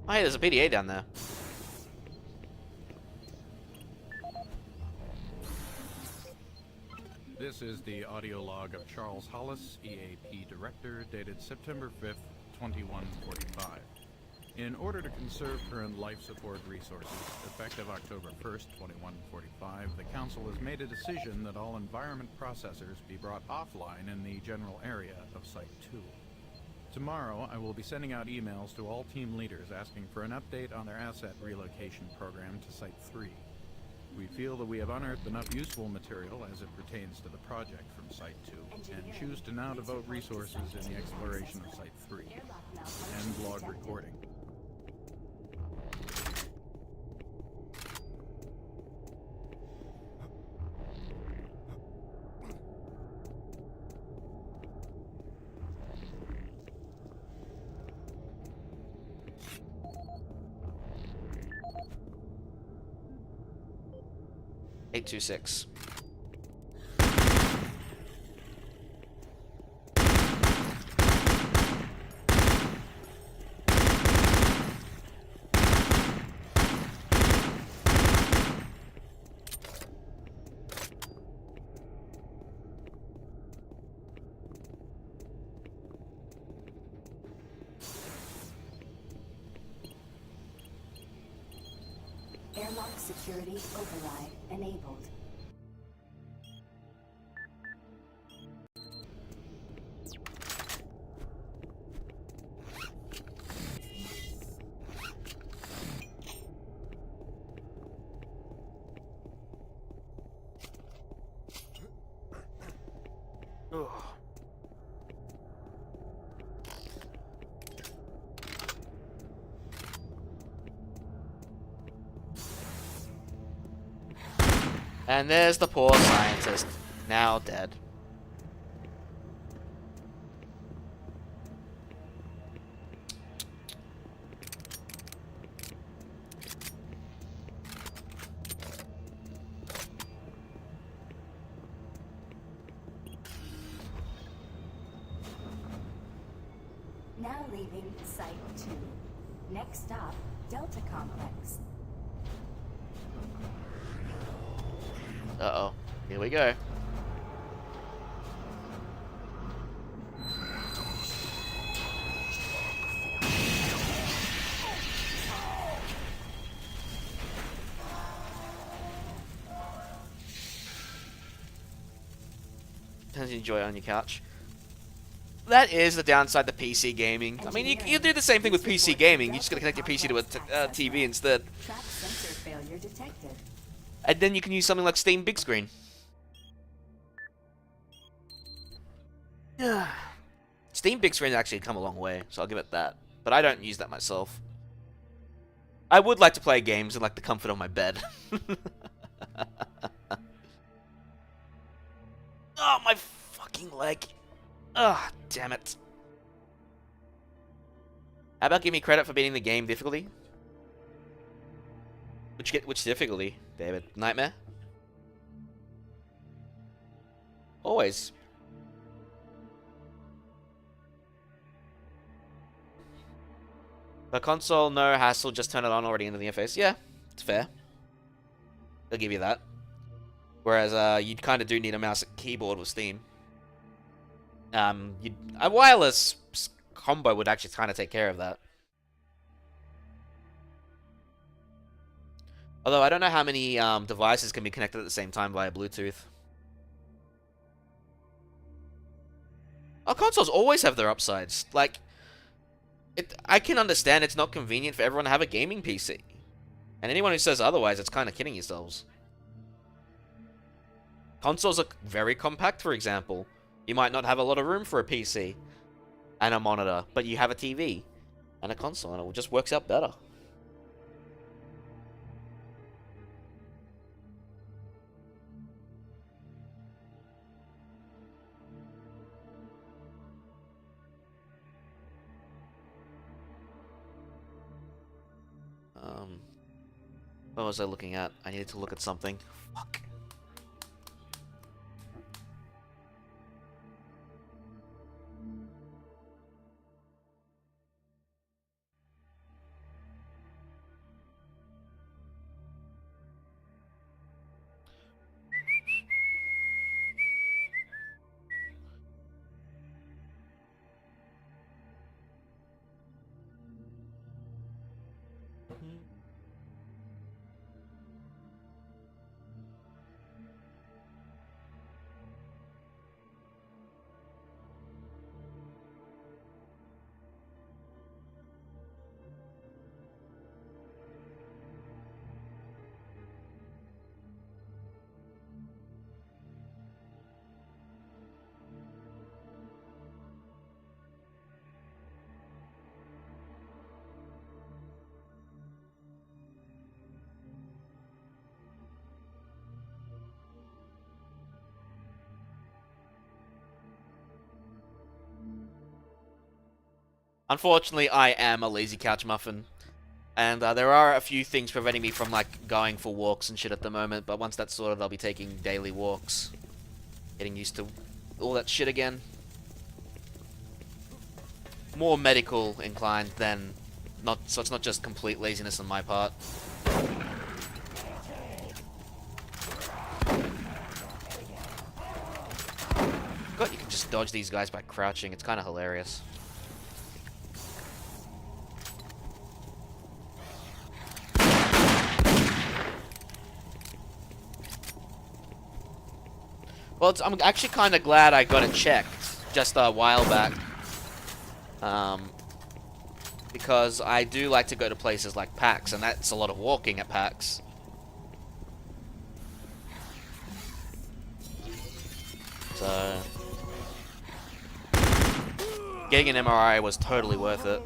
Oh, hey, there's a PDA down there. This is the audio log of Charles Hollis, EAP Director, dated September 5th, 2145. In order to conserve current life support resources, effective October 1st, 2145, the Council has made a decision that all environment processors be brought offline in the general area of Site 2. Tomorrow, I will be sending out emails to all team leaders asking for an update on their asset relocation program to Site 3. We feel that we have unearthed enough useful material as it pertains to the project from Site 2, and choose to now devote resources in the exploration of Site 3 and log recording. Eight 2-6. Airlock security override enabled. Ugh. And there's the poor scientist, now dead. Now leaving Site 2. Next stop, Delta Complex. Uh-oh. Here we go. Tends to enjoy it on your couch. That is the downside to PC gaming. I mean, you do the same thing with PC gaming. You just gotta connect your PC to a TV instead. Trap sensor failure detected. And then you can use something like Steam Big Screen. Steam Big Screen has actually come a long way, so I'll give it that. But I don't use that myself. I would like to play games in like the comfort of my bed. Oh, my fucking leg. Ugh, damn it. How about give me credit for beating the game difficulty? Which difficulty, David? Nightmare? Always. The console, no hassle, just turn it on already into the interface. Yeah, it's fair. I'll give you that. Whereas, you kind of do need a mouse and keyboard with Steam. A wireless combo would actually kind of take care of that. Although I don't know how many devices can be connected at the same time via Bluetooth. Our consoles always have their upsides. Like, I can understand it's not convenient for everyone to have a gaming PC. And anyone who says otherwise, it's kind of kidding yourselves. Consoles are very compact, for example. You might not have a lot of room for a PC and a monitor, but you have a TV and a console, and it just works out better. What was I looking at? I needed to look at something. Fuck. Unfortunately, I am a lazy couch muffin. And there are a few things preventing me from, like, going for walks and shit at the moment. But once that's sorted, I'll be taking daily walks. Getting used to all that shit again. More medical inclined than... not. So it's not just complete laziness on my part. God, you can just dodge these guys by crouching. It's kind of hilarious. Well, I'm actually kind of glad I got it checked just a while back. Because I do like to go to places like PAX, and that's a lot of walking at PAX. So... getting an MRI was totally worth it.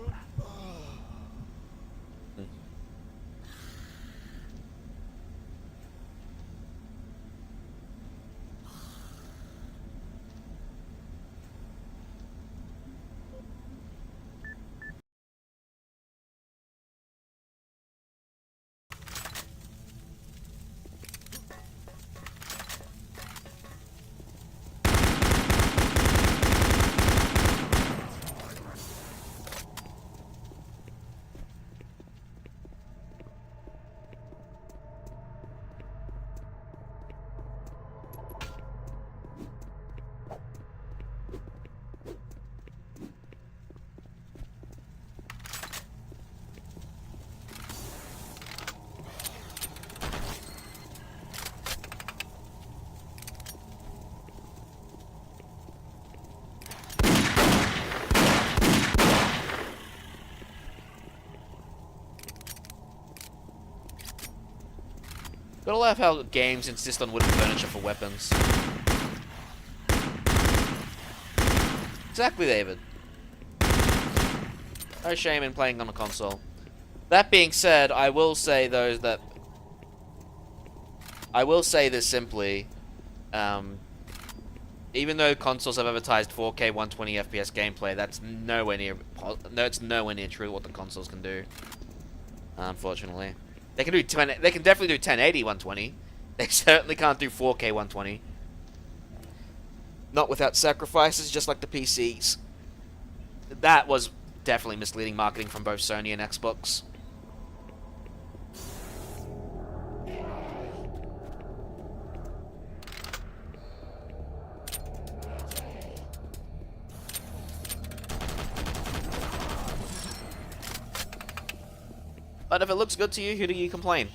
Gotta love how games insist on wooden furniture for weapons. Exactly, David. No shame in playing on a console. That being said, I will say though that... I will say this simply. Even though consoles have advertised 4K 120 FPS gameplay, that's nowhere near... no, it's nowhere near true what the consoles can do. Unfortunately. They can do they can definitely do 1080 120. They certainly can't do 4K 120. Not without sacrifices, just like the PCs. That was definitely misleading marketing from both Sony and Xbox. But if it looks good to you, who do you complain?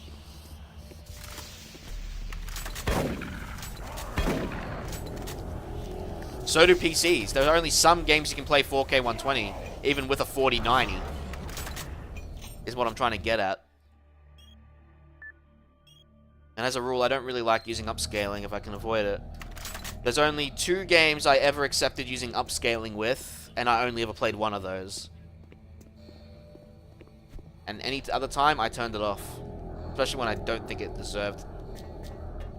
So do PCs. There are only some games you can play 4K 120, even with a 4090. Is what I'm trying to get at. And as a rule, I don't really like using upscaling if I can avoid it. There's only 2 games I ever accepted using upscaling with, and I only ever played one of those. And any other time, I turned it off. Especially when I don't think it deserved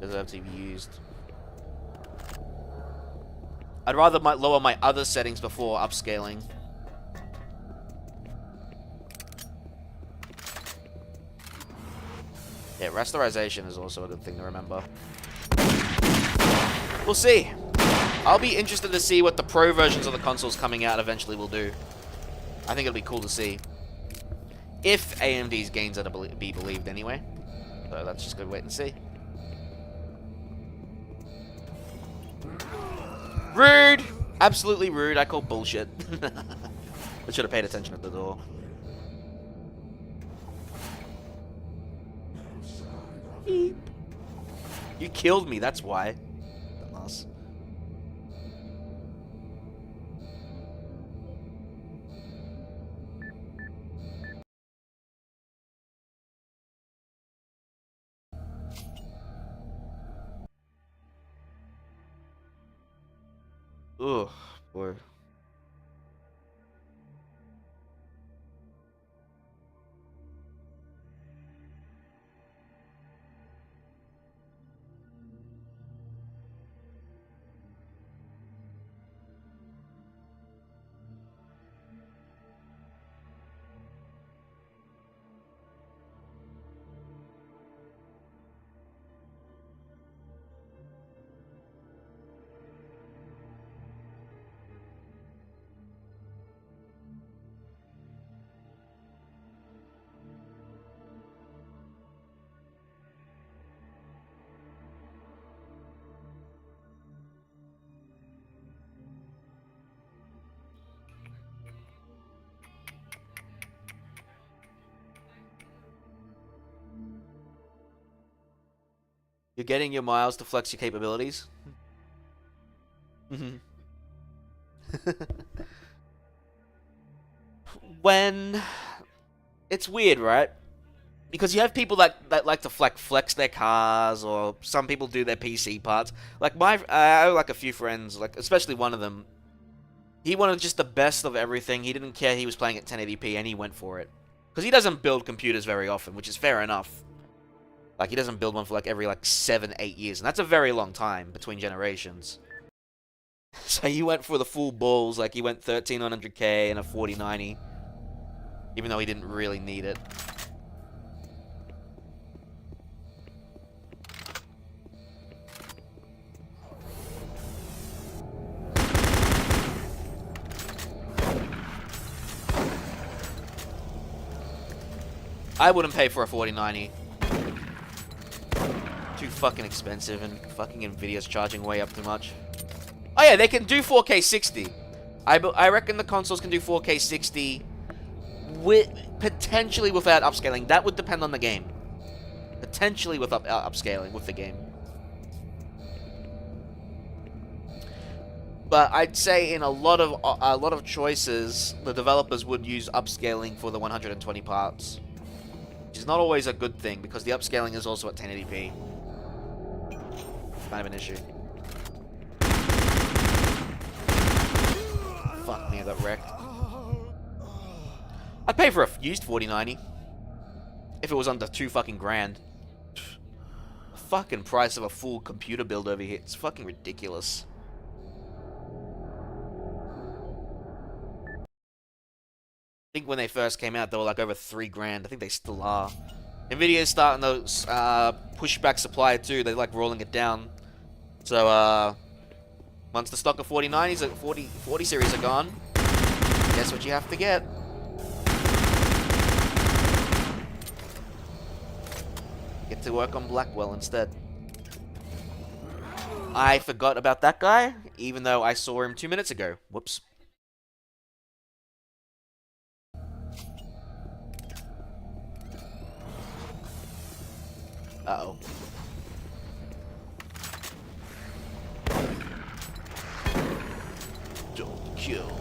to be used. I'd rather lower my other settings before upscaling. Yeah, rasterization is also a good thing to remember. We'll see. I'll be interested to see what the pro versions of the consoles coming out eventually will do. I think it'll be cool to see. If AMD's gains are to be believed anyway. So let's just go wait and see. Rude! Absolutely rude. I call bullshit. I should have paid attention at the door. Beep. You killed me, that's why. Dumbass. Ugh, boy. You're getting your miles to flex your capabilities. When it's weird, right? Because you have people that like to flex their cars, or some people do their PC parts. Like I have like a few friends, like especially one of them. He wanted just the best of everything. He didn't care he was playing at 1080p, and he went for it. Because he doesn't build computers very often, which is fair enough. Like, he doesn't build one for like every 7-8 years, and that's a very long time between generations. So he went for the full balls, like he went 1300K and a 4090, even though he didn't really need it. I wouldn't pay for a 4090. Too fucking expensive, and fucking Nvidia's charging way up too much. Oh yeah, they can do 4K 60. I reckon the consoles can do 4K 60 with potentially without upscaling. That would depend on the game. Potentially with upscaling with the game. But I'd say in a lot of choices, the developers would use upscaling for the 120 parts. Which is not always a good thing, because the upscaling is also at 1080p. It's kind of an issue. Fuck me, I got wrecked. I'd pay for a used 4090. If it was under $2 fucking grand. The fucking price of a full computer build over here. It's fucking ridiculous. I think when they first came out, they were like over $3 grand. I think they still are. Nvidia's starting to push back supply too. They're like rolling it down. So once the stock of 4090s, 40 series are gone, guess what you have to get? Get to work on Blackwell instead. I forgot about that guy, even though I saw him 2 minutes ago. Whoops. Uh-oh. Don't kill.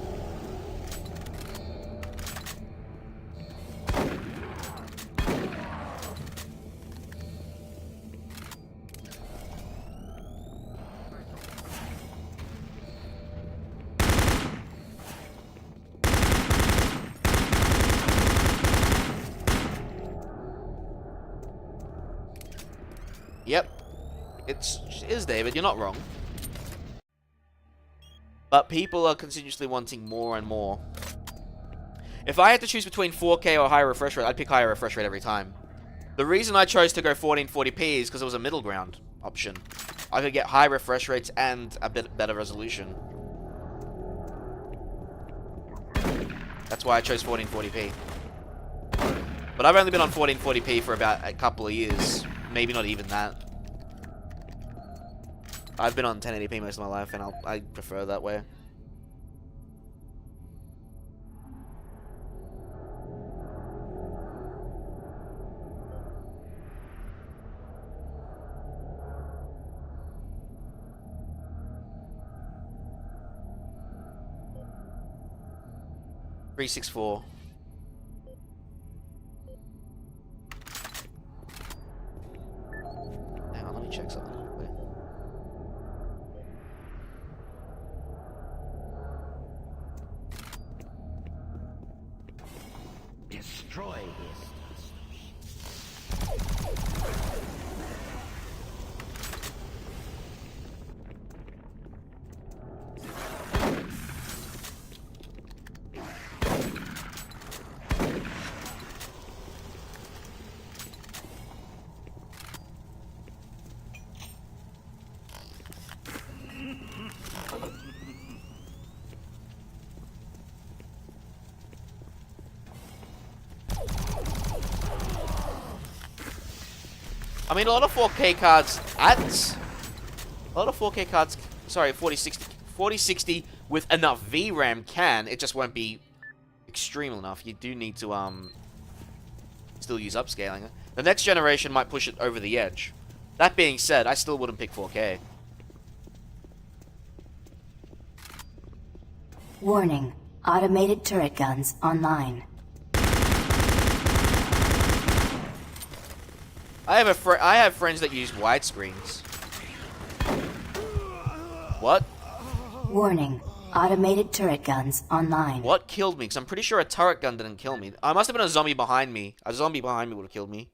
Yep. It is, David. You're not wrong. But people are continuously wanting more and more. If I had to choose between 4K or higher refresh rate, I'd pick higher refresh rate every time. The reason I chose to go 1440p is because it was a middle ground option. I could get high refresh rates and a bit better resolution. That's why I chose 1440p. But I've only been on 1440p for about a couple of years. Maybe not even that. I've been on 1080p most of my life, and I prefer that way. .364. Hang on, let me check something quickly. Destroy this. I mean, a lot of 4K cards, a lot of 4K cards, sorry, 4060 with enough VRAM can, it just won't be extreme enough. You do need to, still use upscaling. The next generation might push it over the edge. That being said, I still wouldn't pick 4K. Warning. Automated turret guns online. I have friends that use widescreens. What? Warning. Automated turret guns online. What killed me? Because I'm pretty sure a turret gun didn't kill me. I must have been a zombie behind me. A zombie behind me would have killed me.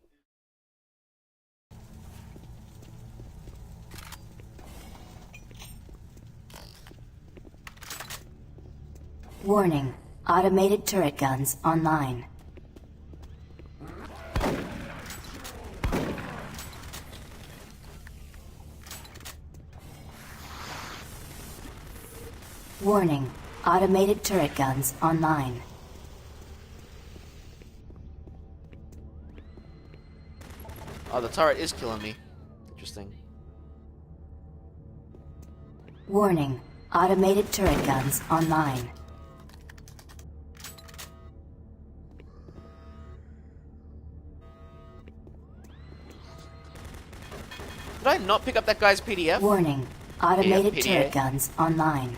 Warning. Automated turret guns online. Warning. Automated turret guns online. Oh, the turret is killing me. Interesting. Warning. Automated turret guns online. Did I not pick up that guy's PDF? Warning. Automated PDA? turret guns online.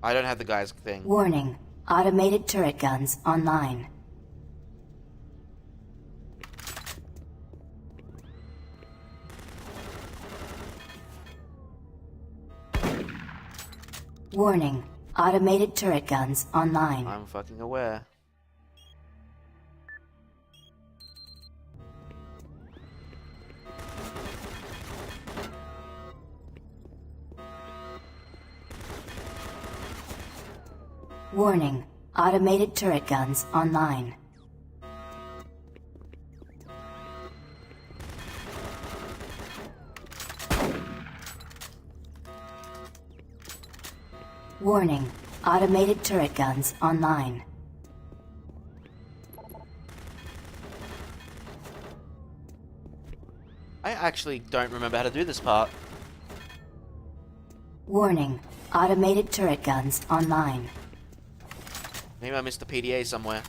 I don't have the guy's thing. Warning. Automated turret guns online. Warning. Automated turret guns online. I'm fucking aware. Warning. Automated turret guns online. Warning. Automated turret guns online. I actually don't remember how to do this part. Warning. Automated turret guns online. Maybe I missed the PDA somewhere.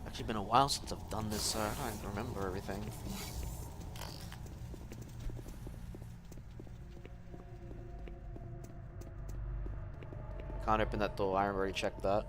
Actually been a while since I've done this, so I don't remember everything. Can't open that door, I already checked that.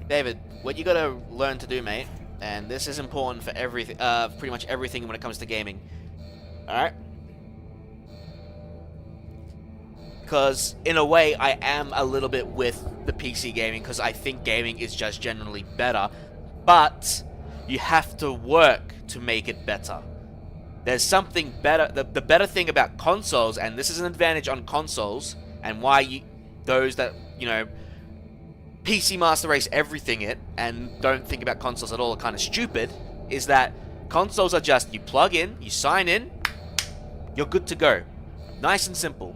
David, what you gotta learn to do, mate, and this is important for everything, pretty much everything when it comes to gaming. Alright? Because, in a way, I am a little bit with the PC gaming, because I think gaming is just generally better, but you have to work to make it better. There's something better, the better thing about consoles, and this is an advantage on consoles, and why those that, PC Master Race everything it and don't think about consoles at all are kind of stupid, is that consoles are just, you plug in, you sign in, you're good to go. Nice and simple.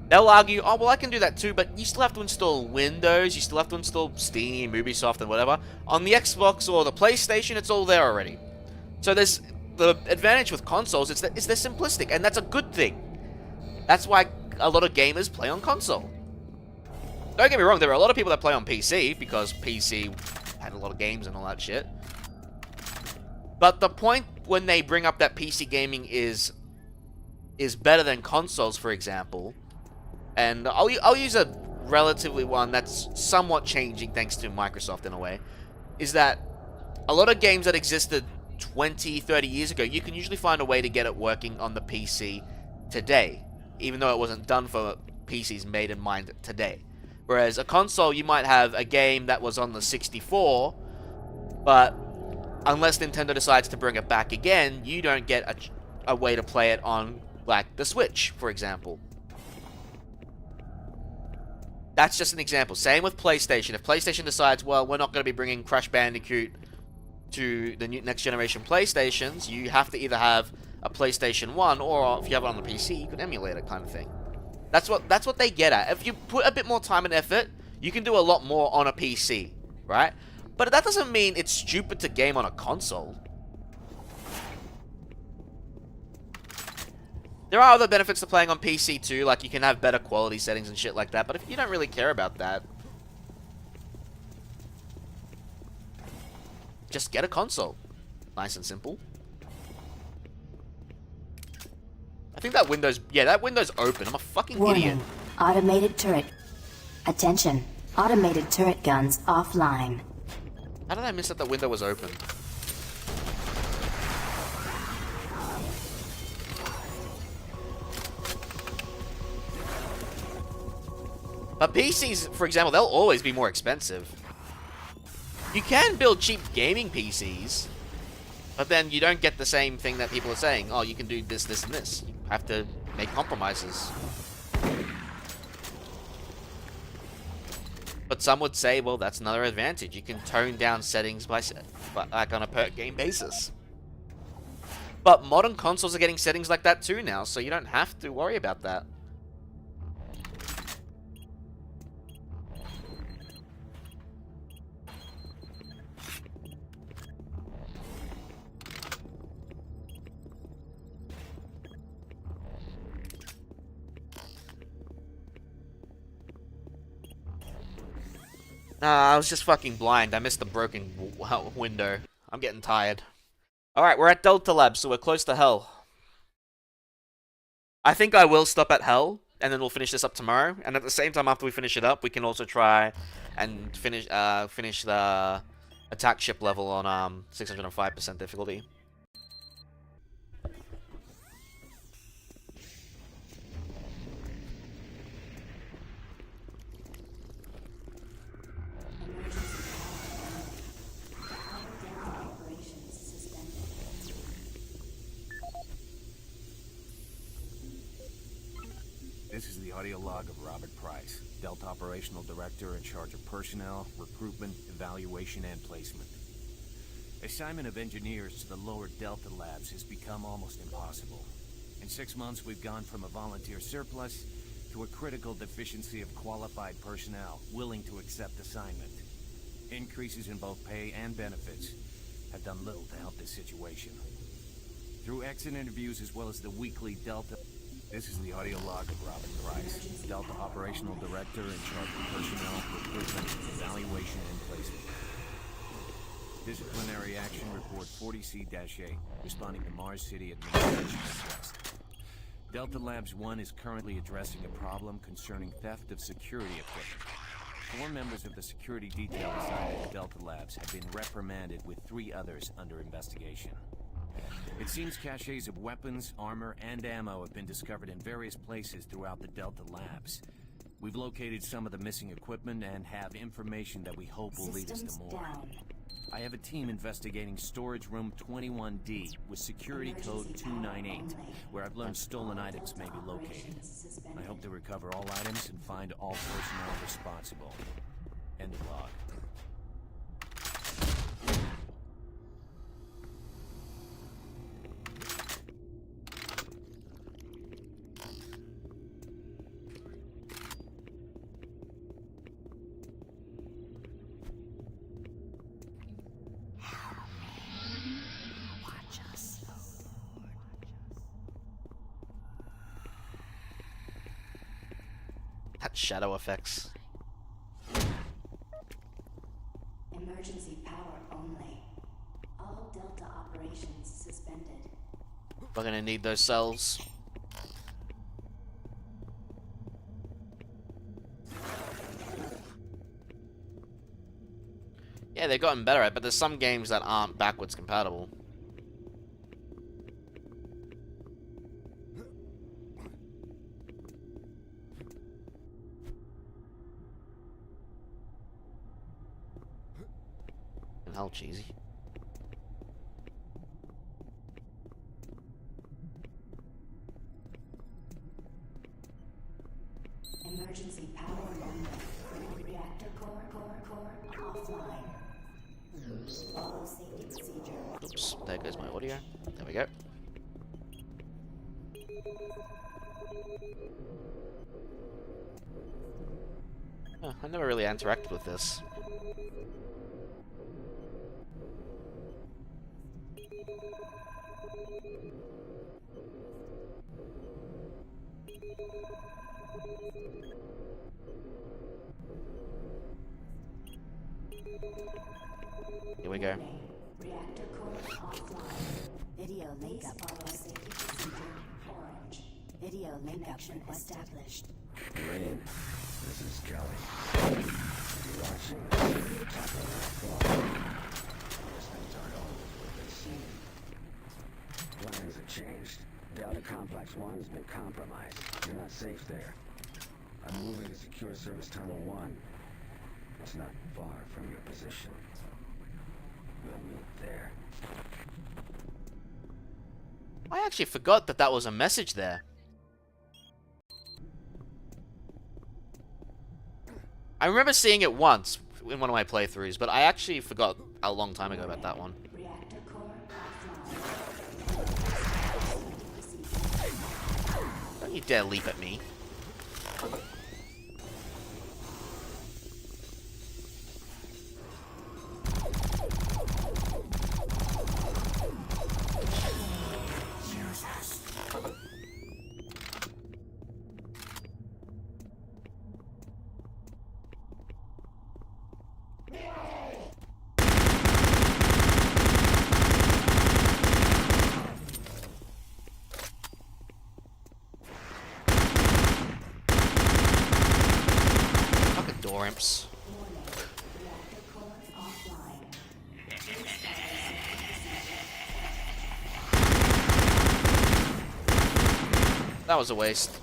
They'll argue, oh, well, I can do that too, but you still have to install Windows, you still have to install Steam, Ubisoft, and whatever. On the Xbox or the PlayStation, it's all there already. So there's the advantage with consoles is that they're simplistic, and that's a good thing. That's why a lot of gamers play on console. Don't get me wrong, there are a lot of people that play on PC, because PC had a lot of games and all that shit. But the point when they bring up that PC gaming is is better than consoles, for example, and I'll use a relatively one that's somewhat changing thanks to Microsoft in a way, is that a lot of games that existed 20, 30 years ago, you can usually find a way to get it working on the PC today, even though it wasn't done for PCs made in mind today. Whereas a console, you might have a game that was on the 64, but unless Nintendo decides to bring it back again, you don't get a way to play it on, like, the Switch, for example. That's just an example. Same with PlayStation. If PlayStation decides, well, we're not going to be bringing Crash Bandicoot to the next generation PlayStations, you have to either have a PlayStation 1, or if you have it on the PC, you can emulate it, kind of thing. That's what they get at. If you put a bit more time and effort, you can do a lot more on a PC, right? But that doesn't mean it's stupid to game on a console. There are other benefits to playing on PC too, like you can have better quality settings and shit like that, but if you don't really care about that, just get a console. Nice and simple. I think that window's... yeah, that window's open. I'm a fucking idiot. Automated turret. Attention. Automated turret guns offline. How did I miss that the window was open? But PCs, for example, they'll always be more expensive. You can build cheap gaming PCs, but then you don't get the same thing that people are saying. Oh, you can do this, this, and this. You have to make compromises. But some would say, well, that's another advantage. You can tone down settings by like on a per game basis. But modern consoles are getting settings like that too now, so you don't have to worry about that. I was just fucking blind. I missed the broken window. I'm getting tired. Alright, we're at Delta Lab, so we're close to Hell. I think I will stop at Hell, and then we'll finish this up tomorrow. And at the same time, after we finish it up, we can also try and finish the attack ship level on 605% difficulty. This is the audio log of Robert Price, Delta Operational Director in charge of personnel, recruitment, evaluation, and placement. Assignment of engineers to the lower Delta labs has become almost impossible. In 6 months, we've gone from a volunteer surplus to a critical deficiency of qualified personnel willing to accept assignment. Increases in both pay and benefits have done little to help this situation. Through exit interviews as well as the weekly Delta... This is the audio log of Robert Price, Delta Operational Director in charge of personnel, recruitment, evaluation, and placement. Disciplinary Action Report 40C-8, responding to Mars City Administration request. Delta Labs 1 is currently addressing a problem concerning theft of security equipment. 4 members of the security detail assigned to Delta Labs have been reprimanded, with 3 others under investigation. It seems caches of weapons, armor, and ammo have been discovered in various places throughout the Delta Labs. We've located some of the missing equipment and have information that we hope will lead us to more. I have a team investigating storage room 21D with security code 298, where I've learned stolen items may be located. I hope to recover all items and find all personnel responsible. End of log. Shadow effects. Emergency power only. All Delta operations suspended. We're gonna need those cells. Yeah, they've gotten better at it, but there's some games that aren't backwards compatible. And hell, cheesy. Emergency power on. Reactor core offline. Follow safety procedure. Oops, there goes my audio. There we go. Huh, I never really interacted with this. Here we go. Reactor core offline. Video link up. Follow safety procedure. Orange. Video link connection established. Rain, this is Kelly. You're watching the top of that floor. These things aren't always what they seem. Plans have changed. Delta Complex 1 has been compromised. You're not safe there. I'm moving to Secure Service Tunnel 1. It's not far from your position. We'll meet there. I actually forgot that that was a message there. I remember seeing it once in one of my playthroughs, but I actually forgot a long time ago about that one. Don't you dare leap at me. Imps. That was a waste.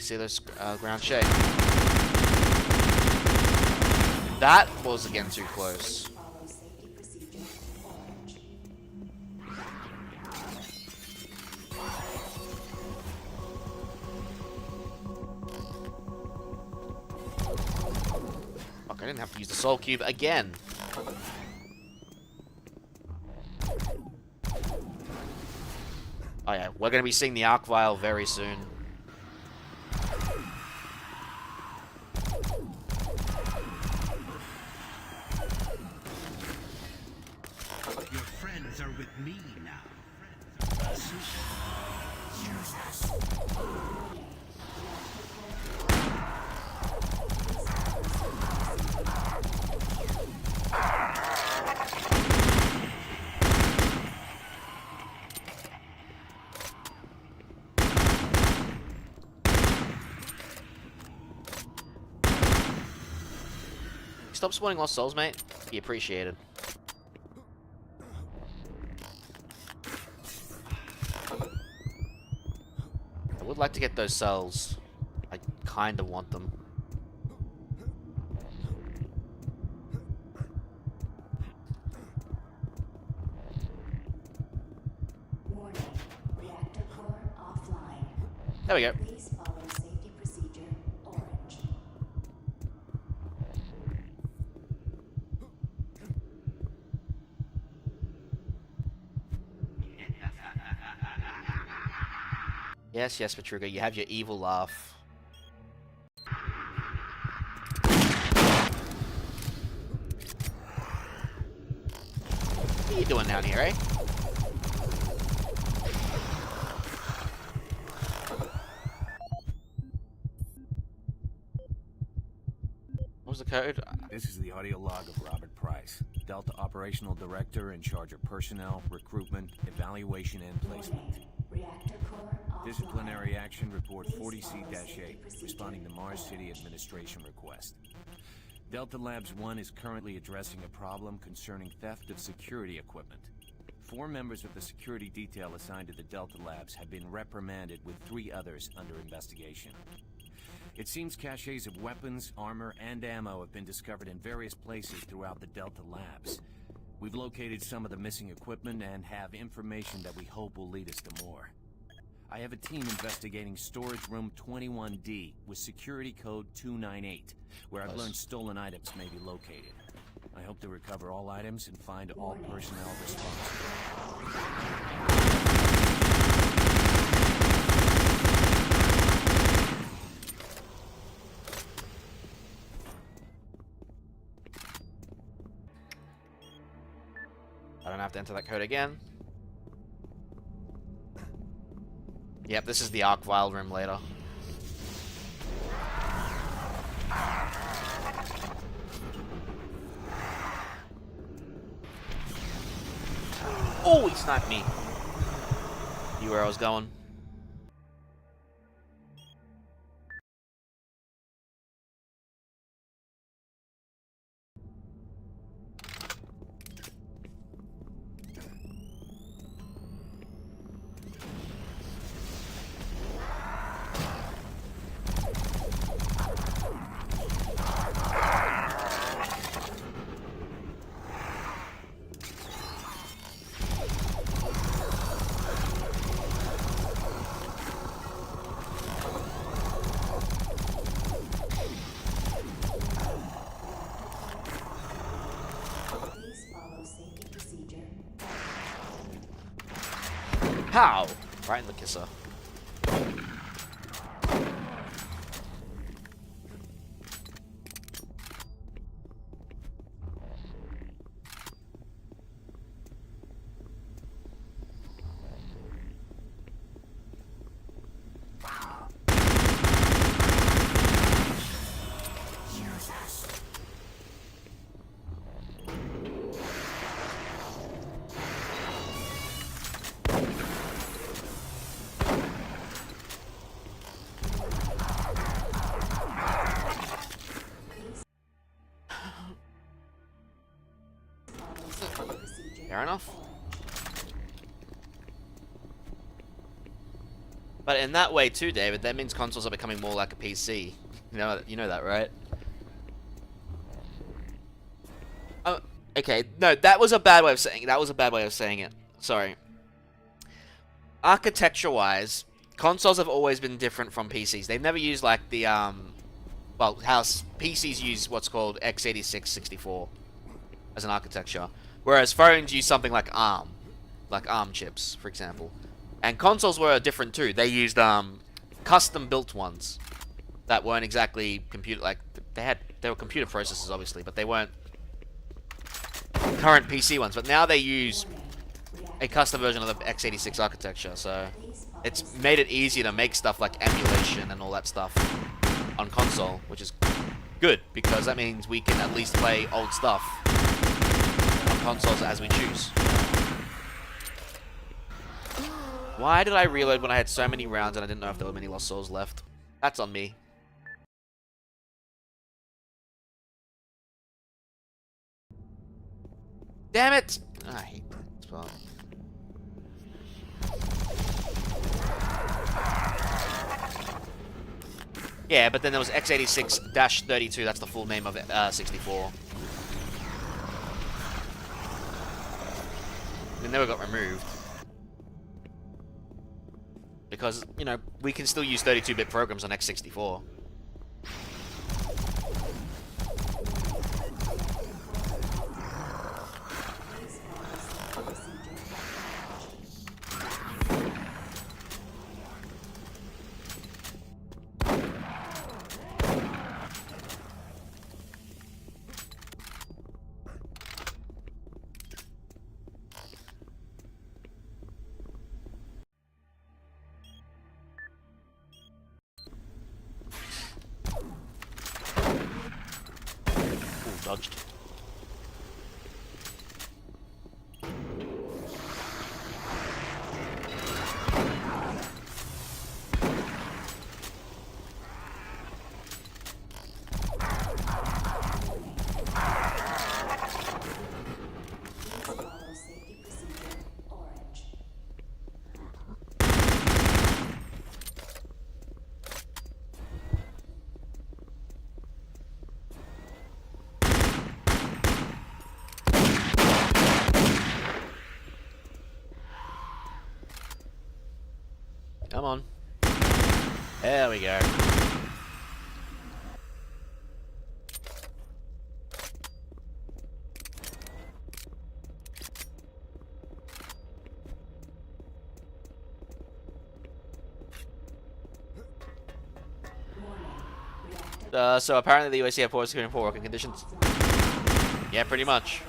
See those ground shake. That was again too close. Fuck, I didn't have to use the soul cube again. Oh yeah, we're gonna be seeing the arc vial very soon. Stop spawning lost souls, mate. Be appreciated. I would like to get those cells. I kind of want them. Warning. Reactor core offline. There we go. Please follow safety procedure. Orange. Yes, yes, Petruga, you have your evil laugh. What are you doing down here, eh? What was the code? This is the audio log of Robert Price, Delta Operational Director in charge of personnel, recruitment, evaluation, and placement. Disciplinary Action Report 40C-8, responding to Mars City Administration request. Delta Labs 1 is currently addressing a problem concerning theft of security equipment. 4 members of the security detail assigned to the Delta Labs have been reprimanded, with 3 others under investigation. It seems caches of weapons, armor, and ammo have been discovered in various places throughout the Delta Labs. We've located some of the missing equipment and have information that we hope will lead us to more. I have a team investigating storage room 21D with security code 298, where I've learned stolen items may be located. I hope to recover all items and find all personnel responsible. I don't have to enter that code again. Yep, this is the arc vial room later. Oh, he sniped me. You where I was going? How? Right in the kisser. Fair enough. But in that way too, David, that means consoles are becoming more like a PC. You know that, right? Oh, okay. No, that was a bad way of saying it. That was a bad way of saying it. Sorry. Architecture-wise, consoles have always been different from PCs. They've never used like the well, how PCs use what's called x86 64 as an architecture. Whereas phones use something like ARM chips, for example. And consoles were different too. They used custom-built ones that weren't exactly they were computer processors, obviously, but they weren't current PC ones. But now they use a custom version of the x86 architecture, so it's made it easier to make stuff like emulation and all that stuff on console, which is good because that means we can at least play old stuff consoles as we choose. Why did I reload when I had so many rounds and I didn't know if there were many lost souls left? That's on me. Damn it! I hate that as well. Yeah, but then there was x86-32, that's the full name of 64. It never got removed. Because, you know, we can still use 32-bit programs on x64. dodged. Come on. There we go. So apparently the UAC have poor security and poor working conditions. Yeah, pretty much.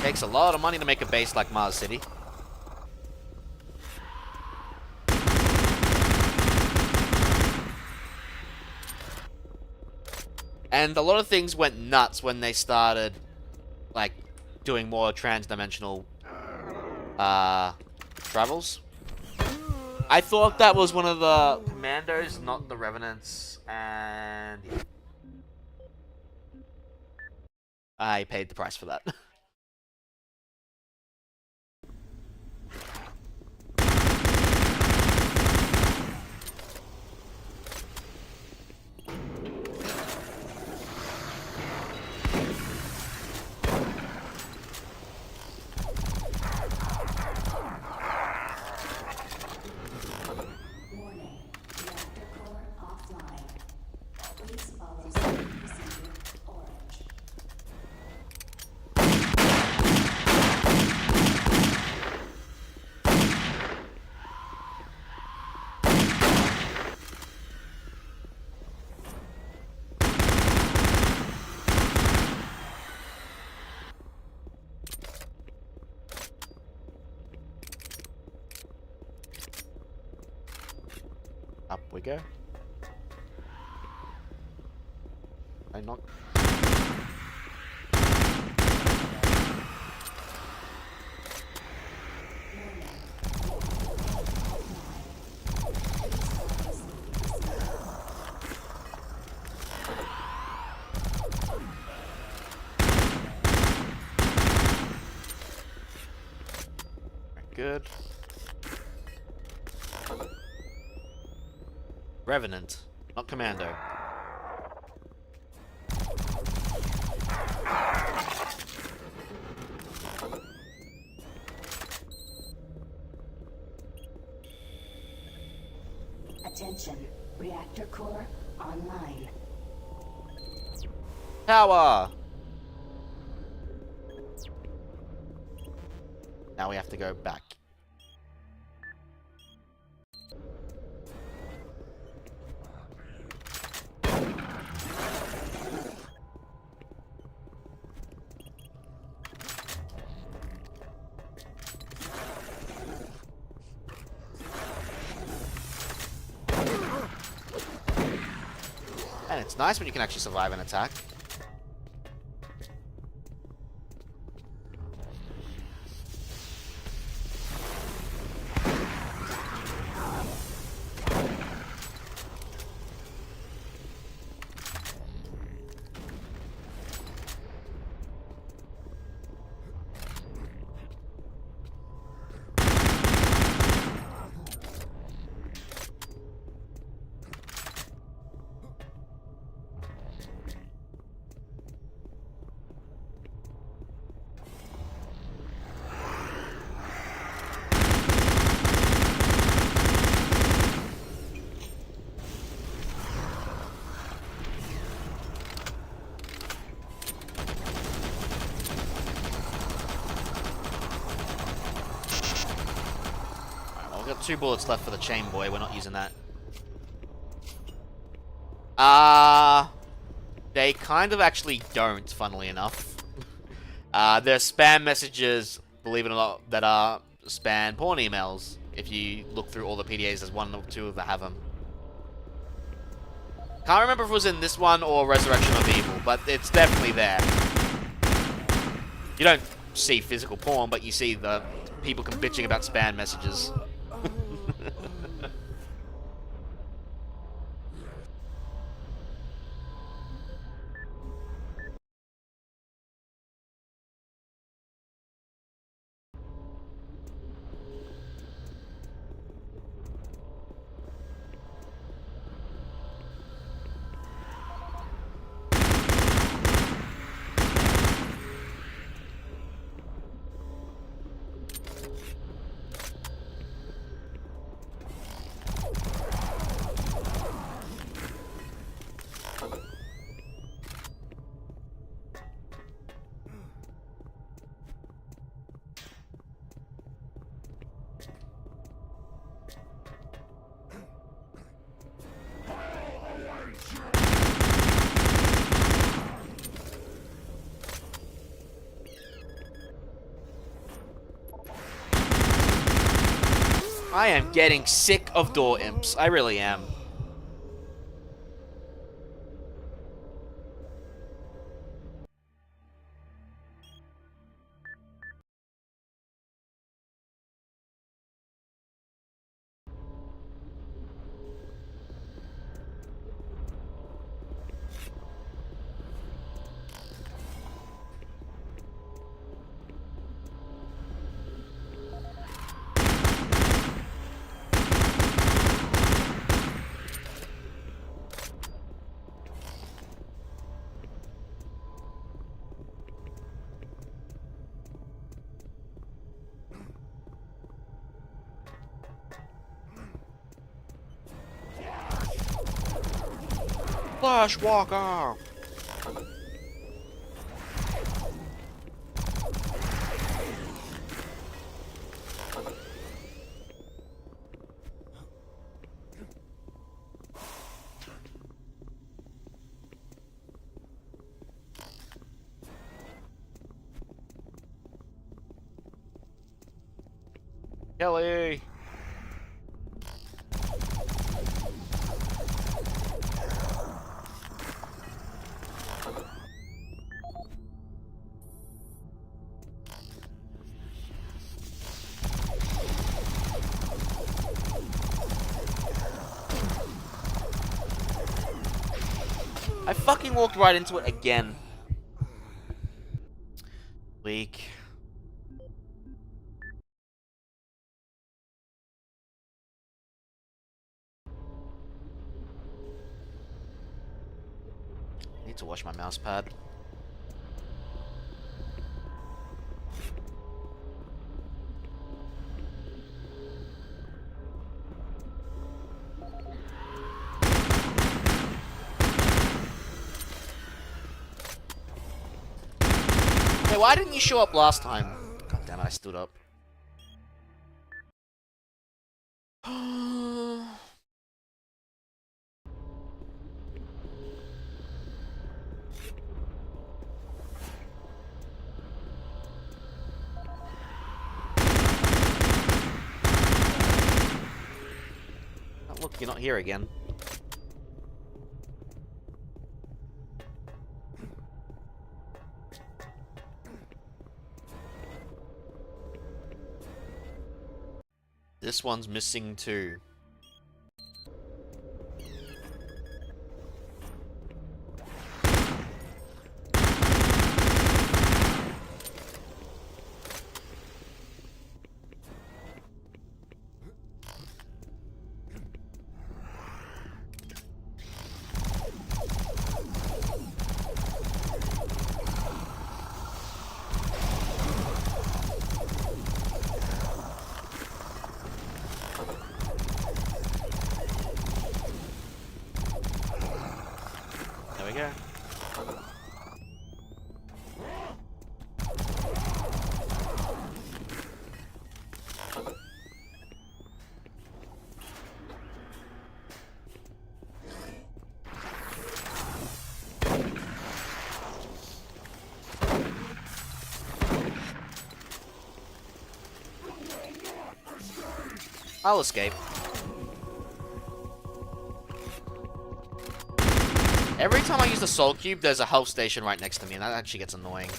Takes a lot of money to make a base like Mars City. And a lot of things went nuts when they started, like, doing more trans-dimensional travels. I thought that was one of the commandos, not the Revenants, and I paid the price for that. Up we go. I knock. Good. Revenant, not Commando. Attention, reactor core online. Power! Now we have to go back. And it's nice when you can actually survive an attack. We've got 2 bullets left for the chain boy. We're not using that. They kind of actually don't, funnily enough. There's spam messages, believe it or not, that are spam porn emails. If you look through all the PDAs, there's one or two that have them. Can't remember if it was in this one or Resurrection of Evil, but it's definitely there. You don't see physical porn, but you see the people bitching about spam messages. I am getting sick of door imps. I really am. Flash Walker! Kelly! I fucking walked right into it again. Weak. Need to wash my mouse pad. Hey, why didn't you show up last time? God damn it, I stood up. Oh, look, you're not here again. This one's missing too. There we go. I'll escape. Every time I use the soul cube, there's a health station right next to me, and that actually gets annoying.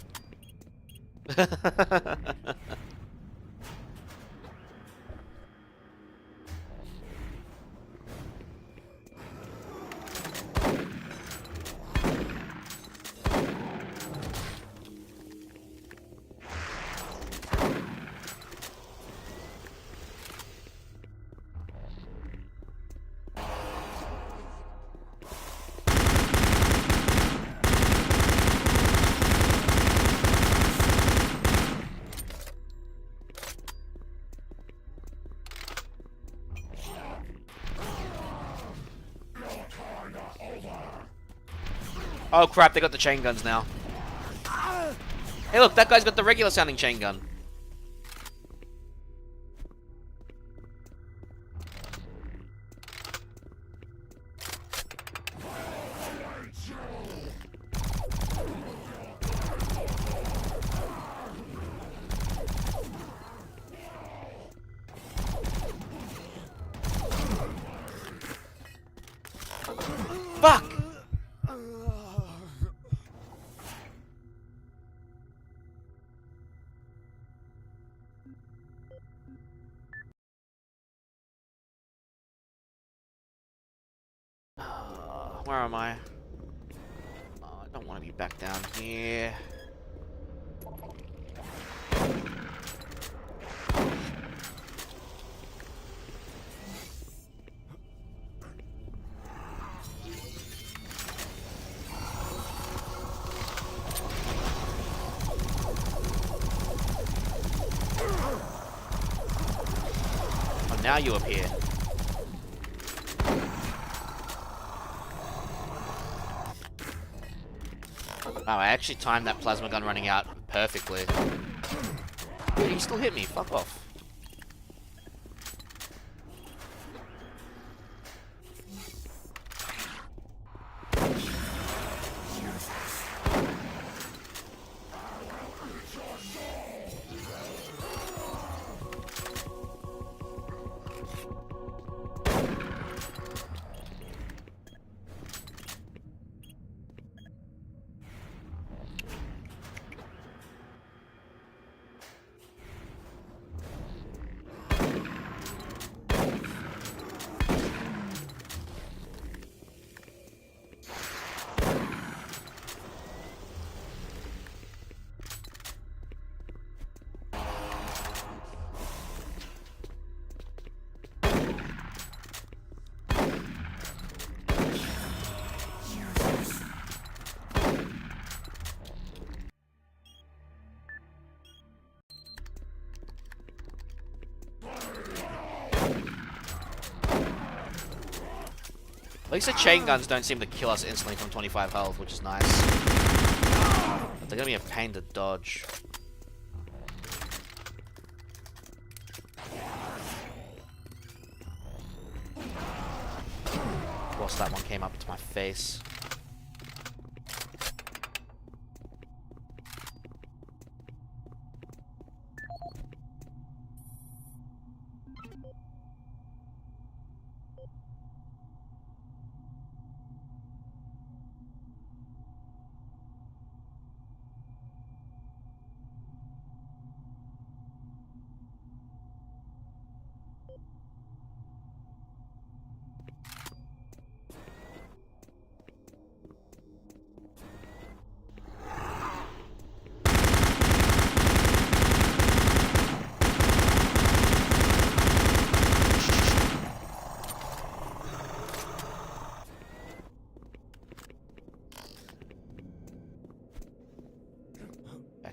Oh crap, they got the chain guns now. Hey look, that guy's got the regular sounding chain gun. Fuck! Where am I? Oh, I don't want to be back down here. Oh, now you appear. Wow, I actually timed that plasma gun running out perfectly. Dude, he still hit me. Fuck off. At least the chain guns don't seem to kill us instantly from 25 health, which is nice. But they're gonna be a pain to dodge. Of course, that one came up to my face.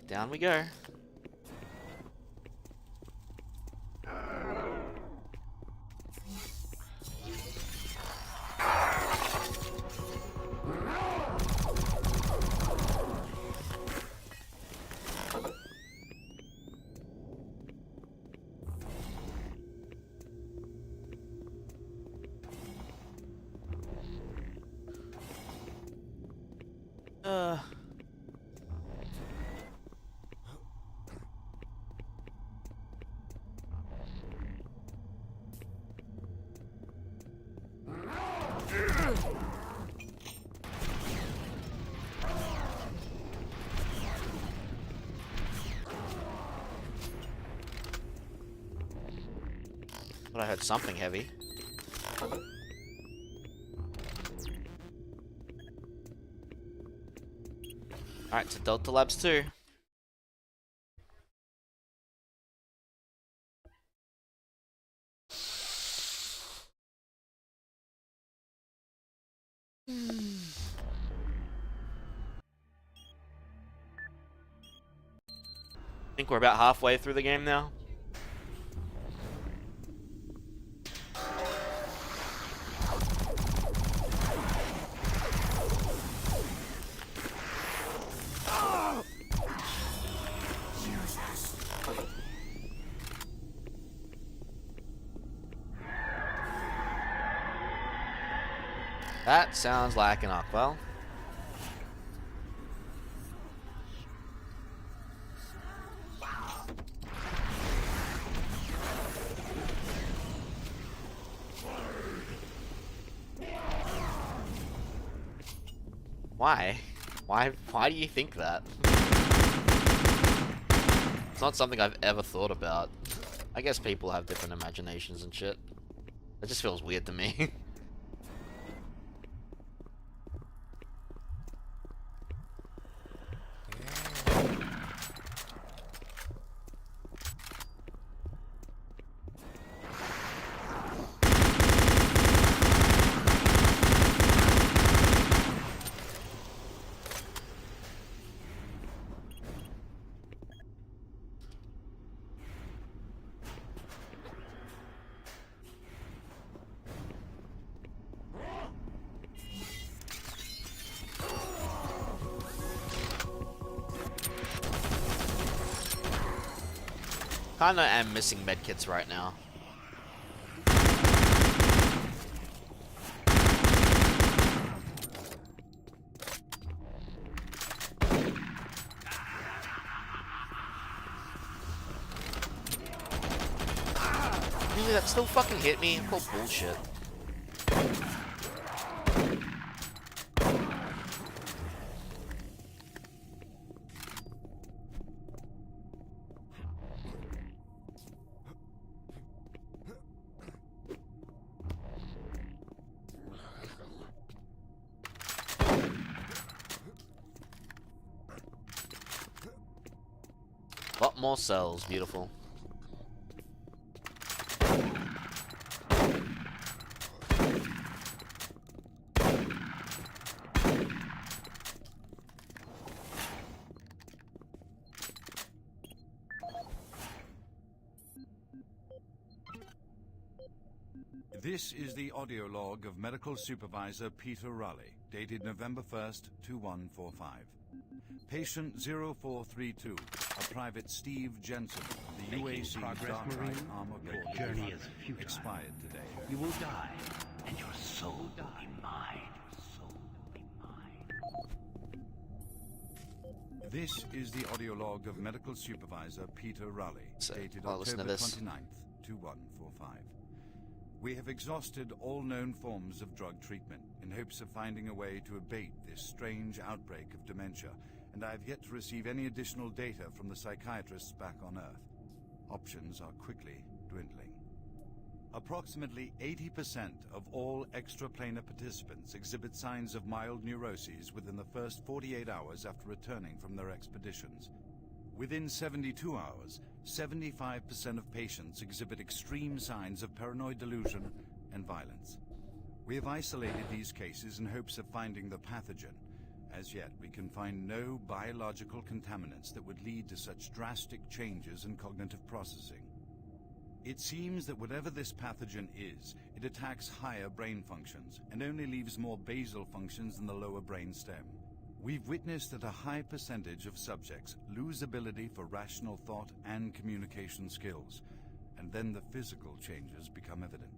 Down we go. Thought I heard something heavy. Alright, so Delta Labs 2. I think we're about halfway through the game now. That sounds like an Aquel. Why? Why do you think that? It's not something I've ever thought about. I guess people have different imaginations and shit. It just feels weird to me. Kinda am missing medkits right now. Really, that still fucking hit me? I call bullshit. Lot more cells, beautiful. This is the audio log of Medical Supervisor Peter Raleigh, dated November 1st, 2145. Patient 0432, a Private Steve Jensen, of the UAC's Dark Knight Armor Corps, journey is futile. expired today. You will die, and your soul will be mine. This is the audio log of Medical Supervisor Peter Raleigh, dated listen to October this. 29th, 2145. We have exhausted all known forms of drug treatment in hopes of finding a way to abate this strange outbreak of dementia, and I have yet to receive any additional data from the psychiatrists back on Earth. Options are quickly dwindling. Approximately 80% of all extraplanar participants exhibit signs of mild neuroses within the first 48 hours after returning from their expeditions. Within 72 hours, 75% of patients exhibit extreme signs of paranoid delusion and violence. We have isolated these cases in hopes of finding the pathogen. As yet, we can find no biological contaminants that would lead to such drastic changes in cognitive processing. It seems that whatever this pathogen is, it attacks higher brain functions and only leaves more basal functions in the lower brain stem. We've witnessed that a high percentage of subjects lose ability for rational thought and communication skills, and then the physical changes become evident.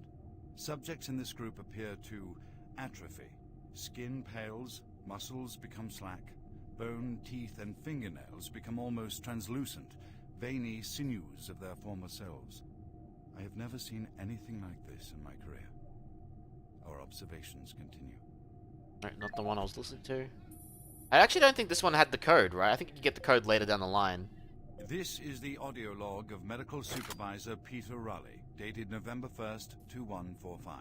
Subjects in this group appear to atrophy. Skin pales, muscles become slack, bone, teeth, and fingernails become almost translucent, veiny sinews of their former selves. I have never seen anything like this in my career. Our observations continue. Alright, not the one I was listening to. I actually don't think this one had the code, right? I think you can get the code later down the line. This is the audio log of Medical Supervisor Peter Raleigh, dated November 1st, 2145.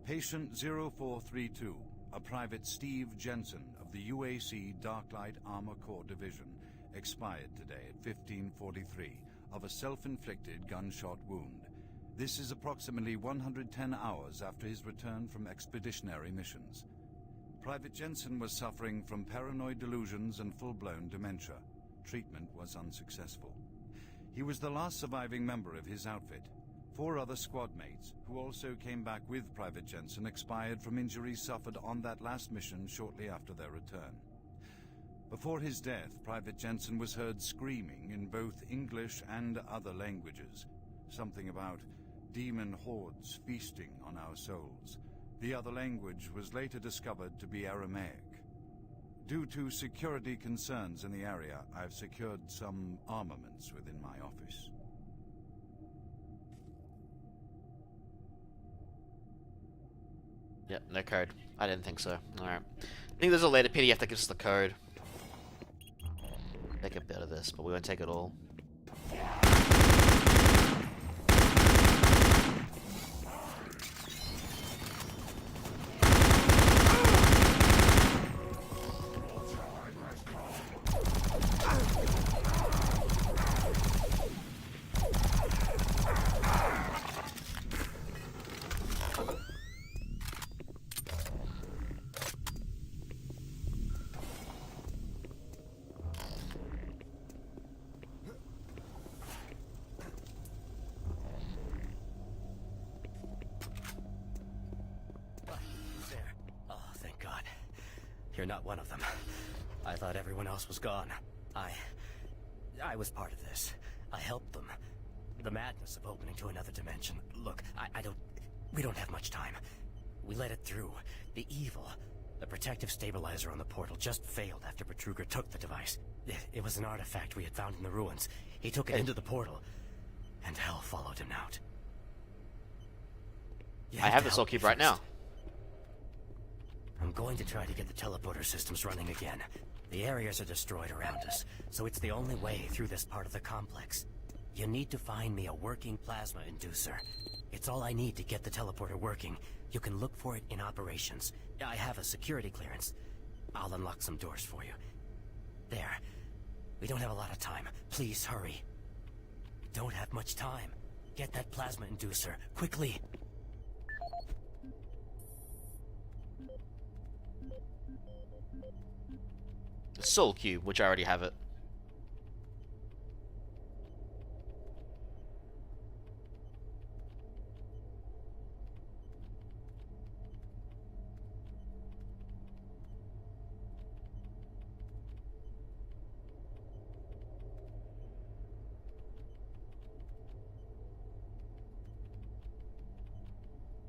Patient 0432, a Private Steve Jensen of the UAC Darklight Armor Corps Division, expired today at 1543 of a self-inflicted gunshot wound. This is approximately 110 hours after his return from expeditionary missions. Private Jensen was suffering from paranoid delusions and full-blown dementia. Treatment was unsuccessful. He was the last surviving member of his outfit. 4 other squad mates, who also came back with Private Jensen, expired from injuries suffered on that last mission shortly after their return. Before his death, Private Jensen was heard screaming in both English and other languages. Something about demon hordes feasting on our souls. The other language was later discovered to be Aramaic. Due to security concerns in the area, I've secured some armaments within my office. Yep, no code. I didn't think so. Alright. I think there's a later PDF that gives us the code. Take a bit of this, but we won't take it all. You're not one of them. I thought everyone else was gone. I was part of this. I helped them. The madness of opening to another dimension. Look, we don't have much time. We let it through. The evil, the protective stabilizer on the portal just failed after Betruger took the device. It was an artifact we had found in the ruins. He took it into the portal, and hell followed him out. I have the soul cube right now. I'm going to try to get the teleporter systems running again. The areas are destroyed around us, so it's the only way through this part of the complex. You need to find me a working plasma inducer. It's all I need to get the teleporter working. You can look for it in operations. I have a security clearance. I'll unlock some doors for you. There. We don't have a lot of time. Please hurry. We don't have much time. Get that plasma inducer, quickly. The soul cube, which I already have it.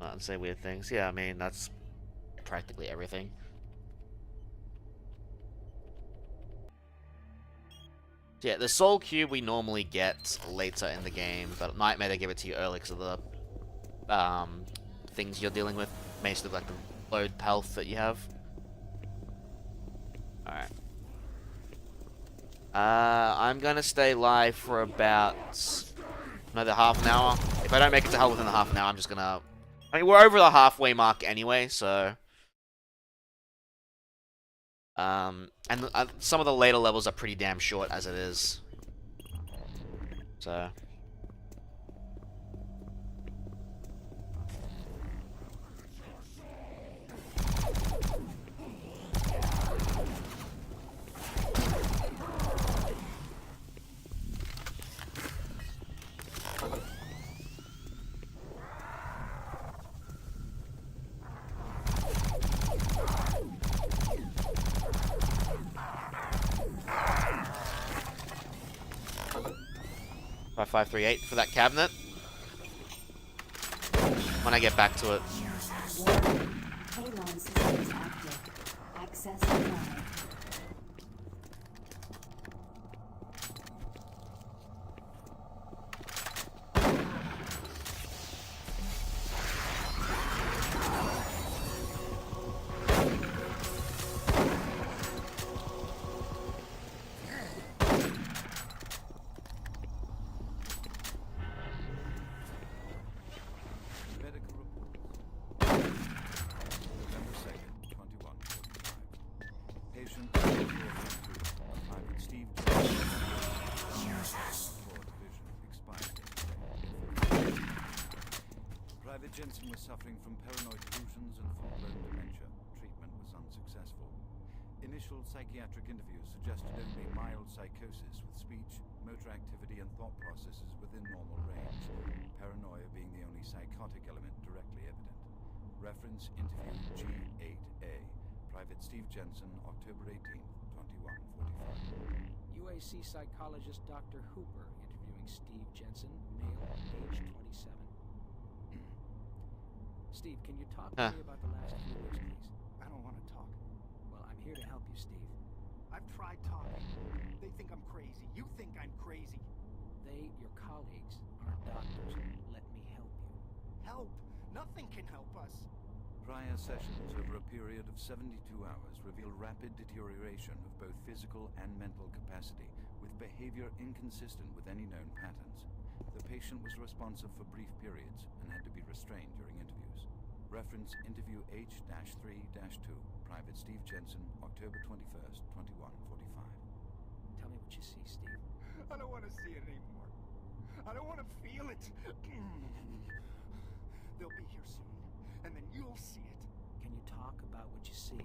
Not say weird things. Yeah, I mean, that's practically everything. Yeah, the soul cube we normally get later in the game, but Nightmare they give it to you early because of the things you're dealing with, basically like the load health that you have. Alright. I'm gonna stay live for about another half an hour. If I don't make it to hell within the half an hour, I'm just gonna... I mean, we're over the halfway mark anyway, so... and some of the later levels are pretty damn short as it is. So... 5538 for that cabinet. When I get back to it. Payload systems active. Access denied. Jensen was suffering from paranoid delusions and full-blown dementia. Treatment was unsuccessful. Initial psychiatric interviews suggested only mild psychosis with speech, motor activity, and thought processes within normal range, paranoia being the only psychotic element directly evident. Reference interview G8A. Private Steve Jensen, October 18th, 2145. UAC psychologist Dr. Hooper interviewing Steve Jensen, male, age 27. Steve, can you talk to me about the last few weeks, please? I don't want to talk. Well, I'm here to help you, Steve. I've tried talking. They think I'm crazy. You think I'm crazy. They, your colleagues, aren't doctors. Let me help you. Help? Nothing can help us. Prior sessions over a period of 72 hours revealed rapid deterioration of both physical and mental capacity, with behavior inconsistent with any known patterns. The patient was responsive for brief periods and had to be restrained during interviews. Reference interview H-3-2, Private Steve Jensen, October 21st, 2145. Tell me what you see, Steve. I don't want to see it anymore. I don't want to feel it. They'll be here soon, and then you'll see it. Can you talk about what you see?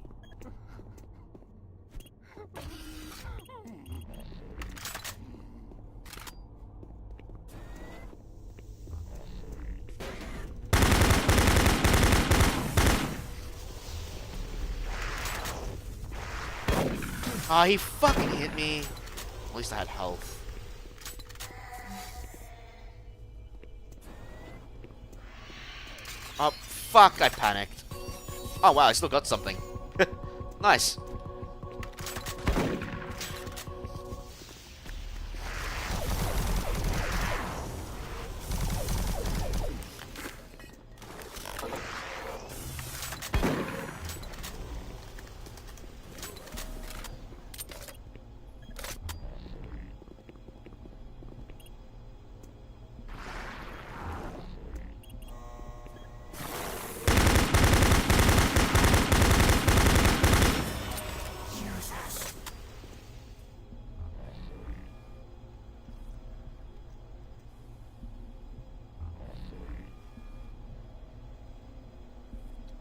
Ah, he fucking hit me. At least I had health. Oh, fuck, I panicked. Oh, wow, I still got something. Nice.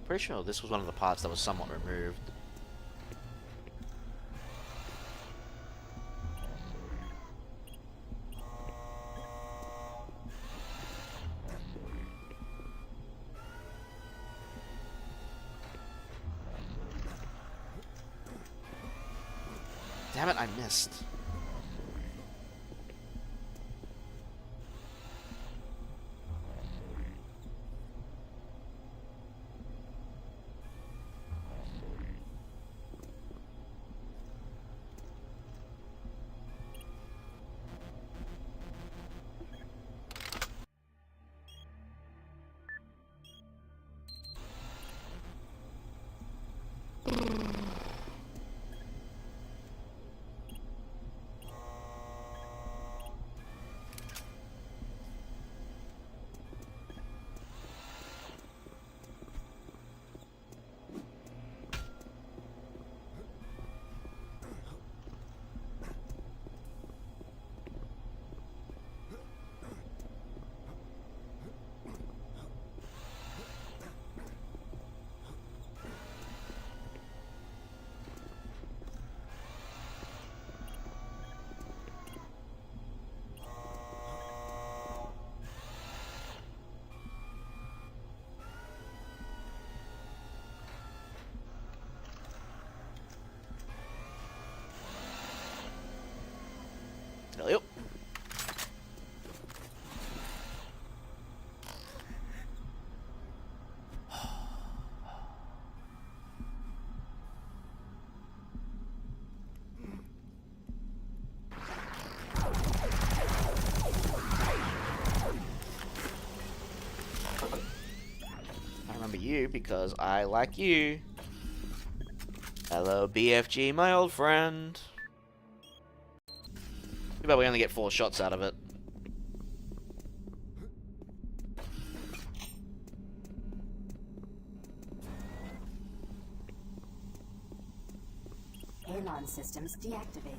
Pretty sure this was one of the parts that was somewhat removed. Damn it, I missed. Yep. I remember you because I like you. Hello, BFG, my old friend. Too bad we only get 4 shots out of it. Halon systems deactivated.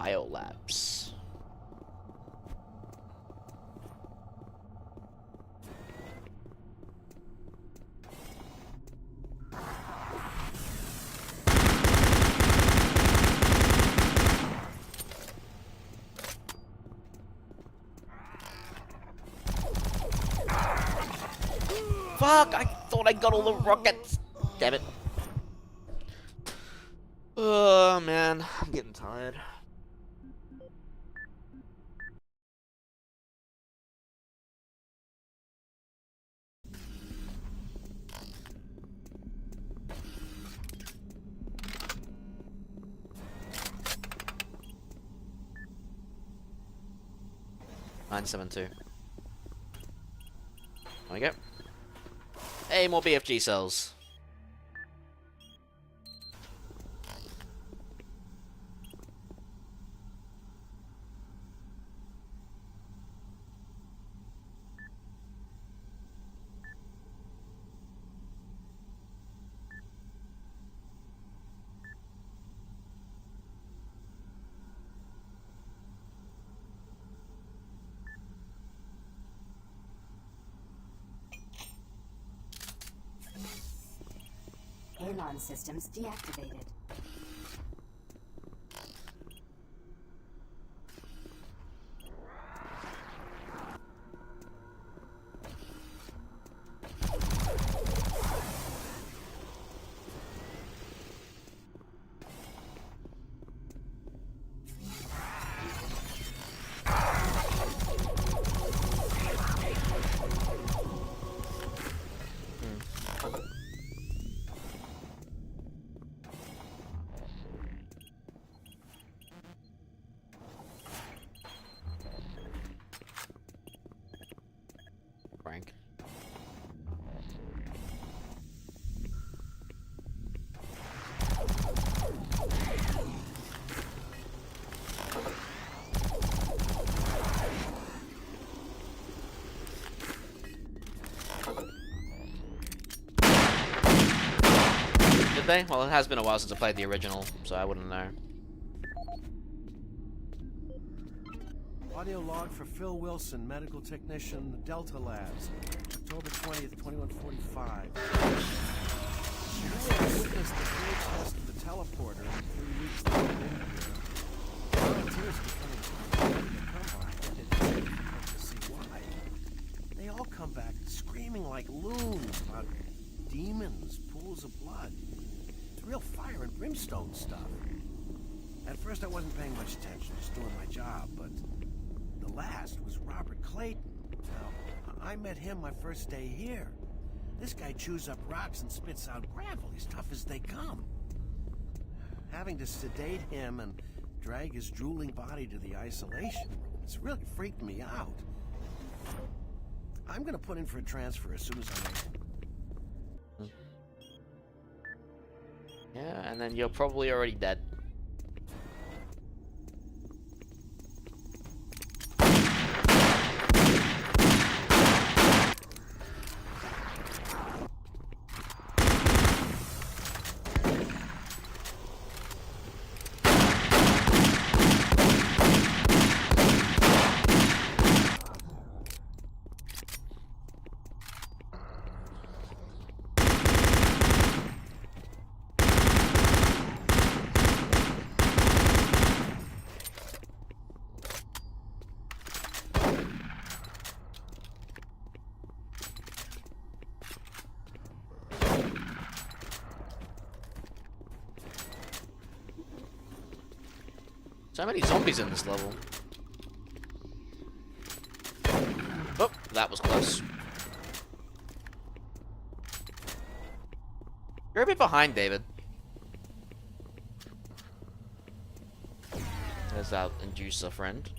biolabs. Fuck! I thought I got all the rockets! Damn it. Oh man, I'm getting tired. Nine 7-2. There we go. Hey, more BFG cells. Halon systems deactivated. Frank. Did they? Well, it has been a while since I played the original, so I wouldn't know. Audio log for Phil Wilson, medical technician, Delta Labs, October 20th, 2145. You witnessed the field test of the teleporter in 3 weeks that I've been here. Volunteers becoming ready to come by, and it's difficult to see why. They all come back screaming like loons about demons, pools of blood. It's real fire and brimstone stuff. At first I wasn't paying much attention, just doing my job, but the last was Robert Clayton. Now, I met him my first day here. This guy chews up rocks and spits out gravel. He's tough as they come. Having to sedate him and drag his drooling body to the isolation room, it's really freaked me out. I'm gonna put in for a transfer as soon as I'm able. Yeah, and then you're probably already dead. So many zombies in this level. Oh, that was close. You're a bit behind, David. There's that inducer friend.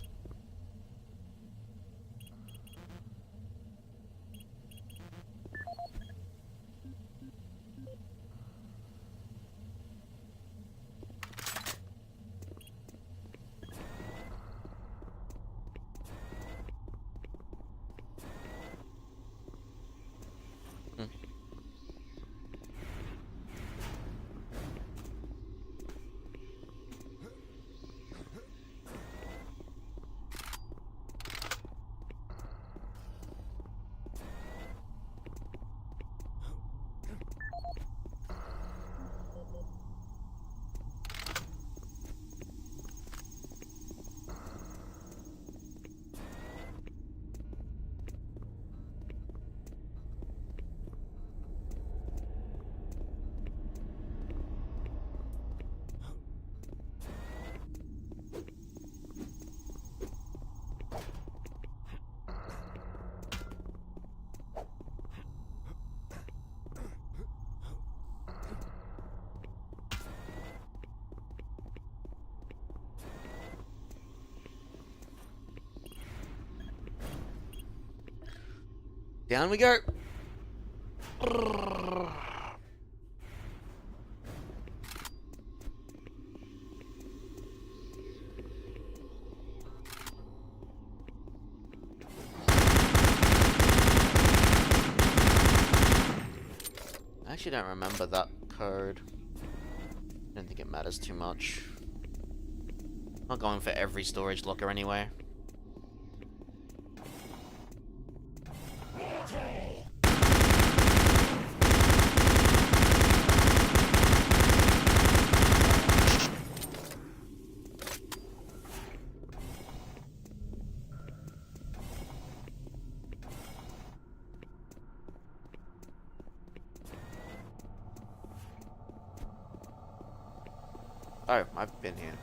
Down we go. I actually don't remember that code. I don't think it matters too much. I'm not going for every storage locker anyway. Oh, I've been here.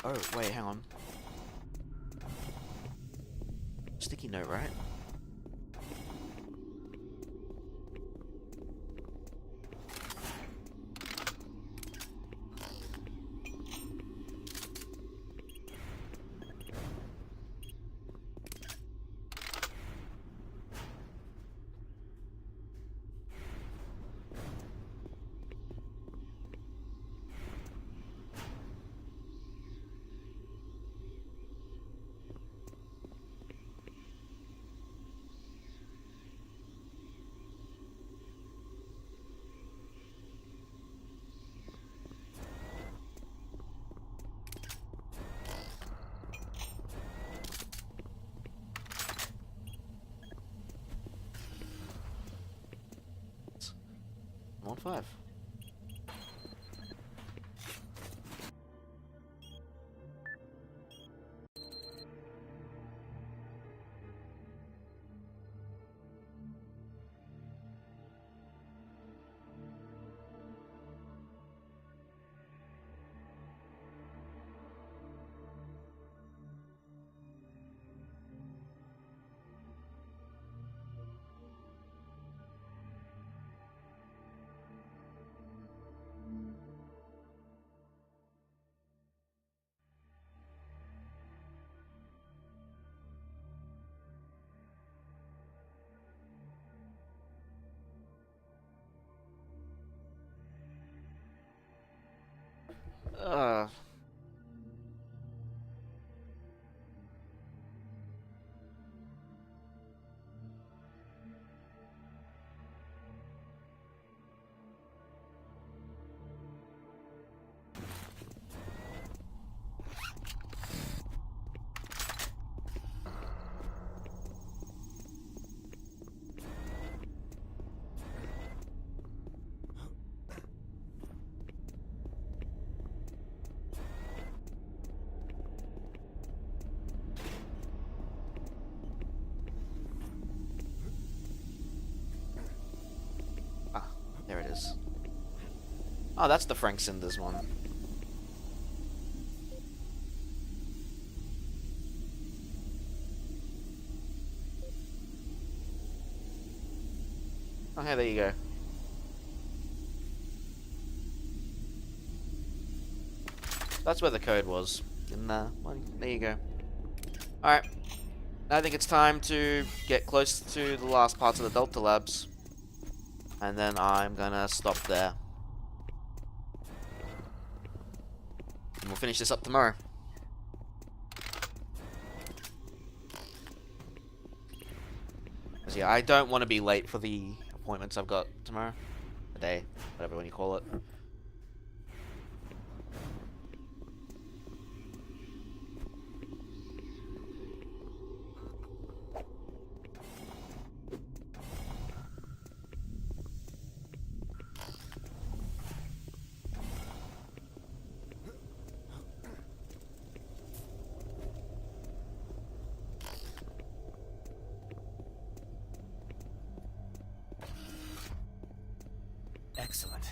Oh, wait, hang on. Sticky note, right? I'm on 5. Uh. Ah, there it is. Oh, that's the Frank Cinders one. Oh, hey, there you go. That's where the code was. In there. Well, there you go. Alright. I think it's time to get close to the last parts of the Delta Labs. And then I'm gonna stop there. And we'll finish this up tomorrow. Because yeah, I don't want to be late for the appointments I've got tomorrow. Today, whatever one you call it. Excellent.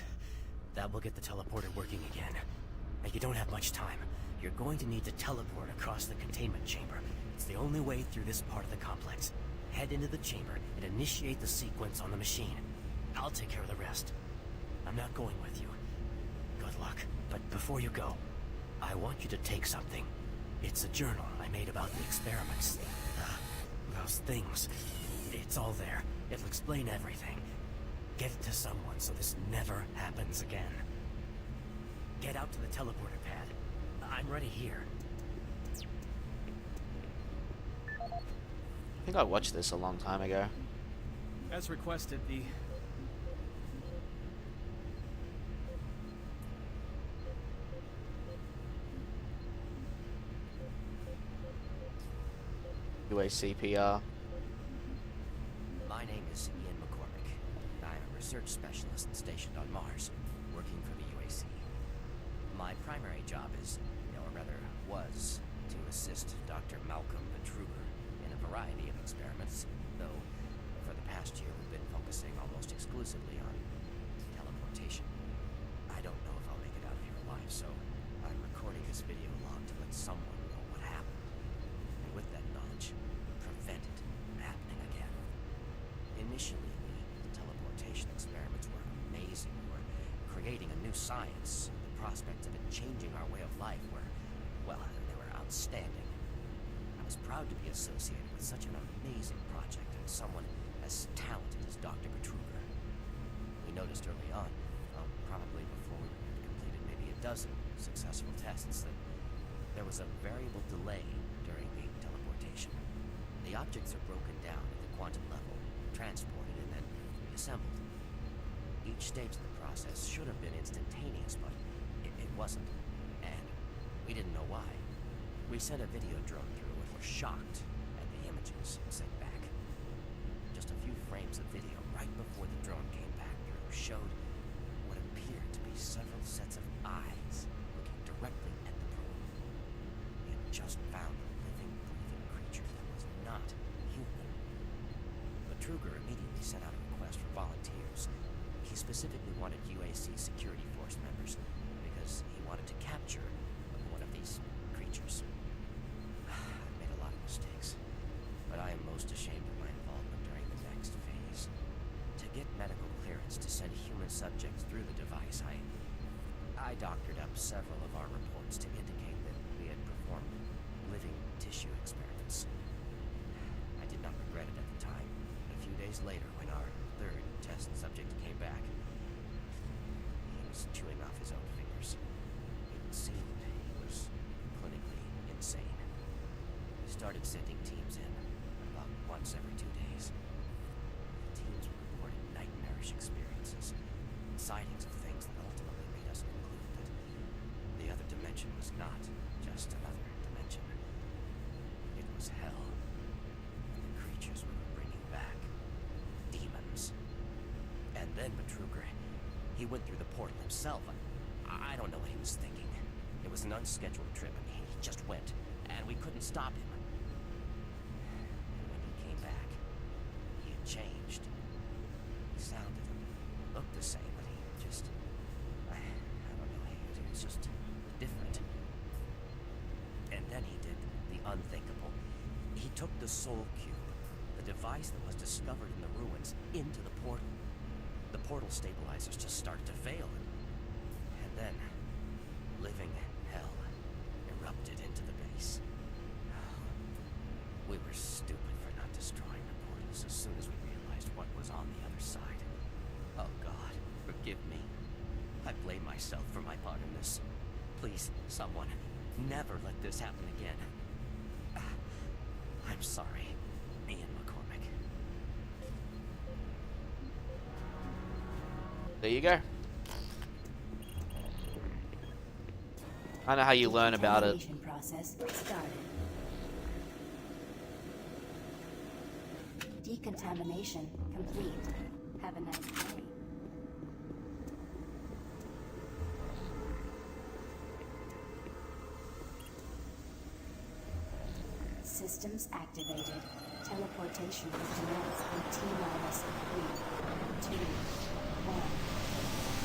That will get the teleporter working again. And you don't have much time. You're going to need to teleport across the containment chamber. It's the only way through this part of the complex. Head into the chamber and initiate the sequence on the machine. I'll take care of the rest. I'm not going with you. Good luck. But before you go, I want you to take something. It's a journal I made about the experiments. Those things. It's all there. It'll explain everything. Get it to someone so this never happens again. Get out to the teleporter pad. I'm ready here. I think I watched this a long time ago. As requested, the UACPR. My name is Ian McCormick. I'm a research specialist stationed on Mars, working for the UAC. My primary job is, or rather was, to assist Dr. Malcolm Petruger in a variety of experiments, though for the past year we've been focusing almost exclusively on teleportation. I don't know if I'll make it out of here alive, so I'm recording this video log to let someone know what happened. And with that knowledge, prevent it from happening again. Initially, the teleportation experiments were amazing. We were creating a new science. The prospects of it changing our way of life were, well, they were outstanding. I was proud to be associated with such an amazing project and someone as talented as Dr. Petruger. We noticed early on, probably before we had completed maybe a dozen successful tests, that there was a variable delay during the teleportation. The objects are broken down at the quantum level, transported, and then reassembled. Each stage of the process should have been instantaneous, but it wasn't. And we didn't know why. We sent a video drone through and were shocked at the images sent back. Just a few frames of video right before the drone came back through showed what appeared to be several sets of eyes looking directly at the probe. We had just found a living, breathing creature that was not human. Petruger immediately sent out a request for volunteers. He specifically wanted UAC security force members because he wanted to capture one of these creatures. I've made a lot of mistakes, but I am most ashamed of my involvement during the next phase. To get medical clearance to send human subjects through the device, I doctored up several of our reports to indicate that we had performed living tissue experiments. I did not regret it at the time. A few days later, when our third test subject came back, he was chewing off his own fingers. It seemed he was clinically insane. We started sending teams in about once every 2 days. The teams reported nightmarish experiences, sightings of things that ultimately made us conclude that the other dimension was not just another dimension. It was hell. And the creatures we were bringing back, demons. And then Petruger, he went through the portal himself. I don't know what he was thinking. It was an unscheduled trip, and he just went, and we couldn't stop him. And when he came back, he had changed. He sounded and looked the same, but he just... I don't know, he was just different. And then he did the unthinkable. He took the Soul Cube, the device that was discovered in the ruins, into the portal. The portal stabilizers just started to fail, and then living hell erupted into the base. We were stupid for not destroying the portals as soon as we realized what was on the other side. Oh God, forgive me. I blame myself for my part in this. Please, someone, never let this happen again. I'm sorry, Ian McCormick. There you go. I know how you learn about it. Process started. Decontamination complete. Have a nice day. Systems activated. Teleportation will commence in T-minus 3, 2, 1.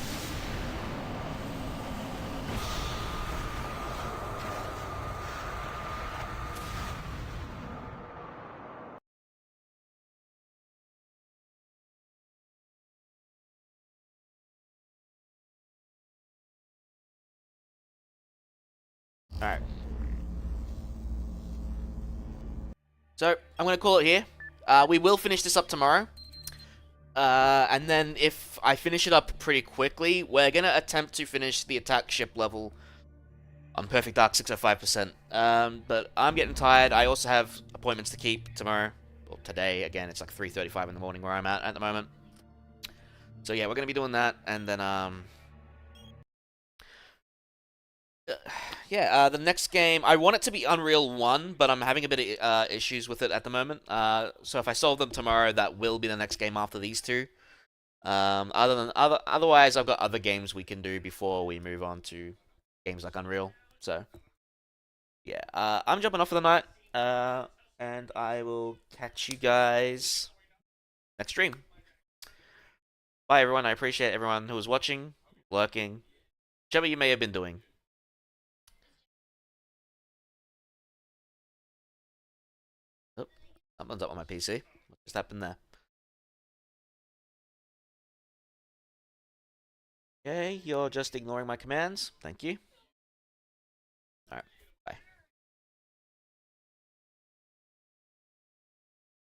Alright. So, I'm going to call it here. We will finish this up tomorrow. And then if I finish it up pretty quickly, we're going to attempt to finish the attack ship level on Perfect Dark 605%. But I'm getting tired. I also have appointments to keep tomorrow. Or today. Again, it's like 3:35 in the morning where I'm at the moment. So yeah, we're going to be doing that. And then, yeah, the next game, I want it to be Unreal 1, but I'm having a bit of issues with it at the moment. So if I solve them tomorrow, that will be the next game after these two. Otherwise, I've got other games we can do before we move on to games like Unreal. So, yeah, I'm jumping off for the night, and I will catch you guys next stream. Bye, everyone. I appreciate everyone who was watching, lurking, whichever you may have been doing. Oh, someone's up on my PC. What just happened there? Okay, you're just ignoring my commands. Thank you.